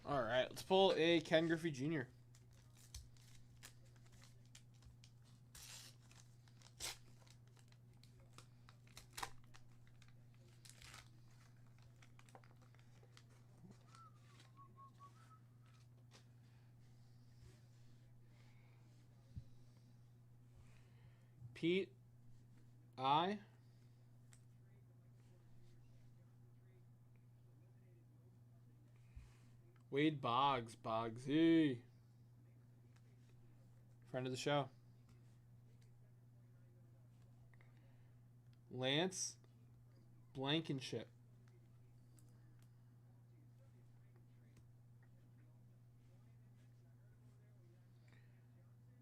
All right, let's pull a Ken Griffey Jr. Pete, I. Wade Boggs, Boggsy. Friend of the show. Lance Blankenship.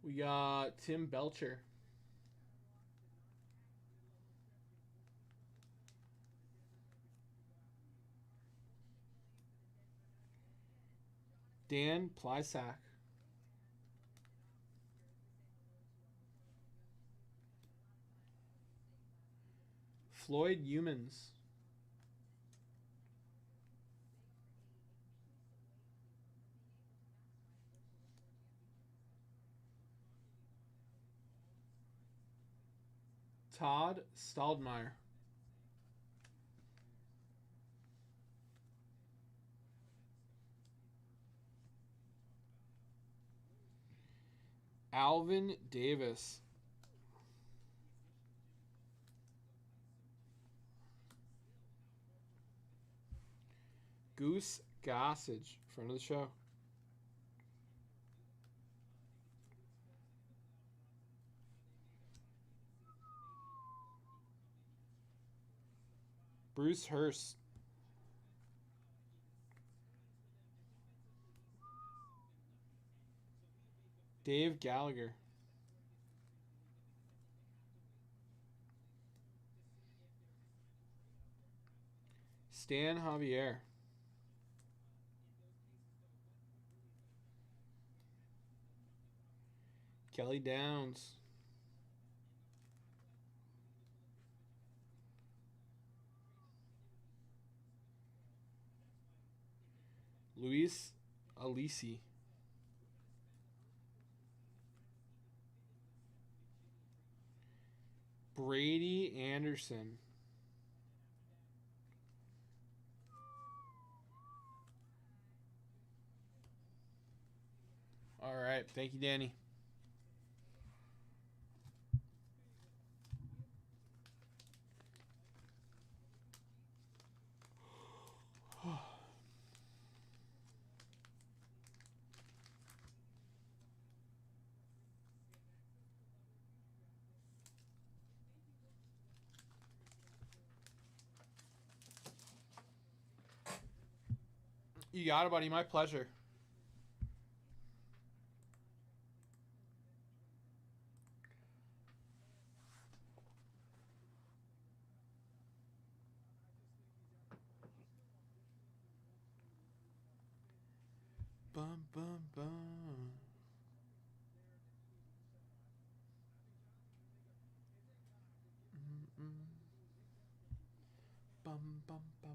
We got Tim Belcher. Dan Plysack. Floyd Humans. Todd Staldmeyer. Alvin Davis. Goose Gossage, friend of the show. Bruce Hurst. Dave Gallagher. Stan Javier. Kelly Downs. Luis Alisi. Brady Anderson. All right. Thank you, Danny. You got it, buddy. My pleasure. Bum, bum, bum. Mm-mm. Bum, bum, bum.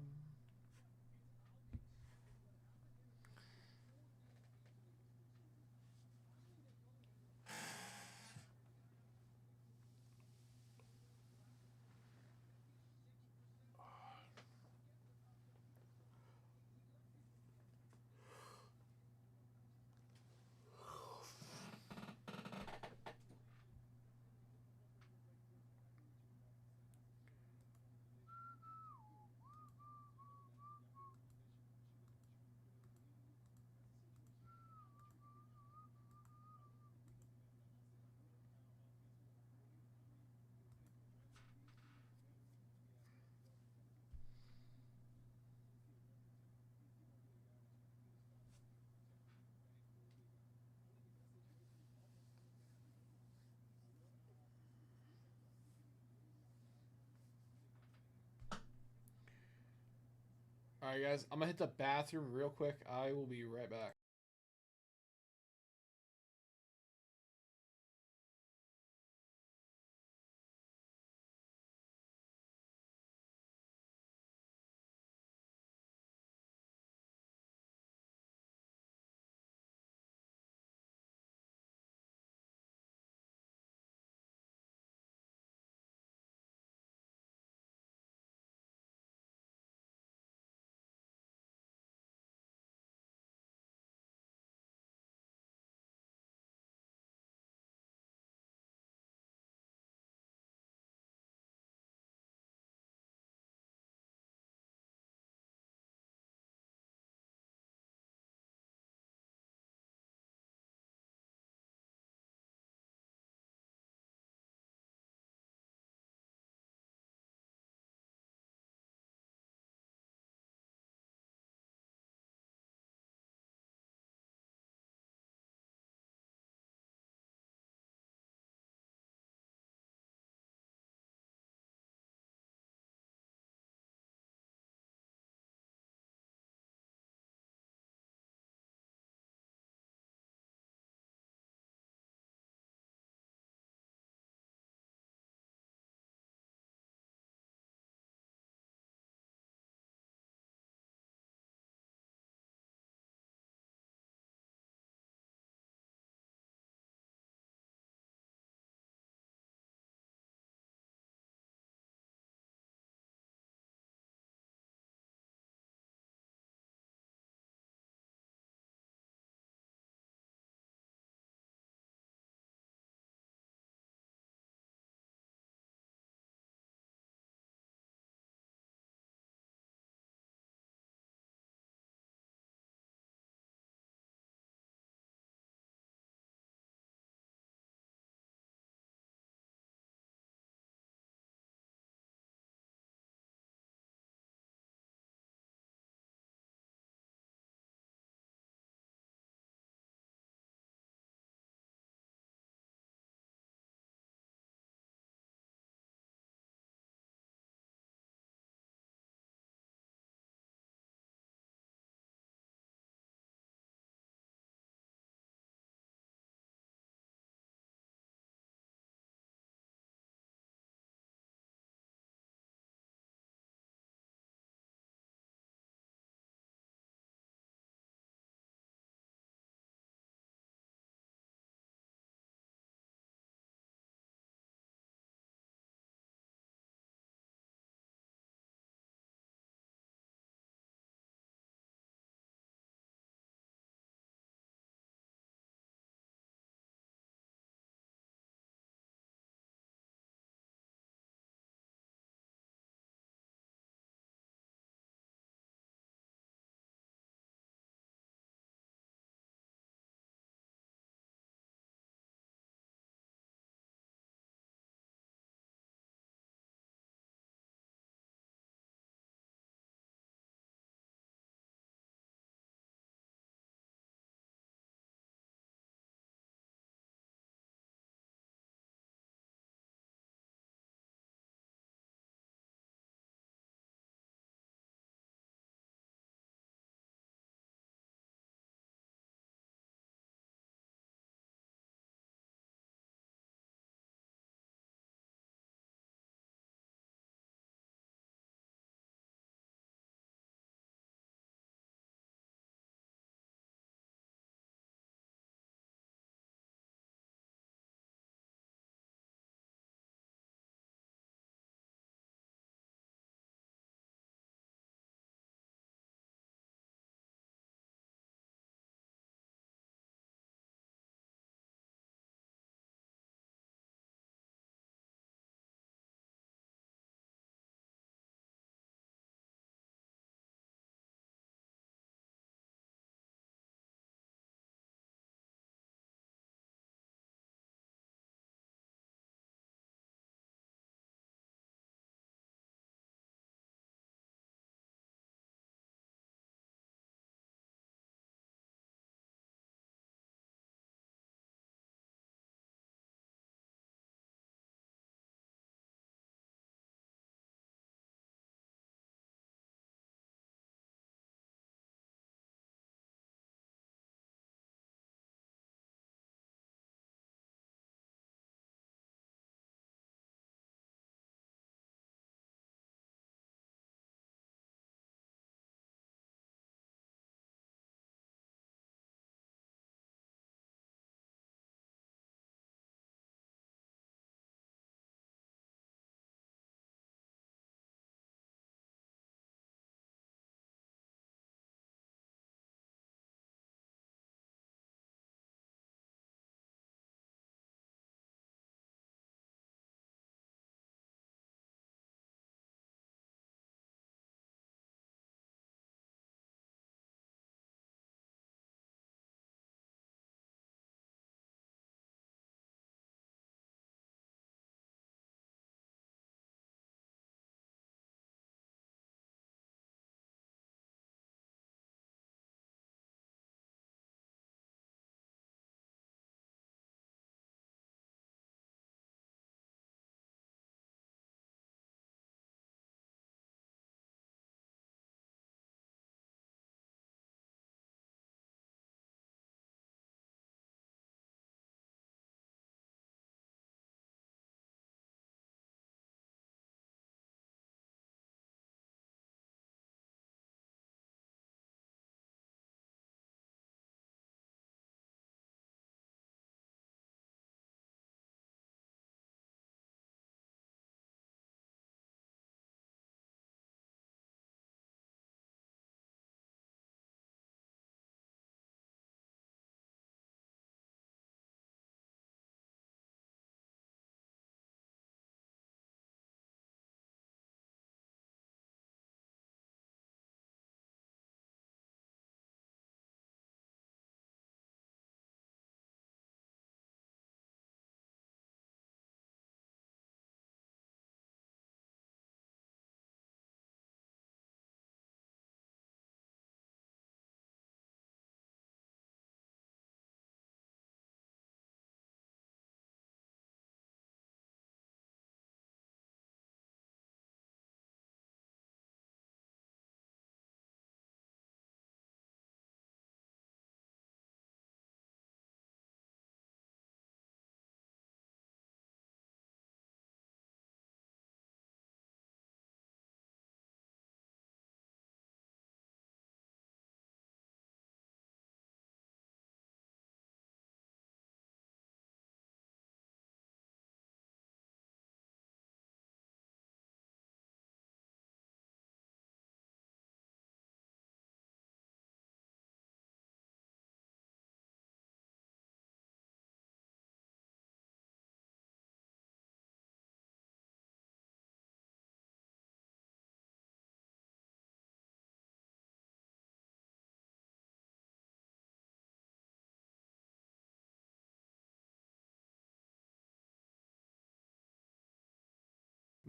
All right, guys. I'm going to hit the bathroom real quick. I will be right back.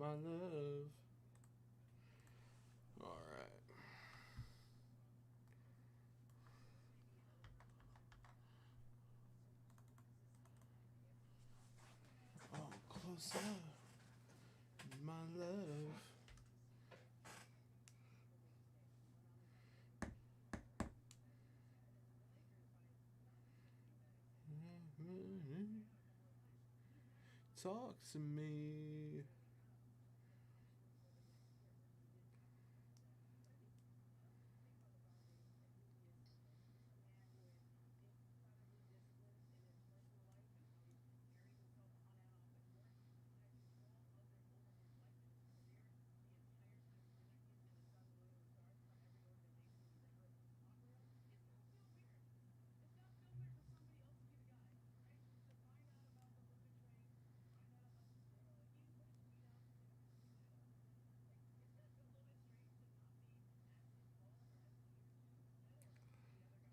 my love. All right. Oh, closer, my love. Talk to me.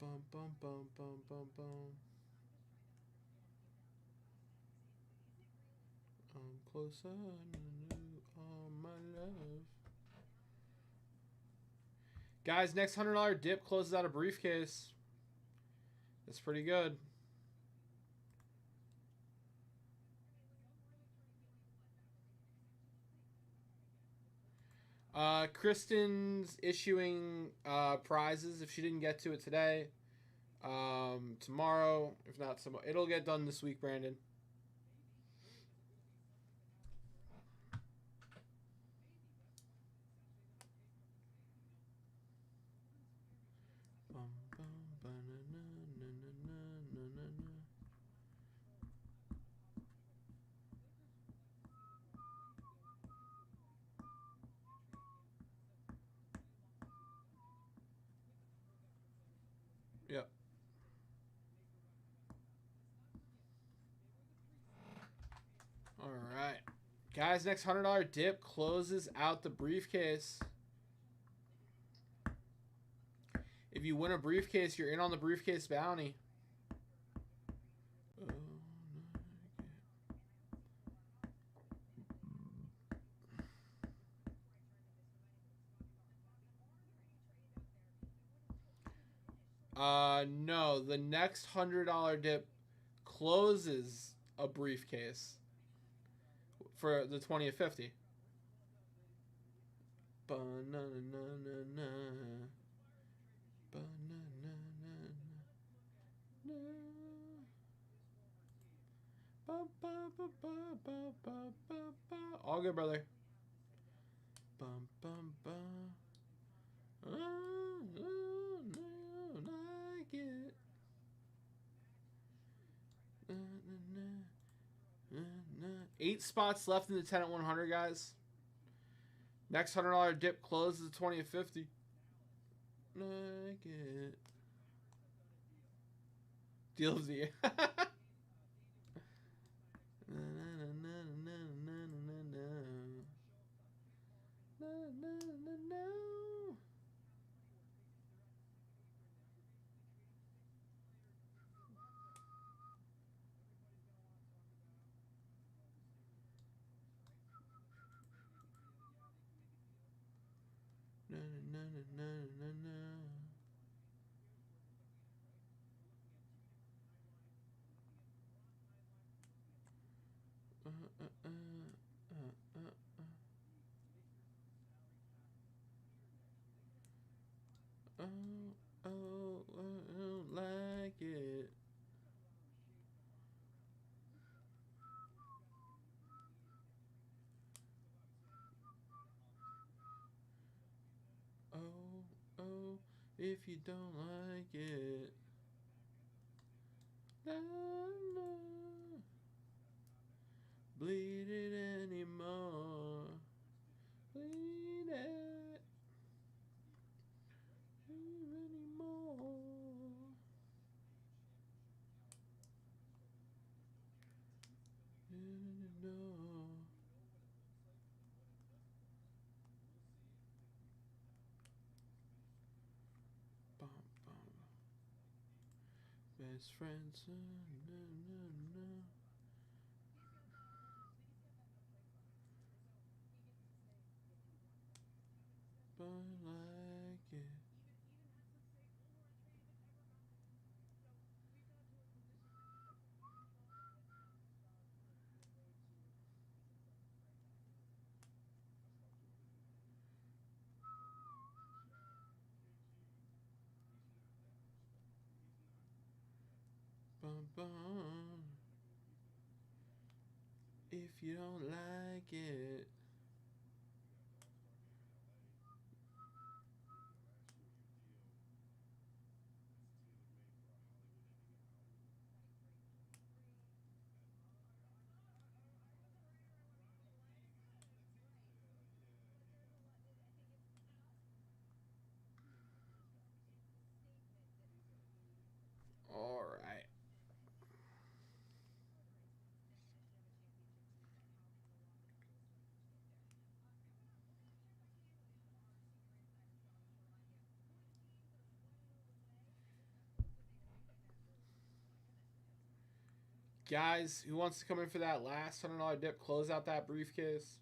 Bum bum bum bum bum bum. I'm closer, oh my love. Guys, next $100 dip closes out a briefcase. That's pretty good. Kristen's issuing prizes if she didn't get to it today. Tomorrow, if not tomorrow, it'll get done this week, Brandon. Yep. All right. Guys, next $100 dip closes out the briefcase. If you win a briefcase, you're in on the briefcase bounty. No, the next $100 dip closes a briefcase for the 20 of 50. All good, brother. Bum bum bum. Oh, no, like it. 8 spots left in the 10 at 100, guys. Next $100 dip closes the 20 of 50. Like it. Deal of the year. I don't like it. If you don't like it. La, la. Bleed it anymore. Bleed it anymore. No. Bum, bum. Best friends. No. like it. Bum, bum. If you don't like it. All right. Guys, who wants to come in for that last $100 dip? Close out that briefcase.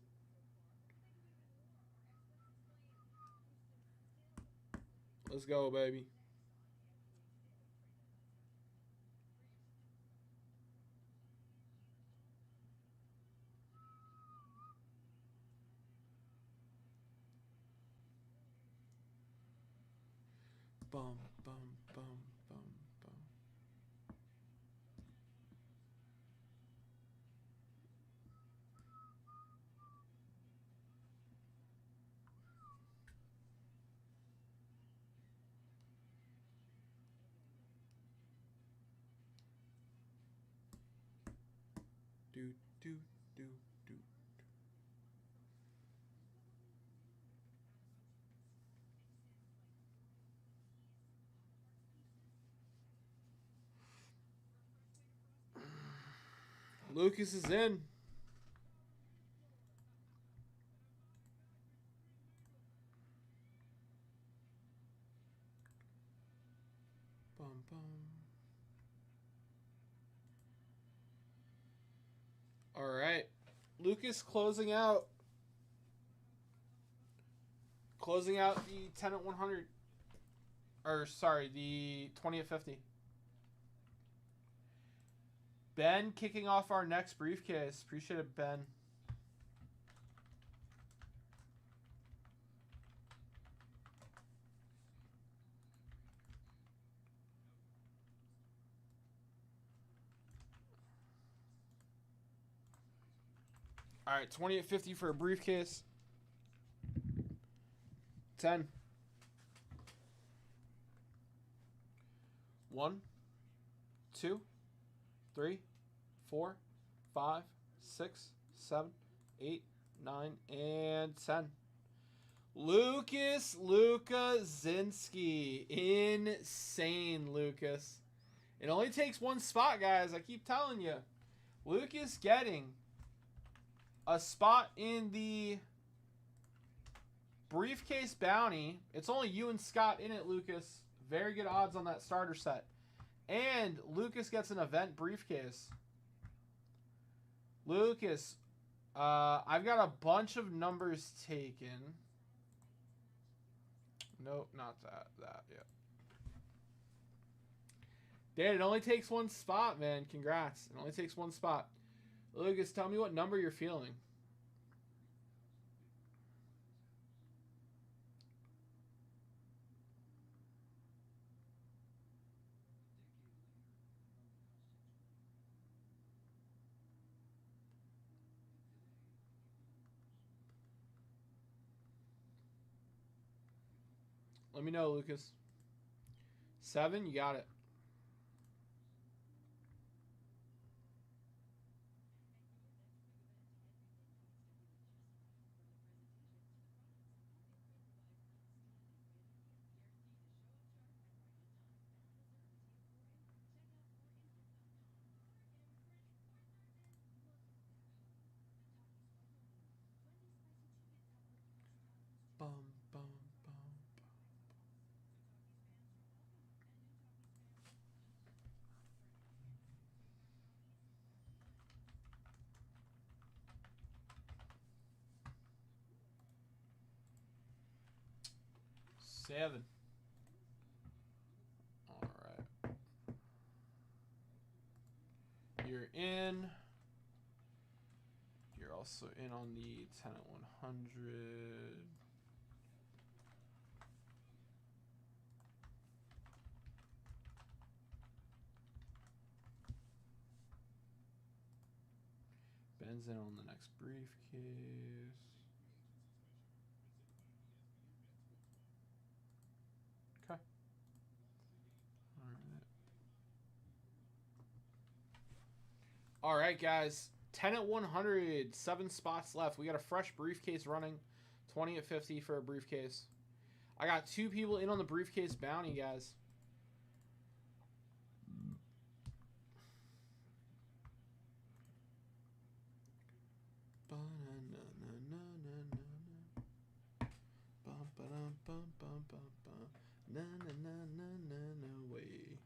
Let's go, baby. Bum, bum, bum, bum, bum. Do, do, do, do. Lucas is in. Bum, bum. All right. Lucas closing out. Closing out the 10 at 100. Or, sorry, the 20 at 50. Ben kicking off our next briefcase. Appreciate it, Ben. All right, 20 at 50 for a briefcase. 10. 1, 2, 3, 4, 5, 6, 7, 8, 9, and 10. Lucas Zinski. Insane, Lucas. It only takes one spot, guys. I keep telling you. Lucas getting a spot in the briefcase bounty. It's only you and Scott in it, Lucas. Very good odds on that starter set. And Lucas gets an event briefcase. Lucas, I've got a bunch of numbers taken. Nope, not that. Yeah. Dad, it only takes one spot, man. Congrats. It only takes one spot. Lucas, tell me what number you're feeling. Let me know, Lucas. 7, you got it. Bum, bum, bum. 7. All right. You're in. You're also in on the 10 at 100. Ben's in on the next briefcase. Okay. All right, guys. 10 at 100. 7 spots left. We got a fresh briefcase running. 20 at 50 for a briefcase. I got 2 people in on the briefcase bounty, guys. Way.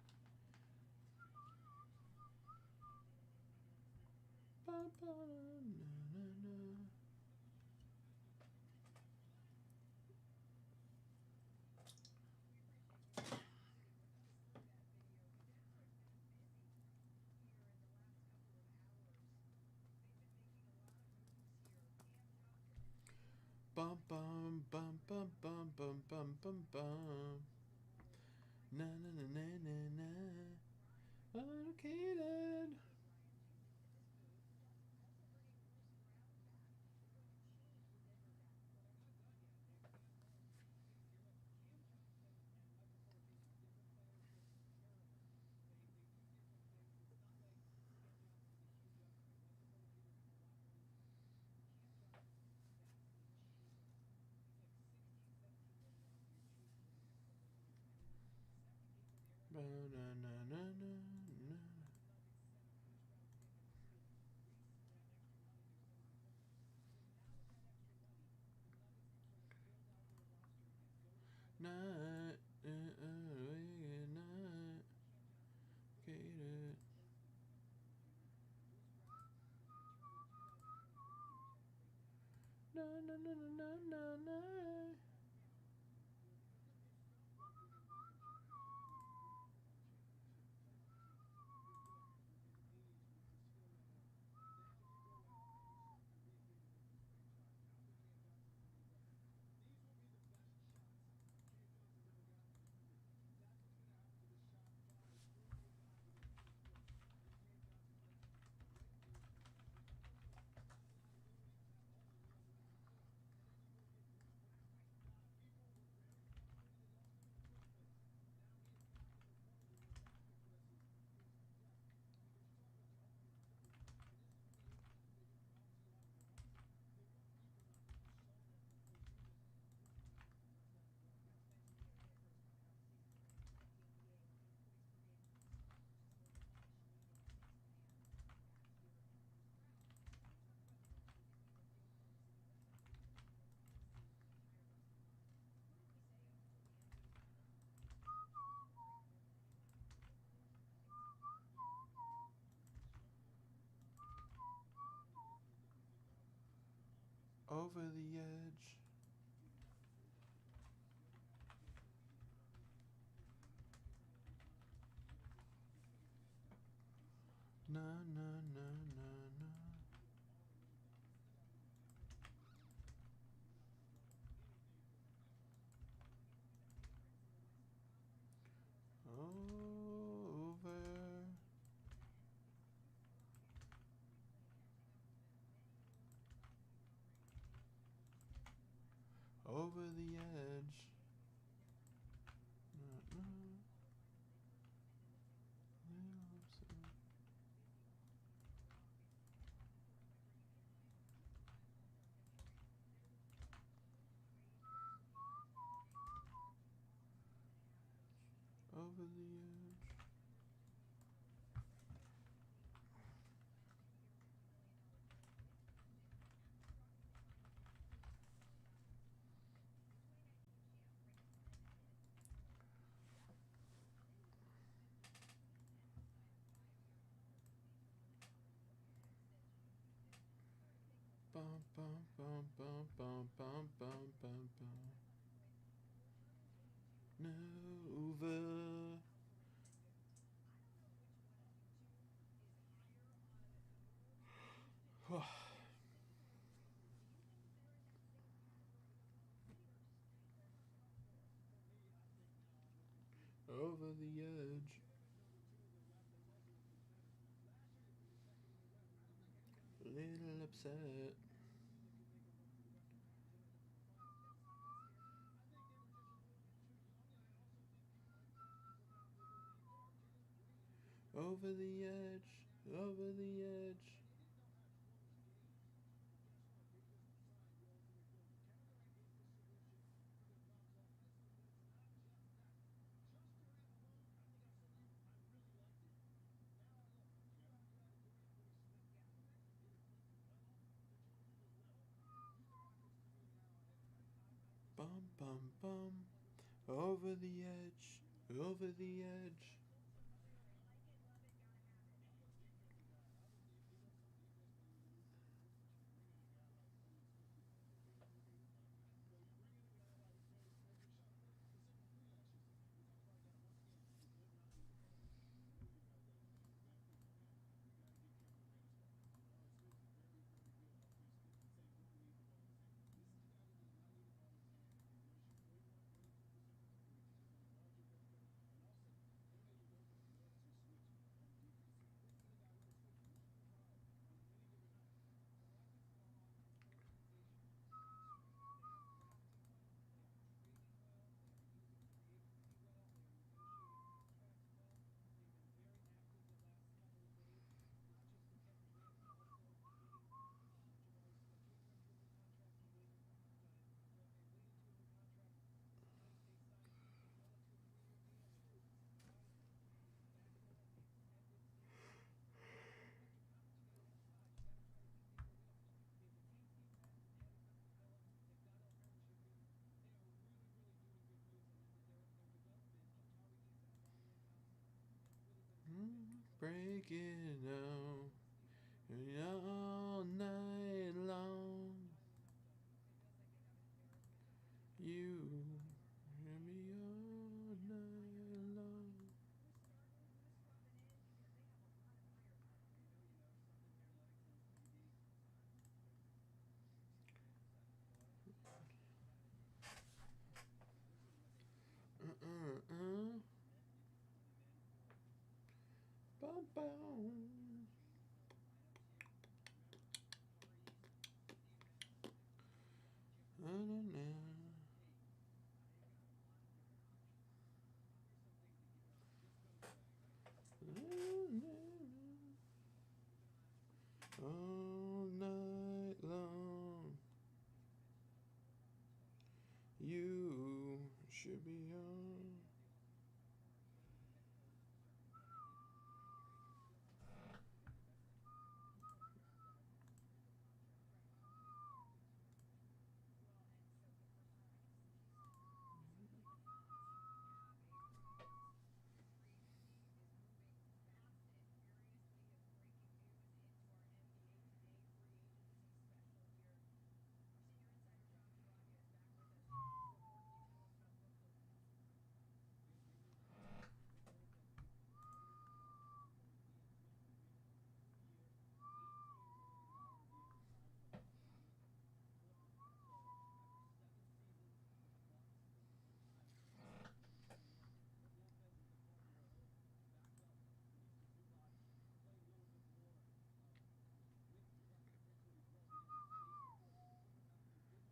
Bum bum bum bum bum bum bum bum bum. Na na na na na na. Allocated. Na na na na na. Night, night, gated. Na na na na na na. Over the edge. Na na na na na. Over. Over the edge. Na, na. Over the edge. Bum bum bum bum bum bum bum bum bum. Nova. Over the edge. Little upset. Over the edge. Over the edge. Bum bum bum. Over the edge. Over the edge. Breaking out all night long. You and me all night long. Bum, bum. All night long. You should be on.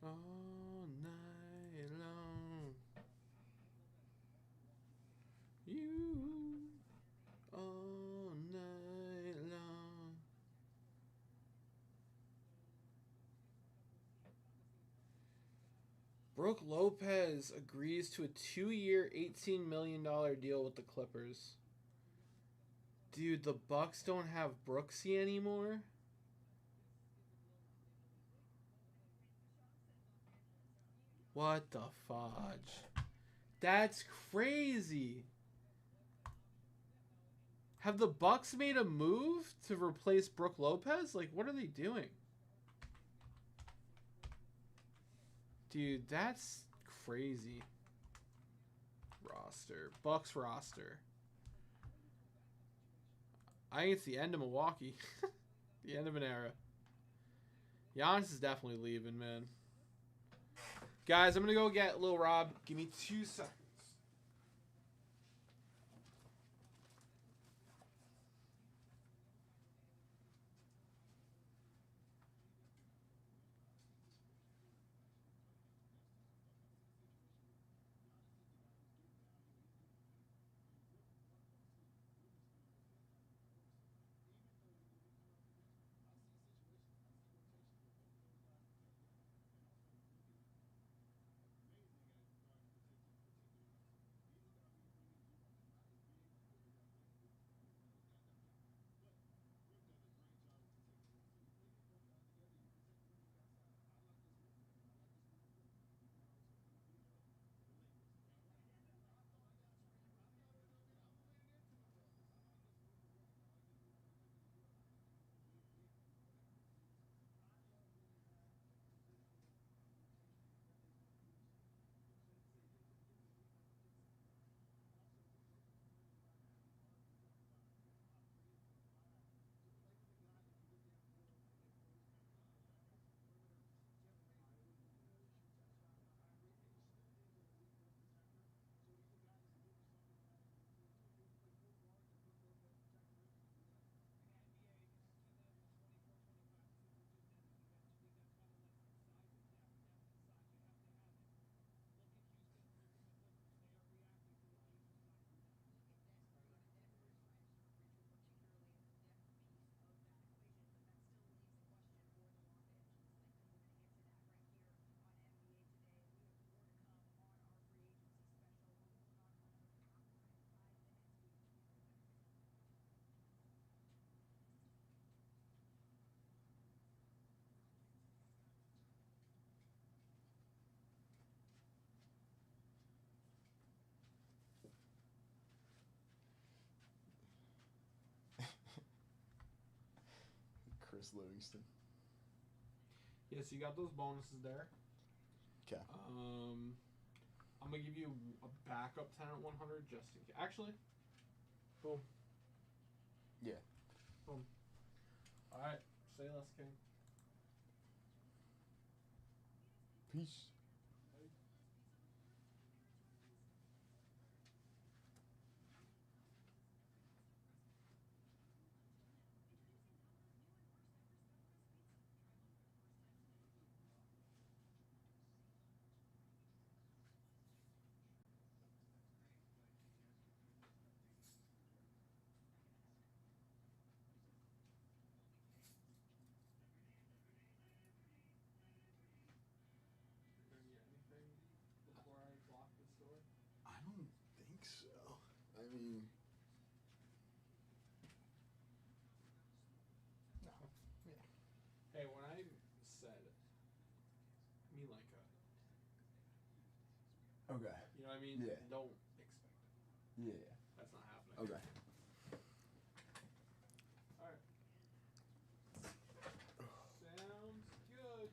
All night long. You all night long. Brooke Lopez agrees to a 2-year, $18 million deal with the Clippers. Dude, the Bucks don't have Brooksy anymore? What the fudge? That's crazy. Have the Bucks made a move to replace Brooke Lopez? Like, what are they doing? Dude, that's crazy. roster. Bucks roster. I think it's the end of Milwaukee. The end of an era. Giannis is definitely leaving, man. Guys, I'm going to go get Lil Rob. Give me 2 seconds. Chris Livingston. Yeah, so you got those bonuses there. Okay. I'm going to give you a backup 10 at 100 just in case. Actually, boom. Yeah. Boom. All right. Say less, King. Peace. Anything before I block the store? I don't think so. I mean, no. Yeah. Hey, when I said, I mean like Okay. you know what I mean? Yeah. Don't expect it. Yeah. That's not happening. Okay. All right. Sounds good.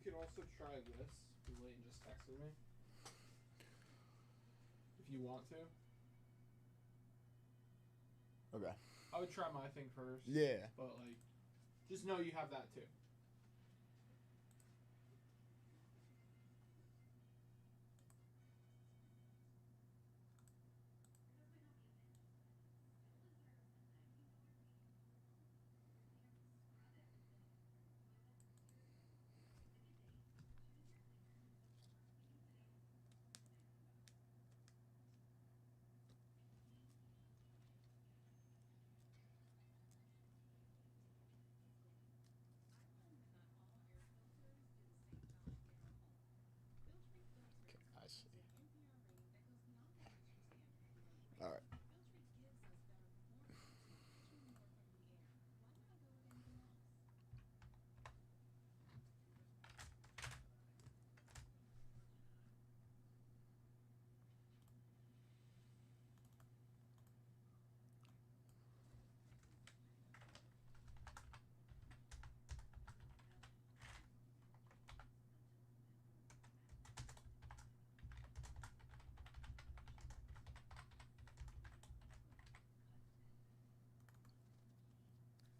You could also try this. Layton just texted me. If you want to. Okay. I would try my thing first. Yeah. But like, just know you have that too.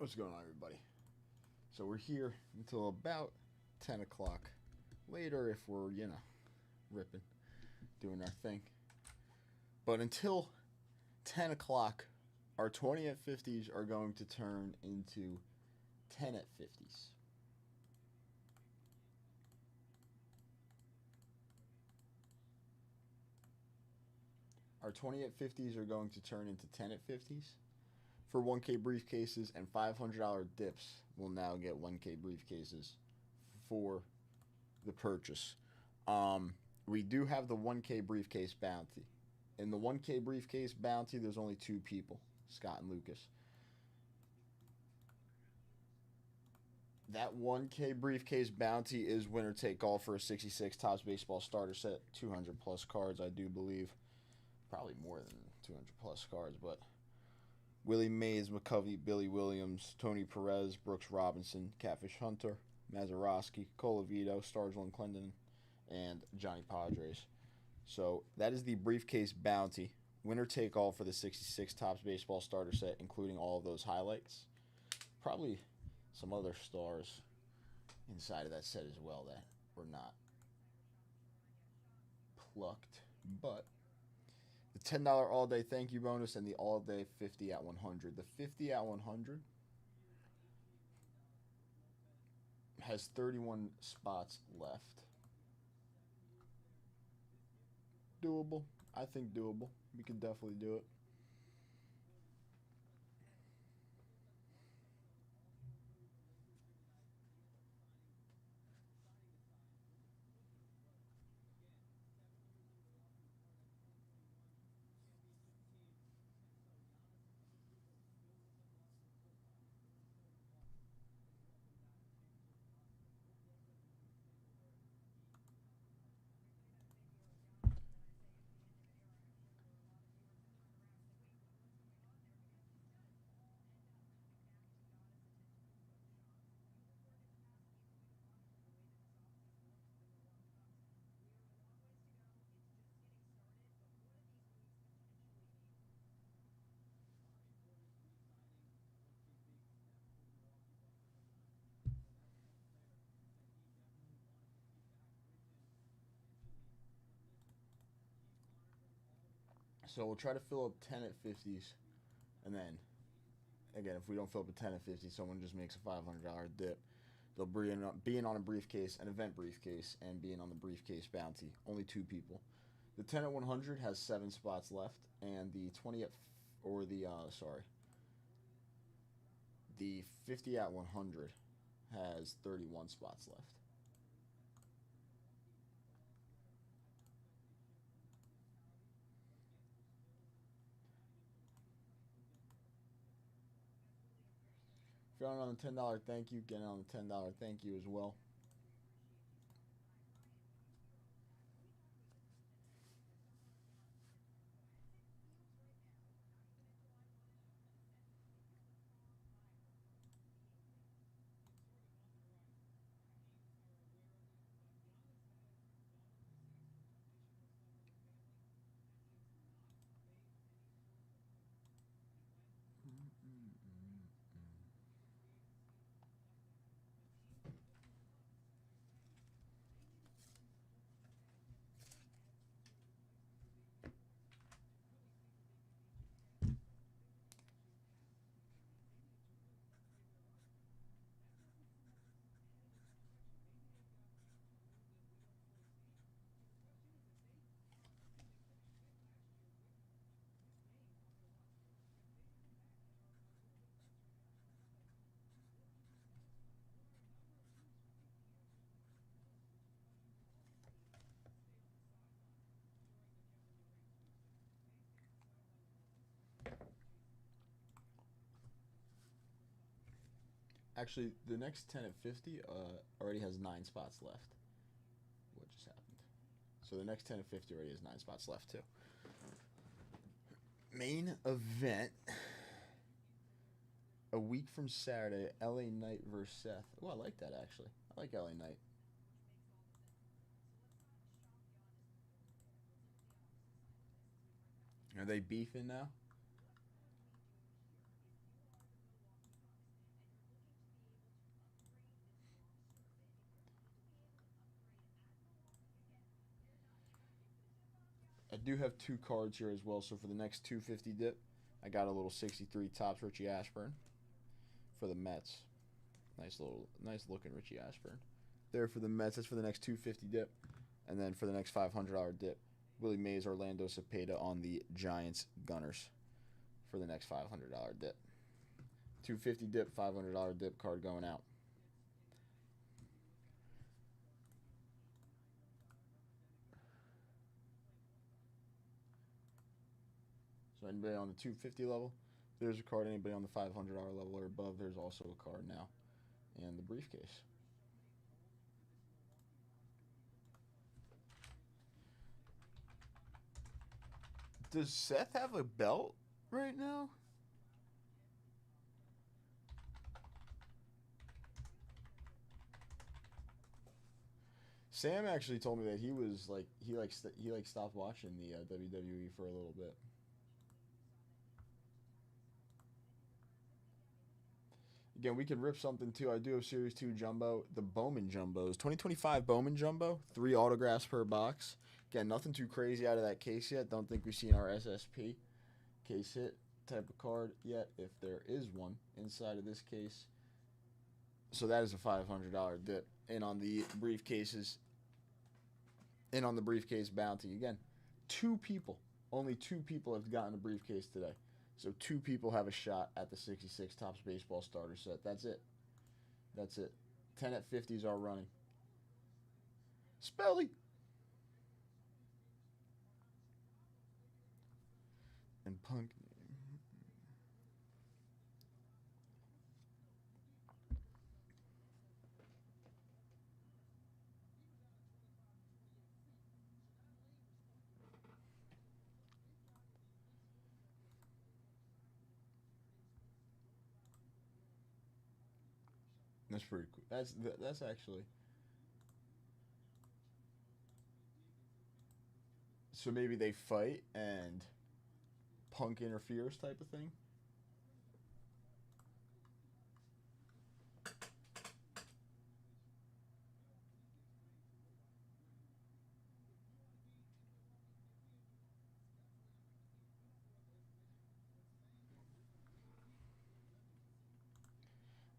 What's going on, everybody? So we're here until about 10 o'clock. Later, if we're, ripping, doing our thing. But until 10 o'clock, our 20 at 50s are going to turn into 10 at 50s. Our 20 at 50s are going to turn into 10 at 50s. For 1K briefcases, and $500 dips will now get 1K briefcases for the purchase. We do have the 1K briefcase bounty. In the 1K briefcase bounty, there's only 2 people, Scott and Lucas. That 1K briefcase bounty is winner take all for a 66 Topps baseball starter set, 200 plus cards, I do believe. Probably more than 200 plus cards, but Willie Mays, McCovey, Billy Williams, Tony Perez, Brooks Robinson, Catfish Hunter, Mazeroski, Colavito, Stargell Clendon, and Johnny Padres. So that is the briefcase bounty. Winner take all for the 66 Topps baseball starter set, including all of those highlights. Probably some other stars inside of that set as well that were not plucked, but the $10 all-day thank you bonus and the all-day 50 at 100. The 50 at 100 has 31 spots left. Doable. I think doable. We could definitely do it. So we'll try to fill up 10 at 50s, and then, again, if we don't fill up a 10 at 50, someone just makes a $500 dip. They'll be in on a briefcase, an event briefcase, and being on the briefcase bounty. Only 2 people. The 10 at 100 has 7 spots left, and the 20 at, the 50 at 100 has 31 spots left. If you're on the $10 thank you, get on the $10 thank you as well. Actually, the next 10 at 50 already has 9 spots left. What just happened? So the next 10 at 50 already has 9 spots left, too. Main event. A week from Saturday, LA Knight versus Seth. Oh, I like that, actually. I like LA Knight. Are they beefing now? I do have 2 cards here as well. So for the next 250 dip, I got a little 63 Topps Richie Ashburn for the Mets. Nice looking Richie Ashburn. There for the Mets. That's for the next 250 dip. And then for the next $500 dip, Willie Mays, Orlando Cepeda on the Giants Gunners for the next $500 dip. 250 dip, $500 dip card going out. So anybody on the 250 level, there's a card. Anybody on the $500 level or above, there's also a card now. And the briefcase. Does Seth have a belt right now? Sam actually told me that he was like he stopped watching the WWE for a little bit. Again, we can rip something too. I do have Series 2 Jumbo, the Bowman Jumbos. 2025 Bowman Jumbo, 3 autographs per box. Again, nothing too crazy out of that case yet. Don't think we've seen our SSP case hit type of card yet, if there is one inside of this case. So that is a $500 dip. And on the briefcases, and on the briefcase bounty, again, 2 people, only 2 people have gotten a briefcase today. So 2 people have a shot at the 66 Topps Baseball starter set. That's it. That's it. 10 at 50s are running. Spelly. And Punk. That's pretty cool. That's actually. So maybe they fight and Punk interferes type of thing.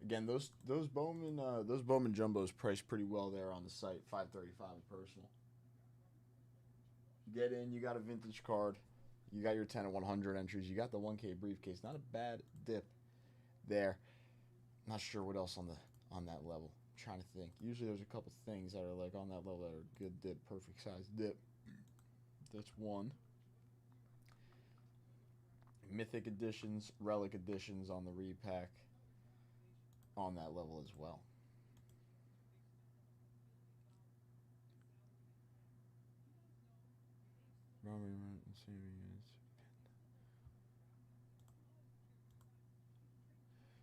Again, those Bowman jumbos priced pretty well there on the site. $535 personal. Get in, you got a vintage card, you got your 10 at 100 entries, you got the 1K briefcase. Not a bad dip there. Not sure what else on that level. I'm trying to think. Usually there's a couple things that are like on that level that are good dip, perfect size dip. That's one. Mythic editions, relic editions on the repack on that level as well.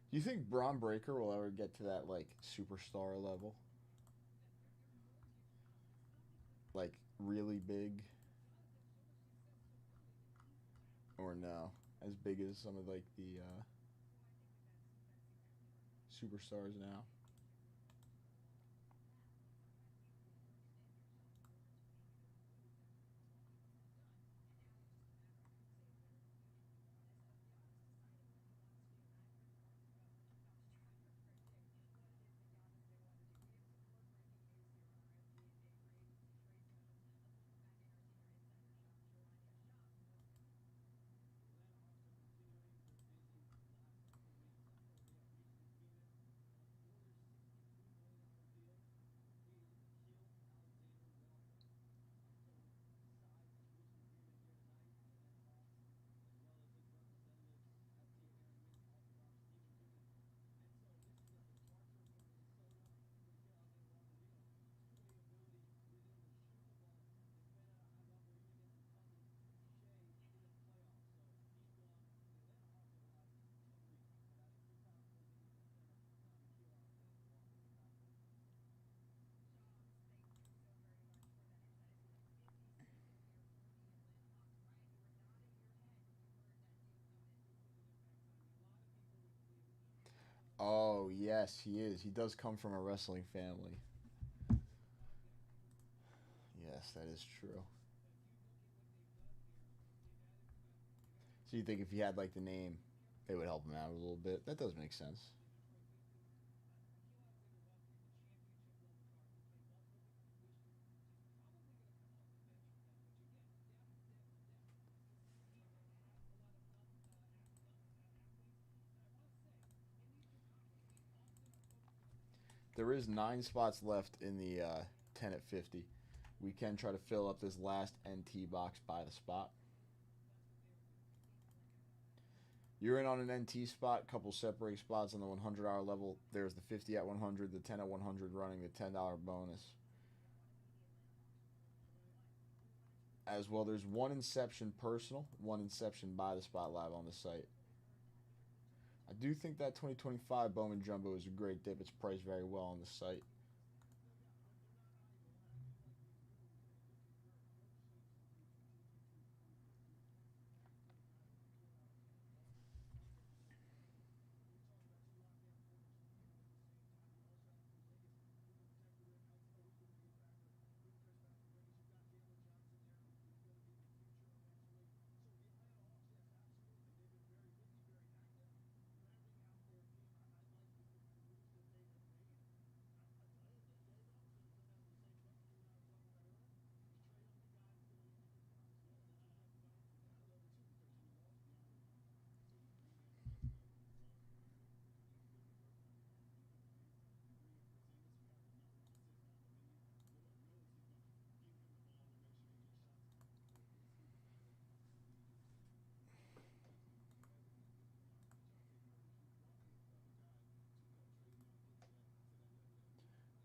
Do you think Braun Breaker will ever get to that like superstar level? Like really big? Or no? As big as some of like the superstars now? Oh, yes, he is. He does come from a wrestling family. Yes, that is true. So you think if he had like the name, it would help him out a little bit? That does make sense. There is 9 spots left in the 10 at 50. We can try to fill up this last NT box by the spot. You're in on an NT spot, couple separating spots on the $100 level. There's the 50 at 100, the 10 at 100 running the $10 bonus. As well, there's one Inception personal, one Inception by the spot live on the site. I do think that 2025 Bowman Jumbo is a great dip. It's priced very well on the site.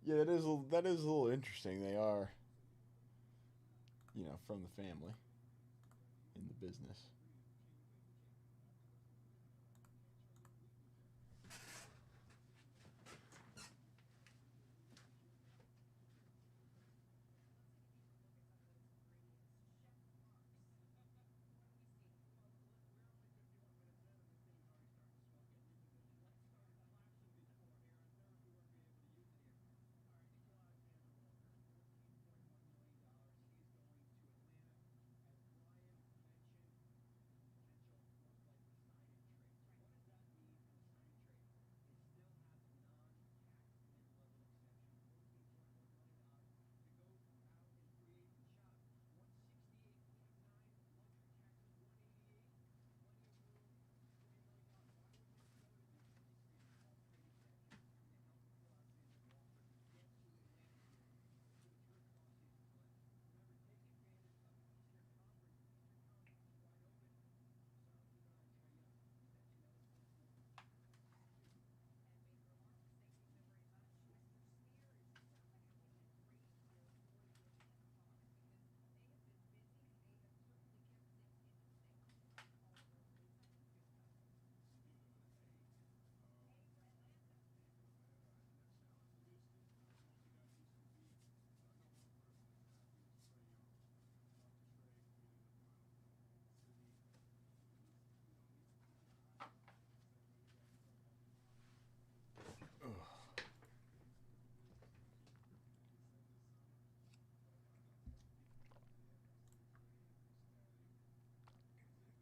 Yeah, that is a little interesting. They are, from the family in the business.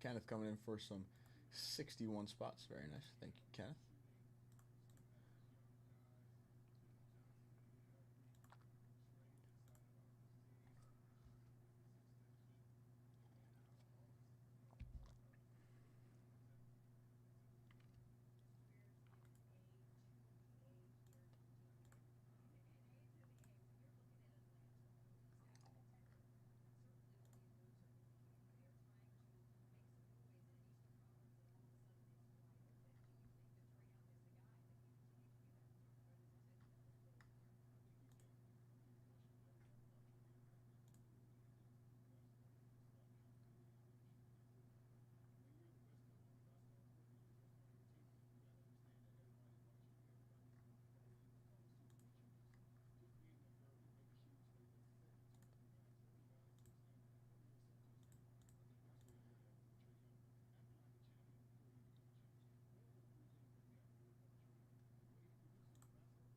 Kenneth coming in for some 61 spots. Very nice. Thank you, Kenneth.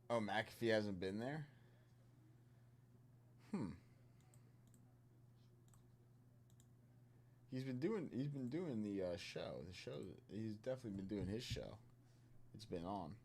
Oh, McAfee hasn't been there? He's been doing the show. The show. He's definitely been doing his show. It's been on.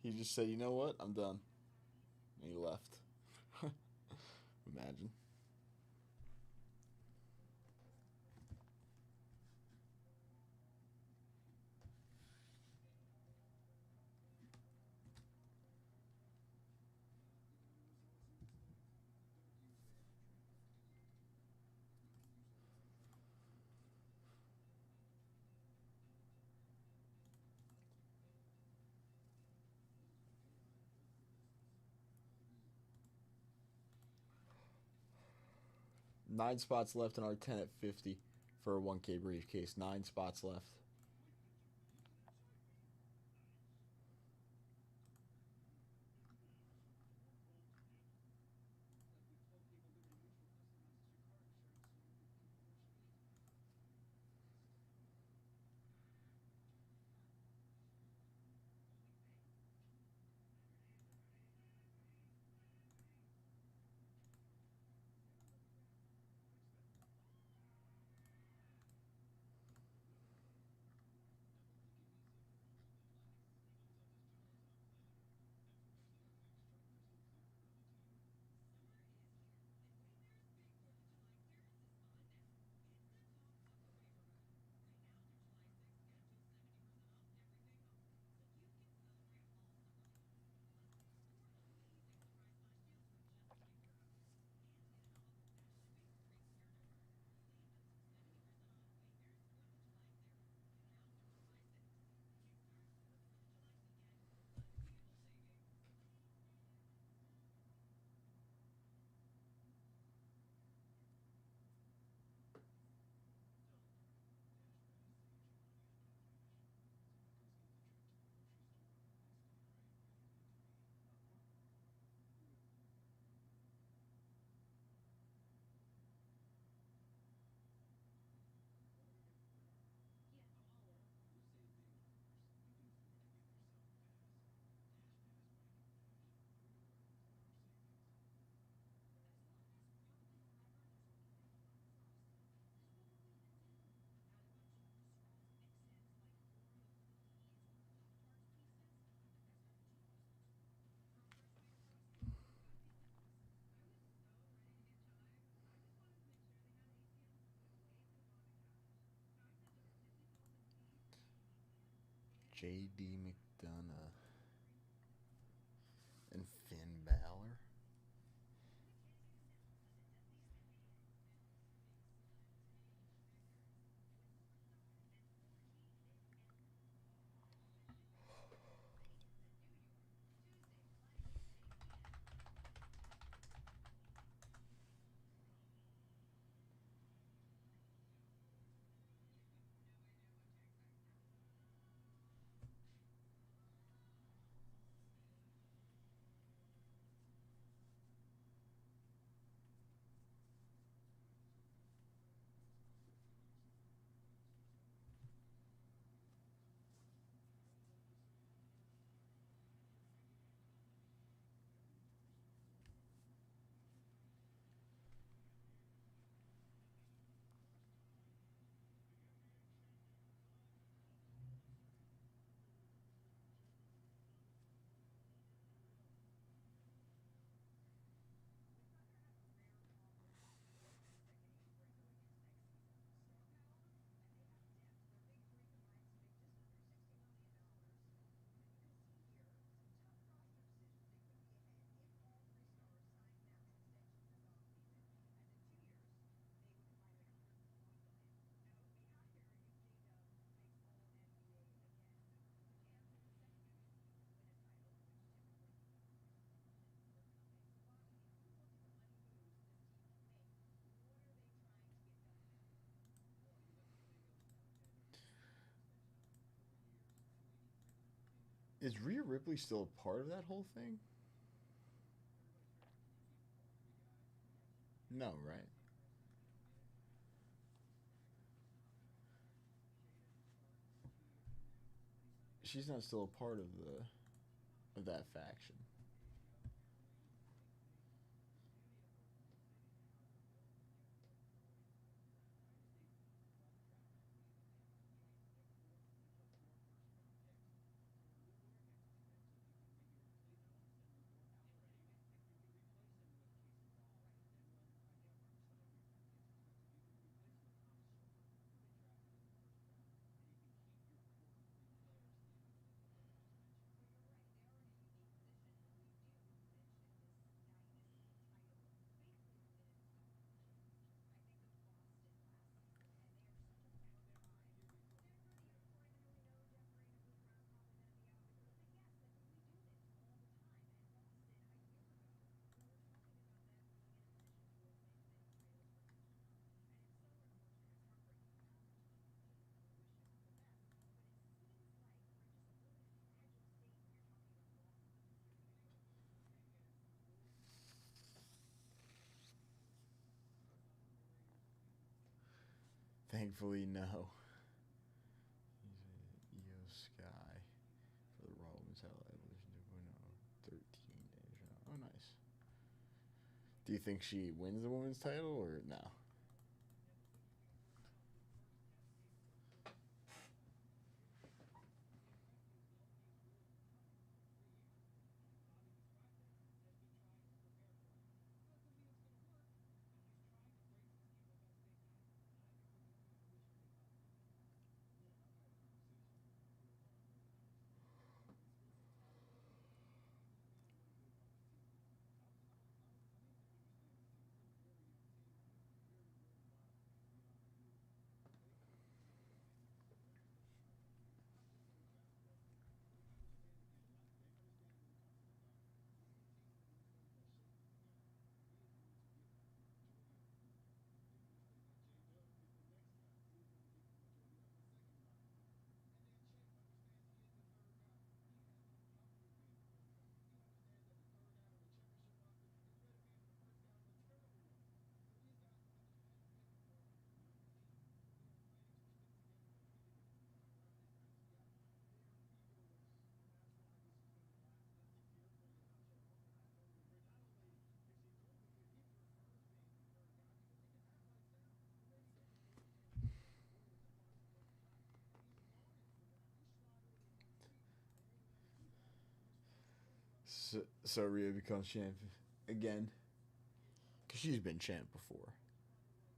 He just said, "You know what? I'm done." And he left. Imagine. Nine spots left in our 10 at 50 for a 1K briefcase. 9 spots left. J.D. McDonough and Finn Balor. Is Rhea Ripley still a part of that whole thing? No, right? She's not still a part of that faction. Thankfully, no. He's a Io Sky for the Raw Women's Title Evolution 2.0. 13 days. Oh, nice. Do you think she wins the women's title or no? So Rhea becomes champ again. Because she's been champ before.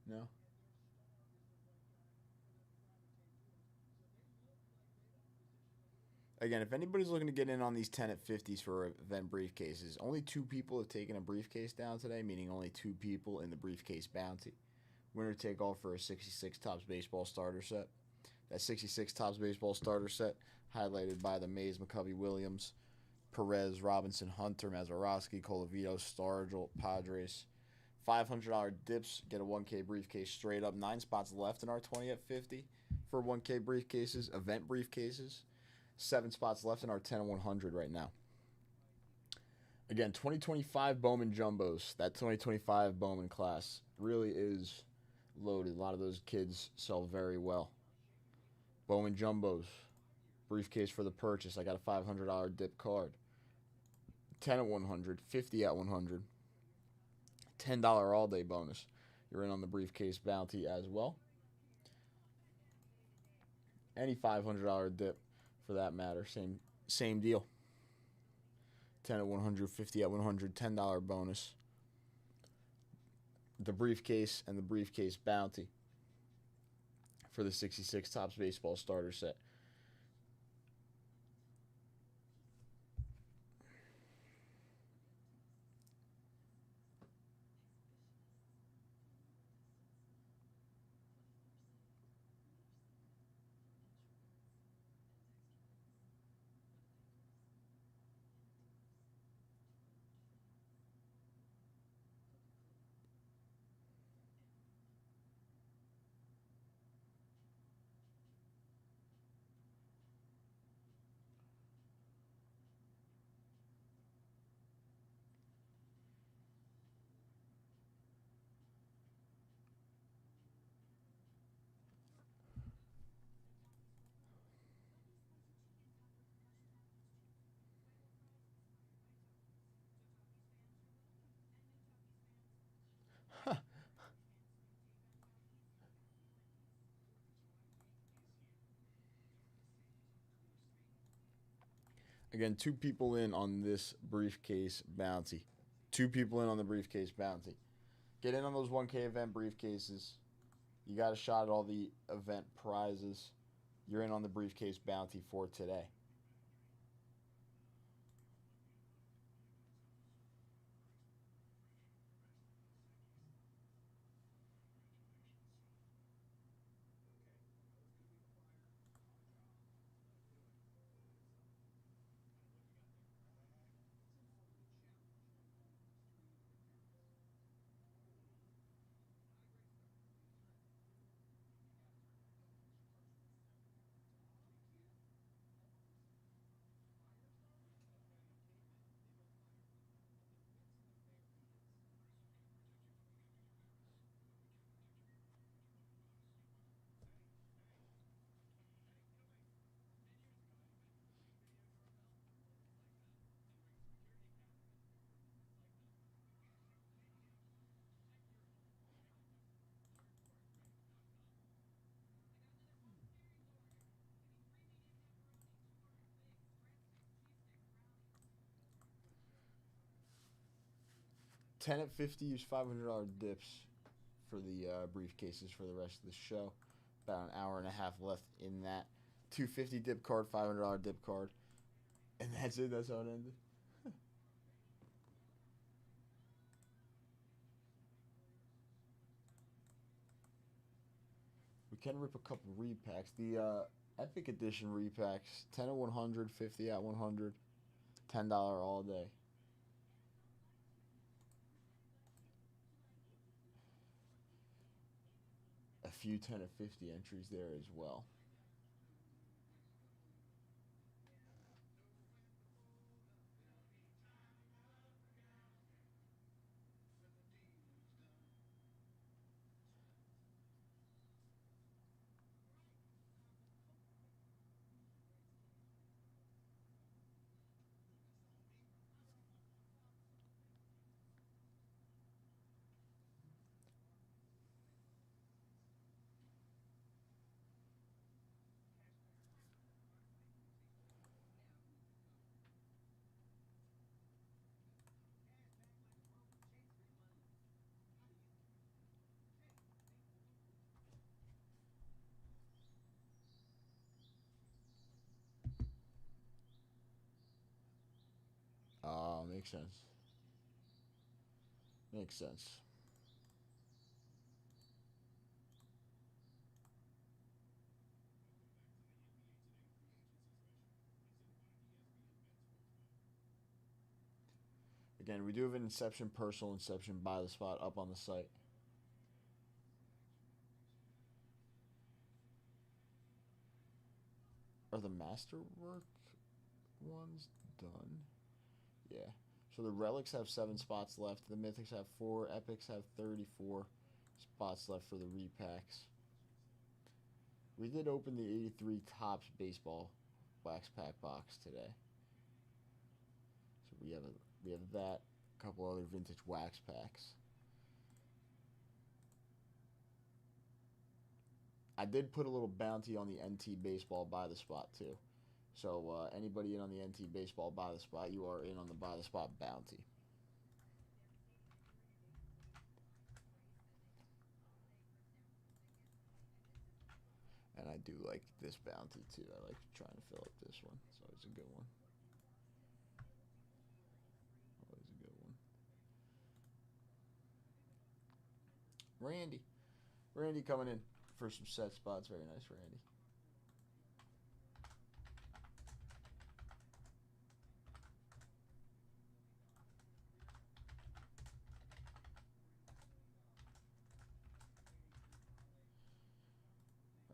No? Again, if anybody's looking to get in on these 10 at 50s for event briefcases, only 2 people have taken a briefcase down today, meaning only 2 people in the briefcase bounty. Winner take all for a 66 Topps Baseball starter set. That 66 Topps Baseball starter set, highlighted by the Mays, McCovey, Williams, Perez, Robinson, Hunter, Mazeroski, Colavito, Stargell, Padres. $500 dips, get a 1K briefcase straight up. 9 spots left in our 20 at 50 for 1K briefcases, event briefcases. 7 spots left in our 10 and 100 right now. Again, 2025 Bowman Jumbos. That 2025 Bowman class really is loaded. A lot of those kids sell very well. Bowman Jumbos. Briefcase for the purchase. I got a $500 dip card. 10 at 100. 50 at 100. $10 all day bonus. You're in on the briefcase bounty as well. Any $500 dip for that matter. Same deal. 10 at 100, 50 at 100, $10 bonus. The briefcase and the briefcase bounty for the 66 Topps Baseball starter set. Again, 2 people in on this briefcase bounty. 2 people in on the briefcase bounty. Get in on those 1K event briefcases. You got a shot at all the event prizes. You're in on the briefcase bounty for today. $10 at 50, use $500 dips for the briefcases for the rest of the show. About an hour and a half left in that. $250 dip card, $500 dip card. And that's it. That's how it ended. We can rip a couple repacks. The Epic Edition repacks, 10 at 100, 50 at 100, $10 all day. A few 10 at 50 entries there as well. Makes sense. Makes sense. Again, we do have an Inception personal Inception by the spot up on the site. Are the masterwork ones done? Yeah. So the relics have 7 spots left. The mythics have 4. Epics have 34 spots left for the repacks. We did open the 83 Topps baseball wax pack box today. So we have that, a couple other vintage wax packs. I did put a little bounty on the NT baseball by the spot too. So anybody in on the NT baseball by the spot, you are in on the by the spot bounty. And I do like this bounty too. I like trying to fill up this one. It's always a good one. Always a good one. Randy. Randy coming in for some set spots. Very nice, Randy.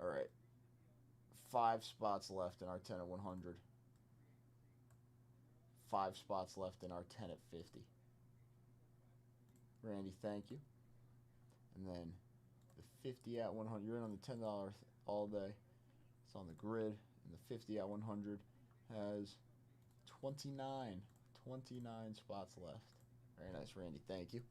All right. 5 spots left in our 10 at 100. 5 spots left in our 10 at 50. Randy, thank you. And then the 50 at 100. You're in on the $10 all day. It's on the grid. And the 50 at 100 has 29 spots left. Very nice, Randy. Thank you.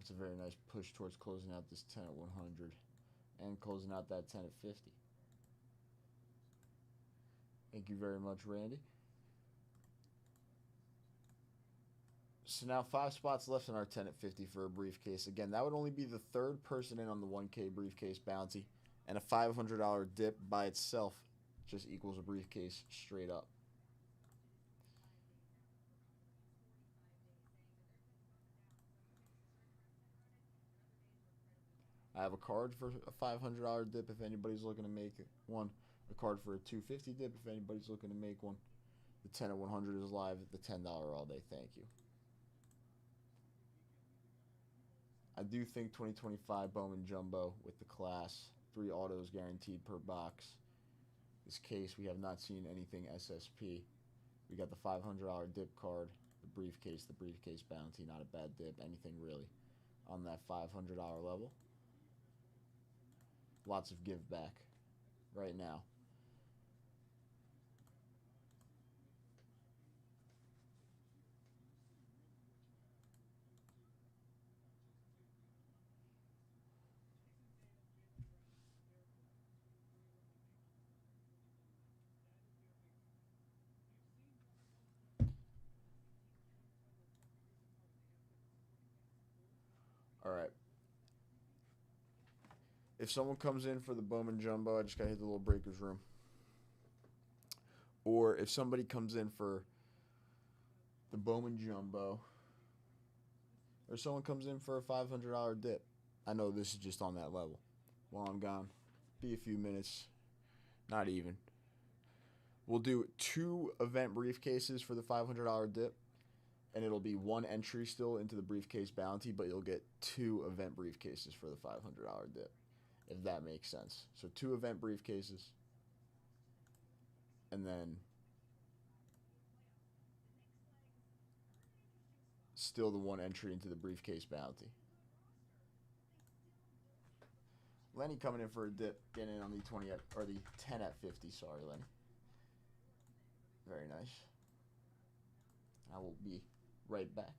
It's a very nice push towards closing out this 10 at 100 and closing out that 10 at 50. Thank you very much, Randy. So now 5 spots left in our 10 at 50 for a briefcase. Again, that would only be the third person in on the 1K briefcase bounty. And a $500 dip by itself just equals a briefcase straight up. I have a card for a $500 dip if anybody's looking to make one. A card for a $250 dip if anybody's looking to make one. The 10 at 100 is live at the $10 all day. Thank you. I do think 2025 Bowman Jumbo with the class. 3 autos guaranteed per box. This case, we have not seen anything SSP. We got the $500 dip card, the briefcase bounty. Not a bad dip, anything really on that $500 level. Lots of give back right now. All right. If someone comes in for the Bowman Jumbo, I just got to hit the little breakers room. Or if somebody comes in for the Bowman Jumbo, or someone comes in for a $500 dip, I know this is just on that level. While I'm gone, be a few minutes, not even. We'll do 2 event briefcases for the $500 dip, and it'll be 1 entry still into the briefcase bounty, but you'll get 2 event briefcases for the $500 dip, if that makes sense. So 2 event briefcases, and then still the 1 entry into the briefcase bounty. Lenny coming in for a dip, getting in on the 20 at, or the 10 at 50. Sorry, Lenny. Very nice. I will be right back.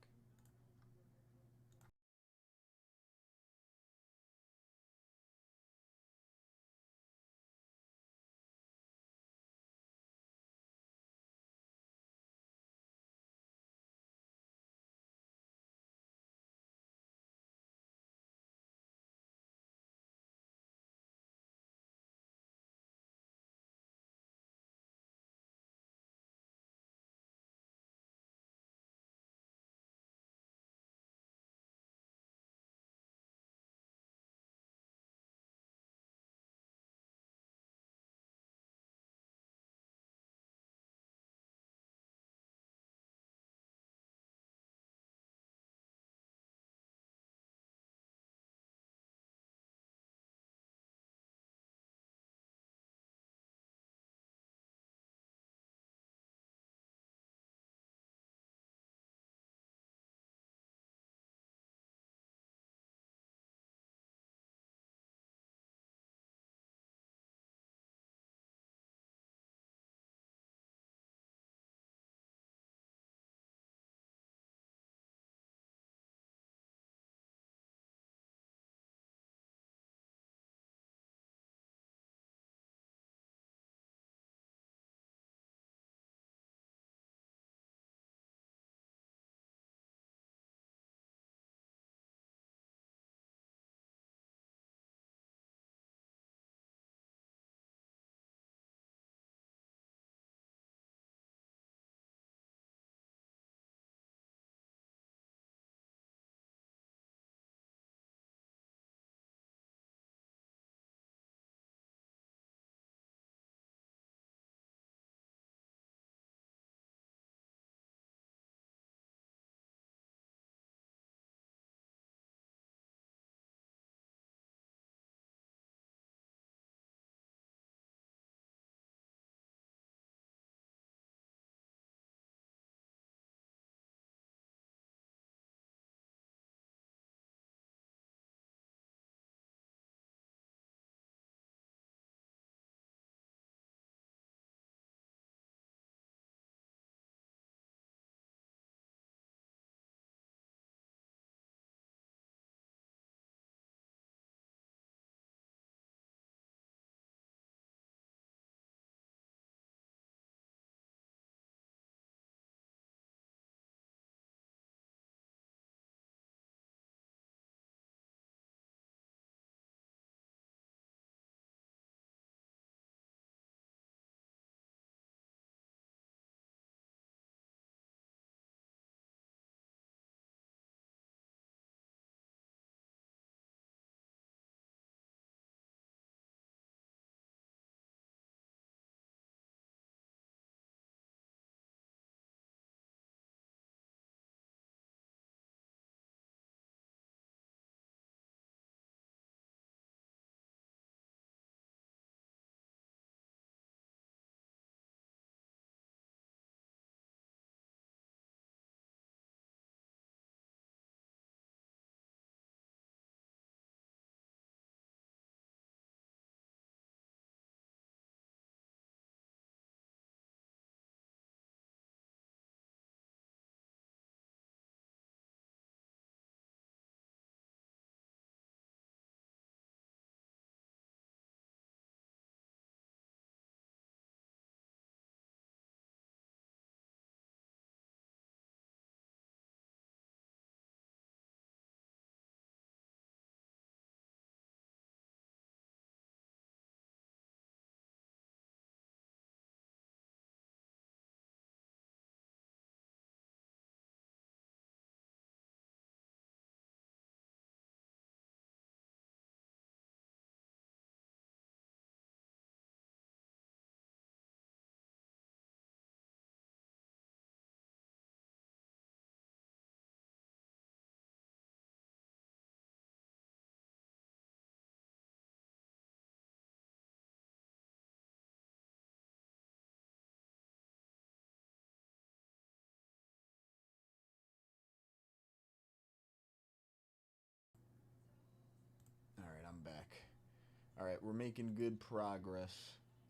we're making good progress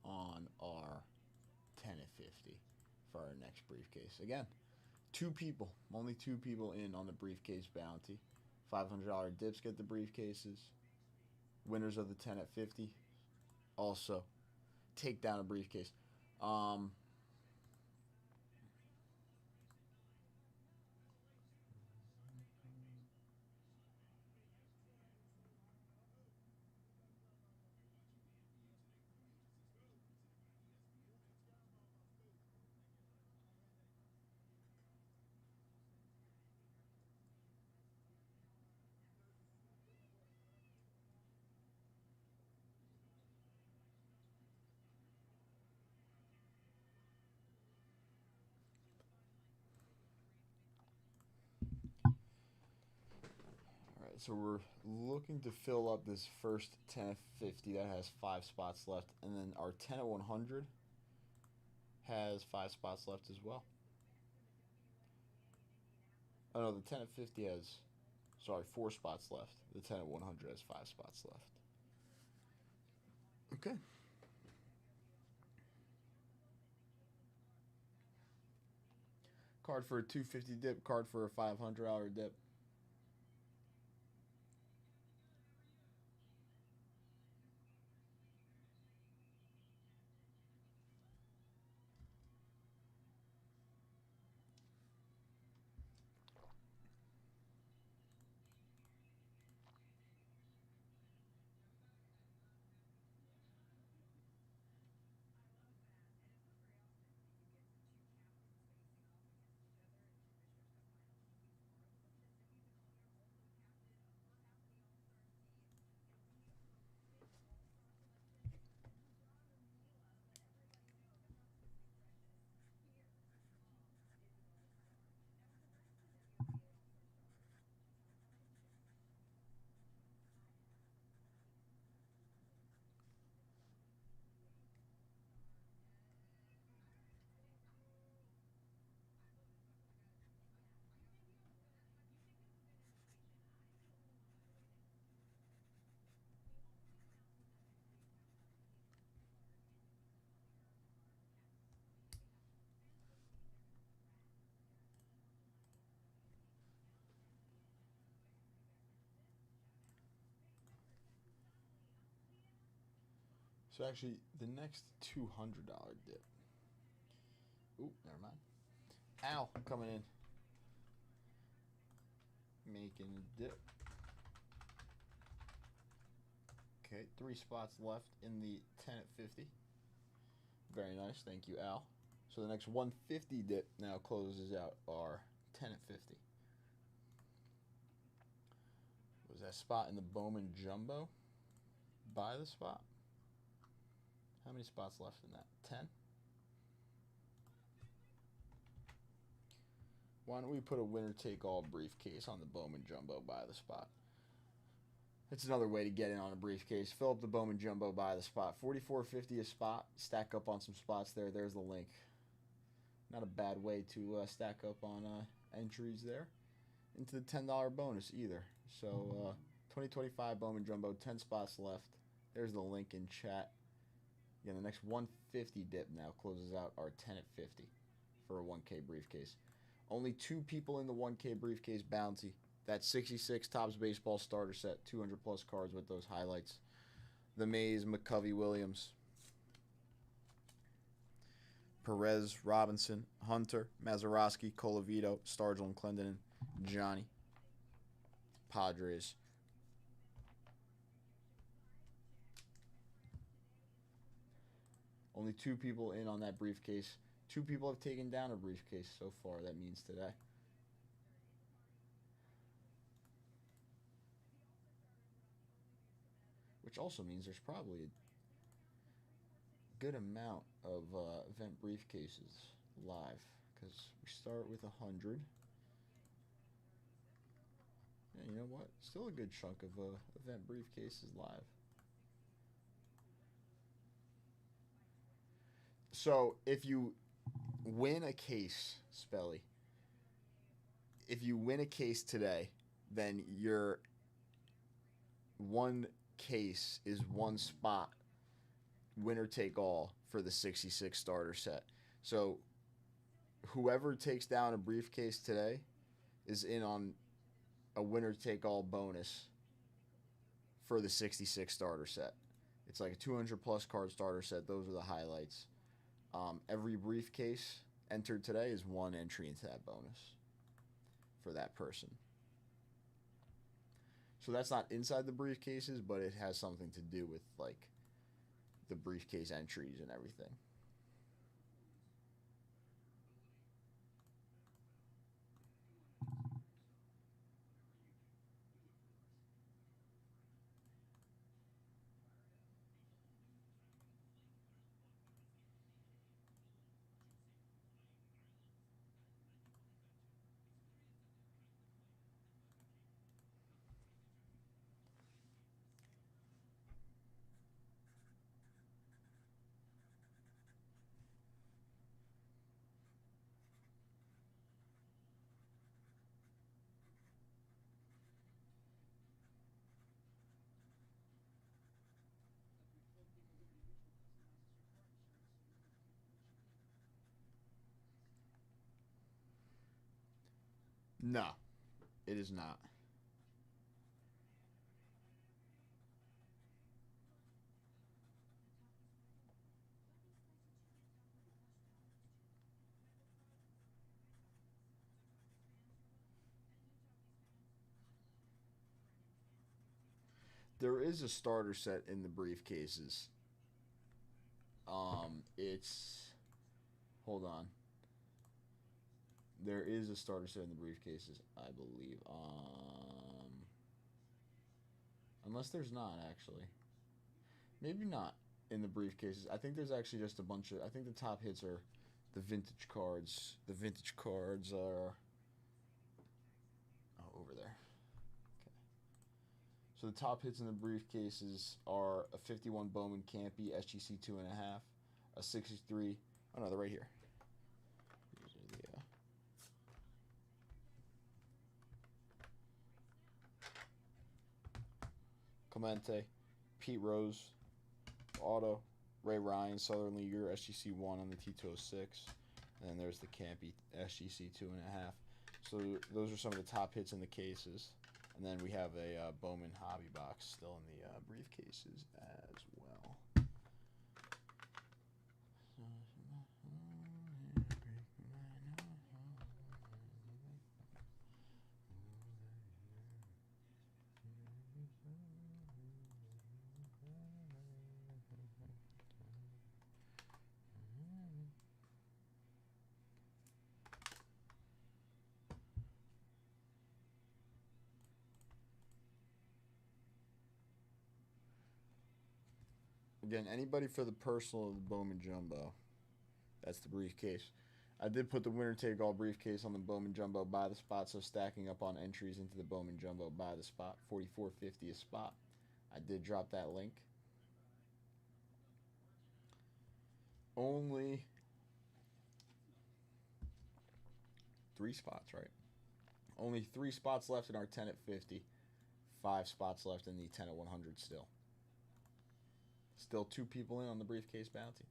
on our 10 at 50 for our next briefcase. Again, only two people in on the briefcase bounty. $500 dips get the briefcases. Winners of the 10 at 50 also take down a briefcase. Alright, so we're looking to fill up this first 10 at 50 that has 5 spots left, and then our 10 at 100 has 5 spots left as well. Oh no, the 10 at 50 has, 4 spots left. The 10 at 100 has 5 spots left. Okay. Card for a 250 dip, card for a $500 dip. So actually, the next $200 dip. Ooh, never mind. Al coming in. Making a dip. Okay, 3 spots left in the 10 at 50. Very nice, thank you, Al. So the next 150 dip now closes out our 10 at 50. Was that spot in the Bowman Jumbo? Buy the spot? How many spots left in that? 10? Why don't we put a winner-take-all briefcase on the Bowman Jumbo by the spot? It's another way to get in on a briefcase. Fill up the Bowman Jumbo by the spot. $44.50 a spot. Stack up on some spots there. There's the link. Not a bad way to stack up on entries there. Into the $10 bonus either. So 2025 Bowman Jumbo, 10 spots left. There's the link in chat. Again, the next 150 dip now closes out our 10 at 50 for a 1K briefcase. Only 2 people in the 1K briefcase bounty. That 66 Topps Baseball starter set, 200 plus cards with those highlights. The Mays, McCovey, Williams, Perez, Robinson, Hunter, Mazeroski, Colavito, Stargell, Clendenin, Johnny, Padres. Only 2 people in on that briefcase. 2 people have taken down a briefcase so far, that means today. Which also means there's probably a good amount of event briefcases live. Because we start with 100. Yeah, you know what? Still a good chunk of event briefcases live. So if you win a case, Spelly, if you win a case today, then you're one case is one spot, winner take all for the 66 starter set. So whoever takes down a briefcase today is in on a winner take all bonus for the 66 starter set. It's like a 200 plus card starter set. Those are the highlights. Every briefcase entered today is one entry into that bonus for that person. So that's not inside the briefcases, but it has something to do with like the briefcase entries and everything. No, it is not. There is a starter set in the briefcases. It's hold on. There is a starter set in the briefcases, I believe. Unless there's not actually. Maybe not in the briefcases. I think there's actually just a bunch of. I think the top hits are the vintage cards. The vintage cards are over there. Okay. So the top hits in the briefcases are a 51 Bowman Campy SGC 2.5, a 63. Oh no, they're right here. These are the. Clemente, Pete Rose, Auto, Ray Ryan, Southern Leaguer, SGC 1 on the T206, and then there's the Campy SGC 2.5. So those are some of the top hits in the cases, and then we have a Bowman Hobby Box still in the briefcases as well. Again, anybody for the personal of the Bowman Jumbo. That's the briefcase. I did put the winner take all briefcase on the Bowman Jumbo by the spot, so stacking up on entries into the Bowman Jumbo by the spot, $44.50 a spot. I did drop that link. Only 3 spots, right? Only 3 spots left in our 10 at 50. 5 spots left in the 10 at 100 still. Still 2 people in on the briefcase bounty.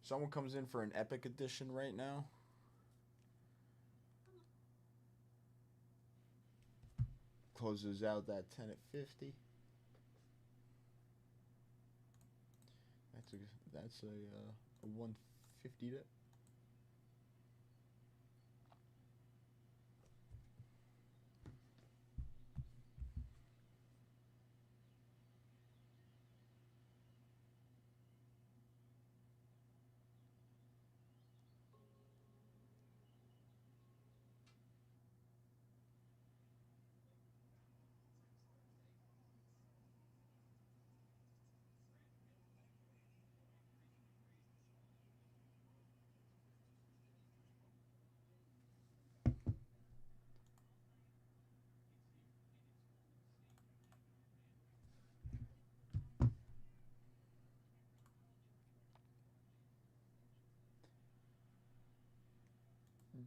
Someone comes in for an Epic Edition right now. Closes out that 10 at 50. That's a 150 to.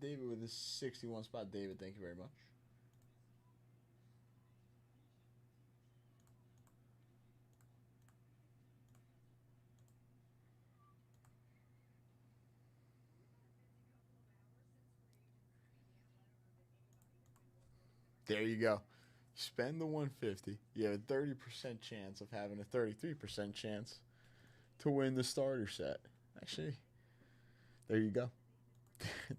David with his 61 spot. David, thank you very much. There you go. Spend the 150. You have a 30% chance of having a 33% chance to win the starter set. Actually, there you go.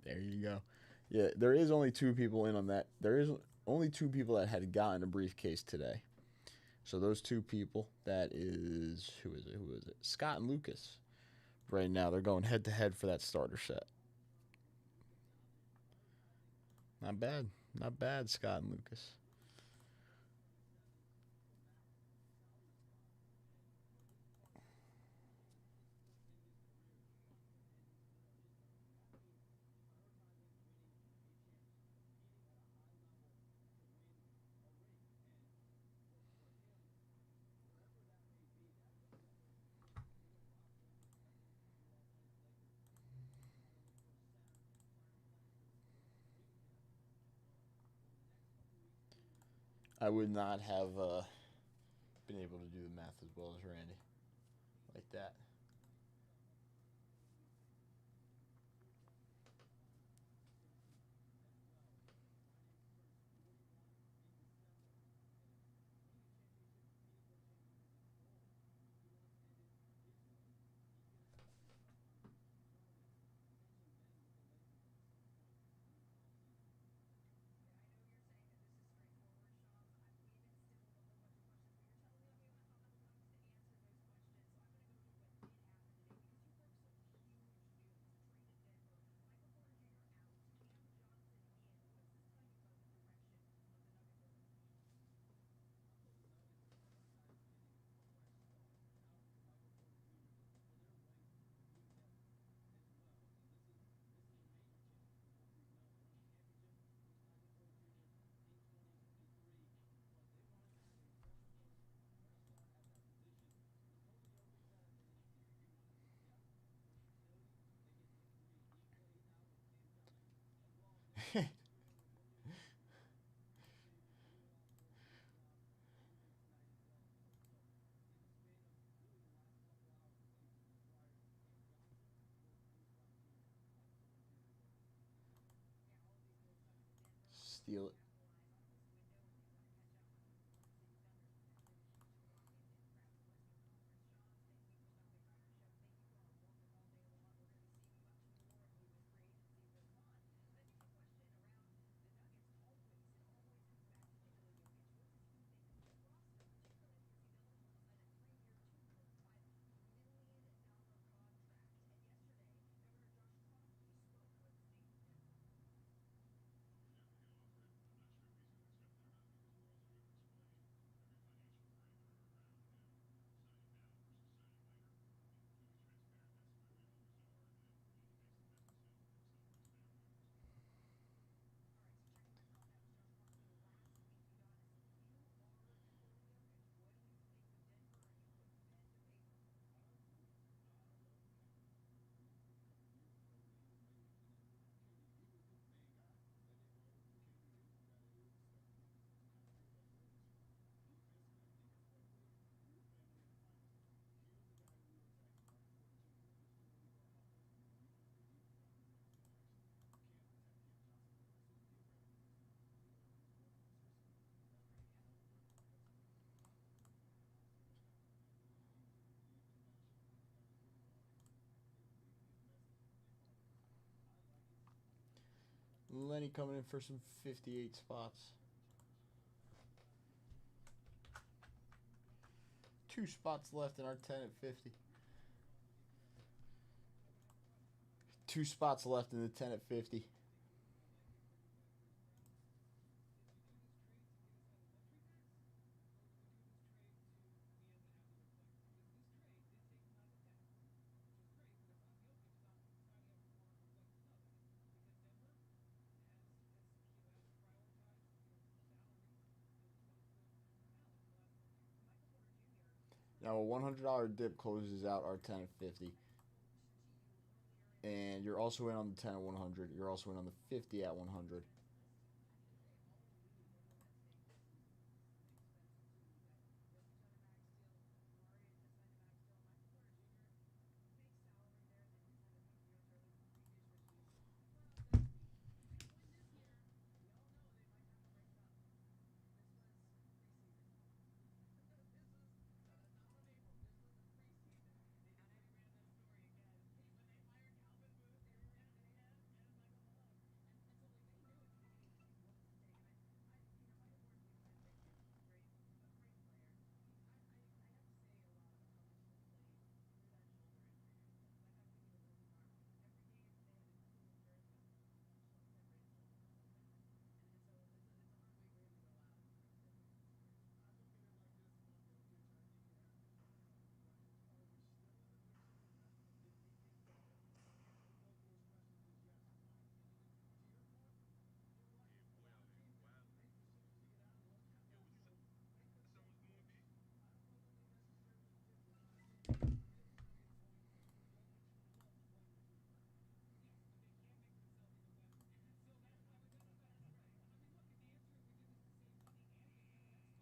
There you go. Yeah, there is only 2 people in on that. There is only 2 people that had gotten a briefcase today. So those 2 people, that is, who is it? Scott and Lucas. Right now, they're going head to head for that starter set. Not bad. Not bad, Scott and Lucas. I would not have been able to do the math as well as Randy. Like that. Steal it. Lenny coming in for some 58 spots. 2 spots left in our 10 at 50. 2 spots left in the 10 at 50. Now a $100 dip closes out our 10 at 50. And you're also in on the 10 at 100. You're also in on the 50 at 100.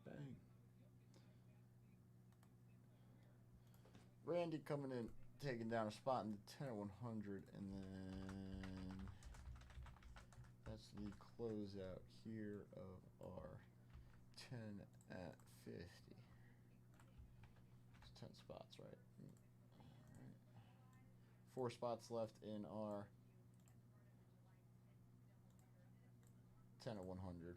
Bang. Randy coming in, taking down a spot in the 10 at 100, and then that's the closeout here of our 10 at 50. It's 10 spots, right? All right. 4 spots left in our 10 at 100.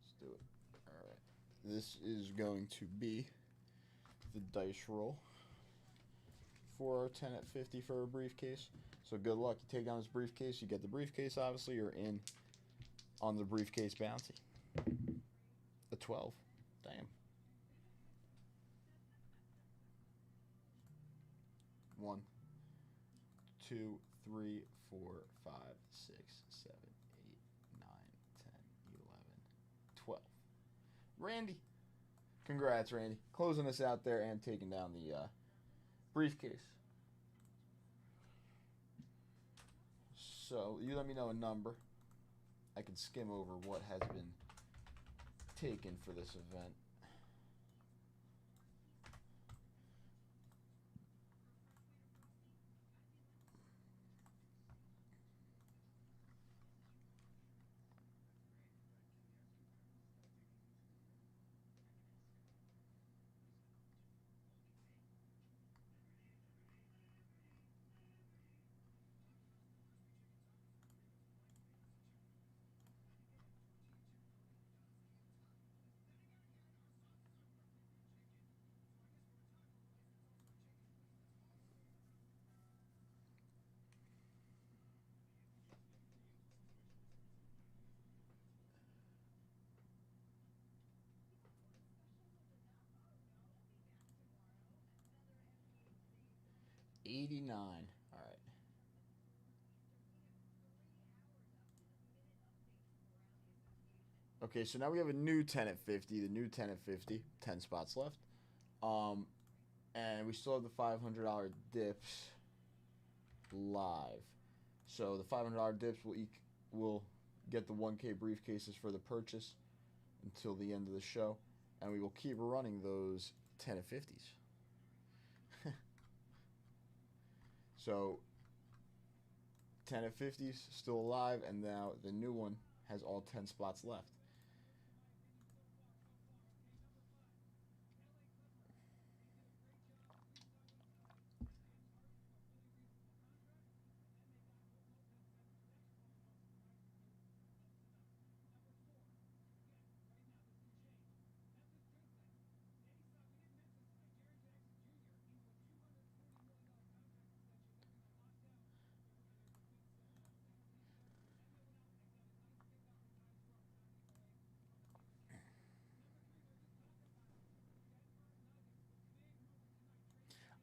Let's do it. All right. This is going to be the dice roll for our 10 at 50 for a briefcase. So good luck. You take down this briefcase, you get the briefcase, obviously, you're in on the briefcase bounty. A 12. Damn. 1, 2, 3, 4, 5, 6, 7, 8, 9, 10, 11, 12. Randy. Congrats, Randy. Closing us out there and taking down the briefcase. So, you let me know a number. I can skim over what has been taken for this event. $89. All right. Okay, so now we have a new 10 at 50. The new 10 at 50. 10 spots left. And we still have the $500 dips live. So the $500 dips will get the 1K briefcases for the purchase until the end of the show, and we will keep running those 10 at 50s. So 10 at 50s still alive, and now the new one has all 10 spots left.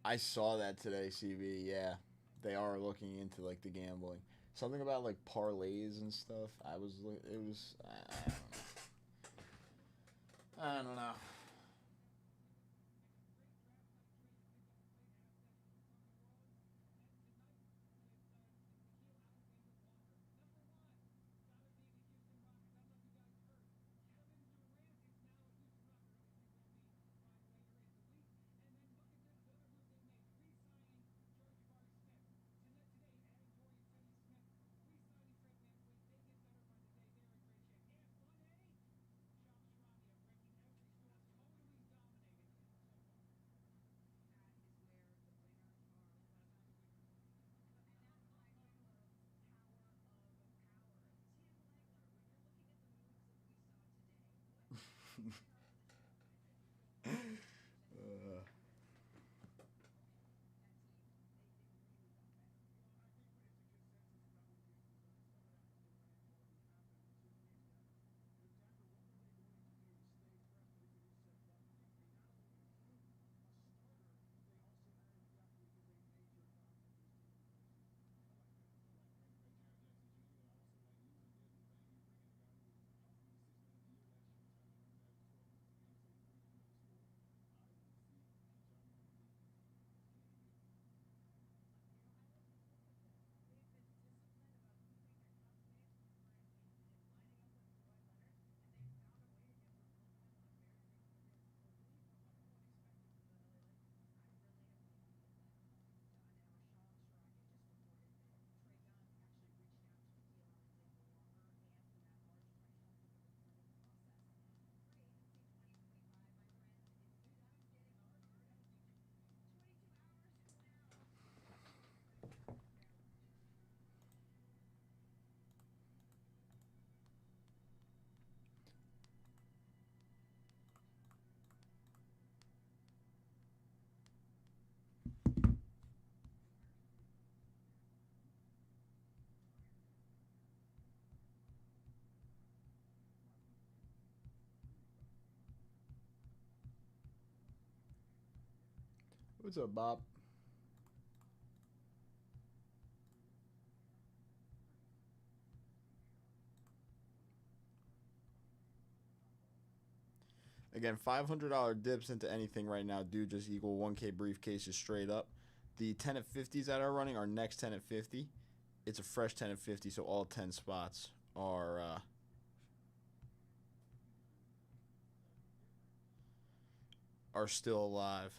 I saw that today, CB. Yeah, they are looking into like the gambling. Something about like parlays and stuff. It was. I don't know. What's up, Bob? Again, $500 dips into anything right now do just equal 1K briefcases straight up. The 10 at 50s that are running are next 10 at 50. It's a fresh 10 at 50, so all 10 spots are still alive.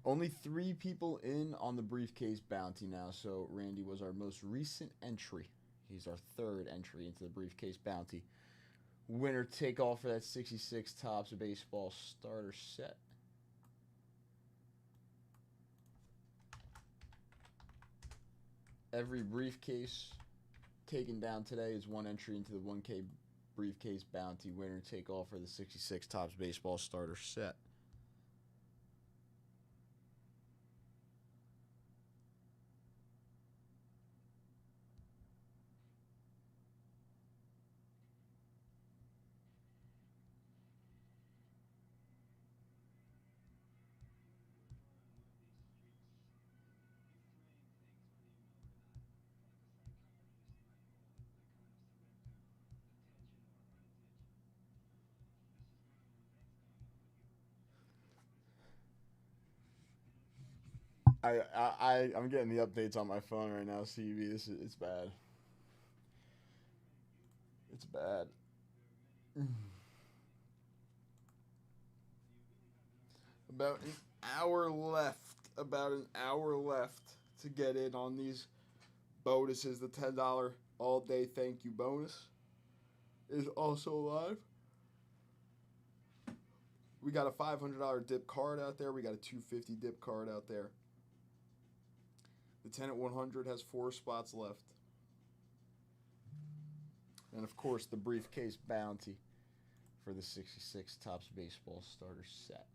Only 3 people in on the briefcase bounty now, so Randy was our most recent entry. He's our 3rd entry into the briefcase bounty. Winner take all for that 66 Topps baseball starter set. Every briefcase taken down today is 1 entry into the 1K briefcase bounty. Winner take all for the 66 Topps baseball starter set. I'm getting the updates on my phone right now, CB. It's bad. It's bad. About an hour left. About an hour left to get in on these bonuses. The $10 all day thank you bonus is also live. We got a $500 dip card out there. We got a $250 dip card out there. The 10 at 100 has 4 spots left. And of course, the briefcase bounty for the 66 Topps baseball starter set.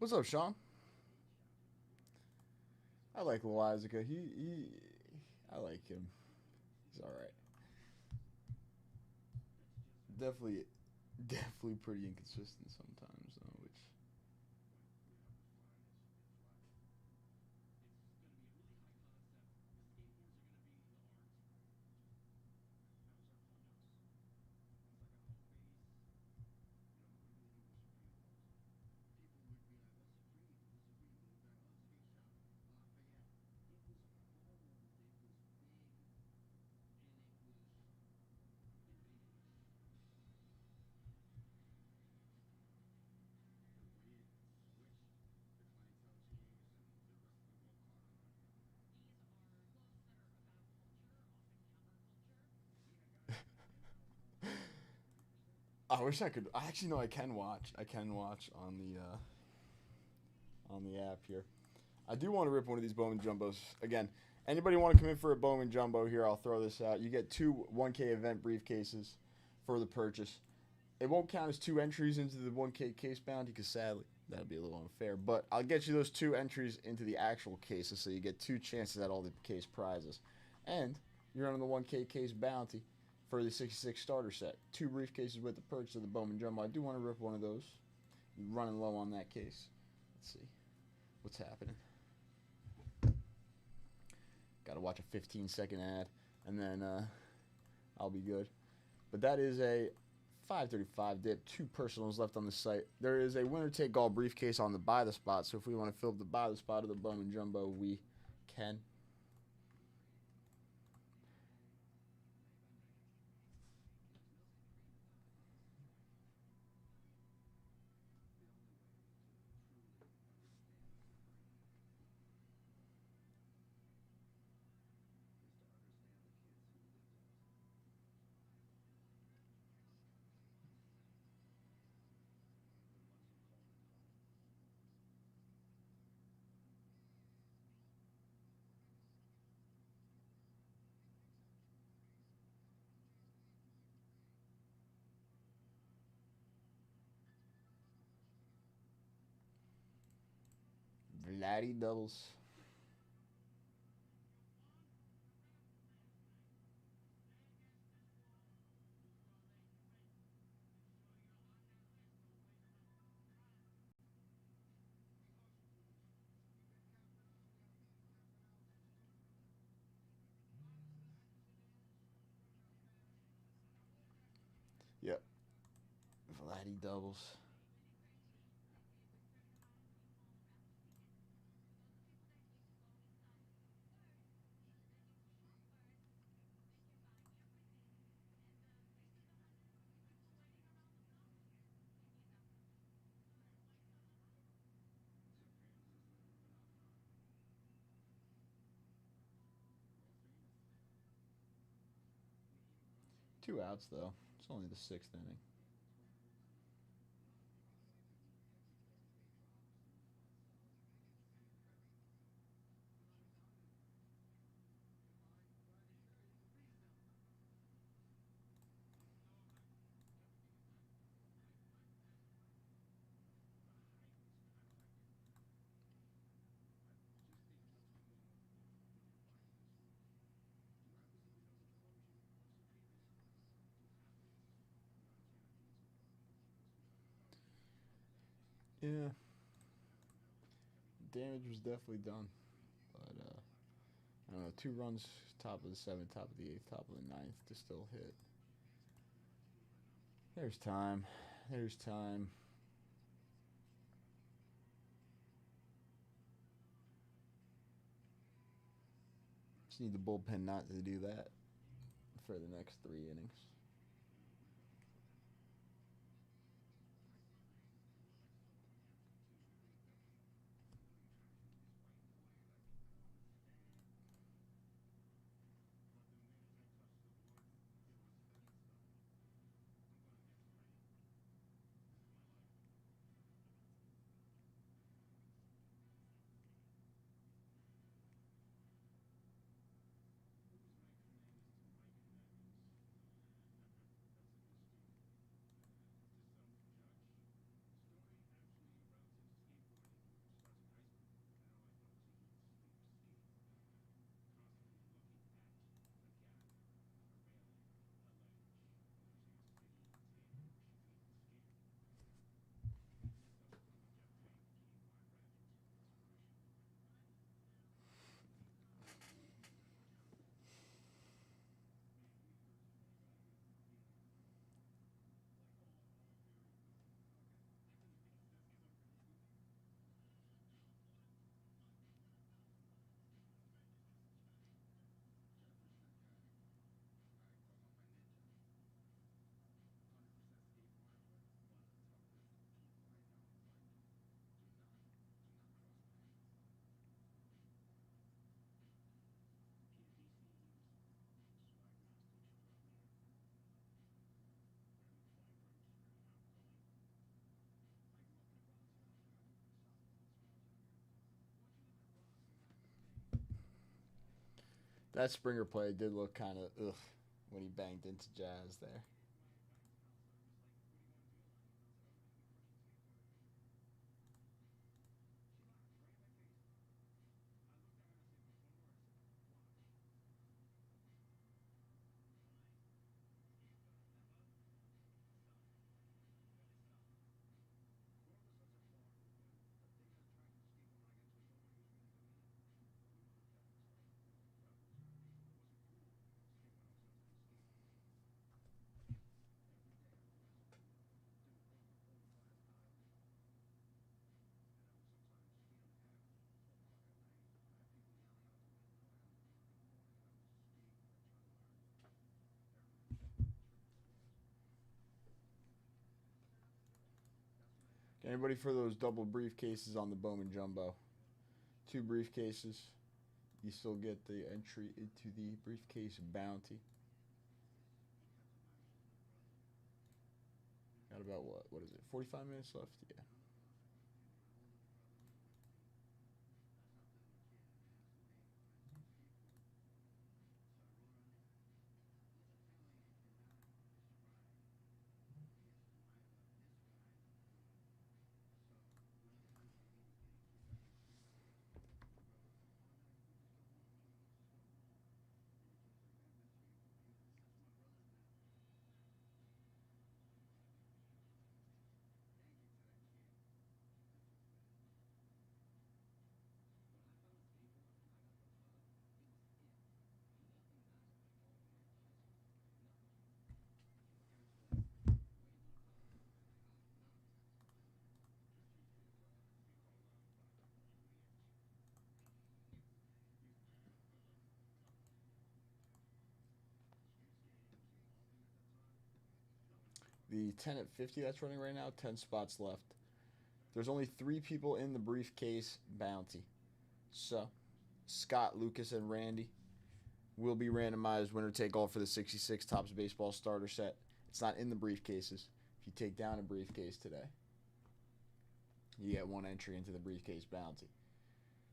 What's up, Sean? I like Loizaga. I like him. He's all right. Definitely pretty inconsistent sometimes, though. Which I wish I could. I actually know I can watch. I can watch on the app here. I do want to rip one of these Bowman Jumbos. Again, anybody want to come in for a Bowman Jumbo here, I'll throw this out. You get 2 1K event briefcases for the purchase. It won't count as 2 entries into the 1K case bounty because sadly, that'd be a little unfair. But I'll get you those 2 entries into the actual cases so you get 2 chances at all the case prizes. And you're on the 1K case bounty for the 66 starter set. 2 briefcases with the purchase of the Bowman Jumbo. I do want to rip one of those. You're running low on that case. Let's see what's happening. Got to watch a 15-second ad, and then I'll be good. But that is a 535 dip. 2 personals left on the site. There is a winner-take-all briefcase on the buy the spot, so if we want to fill the buy the spot of the Bowman Jumbo, we can. Vladdy doubles. Yep. Vladdy doubles. Two outs, though. It's only the 6th inning. Yeah. Damage was definitely done. But, I don't know. 2 runs, top of the 7th, top of the 8th, top of the 9th to still hit. There's time. There's time. Just need the bullpen not to do that for the next 3 innings. That Springer play did look kind of ugh when he banged into Jazz there. Anybody for those double briefcases on the Bowman Jumbo? 2 briefcases. You still get the entry into the briefcase bounty. Got about what is it? 45 minutes left? Yeah. The 10 at 50 that's running right now, 10 spots left. There's only 3 people in the briefcase bounty. So, Scott, Lucas, and Randy will be randomized winner take all for the 66 Topps Baseball starter set. It's not in the briefcases. If you take down a briefcase today, you get 1 entry into the briefcase bounty.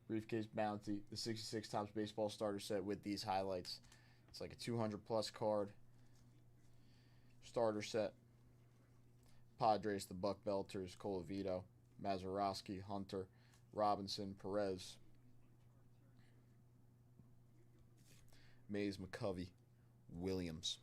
Briefcase bounty, the 66 Topps Baseball starter set with these highlights. It's like a 200 plus card starter set. Padres, the Buck Belters, Colavito, Mazeroski, Hunter, Robinson, Perez, Mays, McCovey, Williams.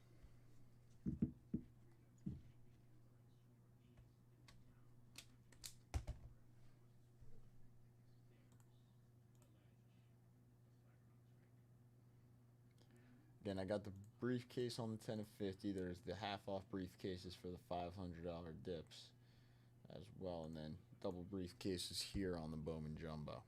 Again, I got the briefcase on the 10 of 50. There's the half-off briefcases for the $500 dips as well. And then double briefcases here on the Bowman Jumbo.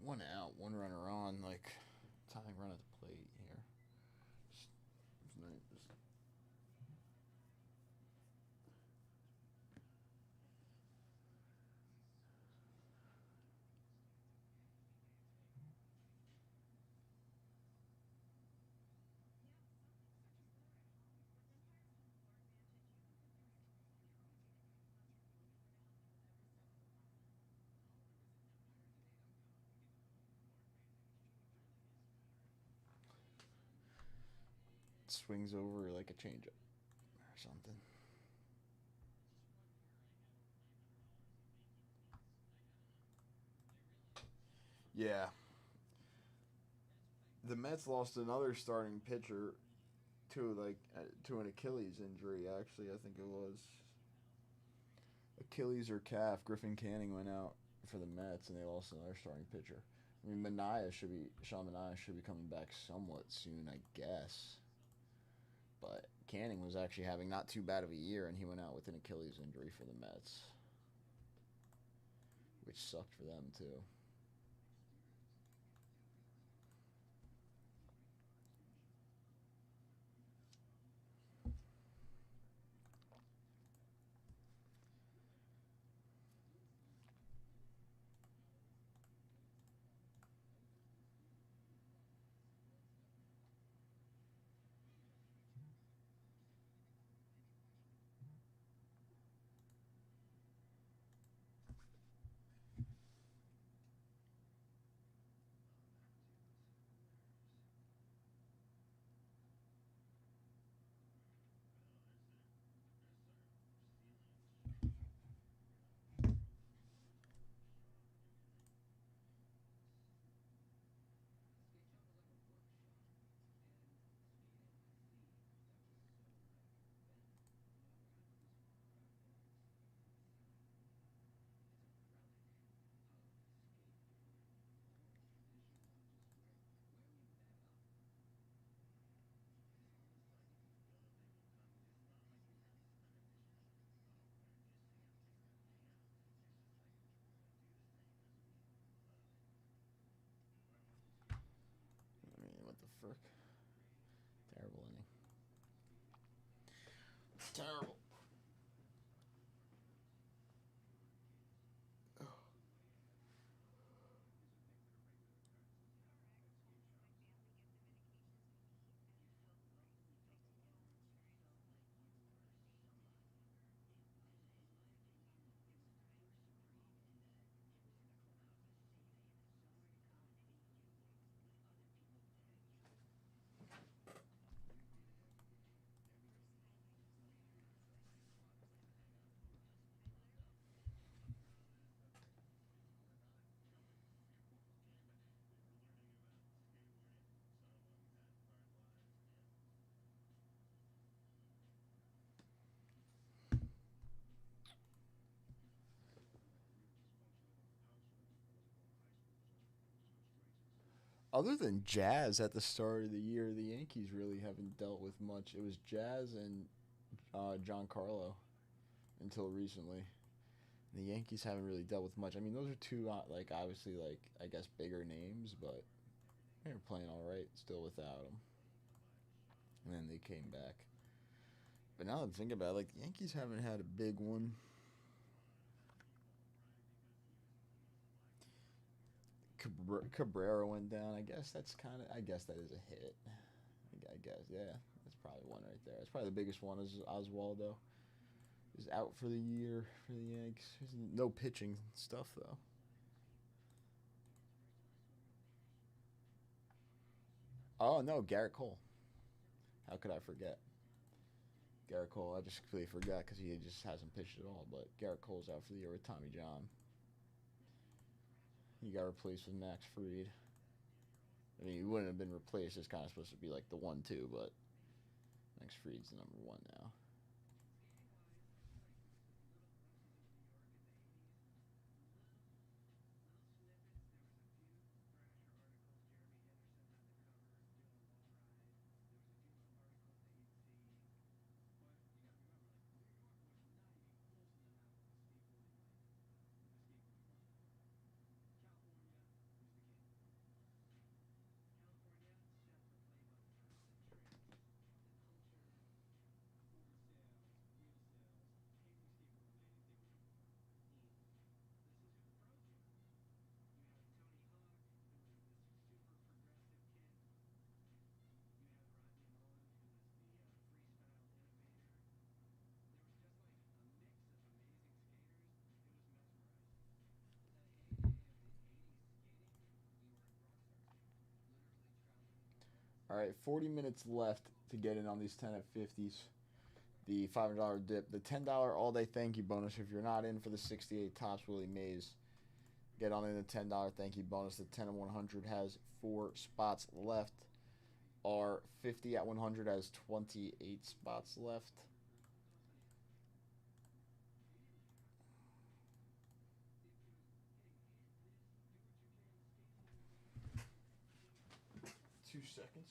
One out, one runner on, like tying run at the plate here. Swings over like a changeup or something. Yeah. The Mets lost another starting pitcher to an Achilles injury. Actually, I think it was Achilles or calf. Griffin Canning went out for the Mets, and they lost another starting pitcher. I mean, Sean Manaea should be coming back somewhat soon, I guess. But Canning was actually having not too bad of a year, and he went out with an Achilles injury for the Mets, which sucked for them too. I mean, what the frick? Terrible inning. Terrible. Other than Jazz at the start of the year, the Yankees really haven't dealt with much. It was Jazz and Giancarlo until recently. The Yankees haven't really dealt with much. I mean, those are two obviously I guess bigger names, but they were playing all right still without them. And then they came back. But now that I'm thinking about it, the Yankees haven't had a big one. Cabrera went down. I guess that is a hit. I guess, yeah. That's probably one right there. That's probably the biggest one is Oswaldo is out for the year for the Yanks. No pitching stuff, though. Oh, no, Garrett Cole. How could I forget? Garrett Cole, I just completely forgot because he just hasn't pitched at all. But Garrett Cole's out for the year with Tommy John. He got replaced with Max Fried. I mean, he wouldn't have been replaced. It's kind of supposed to be like the 1-2, but Max Fried's the number one now. All right, 40 minutes left to get in on these 10 at 50s. The $500 dip, the $10 all-day thank you bonus. If you're not in for the 68 Tops Willie Mays, get on in the $10 thank you bonus. The 10 and 100 has 4 spots left. Our 50 at 100 has 28 spots left. Two seconds.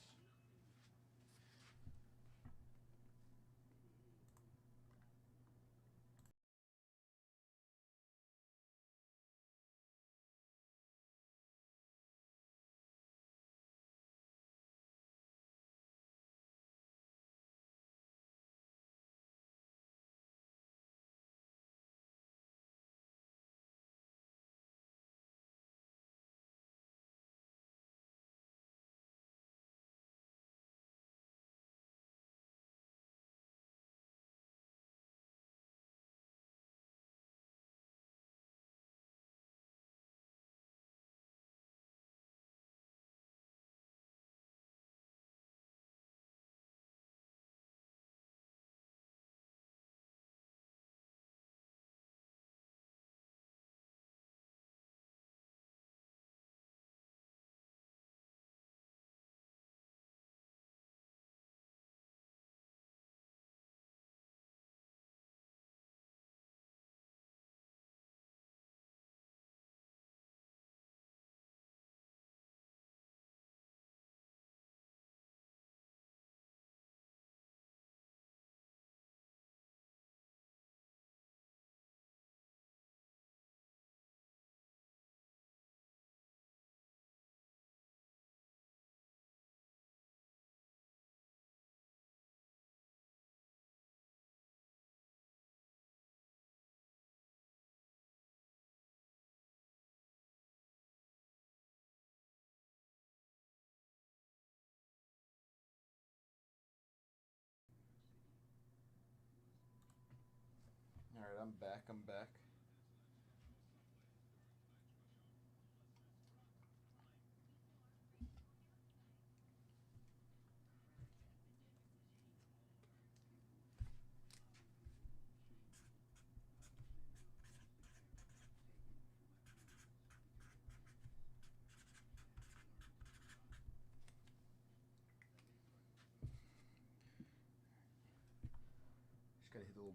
All right, I'm back. I'm back. Just gotta hit the little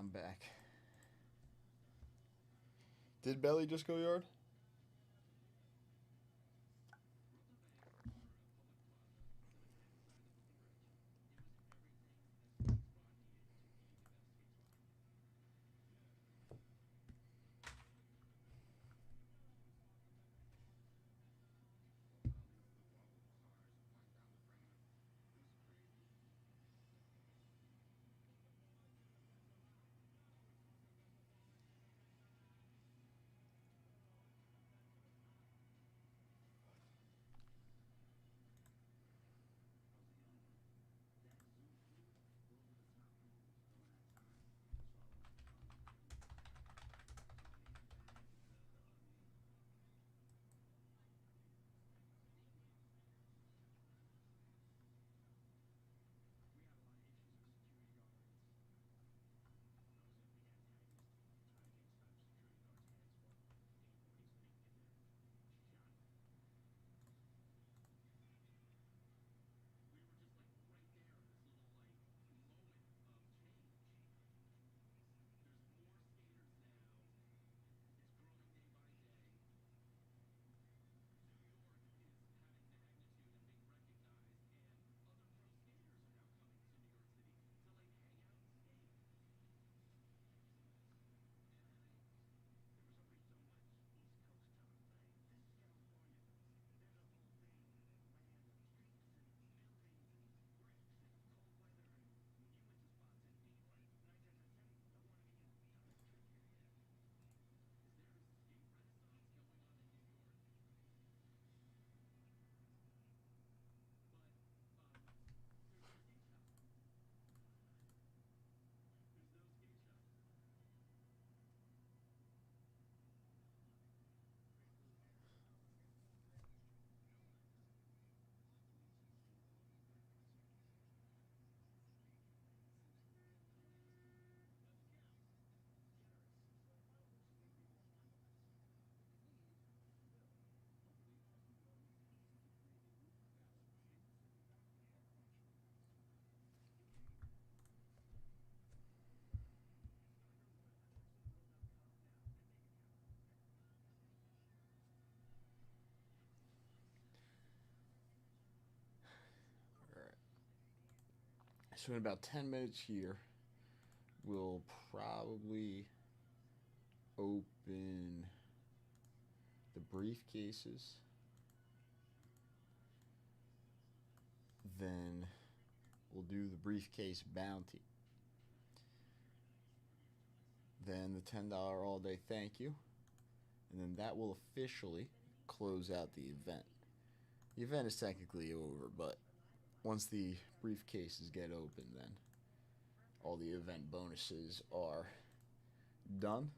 I'm back. Did Belly just go yard? So in about 10 minutes here, we'll probably open the briefcases. Then we'll do the briefcase bounty. Then the $10 all day thank you. And then that will officially close out the event. The event is technically over, but once the briefcases get open, then all the event bonuses are done.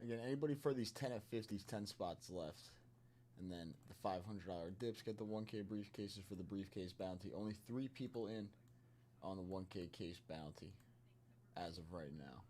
Again, anybody for these 10 at 50s, 10 spots left. And then the $500 dips get the 1K briefcases for the briefcase bounty. Only 3 people in on the 1K case bounty as of right now.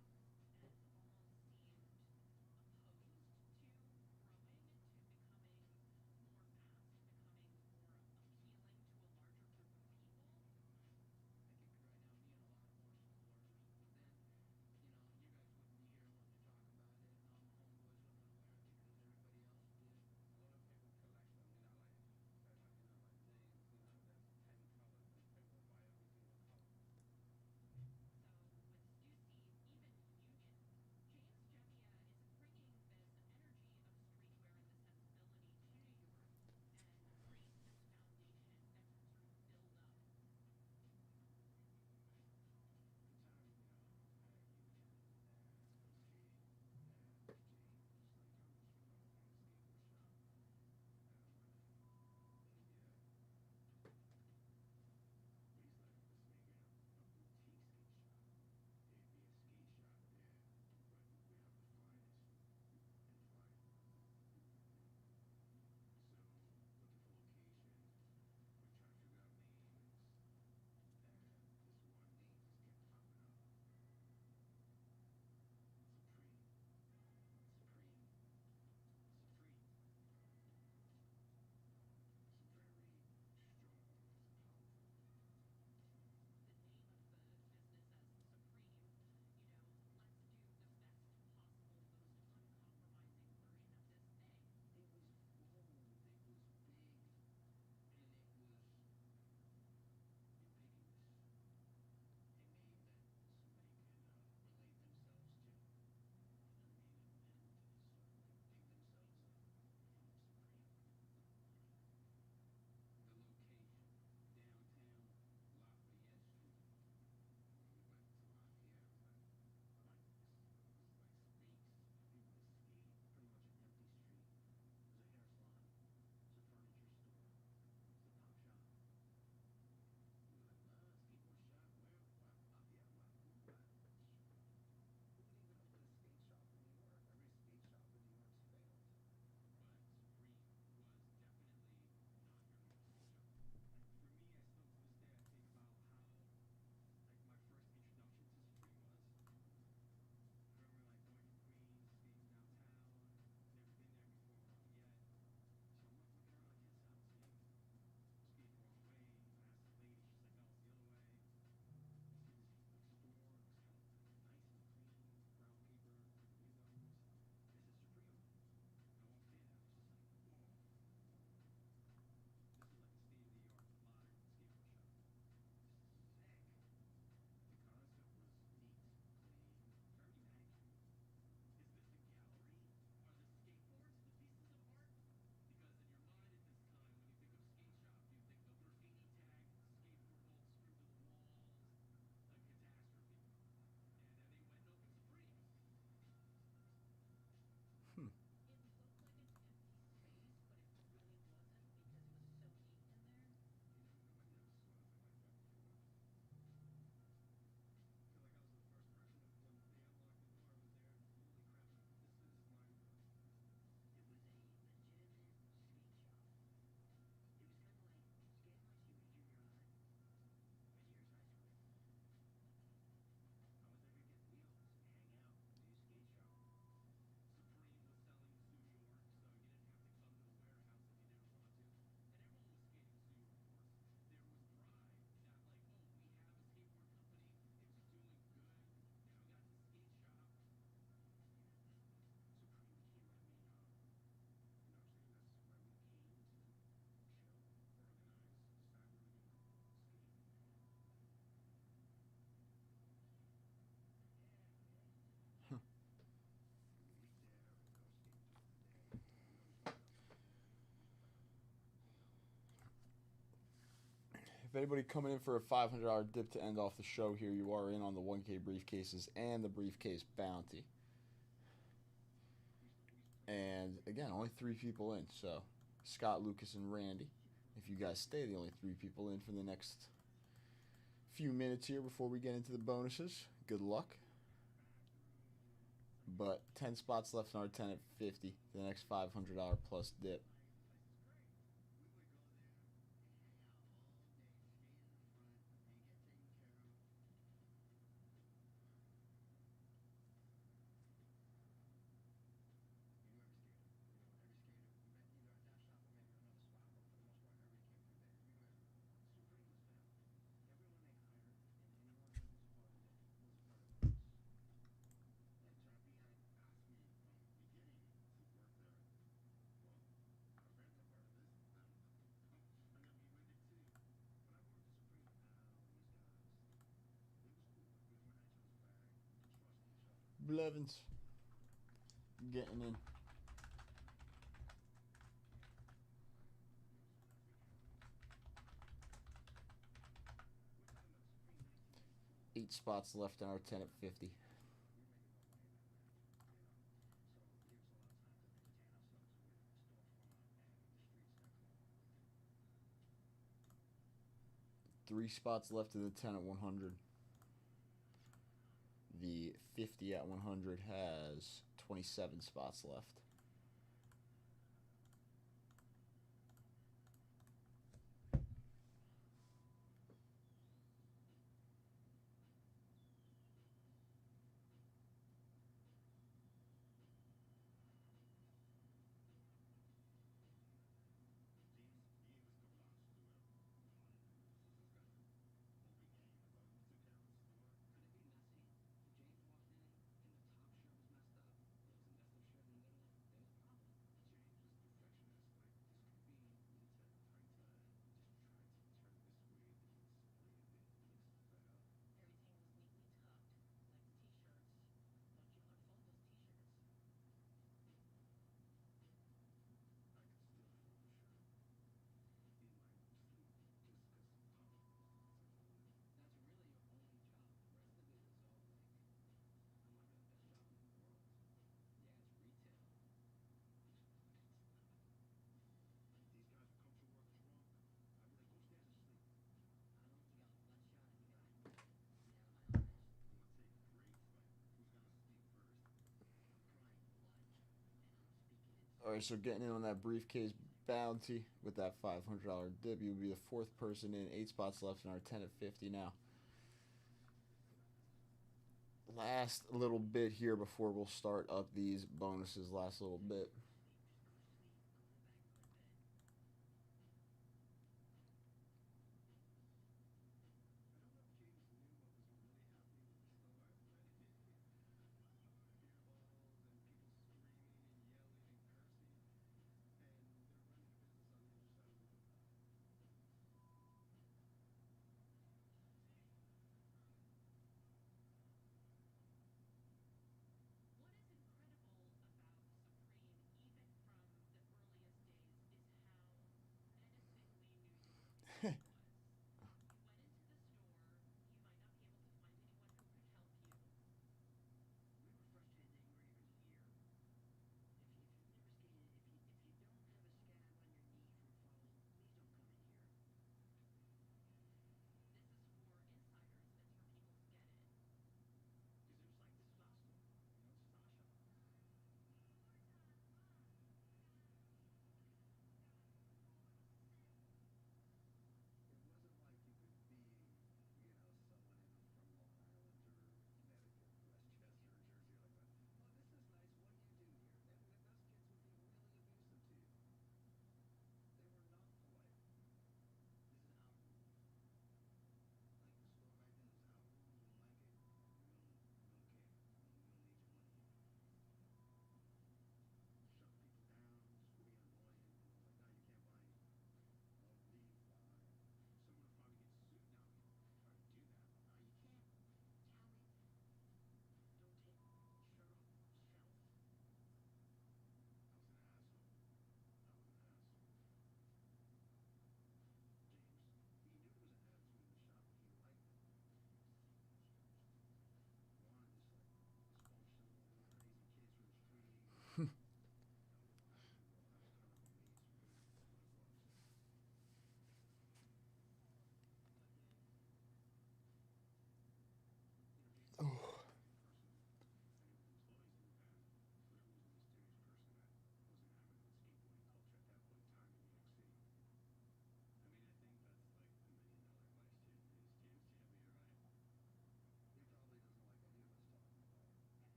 If anybody coming in for a $500 dip to end off the show here, you are in on the 1K briefcases and the briefcase bounty. And again, only 3 people in. So Scott, Lucas, and Randy. If you guys stay, the only 3 people in for the next few minutes here before we get into the bonuses. Good luck. but 10 spots left in our 10 at 50. The next $500 plus dip. Blevins getting in. Eight spots left in our 10 at 50. Three spots left in the 10 at 100. The 50 at 100 has 27 spots left. All right, so getting in on that briefcase bounty with that $500 dip, you'll be the fourth person in. 8 spots left in our 10 at 50 now. Last little bit here before we'll start up these bonuses. Last little bit.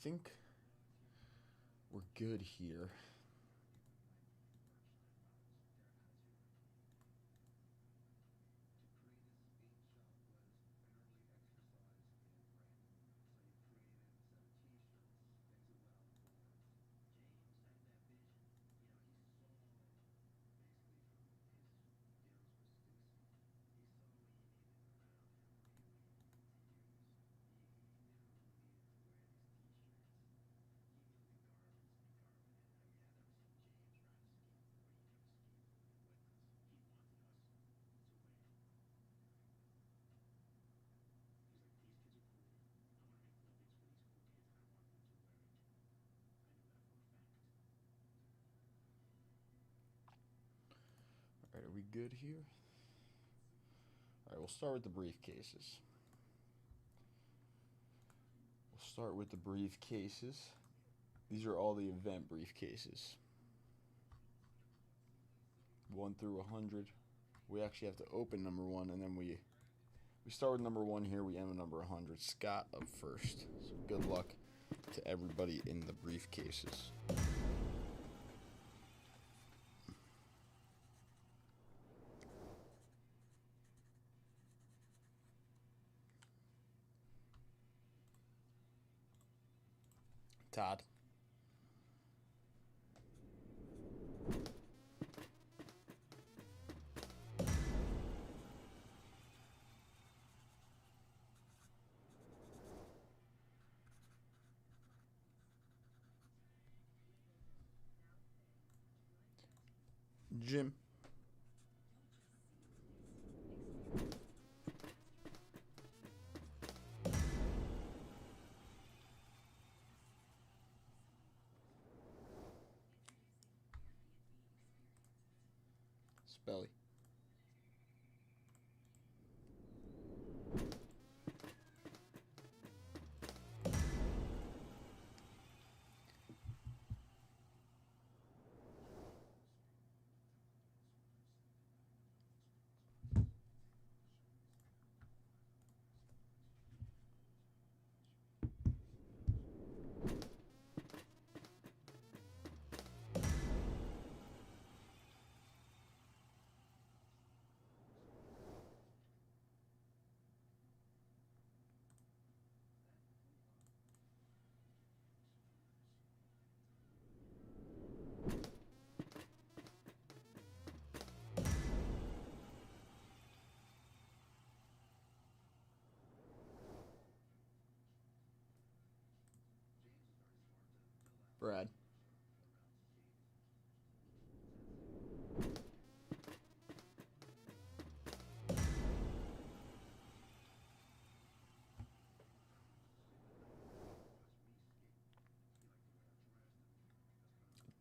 think we're good here. All right, are we good here? All right, we'll start with the briefcases. We'll start with the briefcases. These are all the event briefcases. 1 through 100. We actually have to open number 1, and then we start with number 1 here. We end with number 100. Scott up first. So good luck to everybody in the briefcases. Todd. Jim. Spelly. Brad.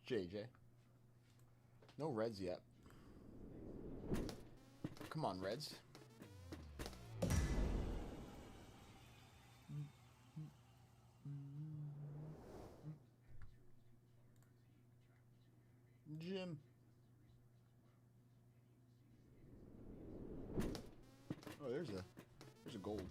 JJ. No Reds yet. Come on, Reds. Jim. Oh, there's a gold.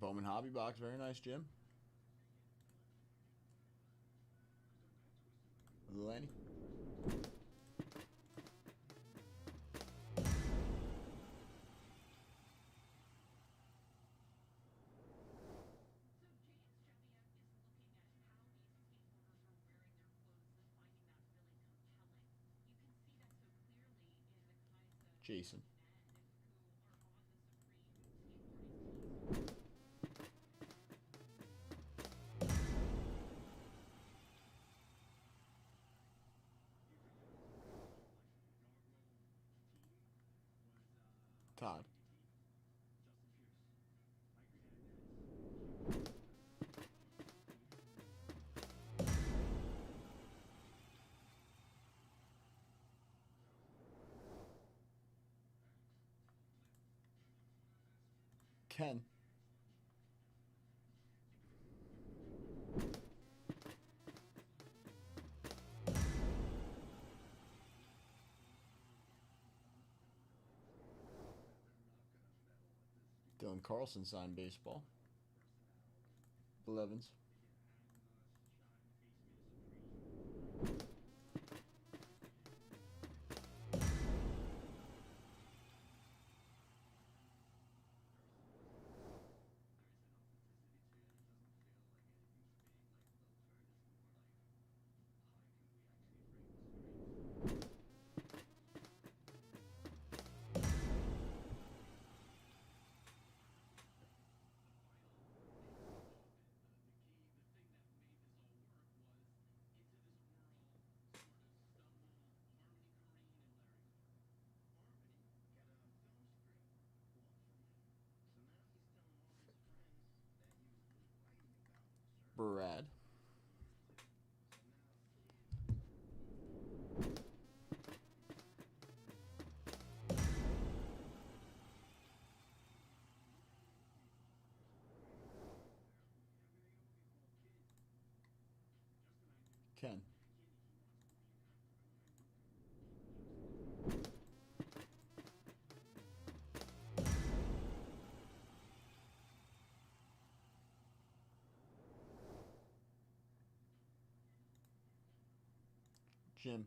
Bowman Hobby Box, very nice, Jim. Lenny. Jason. Todd. Ken. Dylan Carlson signed baseball. Blevins. Brad. Ken. Jim.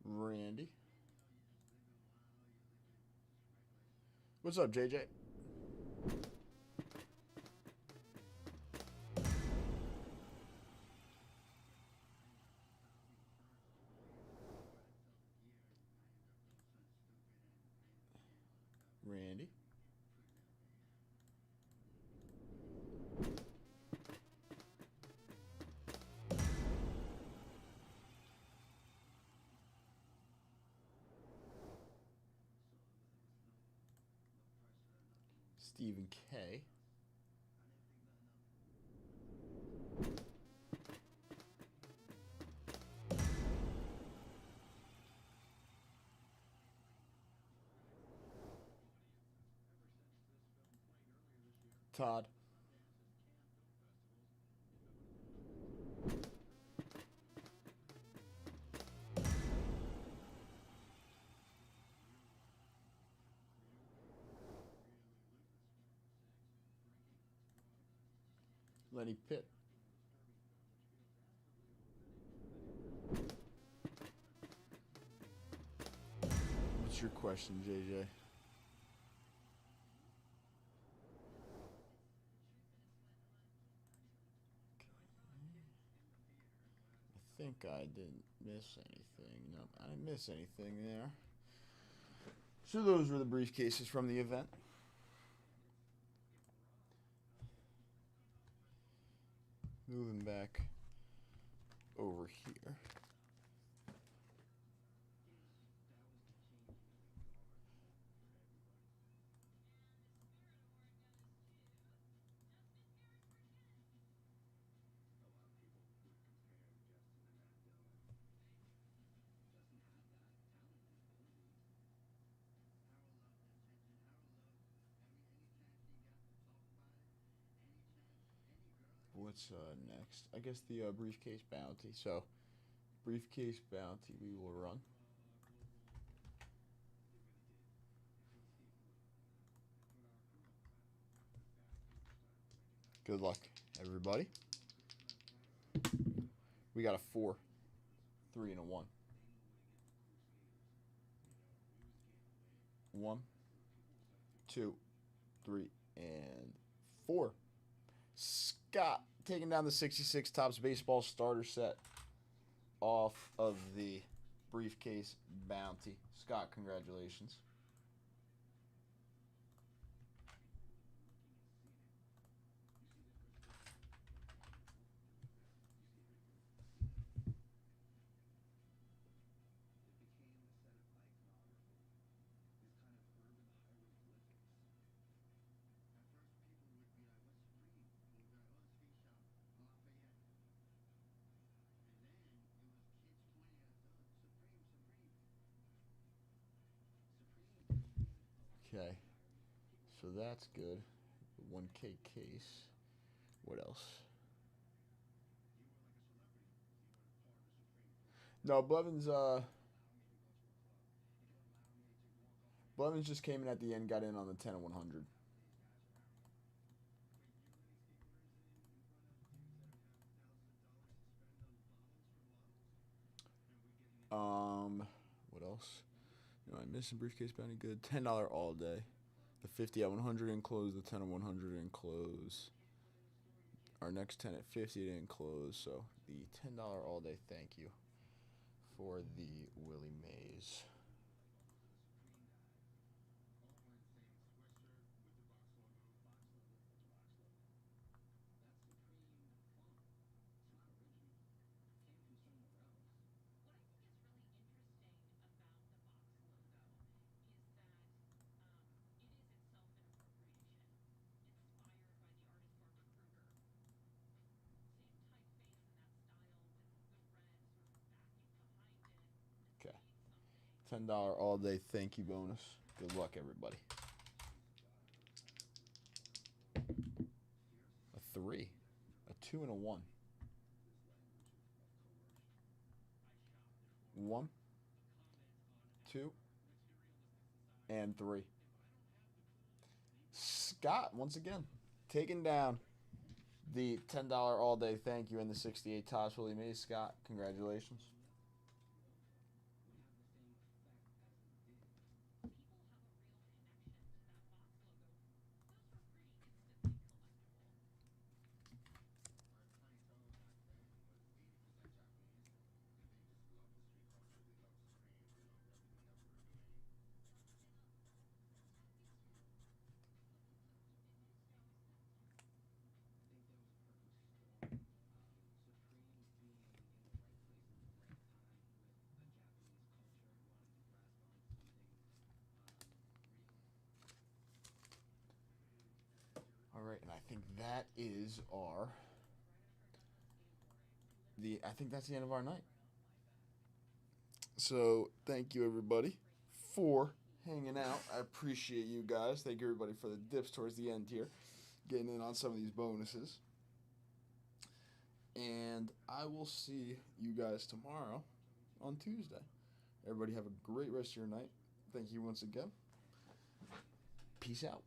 Randy. What's up, JJ? Randy. Stephen K. Todd. Lenny Pitt. What's your question, JJ? I think I didn't miss anything. No, I didn't miss anything there. So those were the briefcases from the event. Moving back over here. What's next? I guess the briefcase bounty. So, briefcase bounty we will run. Good luck, everybody. We got a 4, 3, and a 1. 1, 2, 3, and 4. Scott taking down the 66 Topps baseball starter set off of the briefcase bounty. Scott, congratulations. Okay. So that's good. 1K case. What else? No, Blevins just came in at the end, got in on the 10 and 100. What else? I'm missing briefcase bounty good. $10 all day. The 50 at 100 didn't close. The 10 at 100 didn't close. Our next 10 at 50 didn't close. So the $10 all day thank you for the Willie Mays. Okay. $10 all day thank you bonus. Good luck, everybody. A 3, a 2, and a 1. 1, 2, and 3. Scott, once again, taking down the $10 all day thank you and the 68 Tops Willie Mays. Scott, congratulations. All right, and I think that is I think that's the end of our night. So thank you everybody for hanging out. I appreciate you guys. Thank you everybody for the dips towards the end here, getting in on some of these bonuses. And I will see you guys tomorrow on Tuesday. Everybody have a great rest of your night. Thank you once again. Peace out.